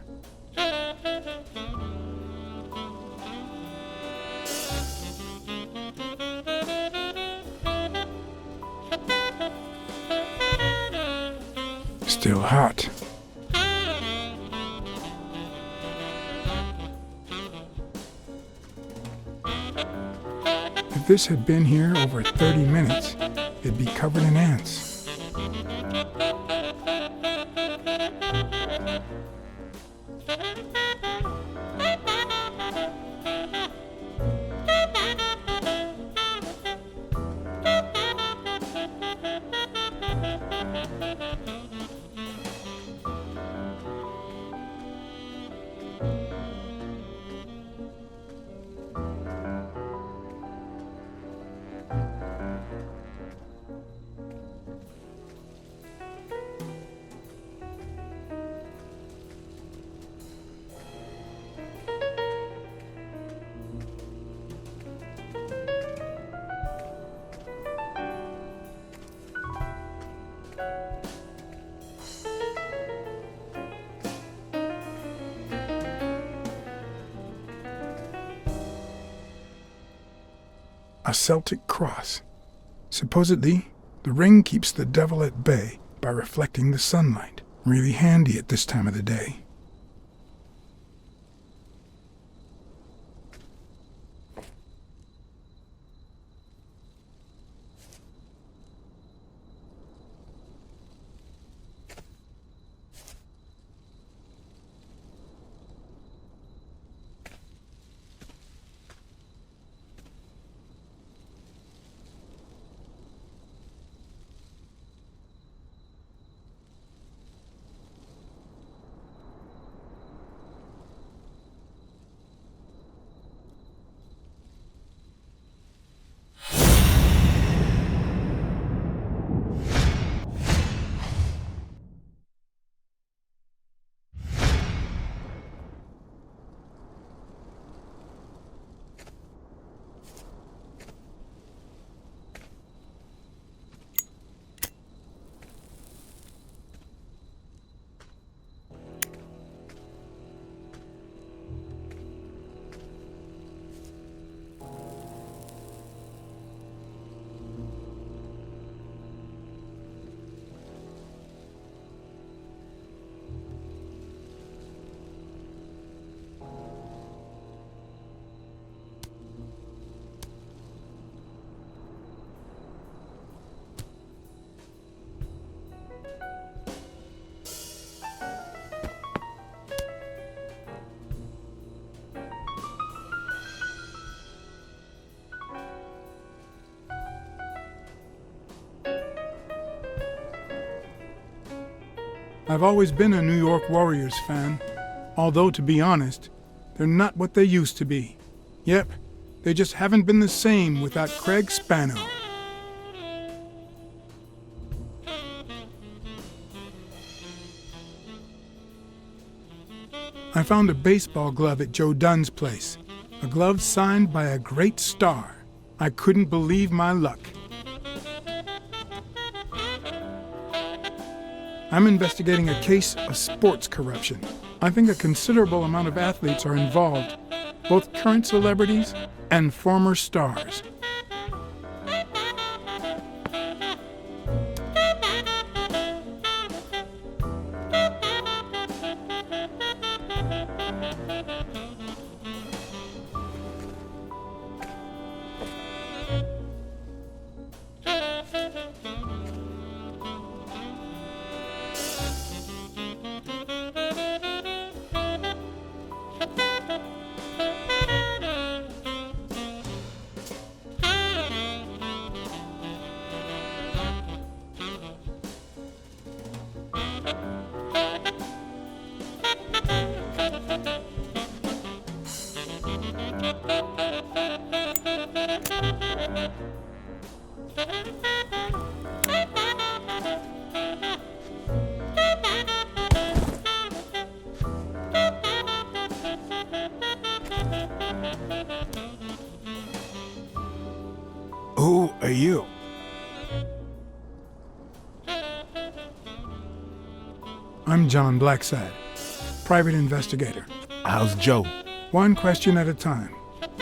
Still hot. If this had been here over 30 minutes, it'd be covered in ants. A Celtic cross. Supposedly, the ring keeps the devil at bay by reflecting the sunlight. Really handy at this time of the day. I've always been a New York Warriors fan, although to be honest, they're not what they used to be. Yep, they just haven't been the same without Craig Spano. I found a baseball glove at Joe Dunn's place, a glove signed by a great star. I couldn't believe my luck. I'm investigating a case of sports corruption. I think a considerable amount of athletes are involved, both current celebrities and former stars. Who are you? I'm John Blacksad, private investigator.
How's Joe?
One question at a time.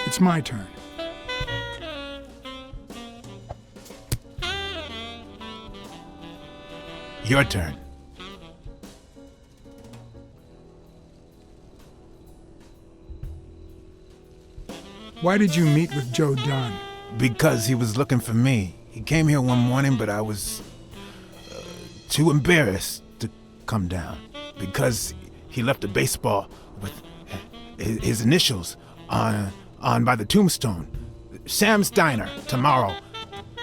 It's my turn.
Your turn.
Why did you meet with Joe Dunn?
Because he was looking for me. He came here one morning, but I was too embarrassed to come down. Because he left a baseball with his initials on by the tombstone. Sam's Diner, tomorrow,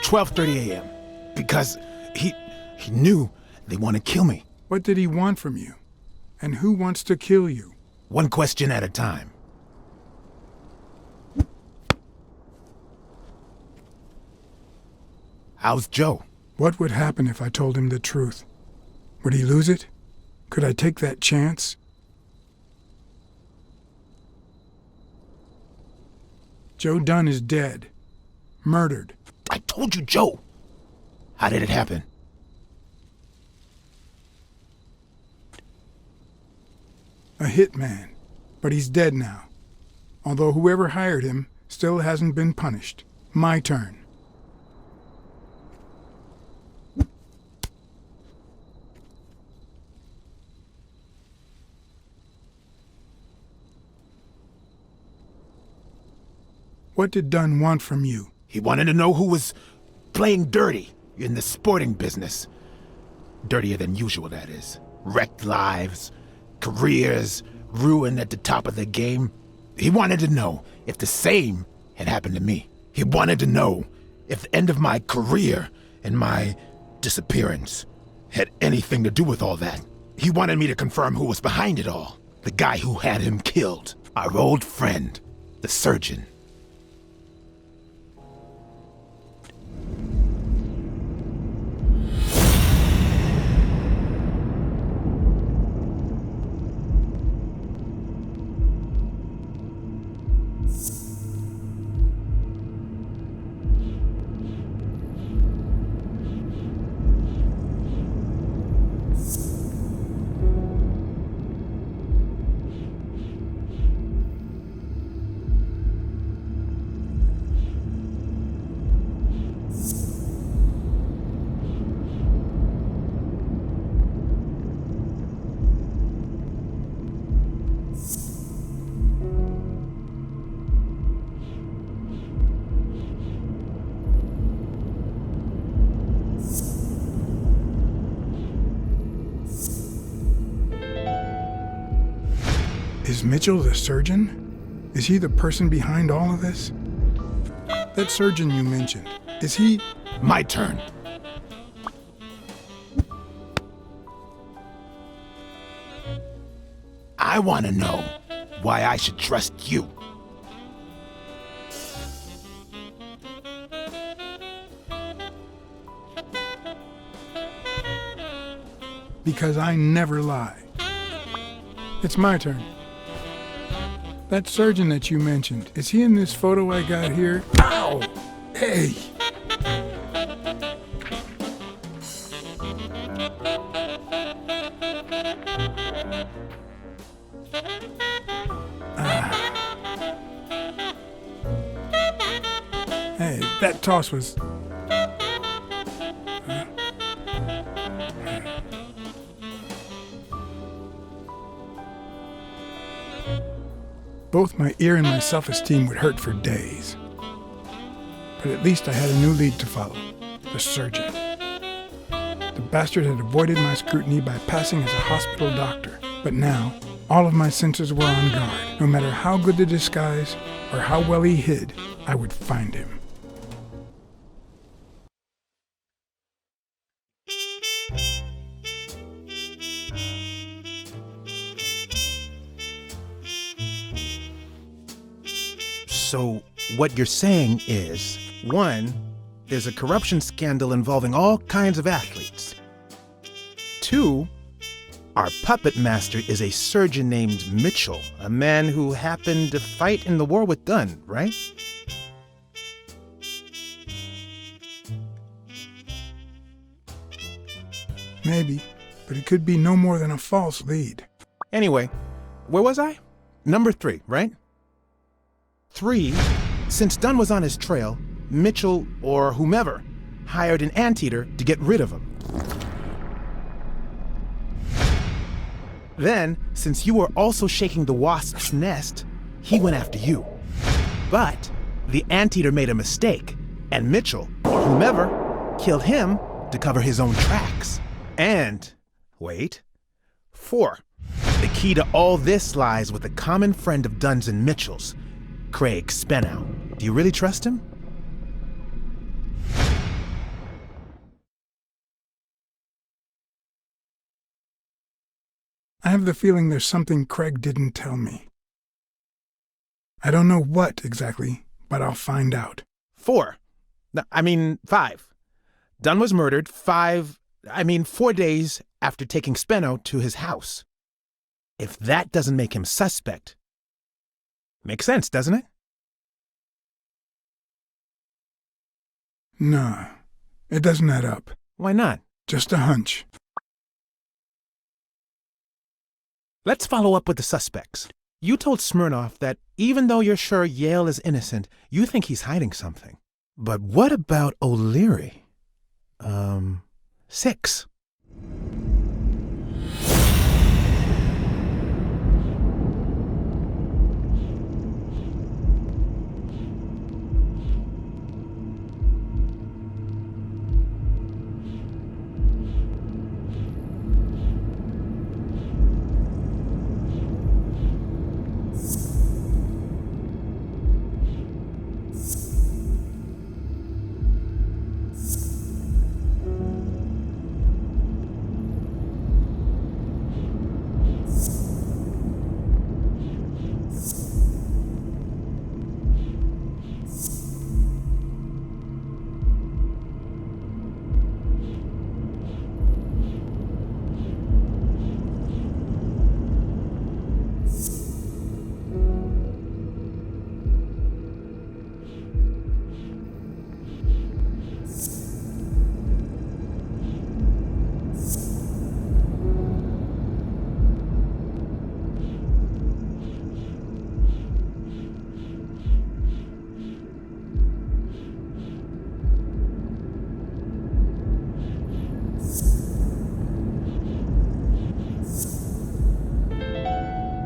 12:30 a.m. Because he knew they want to kill me.
What did he want from you? And who wants to kill you?
One question at a time. How's Joe?
What would happen if I told him the truth? Would he lose it? Could I take that chance? Joe Dunn is dead. Murdered.
I told you, Joe. How did it happen?
A hitman. But he's dead now. Although whoever hired him still hasn't been punished. My turn. What did Dunn want from you?
He wanted to know who was playing dirty in the sporting business. Dirtier than usual, that is. Wrecked lives, careers, ruined at the top of the game. He wanted to know if the same had happened to me. He wanted to know if the end of my career and my disappearance had anything to do with all that. He wanted me to confirm who was behind it all. The guy who had him killed. Our old friend, the surgeon.
Is Mitchell the surgeon? Is he the person behind all of this? That surgeon you mentioned, is he...
My turn. I want to know why I should trust you.
Because I never lie. It's my turn. That surgeon that you mentioned, is he in this photo I got here? Ow! Hey! Hey, that toss was... Both my ear and my self-esteem would hurt for days. But at least I had a new lead to follow, the surgeon. The bastard had avoided my scrutiny by passing as a hospital doctor. But now, all of my senses were on guard. No matter how good the disguise or how well he hid, I would find him.
So, what you're saying is, 1, there's a corruption scandal involving all kinds of athletes. 2, our puppet master is a surgeon named Mitchell, a man who happened to fight in the war with Dunn, right?
Maybe, but it could be no more than a false lead.
Anyway, where was I? Number 3, right? 3, since Dunn was on his trail, Mitchell, or whomever, hired an anteater to get rid of him. Then, since you were also shaking the wasp's nest, he went after you. But the anteater made a mistake, and Mitchell, or whomever, killed him to cover his own tracks. And, wait, 4, the key to all this lies with a common friend of Dunn's and Mitchell's, Craig Spenow. Do you really trust him?
I have the feeling there's something Craig didn't tell me. I don't know what exactly, but I'll find out.
4. 5. Dunn was murdered 4 days after taking Speno to his house. If that doesn't make him suspect, makes sense, doesn't it?
No, it doesn't add up.
Why not?
Just a hunch.
Let's follow up with the suspects. You told Smirnoff that even though you're sure Yale is innocent, you think he's hiding something. But what about O'Leary? 6.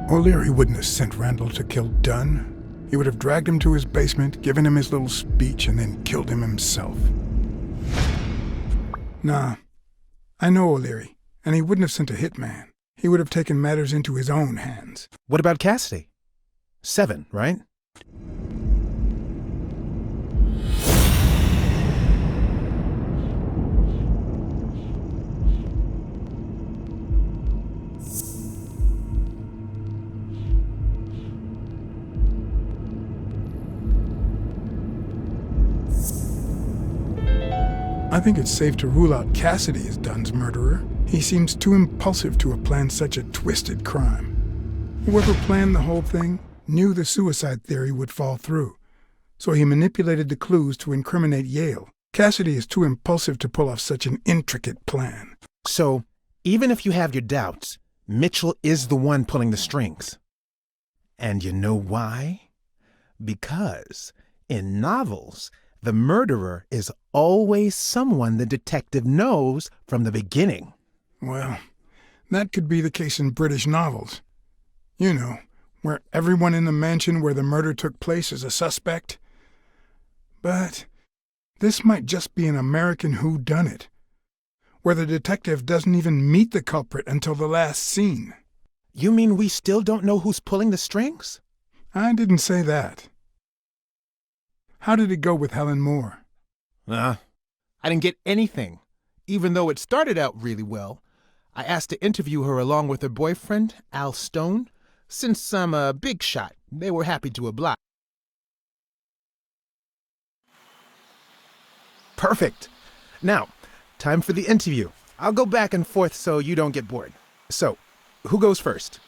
O'Leary wouldn't have sent Randall to kill Dunn. He would have dragged him to his basement, given him his little speech, and then killed him himself. Nah, I know O'Leary, and he wouldn't have sent a hitman. He would have taken matters into his own hands.
What about Cassidy? 7, right?
I think it's safe to rule out Cassidy as Dunn's murderer. He seems too impulsive to have planned such a twisted crime. Whoever planned the whole thing knew the suicide theory would fall through, so he manipulated the clues to incriminate Yale. Cassidy is too impulsive to pull off such an intricate plan.
So, even if you have your doubts, Mitchell is the one pulling the strings. And you know why? Because in novels, the murderer is always someone the detective knows from the beginning.
Well, that could be the case in British novels. You know, where everyone in the mansion where the murder took place is a suspect. But this might just be an American whodunit, where the detective doesn't even meet the culprit until the last scene.
You mean we still don't know who's pulling the strings?
I didn't say that. How did it go with Helen Moore?
I didn't get anything, even though it started out really well. I asked to interview her along with her boyfriend, Al Stone. Since I'm a big shot, they were happy to oblige. Perfect. Now, time for the interview. I'll go back and forth so you don't get bored. So, who goes first?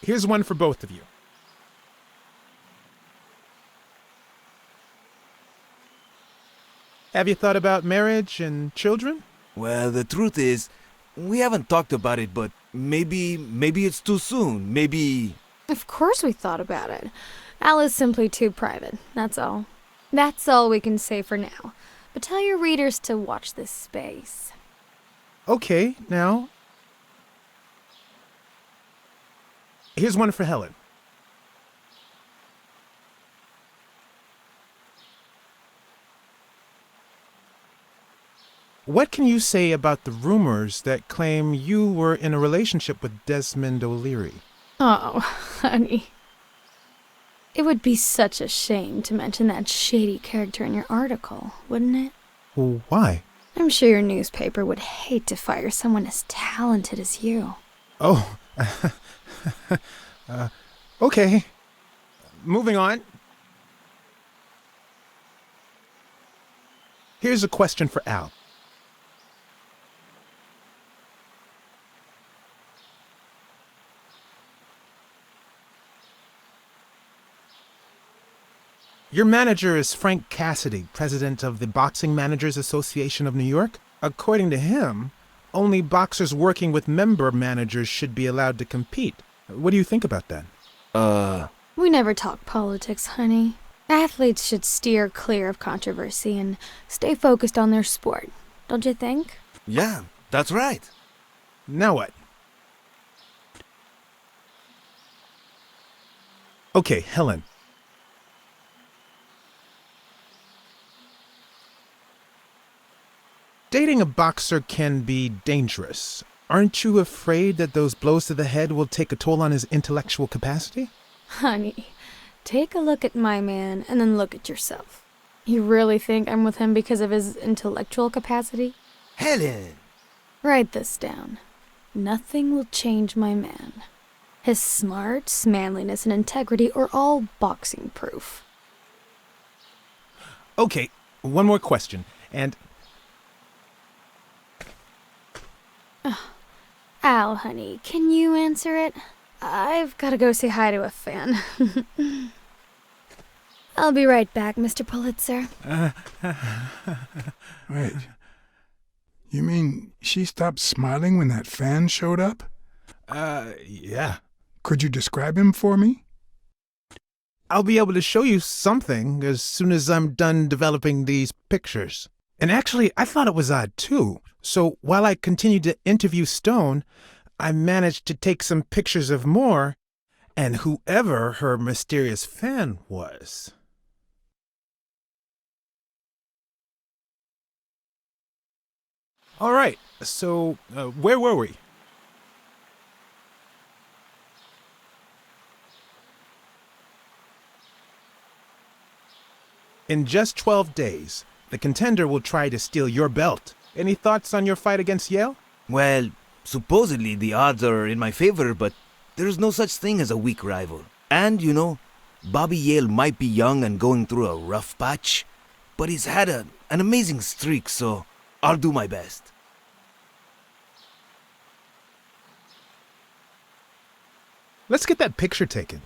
Here's one for both of you. Have you thought about marriage and children?
Well, the truth is, we haven't talked about it, but maybe it's too soon. Maybe...
Of course we thought about it. Al is simply too private, that's all. That's all we can say for now. But tell your readers to watch this space.
Okay, now. Here's one for Helen. What can you say about the rumors that claim you were in a relationship with Desmond O'Leary?
Oh, honey. It would be such a shame to mention that shady character in your article, wouldn't it?
Well, why?
I'm sure your newspaper would hate to fire someone as talented as you.
Oh, okay. Moving on. Here's a question for Al. Your manager is Frank Cassidy, president of the Boxing Managers Association of New York. According to him, only boxers working with member managers should be allowed to compete. What do you think about that?
We never talk politics, honey. Athletes should steer clear of controversy and stay focused on their sport, don't you think?
Yeah, that's right.
Now what? Okay, Helen. Dating a boxer can be dangerous. Aren't you afraid that those blows to the head will take a toll on his intellectual capacity?
Honey, take a look at my man and then look at yourself. You really think I'm with him because of his intellectual capacity?
Helen!
Write this down. Nothing will change my man. His smarts, manliness, and integrity are all boxing proof.
Okay, one more question, and...
Al, honey, can you answer it? I've gotta go say hi to a fan. I'll be right back, Mr. Pulitzer.
Wait. You mean she stopped smiling when that fan showed up?
Yeah.
Could you describe him for me?
I'll be able to show you something as soon as I'm done developing these pictures. And actually, I thought it was odd too. So while I continued to interview Stone, I managed to take some pictures of Moore and whoever her mysterious fan was. All right, so where were we? In just 12 days, the contender will try to steal your belt. Any thoughts on your fight against Yale?
Well, supposedly the odds are in my favor, but there's no such thing as a weak rival. And, you know, Bobby Yale might be young and going through a rough patch, but he's had an amazing streak, so I'll do my best.
Let's get that picture taken.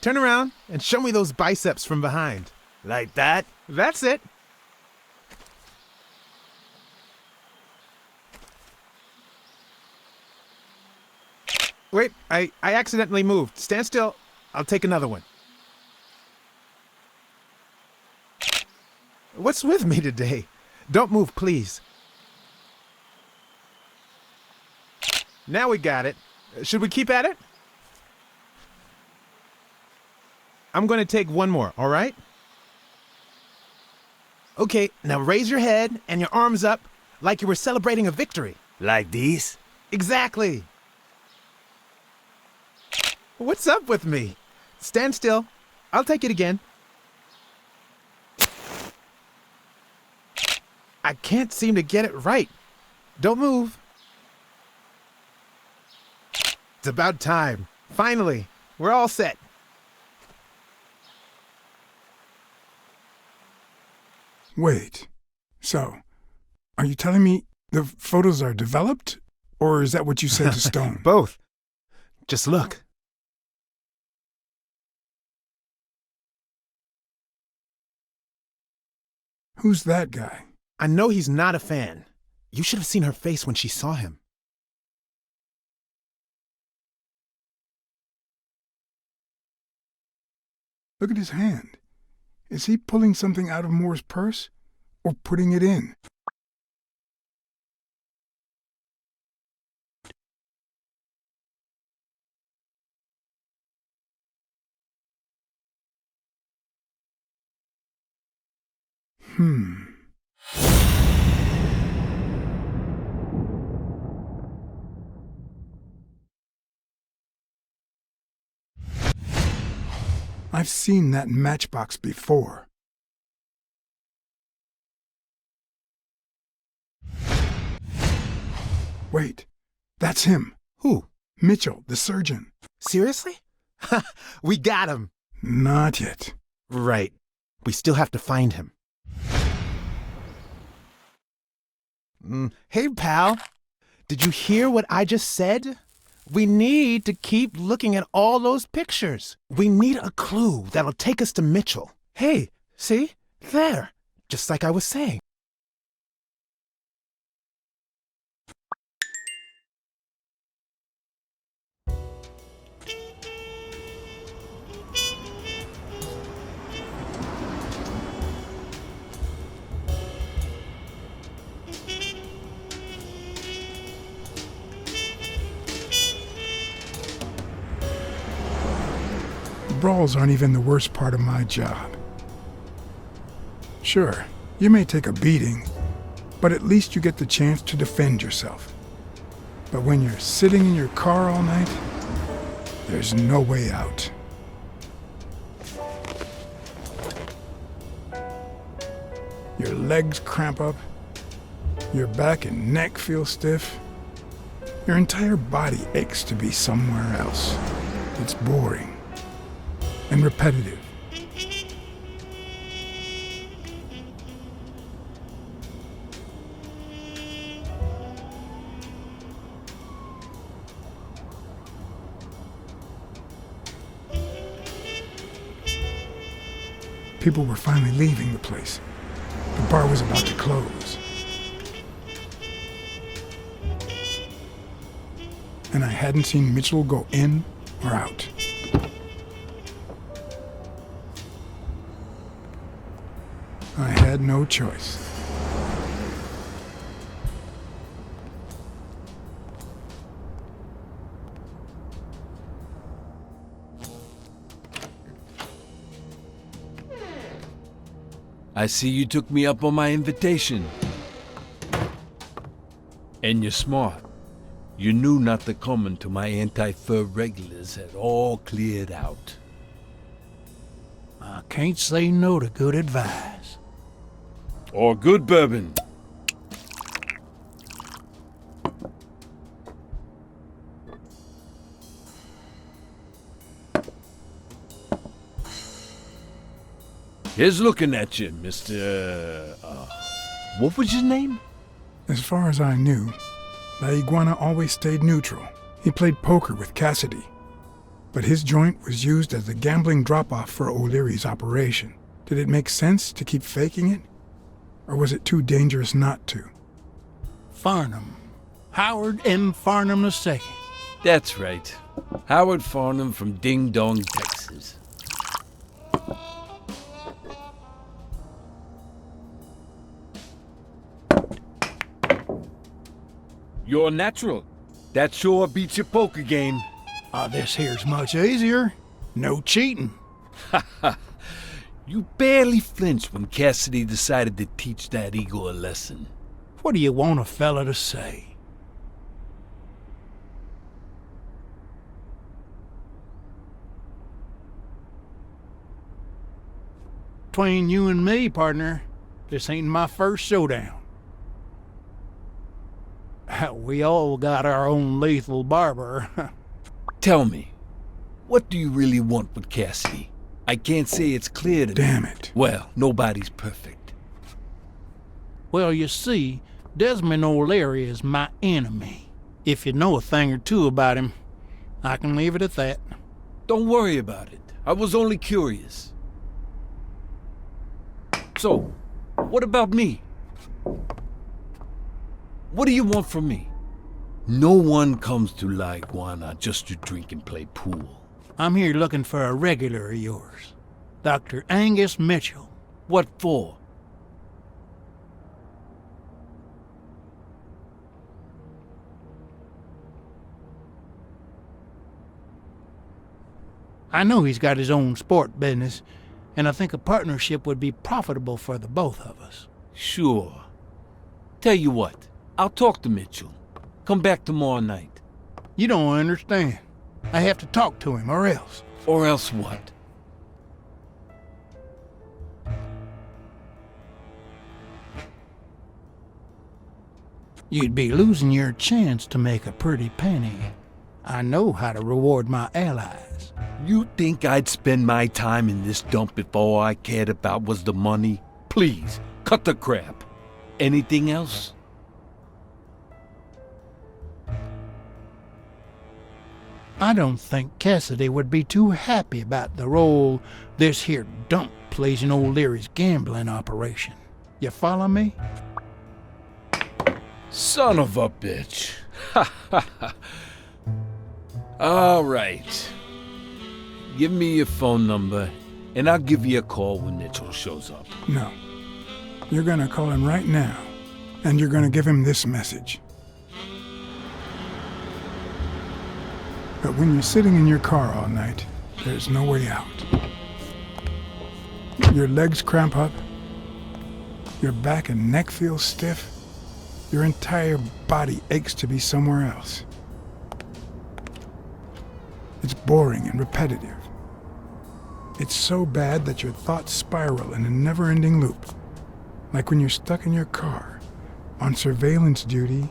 Turn around and show me those biceps from behind.
Like that?
That's it. Wait, I accidentally moved. Stand still. I'll take another one. What's with me today? Don't move, please. Now we got it. Should we keep at it? I'm going to take one more, all right? Okay, now raise your head and your arms up like you were celebrating a victory.
Like these?
Exactly. What's up with me? Stand still. I'll take it again. I can't seem to get it right. Don't move. It's about time. Finally, we're all set.
Wait. So, are you telling me the photos are developed? Or is that what you said to Stone?
Both. Just look.
Who's that guy?
I know he's not a fan. You should have seen her face when she saw him.
Look at his hand. Is he pulling something out of Moore's purse? Or putting it in? I've seen that matchbox before. Wait, that's him.
Who?
Mitchell, the surgeon.
Seriously? We got him.
Not yet.
Right. We still have to find him. Hey, pal. Did you hear what I just said? We need to keep looking at all those pictures. We need a clue that'll take us to Mitchell. Hey, see? There. Just like I was saying.
brawls aren't even the worst part of my job. Sure, you may take a beating, but at least you get the chance to defend yourself. But when you're sitting in your car all night, there's no way out. Your legs cramp up, your back and neck feel stiff. Your entire body aches to be somewhere else. It's boring and repetitive. People were finally leaving the place. The bar was about to close. And I hadn't seen Mitchell go in or out. I had no choice.
I see you took me up on my invitation. And you're smart. You knew not to come until my anti-fur regulars had all cleared out.
I can't say no to good advice.
Or good bourbon. Here's looking at you, Mr. What was your name?
As far as I knew, La Iguana always stayed neutral. He played poker with Cassidy. But his joint was used as the gambling drop-off for O'Leary's operation. Did it make sense to keep faking it? Or was it too dangerous not to?
Farnham. Howard M. Farnham II.
That's right. Howard Farnham from Ding Dong, Texas. You're a natural. That sure beats your poker game.
This here's much easier. No cheating.
You barely flinched when Cassidy decided to teach that ego a lesson.
What do you want a fella to say? Between you and me, partner, this ain't my first showdown. We all got our own lethal barber.
Tell me, what do you really want with Cassidy? I can't say it's clear to me.
Damn it.
Well, nobody's perfect.
Well, you see, Desmond O'Leary is my enemy. If you know a thing or two about him, I can leave it at that.
Don't worry about it. I was only curious. So, what about me? What do you want from me? No one comes to La Iguana just to drink and play pool.
I'm here looking for a regular of yours, Dr. Angus Mitchell.
What for?
I know he's got his own sport business, and I think a partnership would be profitable for the both of us.
Sure. Tell you what, I'll talk to Mitchell. Come back tomorrow night.
You don't understand. I have to talk to him, or else.
Or else what?
You'd be losing your chance to make a pretty penny. I know how to reward my allies.
You think I'd spend my time in this dump if all I cared about was the money? Please, cut the crap. Anything else?
I don't think Cassidy would be too happy about the role this here dump plays in O'Leary's gambling operation. You follow me?
Son of a bitch. All right. Give me your phone number, and I'll give you a call when Mitchell shows up.
No. You're gonna call him right now, and you're gonna give him this message. But when you're sitting in your car all night, there's no way out. Your legs cramp up, your back and neck feel stiff, your entire body aches to be somewhere else. It's boring and repetitive. It's so bad that your thoughts spiral in a never-ending loop, like when you're stuck in your car, on surveillance duty.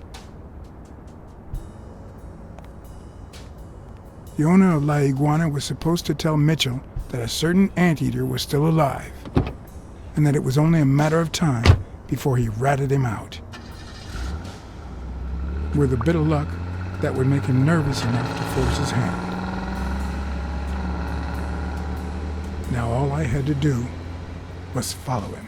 The owner of La Iguana was supposed to tell Mitchell that a certain anteater was still alive, and that it was only a matter of time before he ratted him out. With a bit of luck, that would make him nervous enough to force his hand. Now all I had to do was follow him.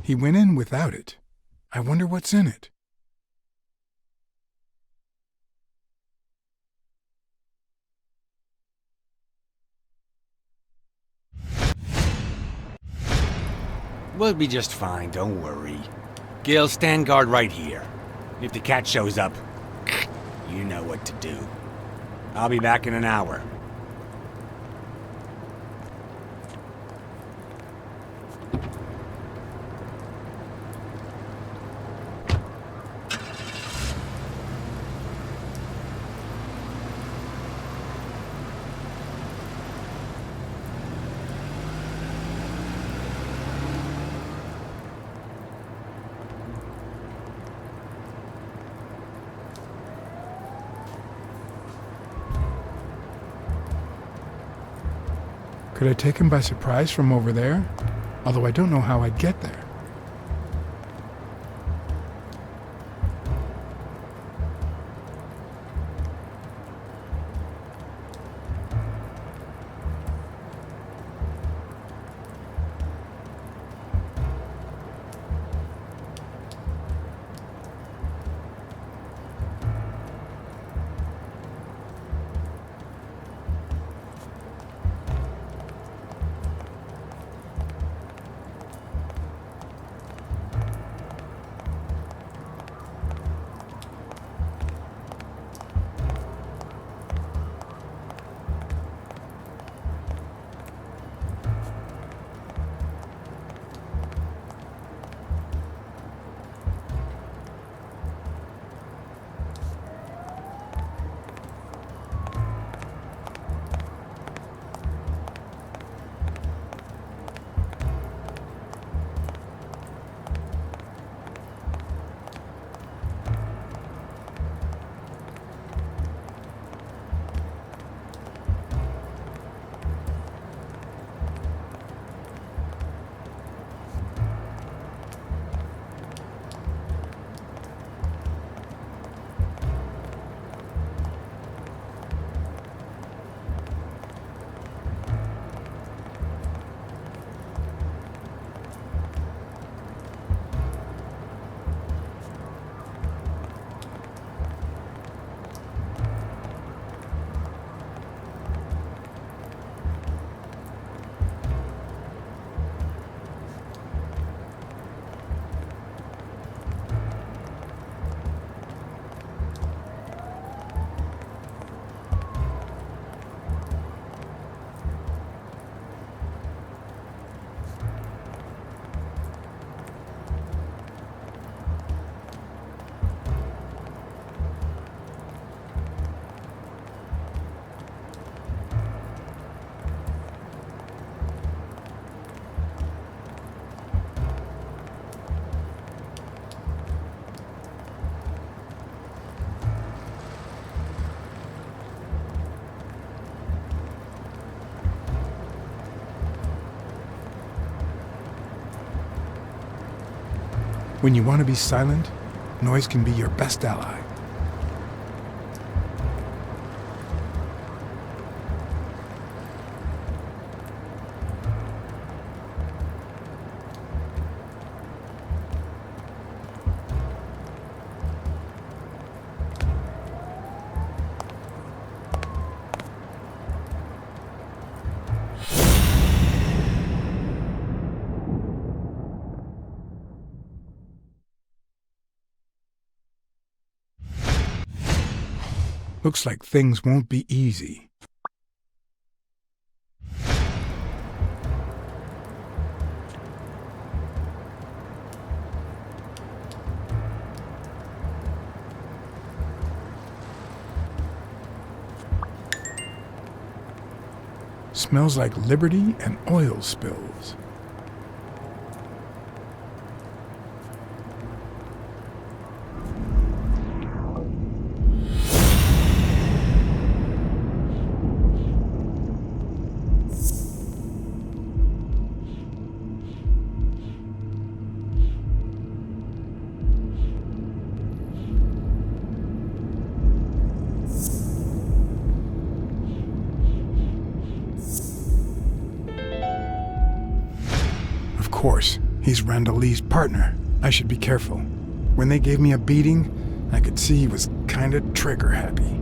He went in without it. I wonder what's in it.
We'll be just fine, don't worry. Gil, stand guard right here. If the cat shows up, you know what to do. I'll be back in an hour.
Could I take him by surprise from over there? Although I don't know how I'd get there. When you want to be silent, noise can be your best ally. Looks like things won't be easy. Smells like liberty and oil spills. Of course, he's Randall Lee's partner. I should be careful. When they gave me a beating, I could see he was kinda trigger happy.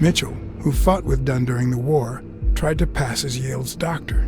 Mitchell, who fought with Dunn during the war, tried to pass as Yale's doctor.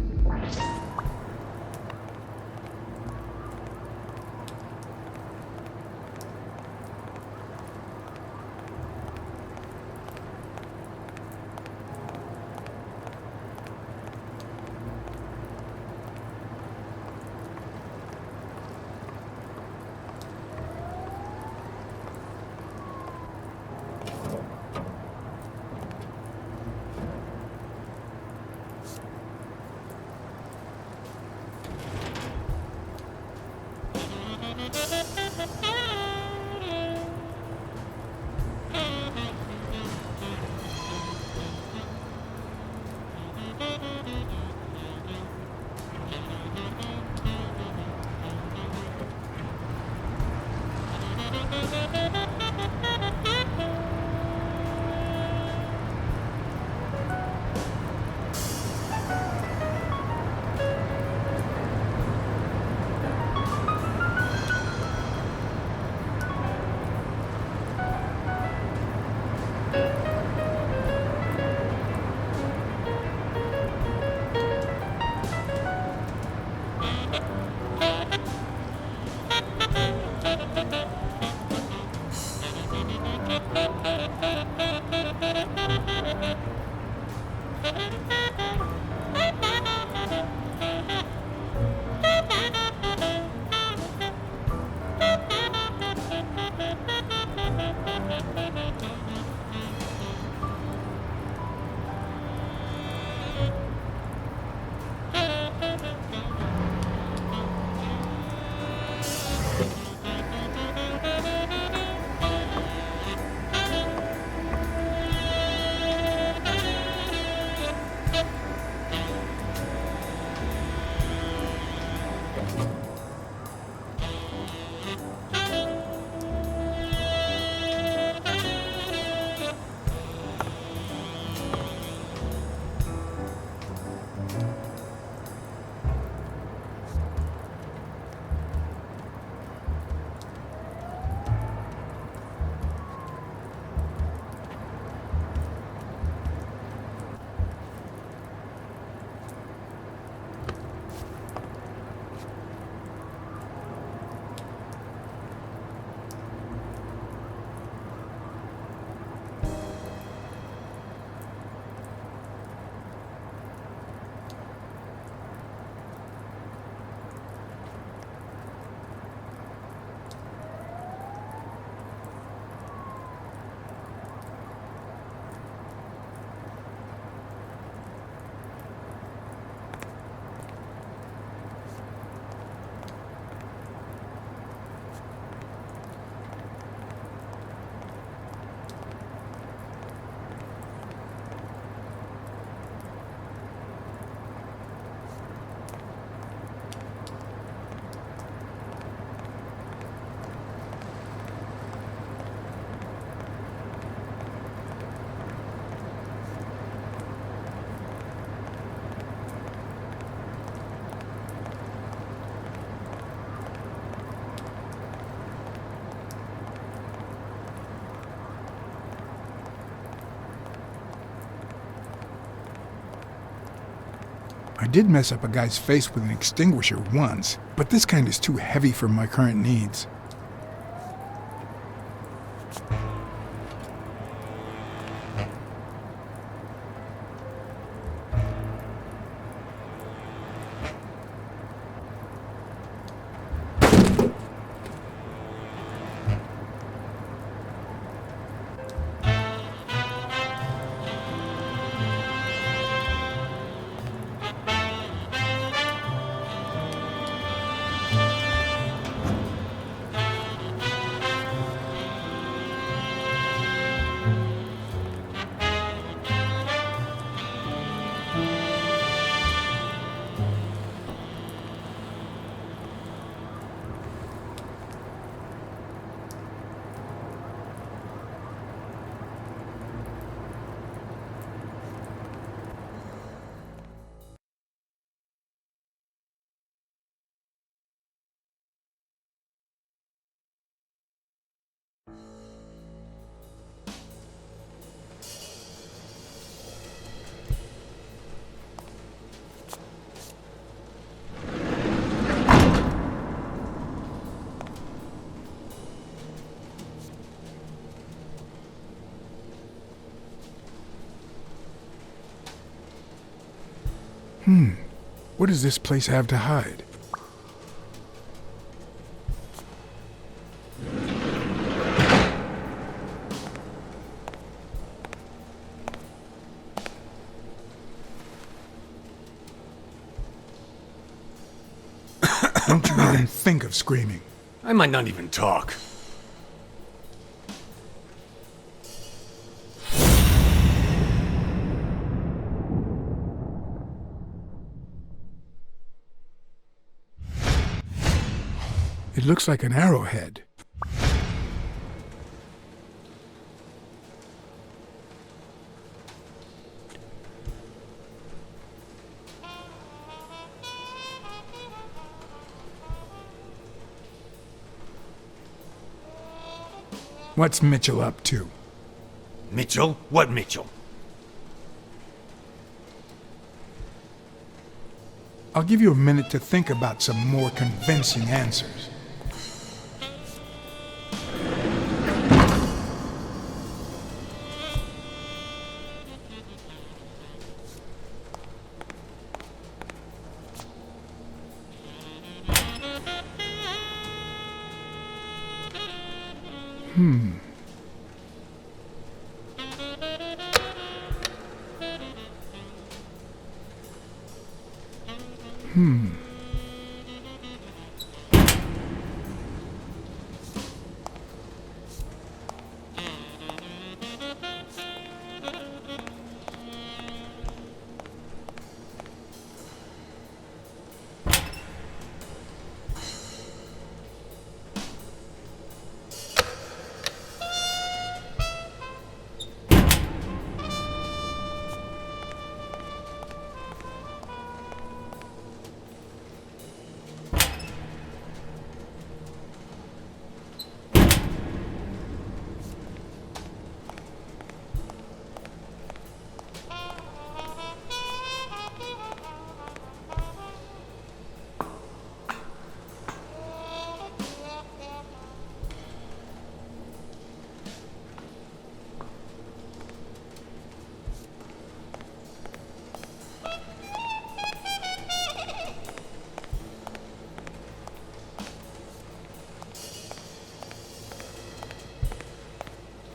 I did mess up a guy's face with an extinguisher once, but this kind is too heavy for my current needs. What does this place have to hide? Don't you even think of screaming.
I might not even talk.
It looks like an arrowhead. What's Mitchell up to?
Mitchell? What Mitchell?
I'll give you a minute to think about some more convincing answers.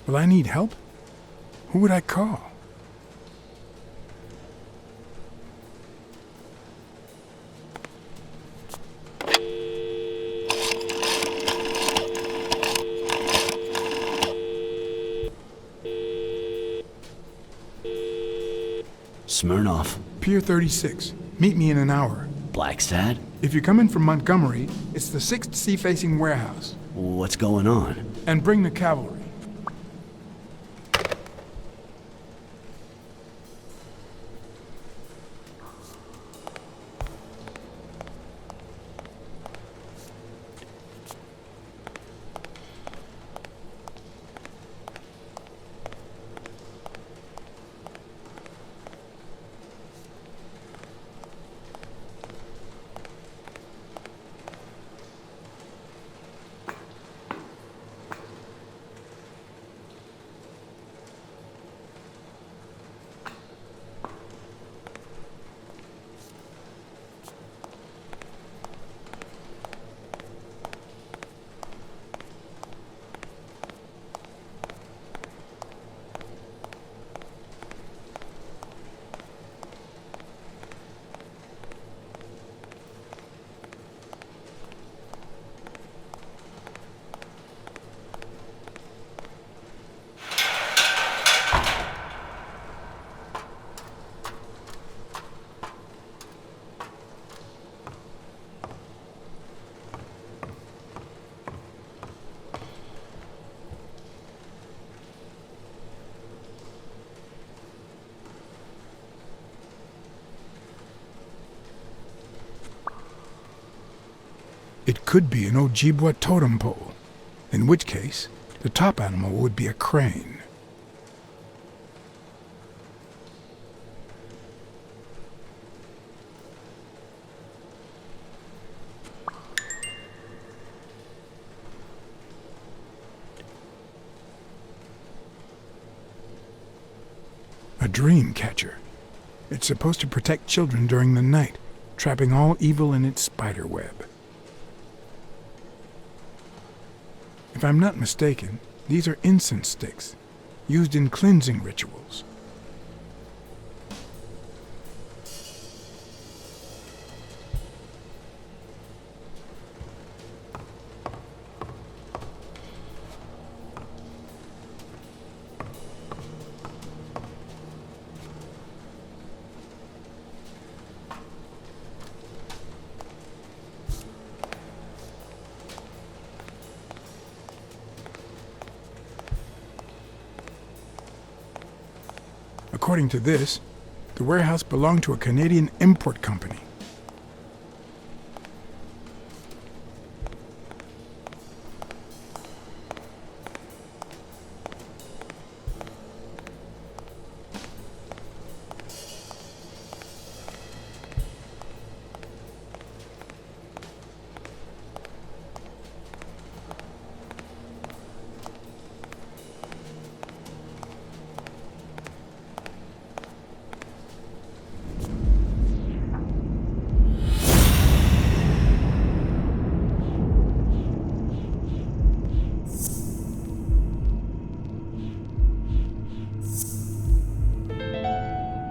Will I need help? Who would I call?
Smirnoff.
Pier 36. Meet me in an hour.
Blacksad?
If you're coming from Montgomery, it's the 6th sea-facing warehouse.
What's going on?
And bring the cavalry. It could be an Ojibwa totem pole, in which case the top animal would be a crane. A dream catcher. It's supposed to protect children during the night, trapping all evil in its spider web. If I'm not mistaken, these are incense sticks, used in cleansing rituals. According to this, the warehouse belonged to a Canadian import company.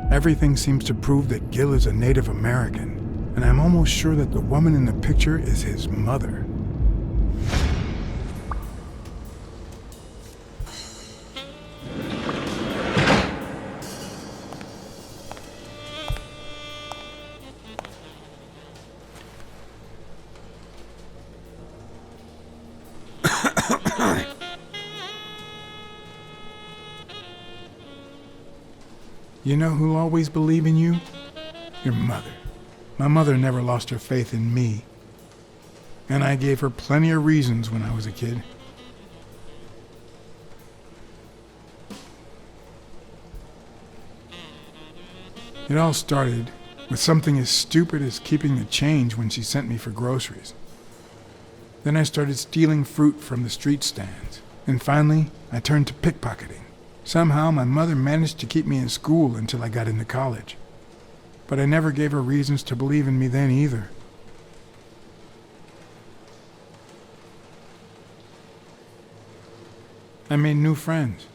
Everything seems to prove that Gil is a Native American, and I'm almost sure that the woman in the picture is his mother. You know who'll always believe in you? Your mother. My mother never lost her faith in me. And I gave her plenty of reasons when I was a kid. It all started with something as stupid as keeping the change when she sent me for groceries. Then I started stealing fruit from the street stands. And finally, I turned to pickpocketing. Somehow, my mother managed to keep me in school until I got into college. But I never gave her reasons to believe in me then either. I made new friends.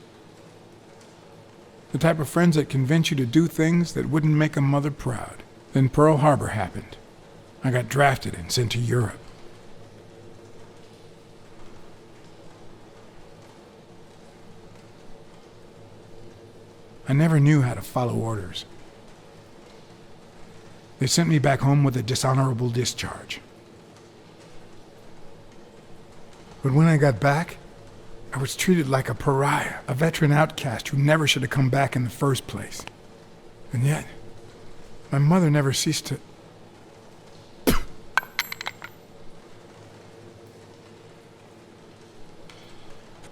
The type of friends that convince you to do things that wouldn't make a mother proud. Then Pearl Harbor happened. I got drafted and sent to Europe. I never knew how to follow orders. They sent me back home with a dishonorable discharge. But when I got back, I was treated like a pariah, a veteran outcast who never should have come back in the first place. And yet, my mother never ceased to...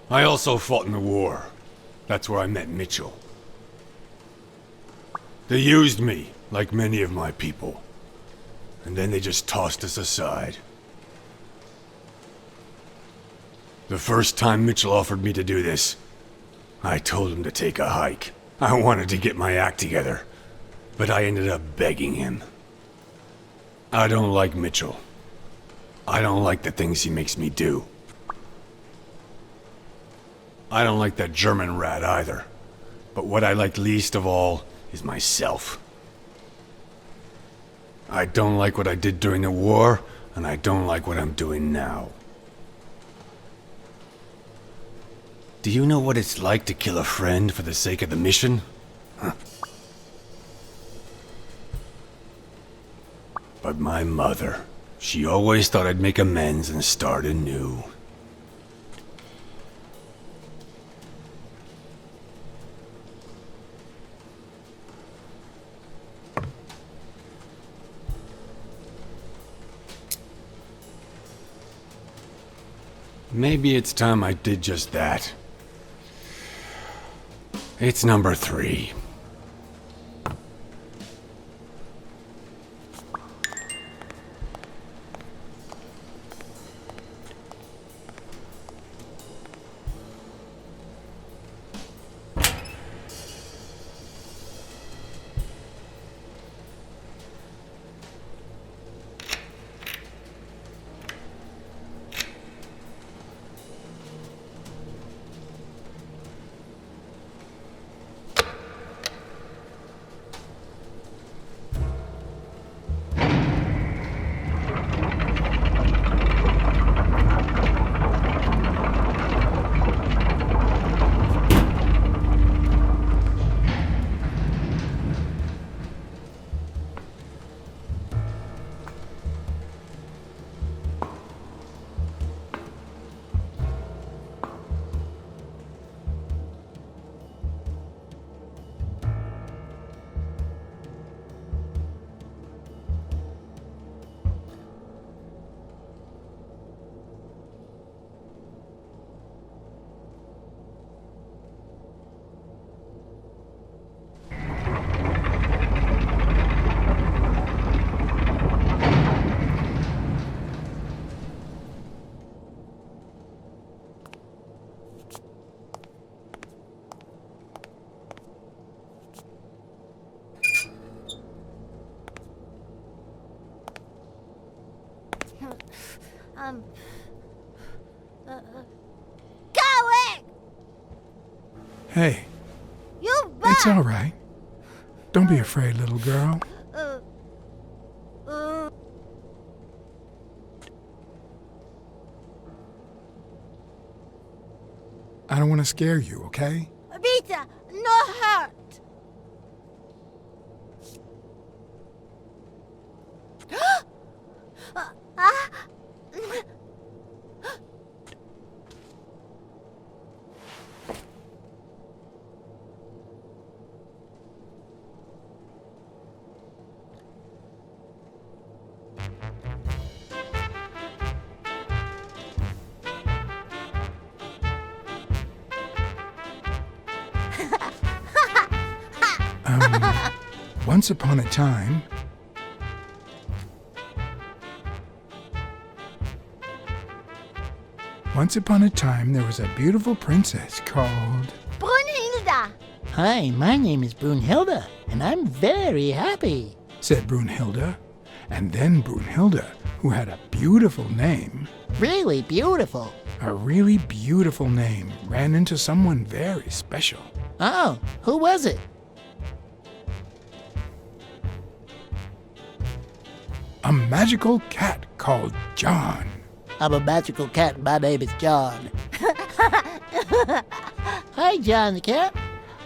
I also fought in the war. That's where I met Mitchell. They used me, like many of my people. And then they just tossed us aside. The first time Mitchell offered me to do this, I told him to take a hike. I wanted to get my act together, but I ended up begging him. I don't like Mitchell. I don't like the things he makes me do. I don't like that German rat either. But what I like least of all is myself. I don't like what I did during the war, and I don't like what I'm doing now. Do you know what it's like to kill a friend for the sake of the mission? Huh. But my mother, she always thought I'd make amends and start anew. Maybe it's time I did just that. It's number 3.
Going!
Hey,
You
it's all right. Don't be afraid, little girl. I don't want to scare you, okay?
Vita, no hurt.
Once upon a time, there was a beautiful princess called...
Brunhilde.
Hi, my name is Brunhilde, and I'm very happy,
said Brunhilde. And then Brunhilde, who had a beautiful name...
Really beautiful.
A really beautiful name, ran into someone very special.
Oh, who was it?
A magical cat called John.
I'm a magical cat and my name is John. Hi, John the cat.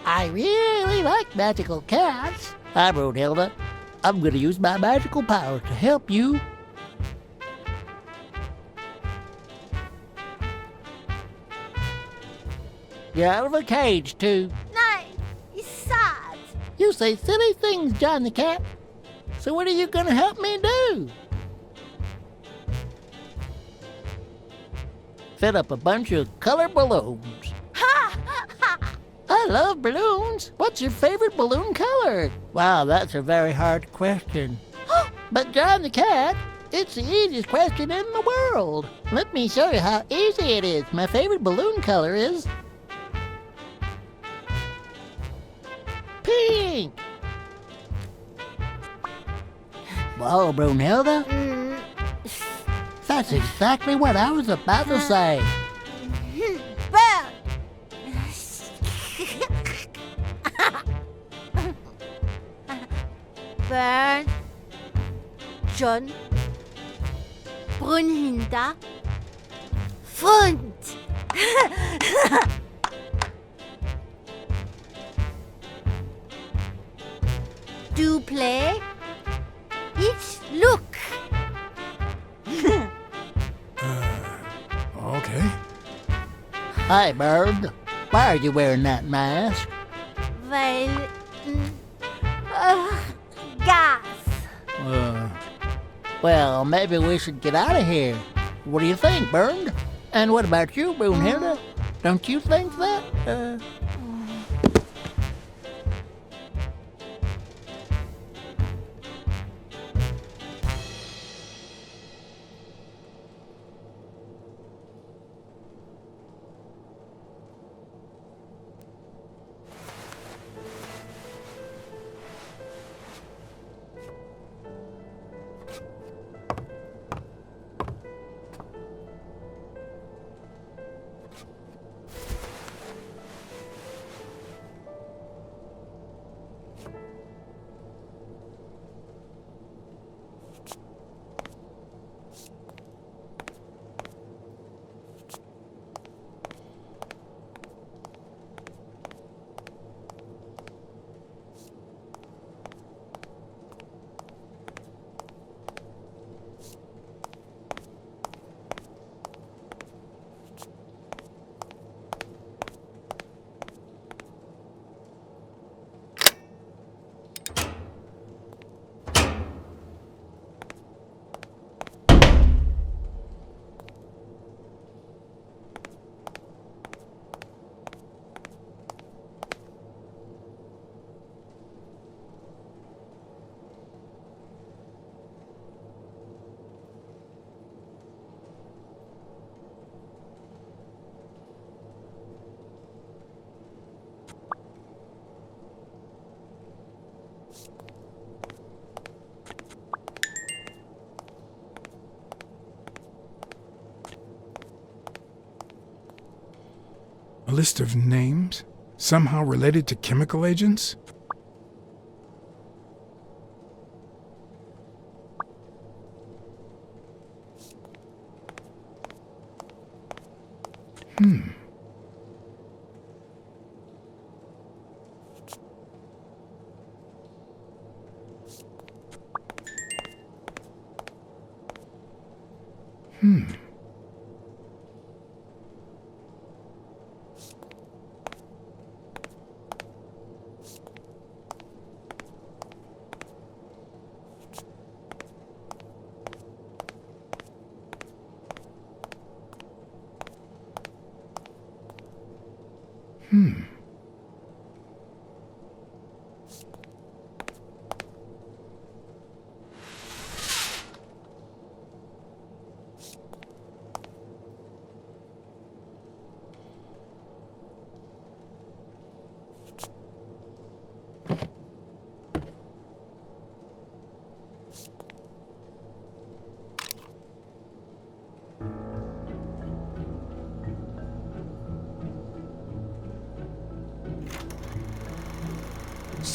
I really like magical cats. Hi, Brunhilde. I'm going to use my magical power to help you. You're out of a cage, too.
Nein, it's sad.
You say silly things, John the cat. So what are you going to help me do? Fill up a bunch of colored balloons. I love balloons. What's your favorite balloon color? Wow, that's a very hard question. But John the cat, it's the easiest question in the world. Let me show you how easy it is. My favorite balloon color is... pink. Whoa, Brunhilde. That's exactly what I was about to say.
Bird. Bird. John. Brunhilde. Freund. Do play? It's look.
Okay.
Hi, Bird. Why are you wearing that mask?
Weil... gas.
Well, maybe we should get out of here. What do you think, Bird? And what about you, Brunhilde? Don't you think that,
A list of names? Somehow related to chemical agents? Hmm.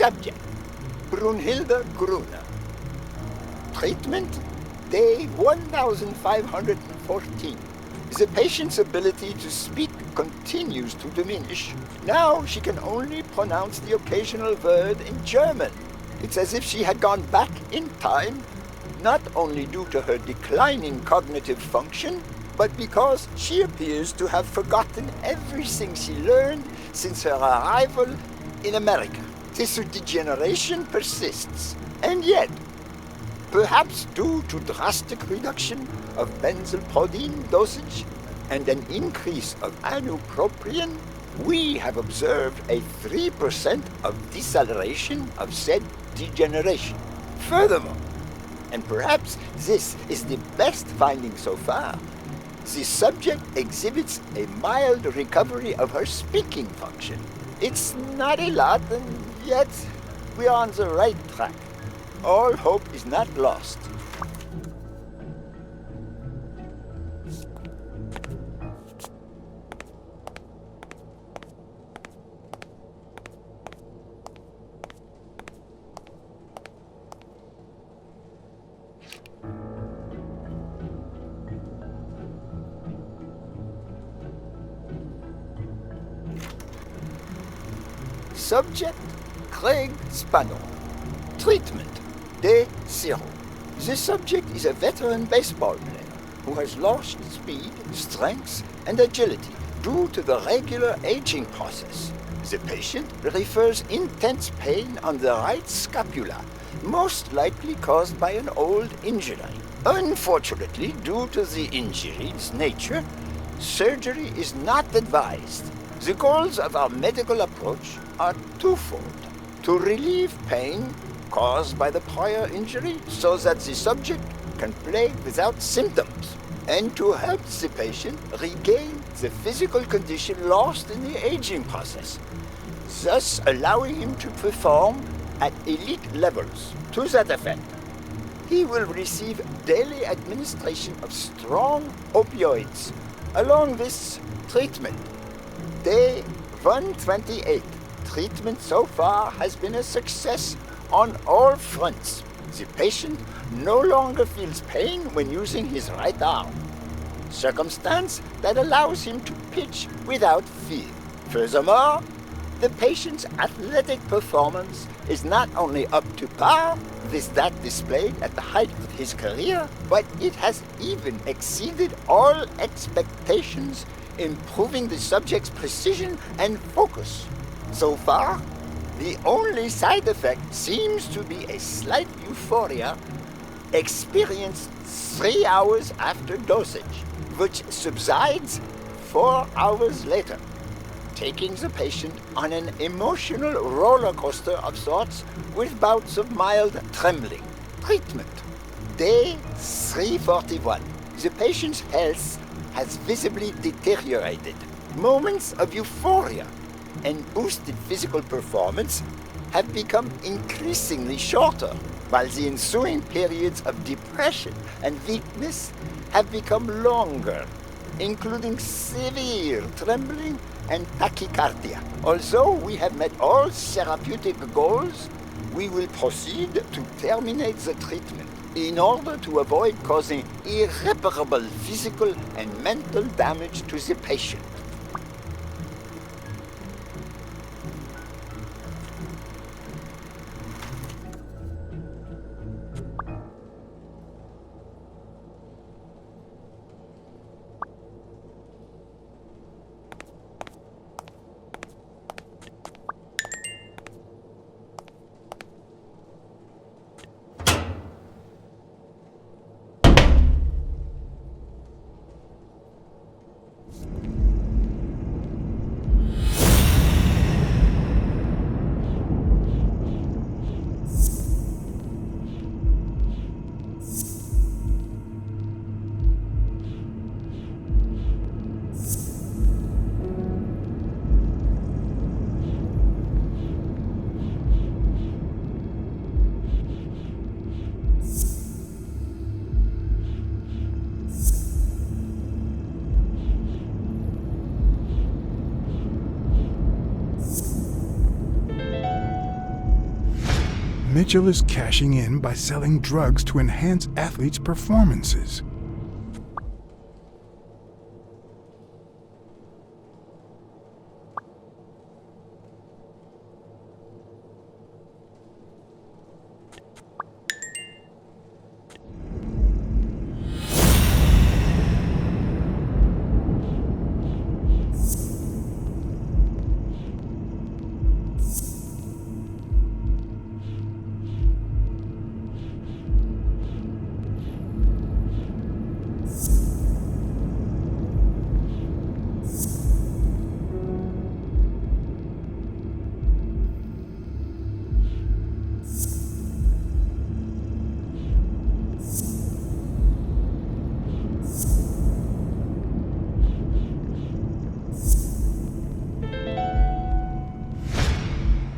Subject, Brunhilde Gruner. Treatment, day 1514. The patient's ability to speak continues to diminish. Now she can only pronounce the occasional word in German. It's as if she had gone back in time, not only due to her declining cognitive function, but because she appears to have forgotten everything she learned since her arrival in America. This degeneration persists, and yet, perhaps due to drastic reduction of benzylprodine dosage and an increase of anupropion, we have observed a 3% of deceleration of said degeneration. Furthermore, and perhaps this is the best finding so far, the subject exhibits a mild recovery of her speaking function. It's not a lot, and yet we are on the right track. All hope is not lost. Subject, Craig Spano. Treatment, day 0. The subject is a veteran baseball player who has lost speed, strength, and agility due to the regular aging process. The patient refers intense pain on the right scapula, most likely caused by an old injury. Unfortunately, due to the injury's nature, surgery is not advised. The goals of our medical approach are twofold: to relieve pain caused by the prior injury so that the subject can play without symptoms, and to help the patient regain the physical condition lost in the aging process, thus allowing him to perform at elite levels. To that effect, he will receive daily administration of strong opioids along this treatment. Day 128. Treatment so far has been a success on all fronts. The patient no longer feels pain when using his right arm, circumstance that allows him to pitch without fear. Furthermore, the patient's athletic performance is not only up to par with that displayed at the height of his career, but it has even exceeded all expectations, improving the subject's precision and focus. So far, the only side effect seems to be a slight euphoria experienced 3 hours after dosage, which subsides 4 hours later, taking the patient on an emotional roller coaster of sorts with bouts of mild trembling. Treatment. Day 341. The patient's health has visibly deteriorated. Moments of euphoria and boosted physical performance have become increasingly shorter, while the ensuing periods of depression and weakness have become longer, including severe trembling and tachycardia. Although we have met all therapeutic goals, we will proceed to terminate the treatment in order to avoid causing irreparable physical and mental damage to the patient.
Mitchell is cashing in by selling drugs to enhance athletes' performances.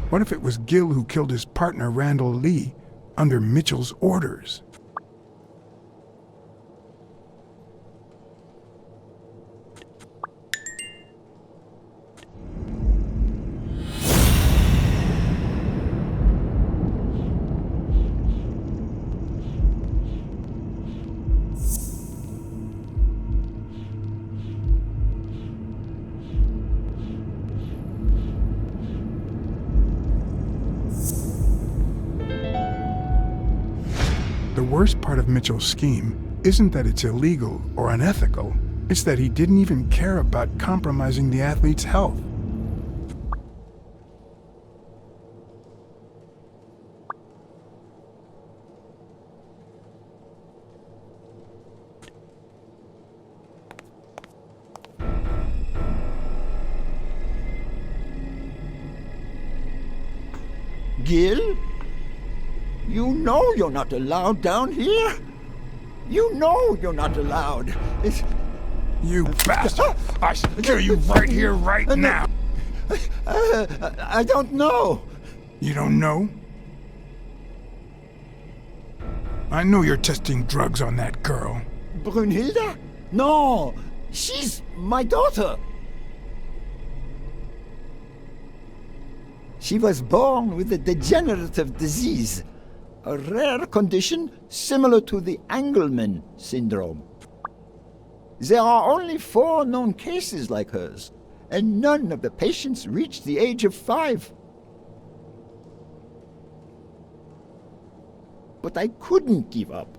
What if it was Gil who killed his partner Randall Lee under Mitchell's orders? The worst part of Mitchell's scheme isn't that it's illegal or unethical, it's that he didn't even care about compromising the athlete's health.
Gil? You know you're not allowed down here. You know you're not allowed.
You bastard! I should kill you right here, right now!
I don't know.
You don't know? I know you're testing drugs on that girl.
Brunhilde? No, she's my daughter. She was born with a degenerative disease, a rare condition similar to the Angelman syndrome. There are only 4 known cases like hers, and none of the patients reach the age of 5. But I couldn't give up.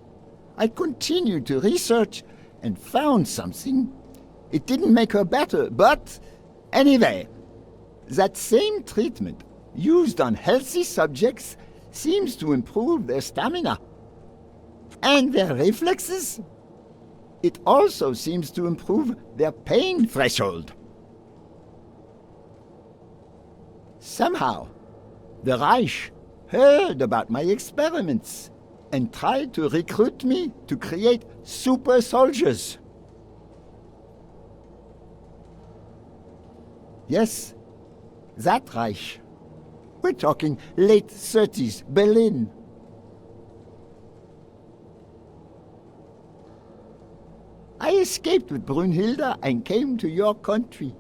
I continued to research and found something. It didn't make her better, but anyway, that same treatment used on healthy subjects seems to improve their stamina and their reflexes. It also seems to improve their pain threshold. Somehow, the Reich heard about my experiments and tried to recruit me to create super soldiers. Yes, that Reich. We're talking late 30s, Berlin. I escaped with Brunhilde and came to your country.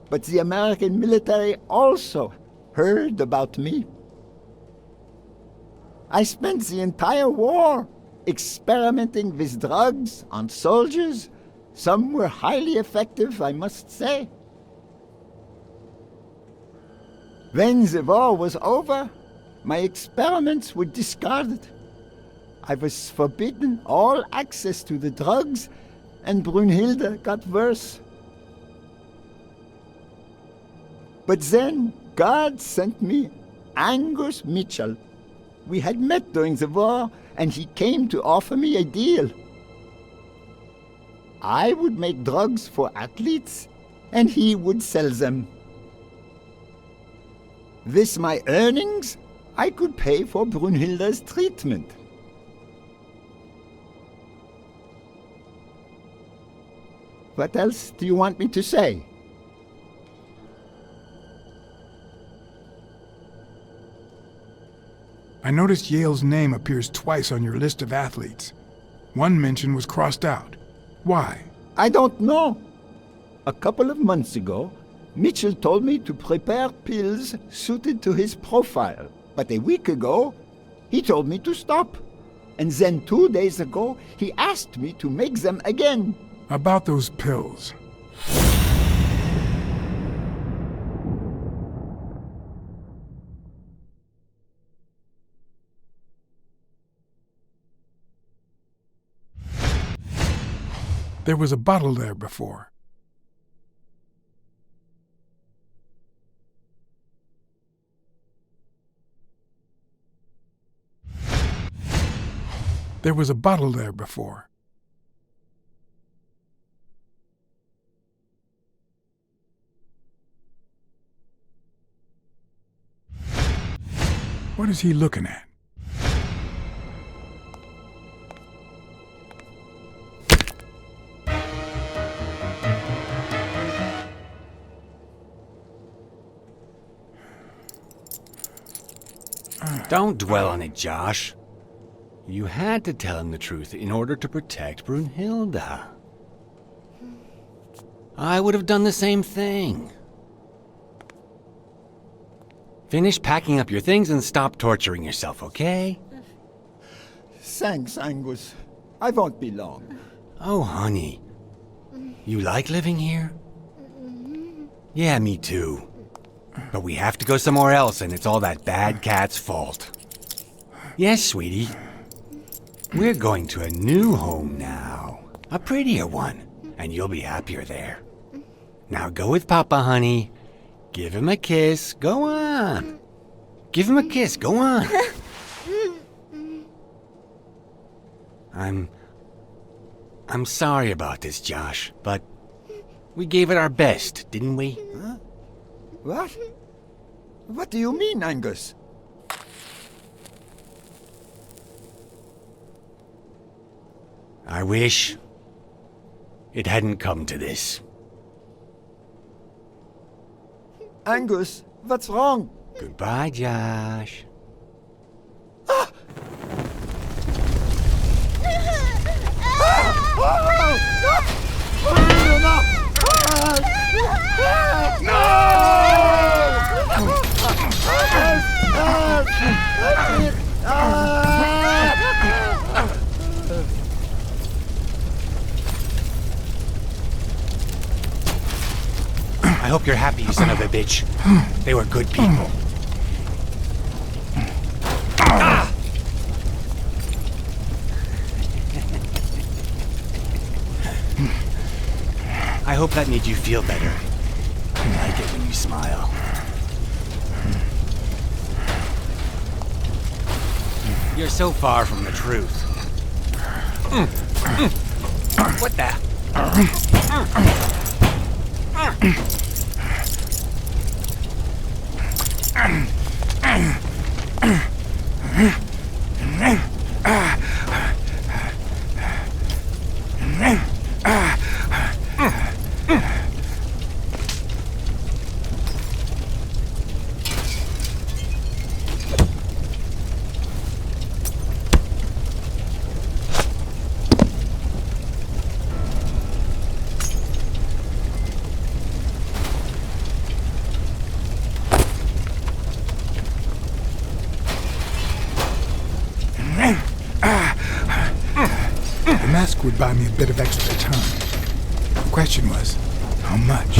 But the American military also heard about me. I spent the entire war experimenting with drugs on soldiers. Some were highly effective, I must say. When the war was over, my experiments were discarded. I was forbidden all access to the drugs, and Brunhilde got worse. But then God sent me Angus Mitchell. We had met during the war, and he came to offer me a deal. I would make drugs for athletes, and he would sell them. With my earnings, I could pay for Brunhilde's treatment. What else do you want me to say?
I noticed Yale's name appears twice on your list of athletes. One mention was crossed out. Why?
I don't know. A couple of months ago, Mitchell told me to prepare pills suited to his profile. But a week ago, he told me to stop. And then 2 days ago, he asked me to make them again.
About those pills. There was a bottle there before. There was a bottle there before. What is he looking at?
Don't dwell on it, Josh. You had to tell him the truth in order to protect Brunhilde. I would have done the same thing. Finish packing up your things and stop torturing yourself, okay?
Thanks, Angus. I won't be long.
Oh, honey. You like living here? Yeah, me too. But we have to go somewhere else, and it's all that bad cat's fault. Yes, sweetie. We're going to a new home now. A prettier one. And you'll be happier there. Now go with Papa, honey. Give him a kiss. Go on. Give him a kiss. Go on. I'm sorry about this, Josh, but we gave it our best, didn't we?
Huh? What? What do you mean, Angus?
I wish it hadn't come to this.
Angus, what's wrong?
Goodbye, Josh. I hope you're happy, you son of a bitch. They were good people. I hope that made you feel better. I like it when you smile. You're so far from the truth. What the?
The mask would buy me a bit of extra time. The question was, how much?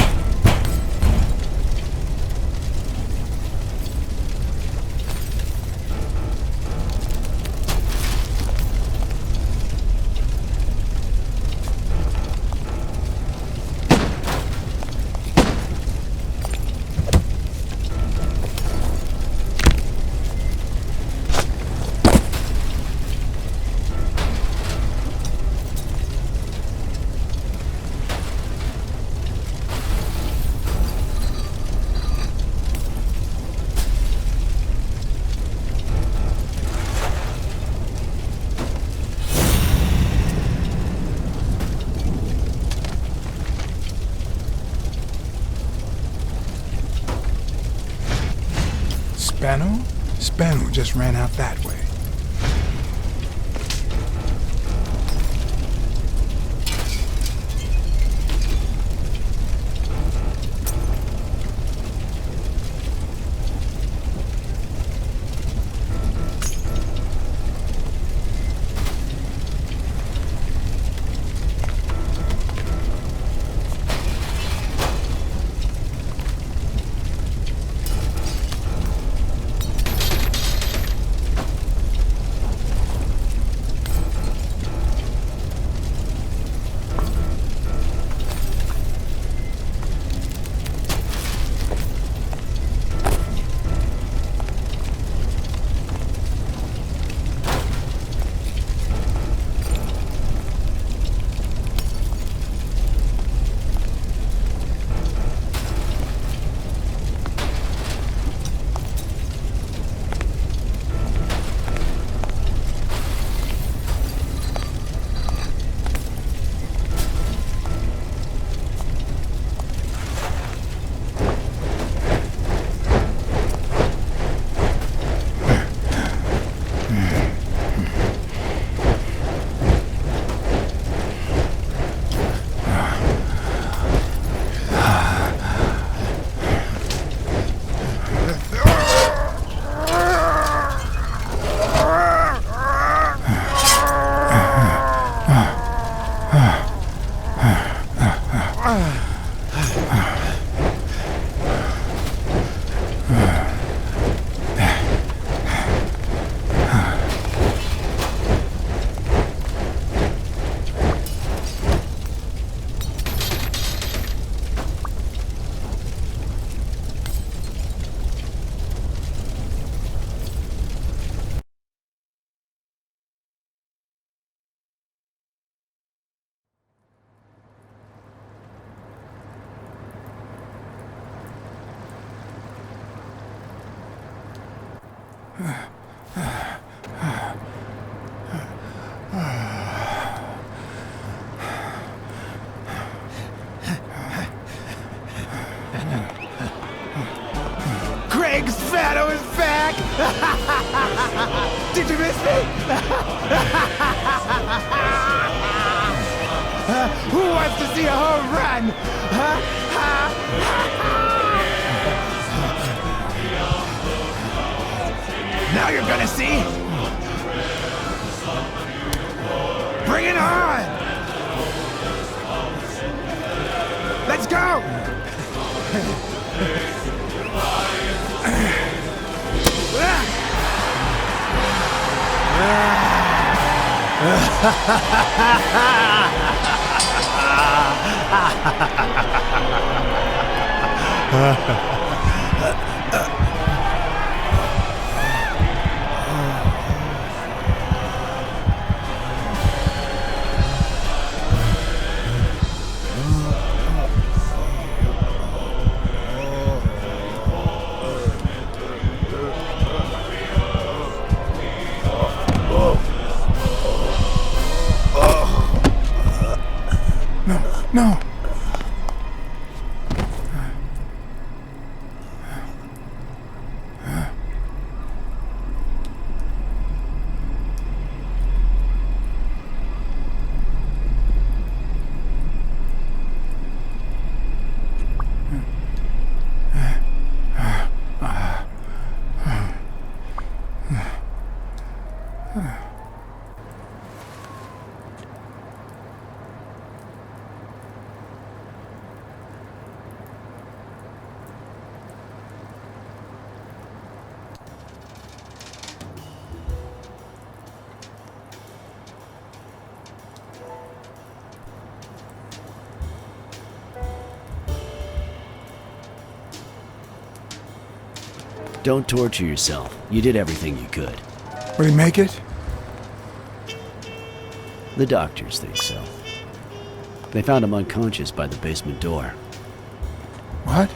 Spano? Spano just ran out that way.
back? Did you miss me? Who wants to see a home run? Now you're gonna see. Bring it on! Let's go!
No.
Don't torture yourself. You did everything you could.
Will he make it?
The doctors think so. They found him unconscious by the basement door.
What?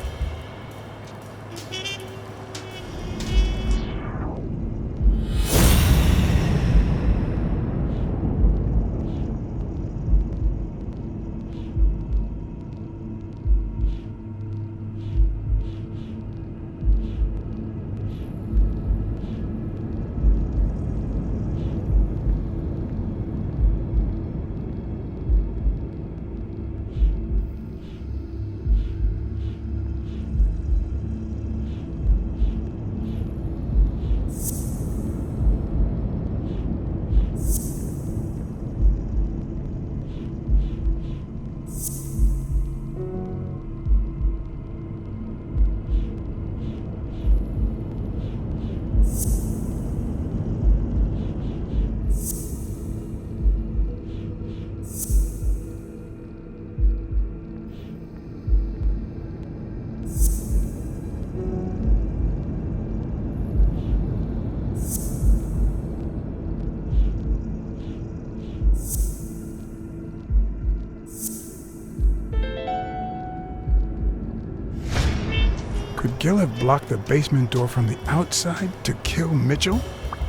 Could Gil have blocked the basement door from the outside to kill Mitchell?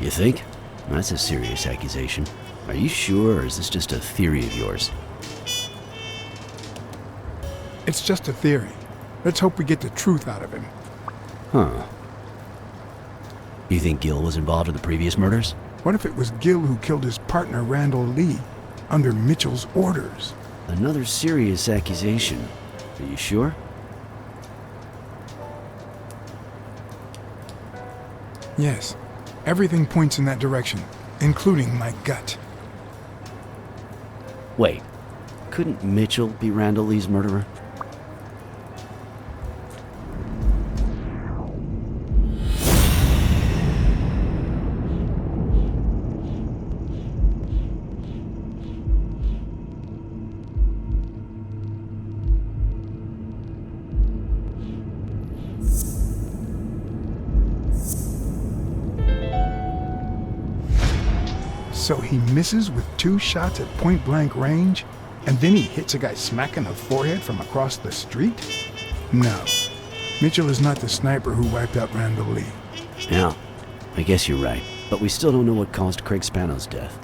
You think? That's a serious accusation. Are you sure, or is this just a theory of yours?
It's just a theory. Let's hope we get the truth out of him.
Huh. You think Gil was involved in the previous murders?
What if it was Gil who killed his partner Randall Lee, under Mitchell's orders?
Another serious accusation. Are you sure?
Yes. Everything points in that direction, including my gut.
Wait. Couldn't Mitchell be Randall Lee's murderer?
So he misses with 2 shots at point-blank range, and then he hits a guy smack in the forehead from across the street? No. Mitchell is not the sniper who wiped out Randall Lee.
Yeah, I guess you're right. But we still don't know what caused Craig Spano's death.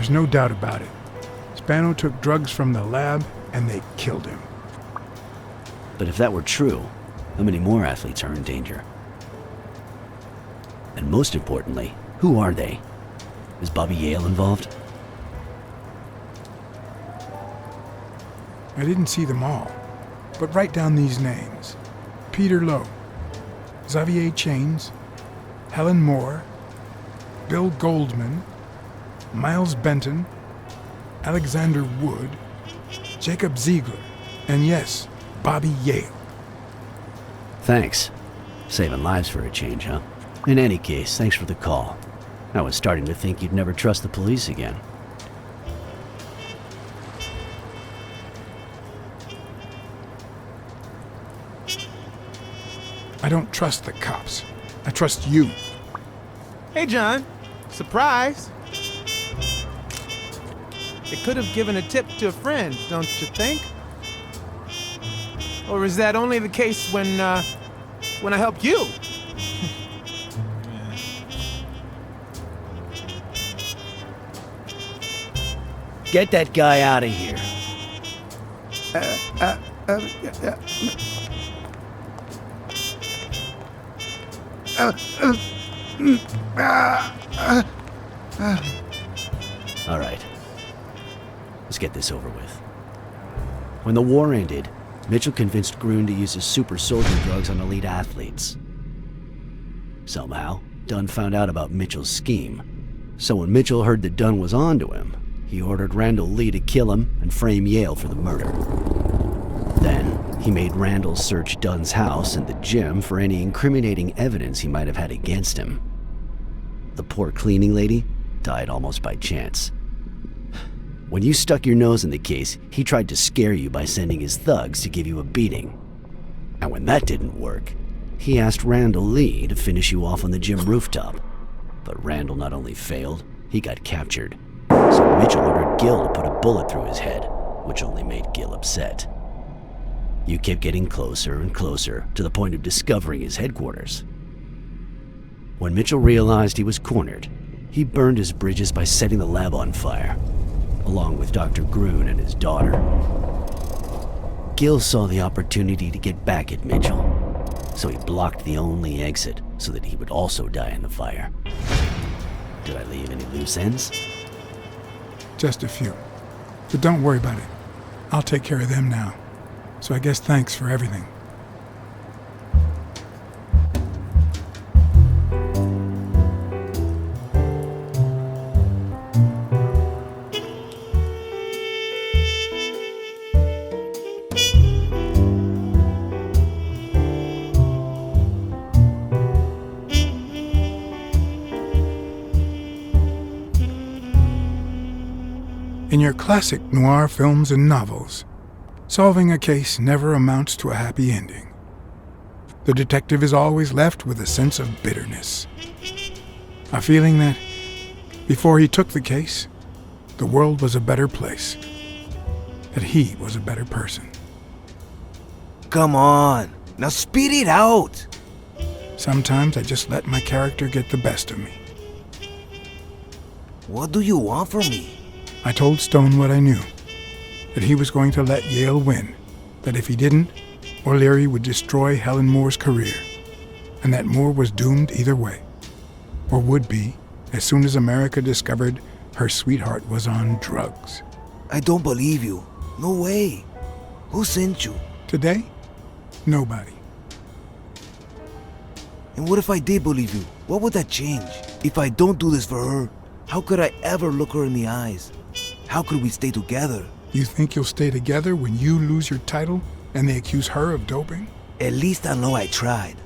There's no doubt about it. Spano took drugs from the lab, and they killed him.
But if that were true, how many more athletes are in danger? And most importantly, who are they? Is Bobby Yale involved?
I didn't see them all, but write down these names. Peter Lowe, Xavier Chains, Helen Moore, Bill Goldman, Miles Benton, Alexander Wood, Jacob Ziegler, and yes, Bobby Yale.
Thanks. Saving lives for a change, huh? In any case, thanks for the call. I was starting to think you'd never trust the police again.
I don't trust the cops. I trust you.
Hey, John. Surprise. It could have given a tip to a friend, don't you think? Or is that only the case when I help you?
Get that guy out of here. All right. Let's get this over with. When the war ended, Mitchell convinced Grun to use his super soldier drugs on elite athletes. Somehow, Dunn found out about Mitchell's scheme. So when Mitchell heard that Dunn was onto him, he ordered Randall Lee to kill him and frame Yale for the murder. Then, he made Randall search Dunn's house and the gym for any incriminating evidence he might have had against him. The poor cleaning lady died almost by chance. When you stuck your nose in the case, he tried to scare you by sending his thugs to give you a beating. And when that didn't work, he asked Randall Lee to finish you off on the gym rooftop. But Randall not only failed, he got captured. So Mitchell ordered Gil to put a bullet through his head, which only made Gil upset. You kept getting closer and closer to the point of discovering his headquarters. When Mitchell realized he was cornered, he burned his bridges by setting the lab on fire, along with Dr. Grun and his daughter. Gil saw the opportunity to get back at Mitchell, so he blocked the only exit so that he would also die in the fire. Did I leave any loose ends?
Just a few. But don't worry about it. I'll take care of them now. So I guess thanks for everything. In your classic noir films and novels, solving a case never amounts to a happy ending. The detective is always left with a sense of bitterness. A feeling that, before he took the case, the world was a better place. That he was a better person.
Come on, now speed it out!
Sometimes I just let my character get the best of me.
What do you want from me?
I told Stone what I knew. That he was going to let Yale win. That if he didn't, O'Leary would destroy Helen Moore's career. And that Moore was doomed either way. Or would be, as soon as America discovered her sweetheart was on drugs.
I don't believe you. No way. Who sent you?
Today? Nobody.
And what if I did believe you? What would that change? If I don't do this for her, how could I ever look her in the eyes? How could we stay together?
You think you'll stay together when you lose your title and they accuse her of doping?
At least I know I tried.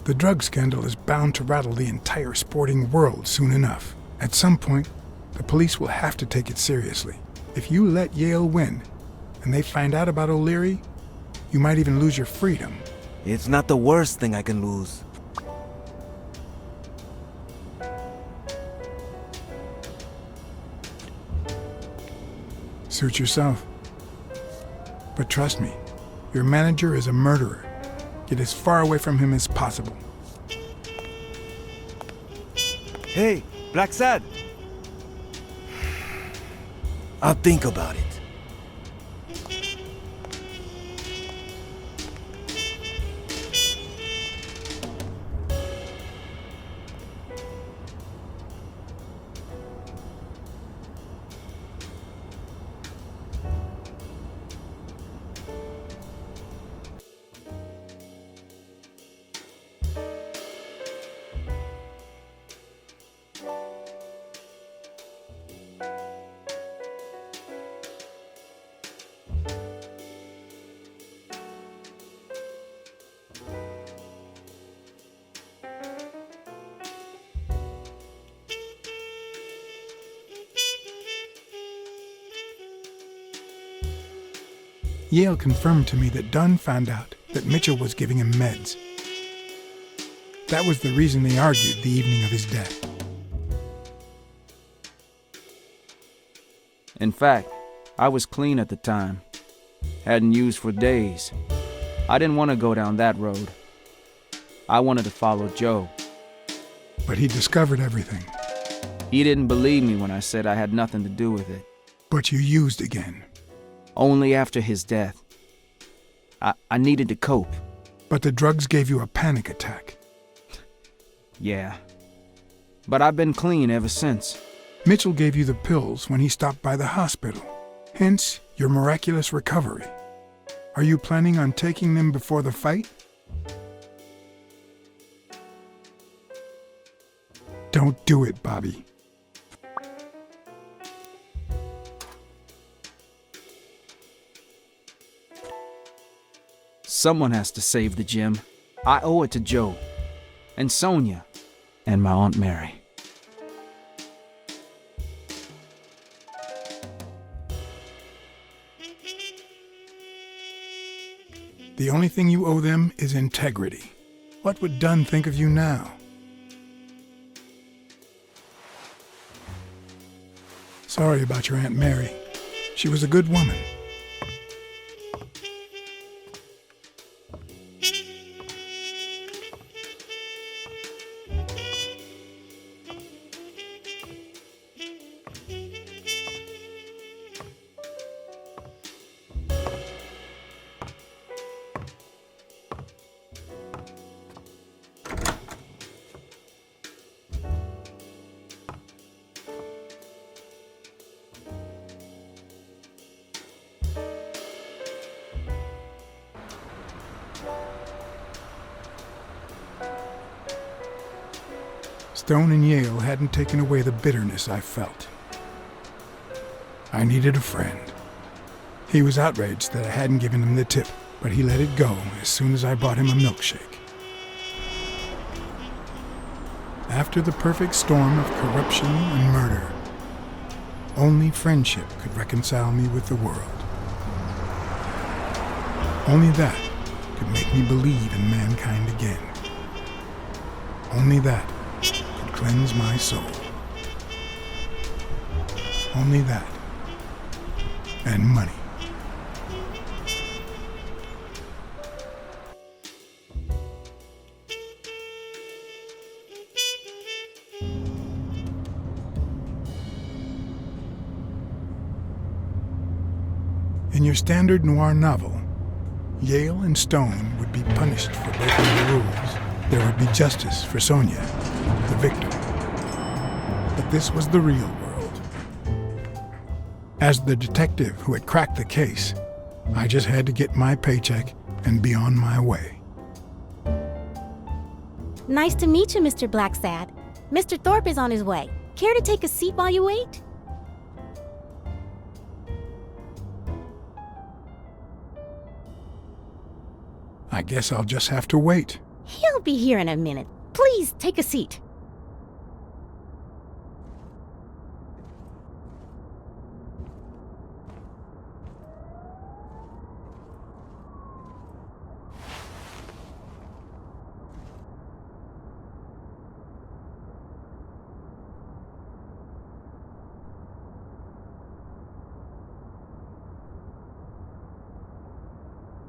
The drug scandal is bound to rattle the entire sporting world soon enough. At some point, the police will have to take it seriously. If you let Yale win, and they find out about O'Leary, you might even lose your freedom.
It's not the worst thing I can lose.
Suit yourself. But trust me, your manager is a murderer. Get as far away from him as possible.
Hey, Blacksad!
I'll think about it.
Yale confirmed to me that Dunn found out that Mitchell was giving him meds. That was the reason they argued the evening of his death.
In fact, I was clean at the time. Hadn't used for days. I didn't want to go down that road. I wanted to follow Joe.
But he discovered everything.
He didn't believe me when I said I had nothing to do with it.
But you used again.
Only after his death. I needed to cope.
But the drugs gave you a panic attack.
Yeah. But I've been clean ever since.
Mitchell gave you the pills when he stopped by the hospital. Hence, your miraculous recovery. Are you planning on taking them before the fight? Don't do it, Bobby.
Someone has to save the gym. I owe it to Joe, and Sonia, and my Aunt Mary.
The only thing you owe them is integrity. What would Dunn think of you now? Sorry about your Aunt Mary. She was a good woman. Stone and Yale hadn't taken away the bitterness I felt. I needed a friend. He was outraged that I hadn't given him the tip, but he let it go as soon as I bought him a milkshake. After the perfect storm of corruption and murder, only friendship could reconcile me with the world. Only that could make me believe in mankind again. Only that could cleanse my soul. Only that. And money. In your standard noir novel, Yale and Stone would be punished for breaking the rules. There would be justice for Sonia, the victim. But this was the real world. As the detective who had cracked the case, I just had to get my paycheck and be on my way.
Nice to meet you, Mr. Blacksad. Mr. Thorpe is on his way. Care to take a seat while you wait?
I guess I'll just have to wait.
He'll be here in a minute. Please, take a seat.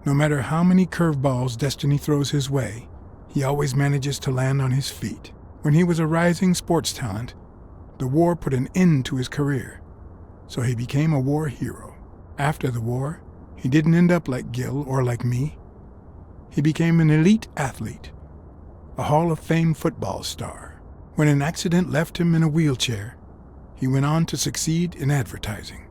No matter how many curveballs destiny throws his way, he always manages to land on his feet. When he was a rising sports talent, the war put an end to his career, so he became a war hero. After the war, he didn't end up like Gil or like me. He became an elite athlete, a Hall of Fame football star. When an accident left him in a wheelchair, he went on to succeed in advertising.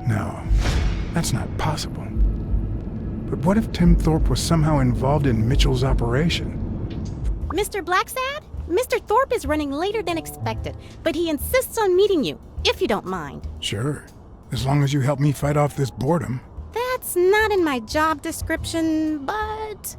No, that's not possible. But what if Tim Thorpe was somehow involved in Mitchell's operation?
Mr. Blacksad? Mr. Thorpe is running later than expected, but he insists on meeting you, if you don't mind.
Sure, as long as you help me fight off this boredom.
That's not in my job description, but...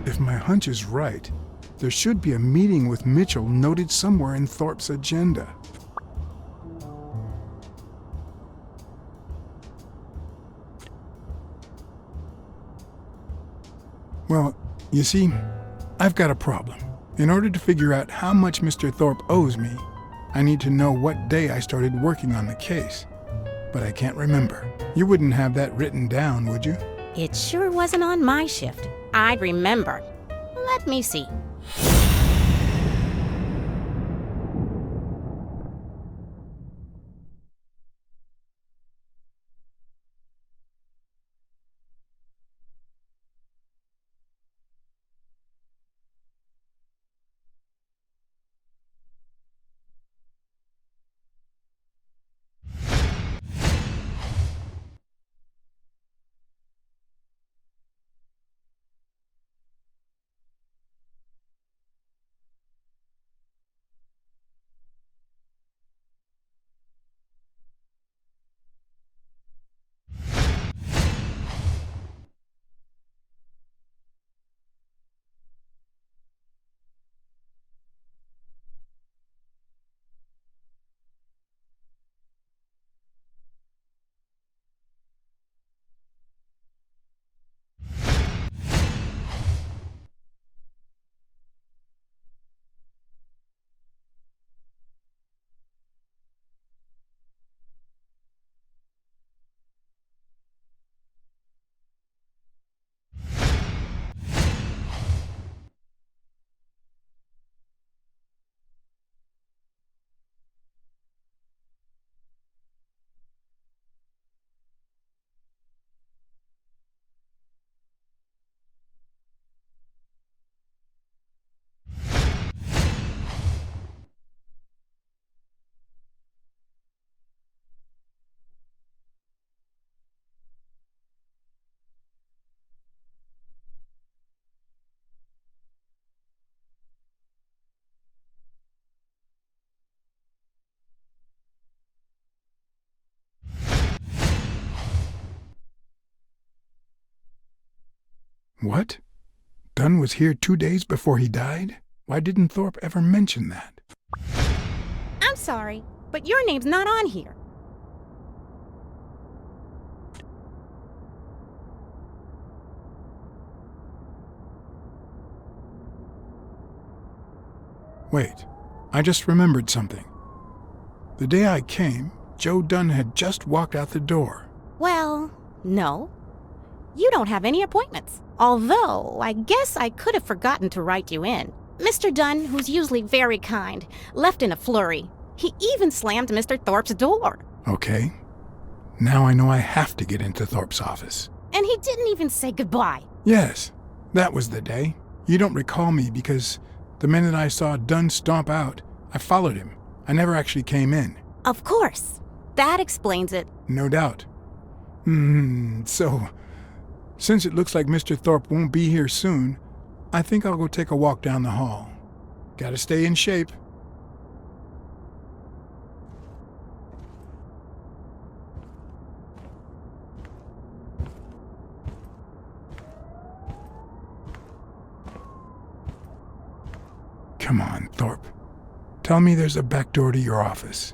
If my hunch is right, there should be a meeting with Mitchell noted somewhere in Thorpe's agenda. Well, you see, I've got a problem. In order to figure out how much Mr. Thorpe owes me, I need to know what day I started working on the case. But I can't remember. You wouldn't have that written down, would you?
It sure wasn't on my shift. I'd remember. Let me see.
What? Dunn was here 2 days before he died? Why didn't Thorpe ever mention that?
I'm sorry, but your name's not on here.
Wait, I just remembered something. The day I came, Joe Dunn had just walked out the door.
Well, no. You don't have any appointments. Although, I guess I could have forgotten to write you in. Mr. Dunn, who's usually very kind, left in a flurry. He even slammed Mr. Thorpe's door.
Okay. Now I know I have to get into Thorpe's office.
And he didn't even say goodbye.
Yes, that was the day. You don't recall me because the minute I saw Dunn stomp out, I followed him. I never actually came in.
Of course. That explains it.
No doubt. So, since it looks like Mr. Thorpe won't be here soon, I think I'll go take a walk down the hall. Gotta stay in shape. Come on, Thorpe. Tell me there's a back door to your office.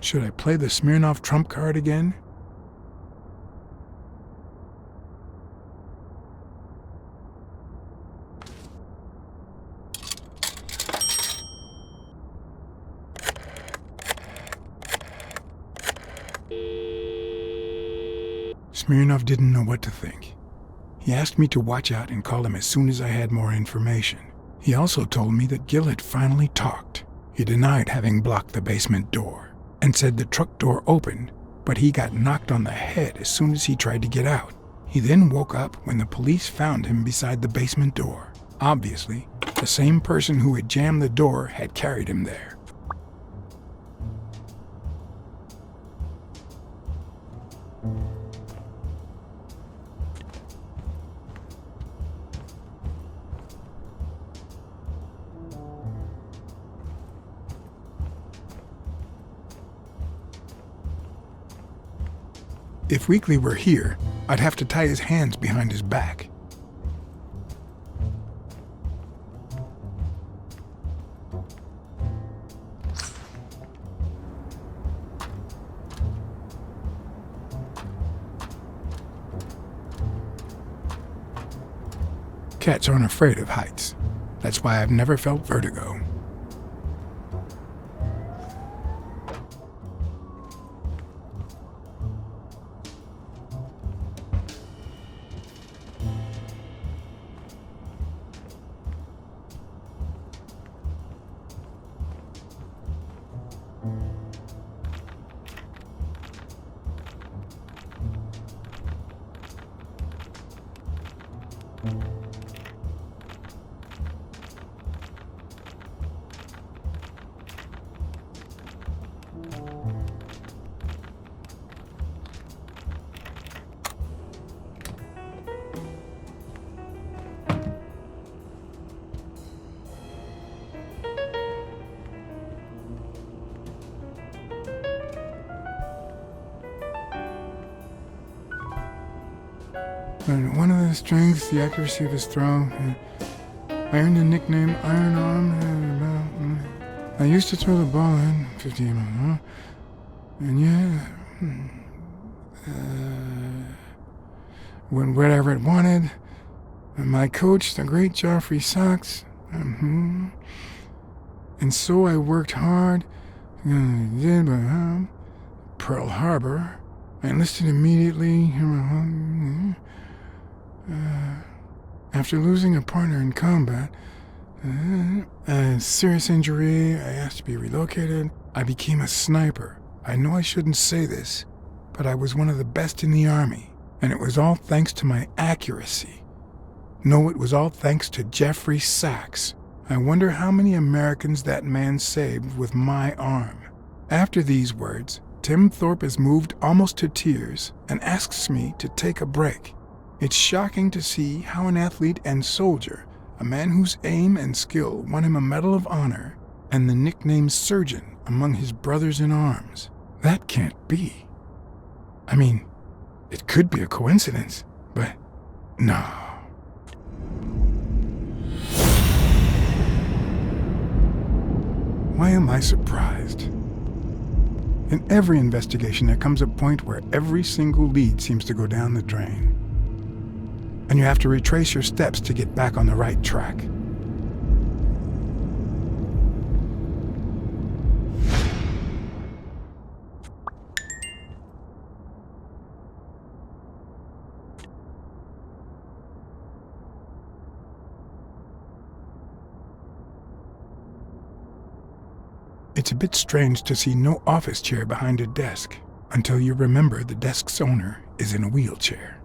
Should I play the Smirnoff trump card again? Smirnoff didn't know what to think. He asked me to watch out and call him as soon as I had more information. He also told me that Gil had finally talked. He denied having blocked the basement door and said the truck door opened, but he got knocked on the head as soon as he tried to get out. He then woke up when the police found him beside the basement door. Obviously, the same person who had jammed the door had carried him there. If Weekly were here, I'd have to tie his hands behind his back. Cats aren't afraid of heights. That's why I've never felt vertigo. One of the strengths, the accuracy of his throw. I earned the nickname Iron Arm. I used to throw the ball in 50 and whatever it wanted. And my coach, the great Joffrey Sachs. And so I worked hard. Pearl Harbor. I enlisted immediately. After losing a partner in combat, a serious injury, I asked to be relocated. I became a sniper. I know I shouldn't say this, but I was one of the best in the Army, and it was all thanks to my accuracy. No, it was all thanks to Jeffrey Sachs. I wonder how many Americans that man saved with my arm. After these words, Tim Thorpe is moved almost to tears and asks me to take a break. It's shocking to see how an athlete and soldier, a man whose aim and skill won him a Medal of Honor and the nickname Surgeon among his brothers in arms, That can't be. I mean, it could be a coincidence, but no. Why am I surprised? In every investigation, there comes a point where every single lead seems to go down the drain. And you have to retrace your steps to get back on the right track. It's a bit strange to see no office chair behind a desk, until you remember the desk's owner is in a wheelchair.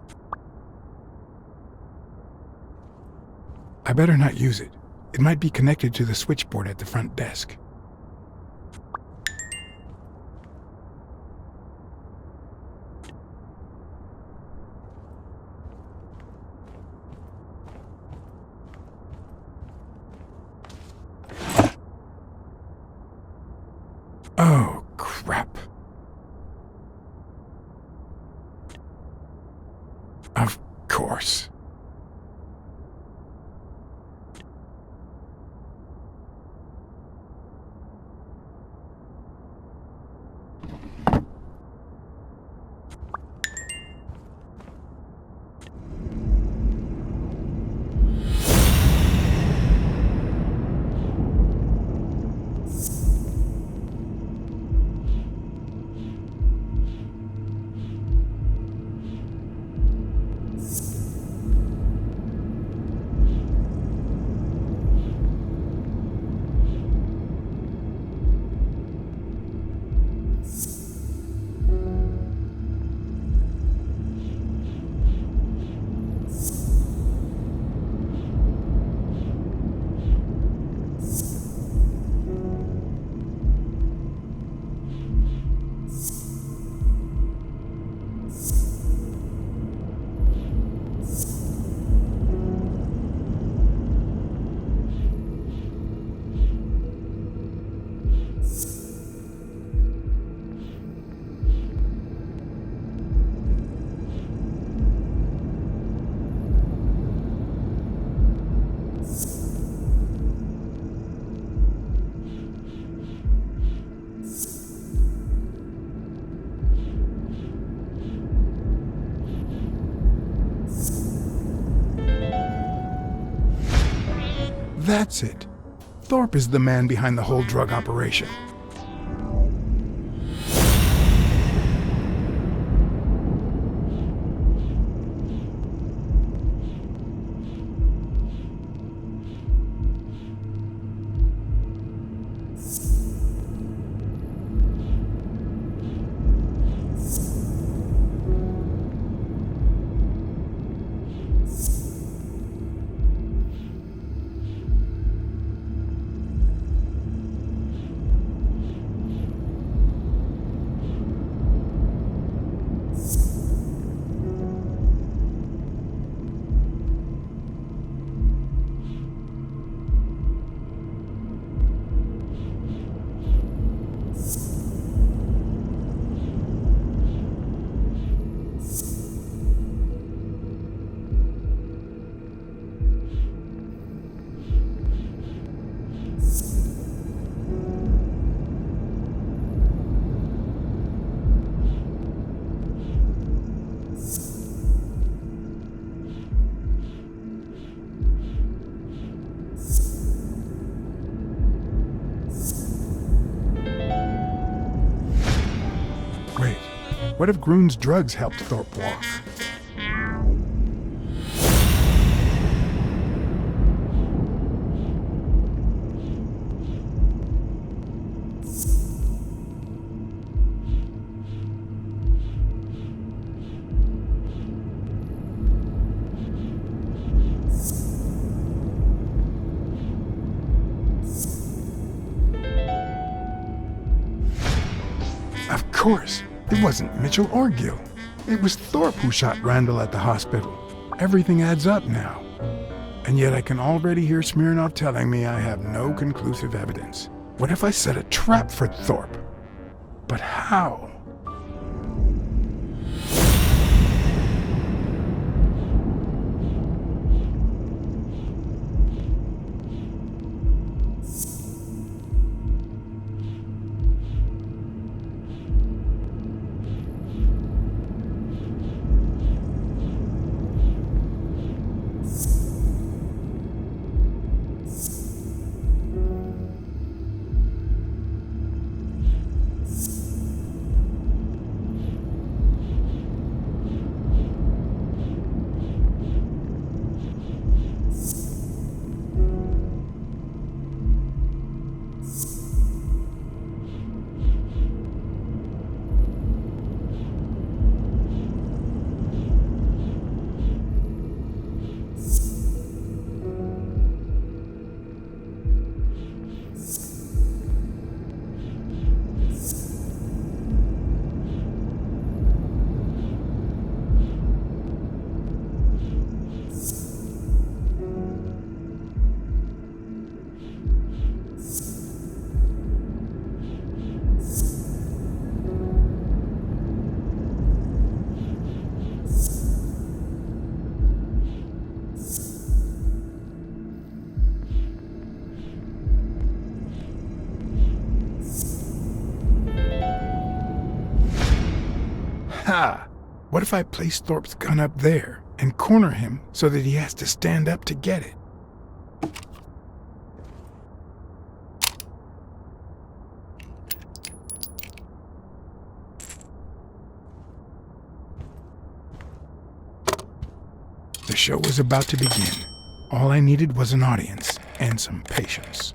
I better not use it. It might be connected to the switchboard at the front desk. Oh, crap. Of course. That's it. Thorpe is the man behind the whole drug operation. What if Groon's drugs helped Thorpe walk? Of course. It wasn't Mitchell or Gill. It was Thorpe who shot Randall at the hospital. Everything adds up now. And yet I can already hear Smirnoff telling me I have no conclusive evidence. What if I set a trap for Thorpe? But how? Ha! What if I place Thorpe's gun up there and corner him so that he has to stand up to get it? The show was about to begin. All I needed was an audience and some patience.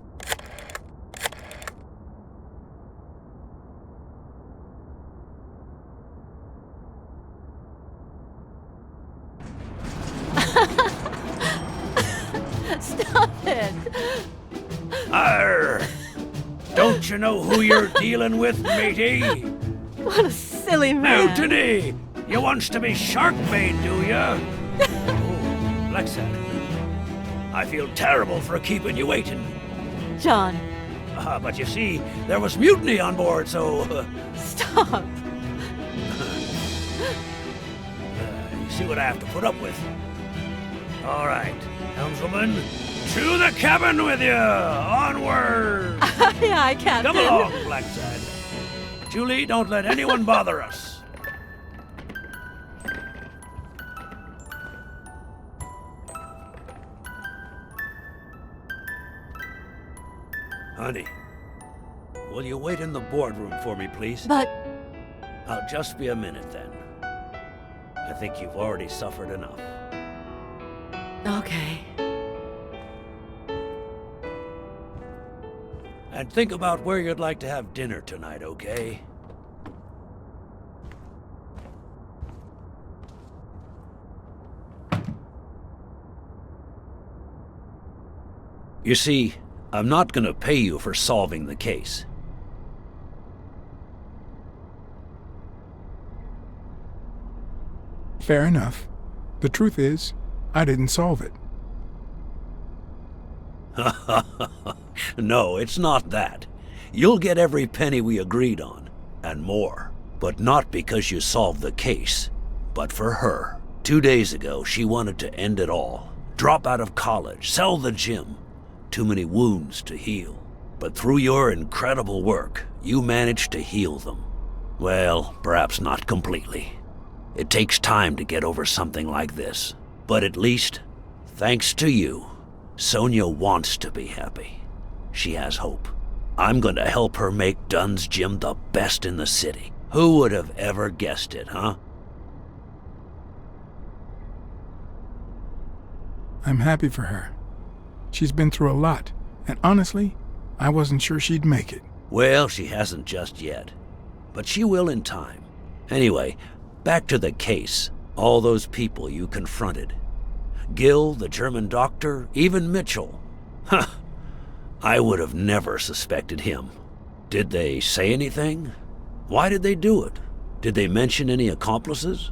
Stop it!
Arr! Don't you know who you're dealing with, matey?
What a silly man!
Mutiny! You wants to be shark bait, do ya? Oh, Blacksad. I feel terrible for keeping you waiting.
John.
But you see, there was mutiny on board, so...
Stop!
You see what I have to put up with. All right, helmswoman, to the cabin with you! Onward!
Aye, aye, Captain.
Come along, Blacksad. Julie, don't let anyone bother us. Honey, will you wait in the boardroom for me, please?
But...
I'll just be a minute, then. I think you've already suffered enough.
Okay.
And think about where you'd like to have dinner tonight, okay? You see, I'm not gonna pay you for solving the case.
Fair enough. The truth is, I didn't solve it.
No, it's not that. You'll get every penny we agreed on, and more. But not because you solved the case, but for her. 2 days ago, she wanted to end it all. Drop out of college, sell the gym. Too many wounds to heal. But through your incredible work, you managed to heal them. Well, perhaps not completely. It takes time to get over something like this. But at least, thanks to you, Sonia wants to be happy. She has hope. I'm going to help her make Dunn's Gym the best in the city. Who would have ever guessed it, huh?
I'm happy for her. She's been through a lot, and honestly, I wasn't sure she'd make it.
Well, she hasn't just yet. But she will in time. Anyway, back to the case. All those people you confronted. Gil, the German doctor, even Mitchell. Huh. I would have never suspected him. Did they say anything? Why did they do it? Did they mention any accomplices?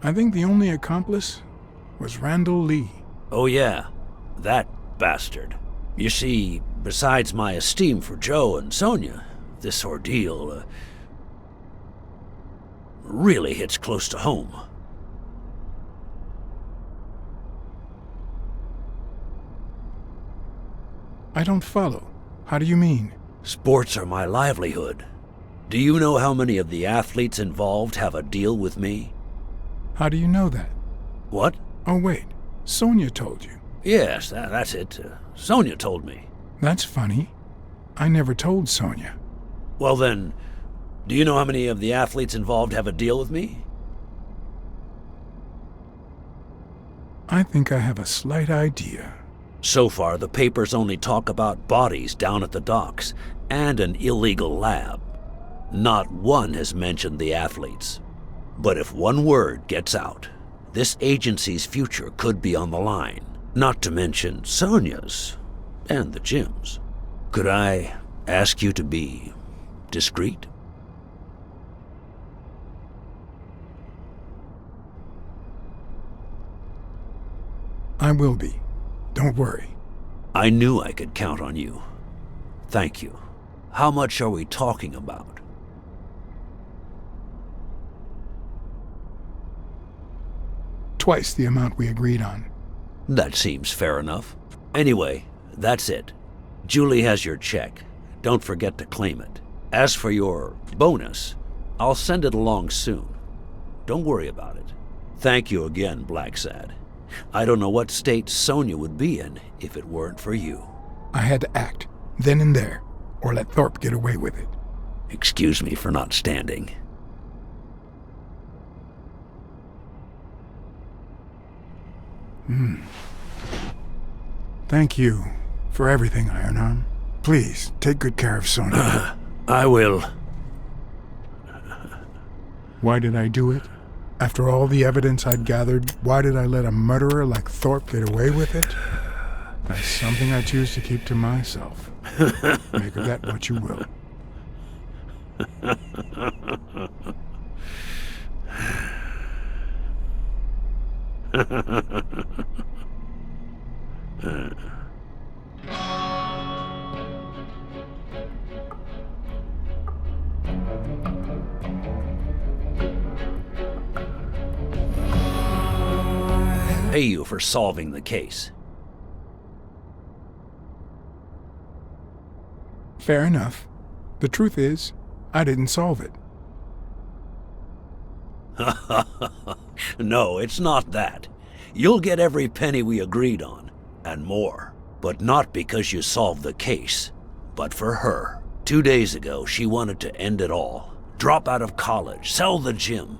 I think the only accomplice was Randall Lee.
Oh yeah, that bastard. You see, besides my esteem for Joe and Sonia, this ordeal really hits close to home.
I don't follow. How do you mean?
Sports are my livelihood. Do you know how many of the athletes involved have a deal with me?
How do you know that?
What?
Oh, wait. Sonia told you.
Yes, that's it. Sonia told me.
That's funny. I never told Sonia.
Well then, do you know how many of the athletes involved have a deal with me?
I think I have a slight idea.
So far, the papers only talk about bodies down at the docks and an illegal lab. Not one has mentioned the athletes. But if one word gets out, this agency's future could be on the line. Not to mention Sonia's and the gym's. Could I ask you to be discreet?
I will be. Don't worry.
I knew I could count on you. Thank you. How much are we talking about?
Twice the amount we agreed on.
That seems fair enough. Anyway, that's it. Julie has your check. Don't forget to claim it. As for your bonus, I'll send it along soon. Don't worry about it. Thank you again, Blacksad. I don't know what state Sonia would be in if it weren't for you.
I had to act, then and there, or let Thorpe get away with it.
Excuse me for not standing.
Thank you for everything, Ironarm. Please, take good care of Sonia.
I will.
Why did I do it? After all the evidence I'd gathered, why did I let a murderer like Thorpe get away with it? That's something I choose to keep to myself. Make of that what you will.
Pay you for solving the case.
Fair enough. The truth is, I didn't solve it.
No, it's not that. You'll get every penny we agreed on, and more. But not because you solved the case, but for her. 2 days ago, she wanted to end it all. Drop out of college, sell the gym.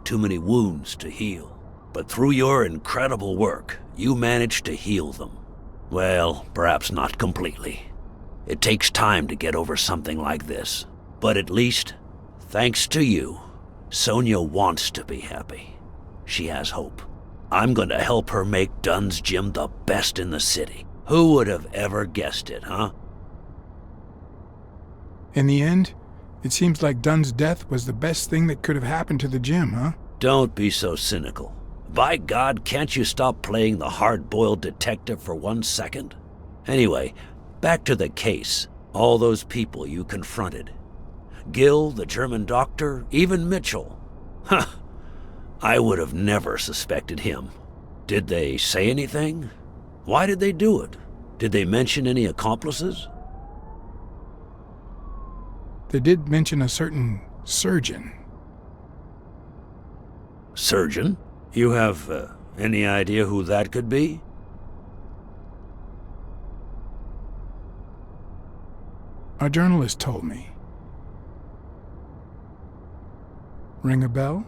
Too many wounds to heal. But through your incredible work, you managed to heal them. Well, perhaps not completely. It takes time to get over something like this. But at least, thanks to you, Sonia wants to be happy. She has hope. I'm going to help her make Dunn's gym the best in the city. Who would have ever guessed it, huh?
In the end, it seems like Dunn's death was the best thing that could have happened to the gym, huh?
Don't be so cynical. By God, can't you stop playing the hard-boiled detective for 1 second? Anyway, back to the case. All those people you confronted. Gil, the German doctor, even Mitchell. Huh. I would have never suspected him. Did they say anything? Why did they do it? Did they mention any accomplices?
They did mention a certain surgeon.
Surgeon? You have any idea who that could be?
A journalist told me. Ring a bell?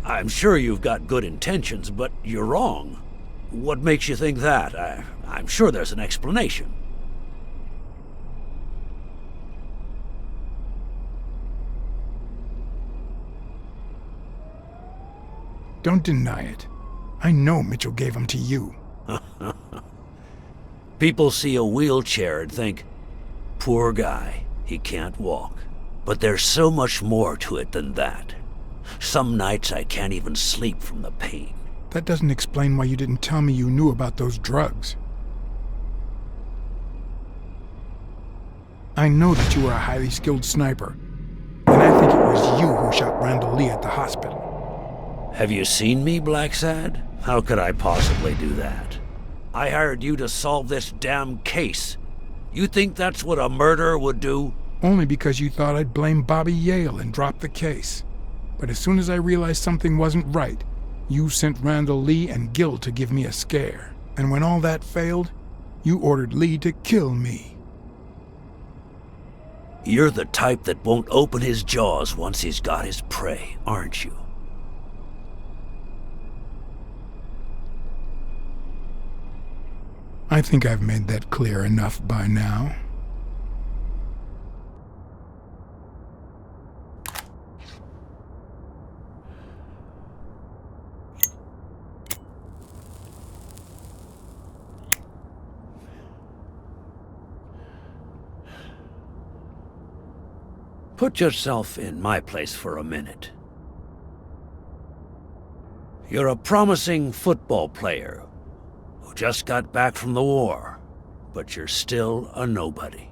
I'm sure you've got good intentions, but you're wrong. What makes you think that? I'm sure there's an explanation.
Don't deny it. I know Mitchell gave them to you.
People see a wheelchair and think, poor guy, he can't walk. But there's so much more to it than that. Some nights I can't even sleep from the pain.
That doesn't explain why you didn't tell me you knew about those drugs. I know that you were a highly skilled sniper, and I think it was you who shot Randall Lee at the hospital.
Have you seen me, Blacksad? How could I possibly do that? I hired you to solve this damn case. You think that's what a murderer would do?
Only because you thought I'd blame Bobby Yale and drop the case. But as soon as I realized something wasn't right, you sent Randall Lee and Gil to give me a scare. And when all that failed, you ordered Lee to kill me.
You're the type that won't open his jaws once he's got his prey, aren't you?
I think I've made that clear enough by now.
Put yourself in my place for a minute. You're a promising football player who just got back from the war, but you're still a nobody.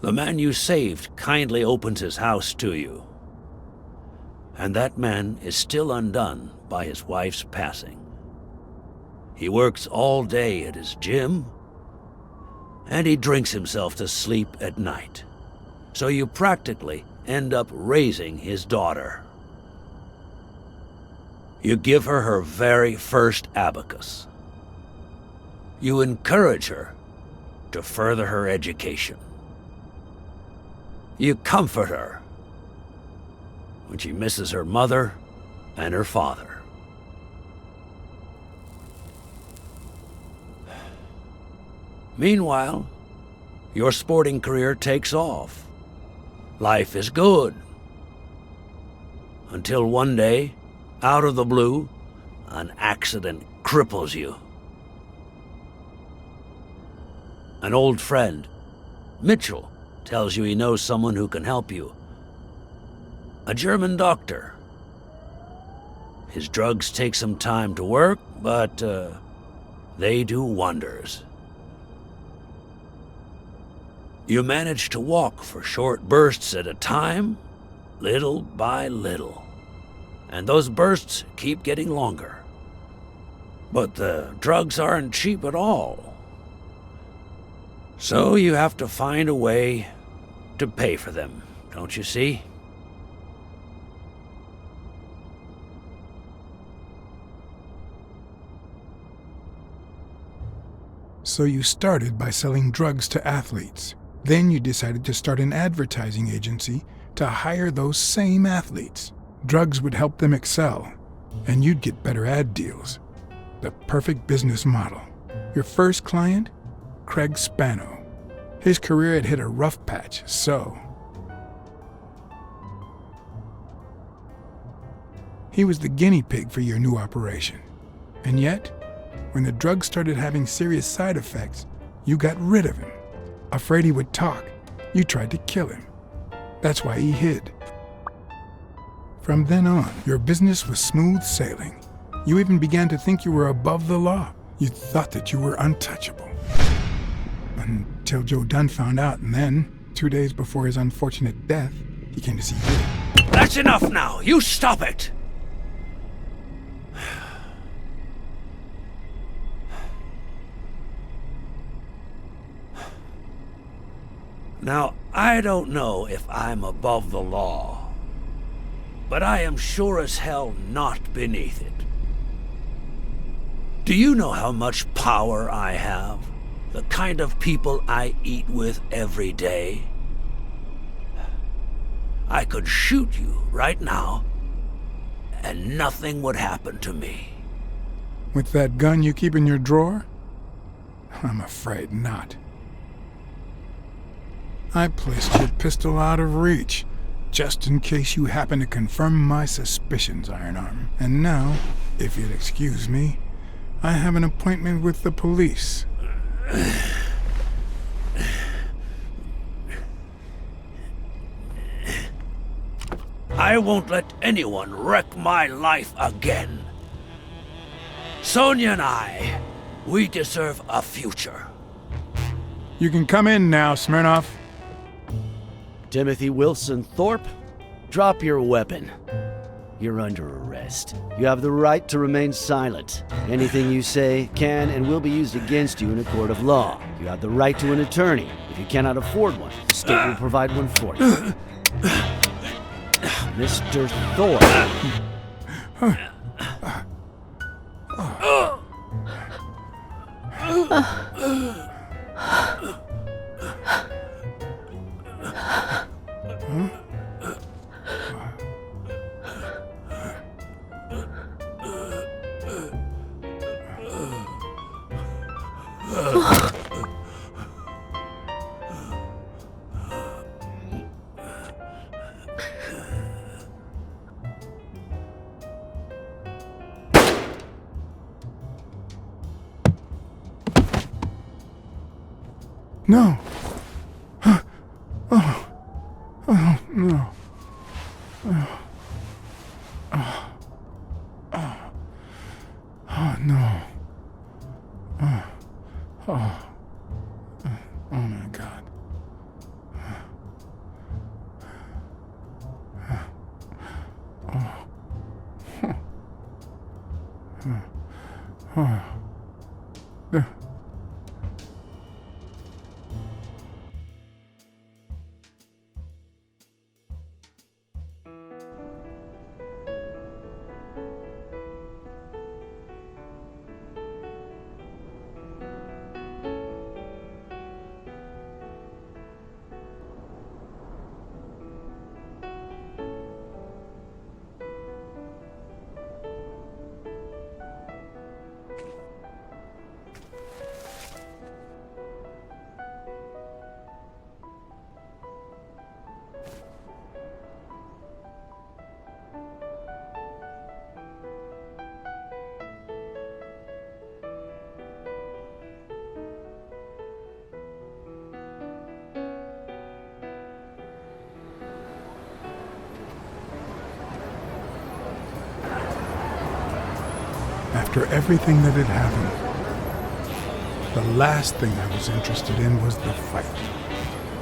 The man you saved kindly opens his house to you, and that man is still undone by his wife's passing. He works all day at his gym, and he drinks himself to sleep at night. So you practically end up raising his daughter. You give her her very first abacus. You encourage her to further her education. You comfort her when she misses her mother and her father. Meanwhile, your sporting career takes off. Life is good. Until one day, out of the blue, an accident cripples you. An old friend, Mitchell, tells you he knows someone who can help you. A German doctor. His drugs take some time to work, but they do wonders. You manage to walk for short bursts at a time, little by little. And those bursts keep getting longer. But the drugs aren't cheap at all. So you have to find a way to pay for them, don't you see?
So you started by selling drugs to athletes. Then you decided to start an advertising agency to hire those same athletes. Drugs would help them excel, and you'd get better ad deals. The perfect business model. Your first client? Craig Spano. His career had hit a rough patch, so he was the guinea pig for your new operation. And yet, when the drugs started having serious side effects, you got rid of him. Afraid he would talk, you tried to kill him. That's why he hid. From then on, your business was smooth sailing. You even began to think you were above the law. You thought that you were untouchable. Until Joe Dunn found out, and then, 2 days before his unfortunate death, he came to see you.
That's enough now! You stop it! Now, I don't know if I'm above the law, but I am sure as hell not beneath it. Do you know how much power I have? The kind of people I eat with every day? I could shoot you right now, and nothing would happen to me.
With that gun you keep in your drawer? I'm afraid not. I placed your pistol out of reach, just in case you happen to confirm my suspicions, Iron Arm. And now, if you'll excuse me, I have an appointment with the police.
I won't let anyone wreck my life again. Sonia and I, we deserve a future.
You can come in now, Smirnoff.
Timothy Wilson Thorpe, drop your weapon. You're under arrest. You have the right to remain silent. Anything you say can and will be used against you in a court of law. You have the right to an attorney. If you cannot afford one, the state will provide one for you. Mr. Thorpe.
No. Oh. Oh, no. Oh. Oh. Oh. Oh, no. Oh. Oh. Oh, my God. Oh. Oh. Oh. After everything that had happened, the last thing I was interested in was the fight.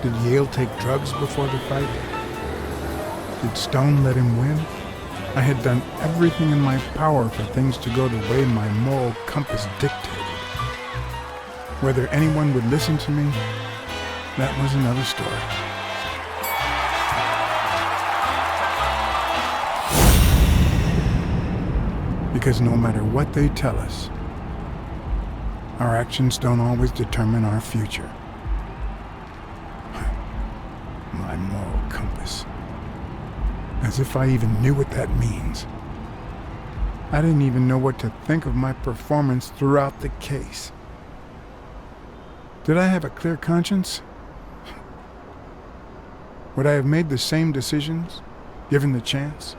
Did Yale take drugs before the fight? Did Stone let him win? I had done everything in my power for things to go the way my moral compass dictated. Whether anyone would listen to me, that was another story. Because no matter what they tell us, our actions don't always determine our future. My moral compass. As if I even knew what that means. I didn't even know what to think of my performance throughout the case. Did I have a clear conscience? Would I have made the same decisions, given the chance?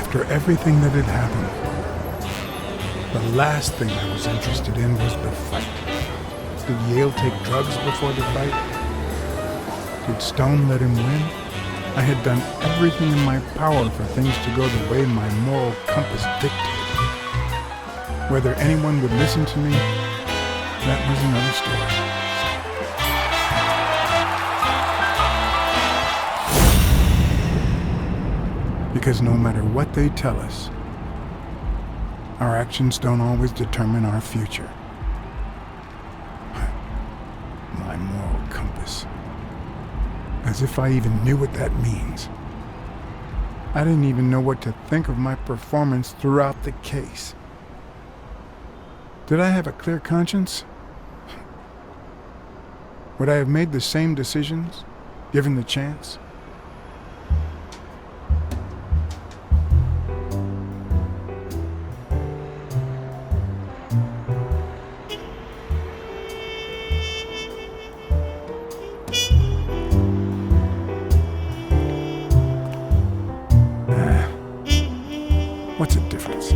after everything that had happened, the last thing I was interested in was the fight. Did Yale take drugs before the fight? Did Stone let him win? I had done everything in my power for things to go the way my moral compass dictated. Whether anyone would listen to me, that was another story. Because no matter what they tell us, our actions don't always determine our future. My moral compass. As if I even knew what that means. I didn't even know what to think of my performance throughout the case. Did I have a clear conscience? Would I have made the same decisions, given the chance? What's the difference?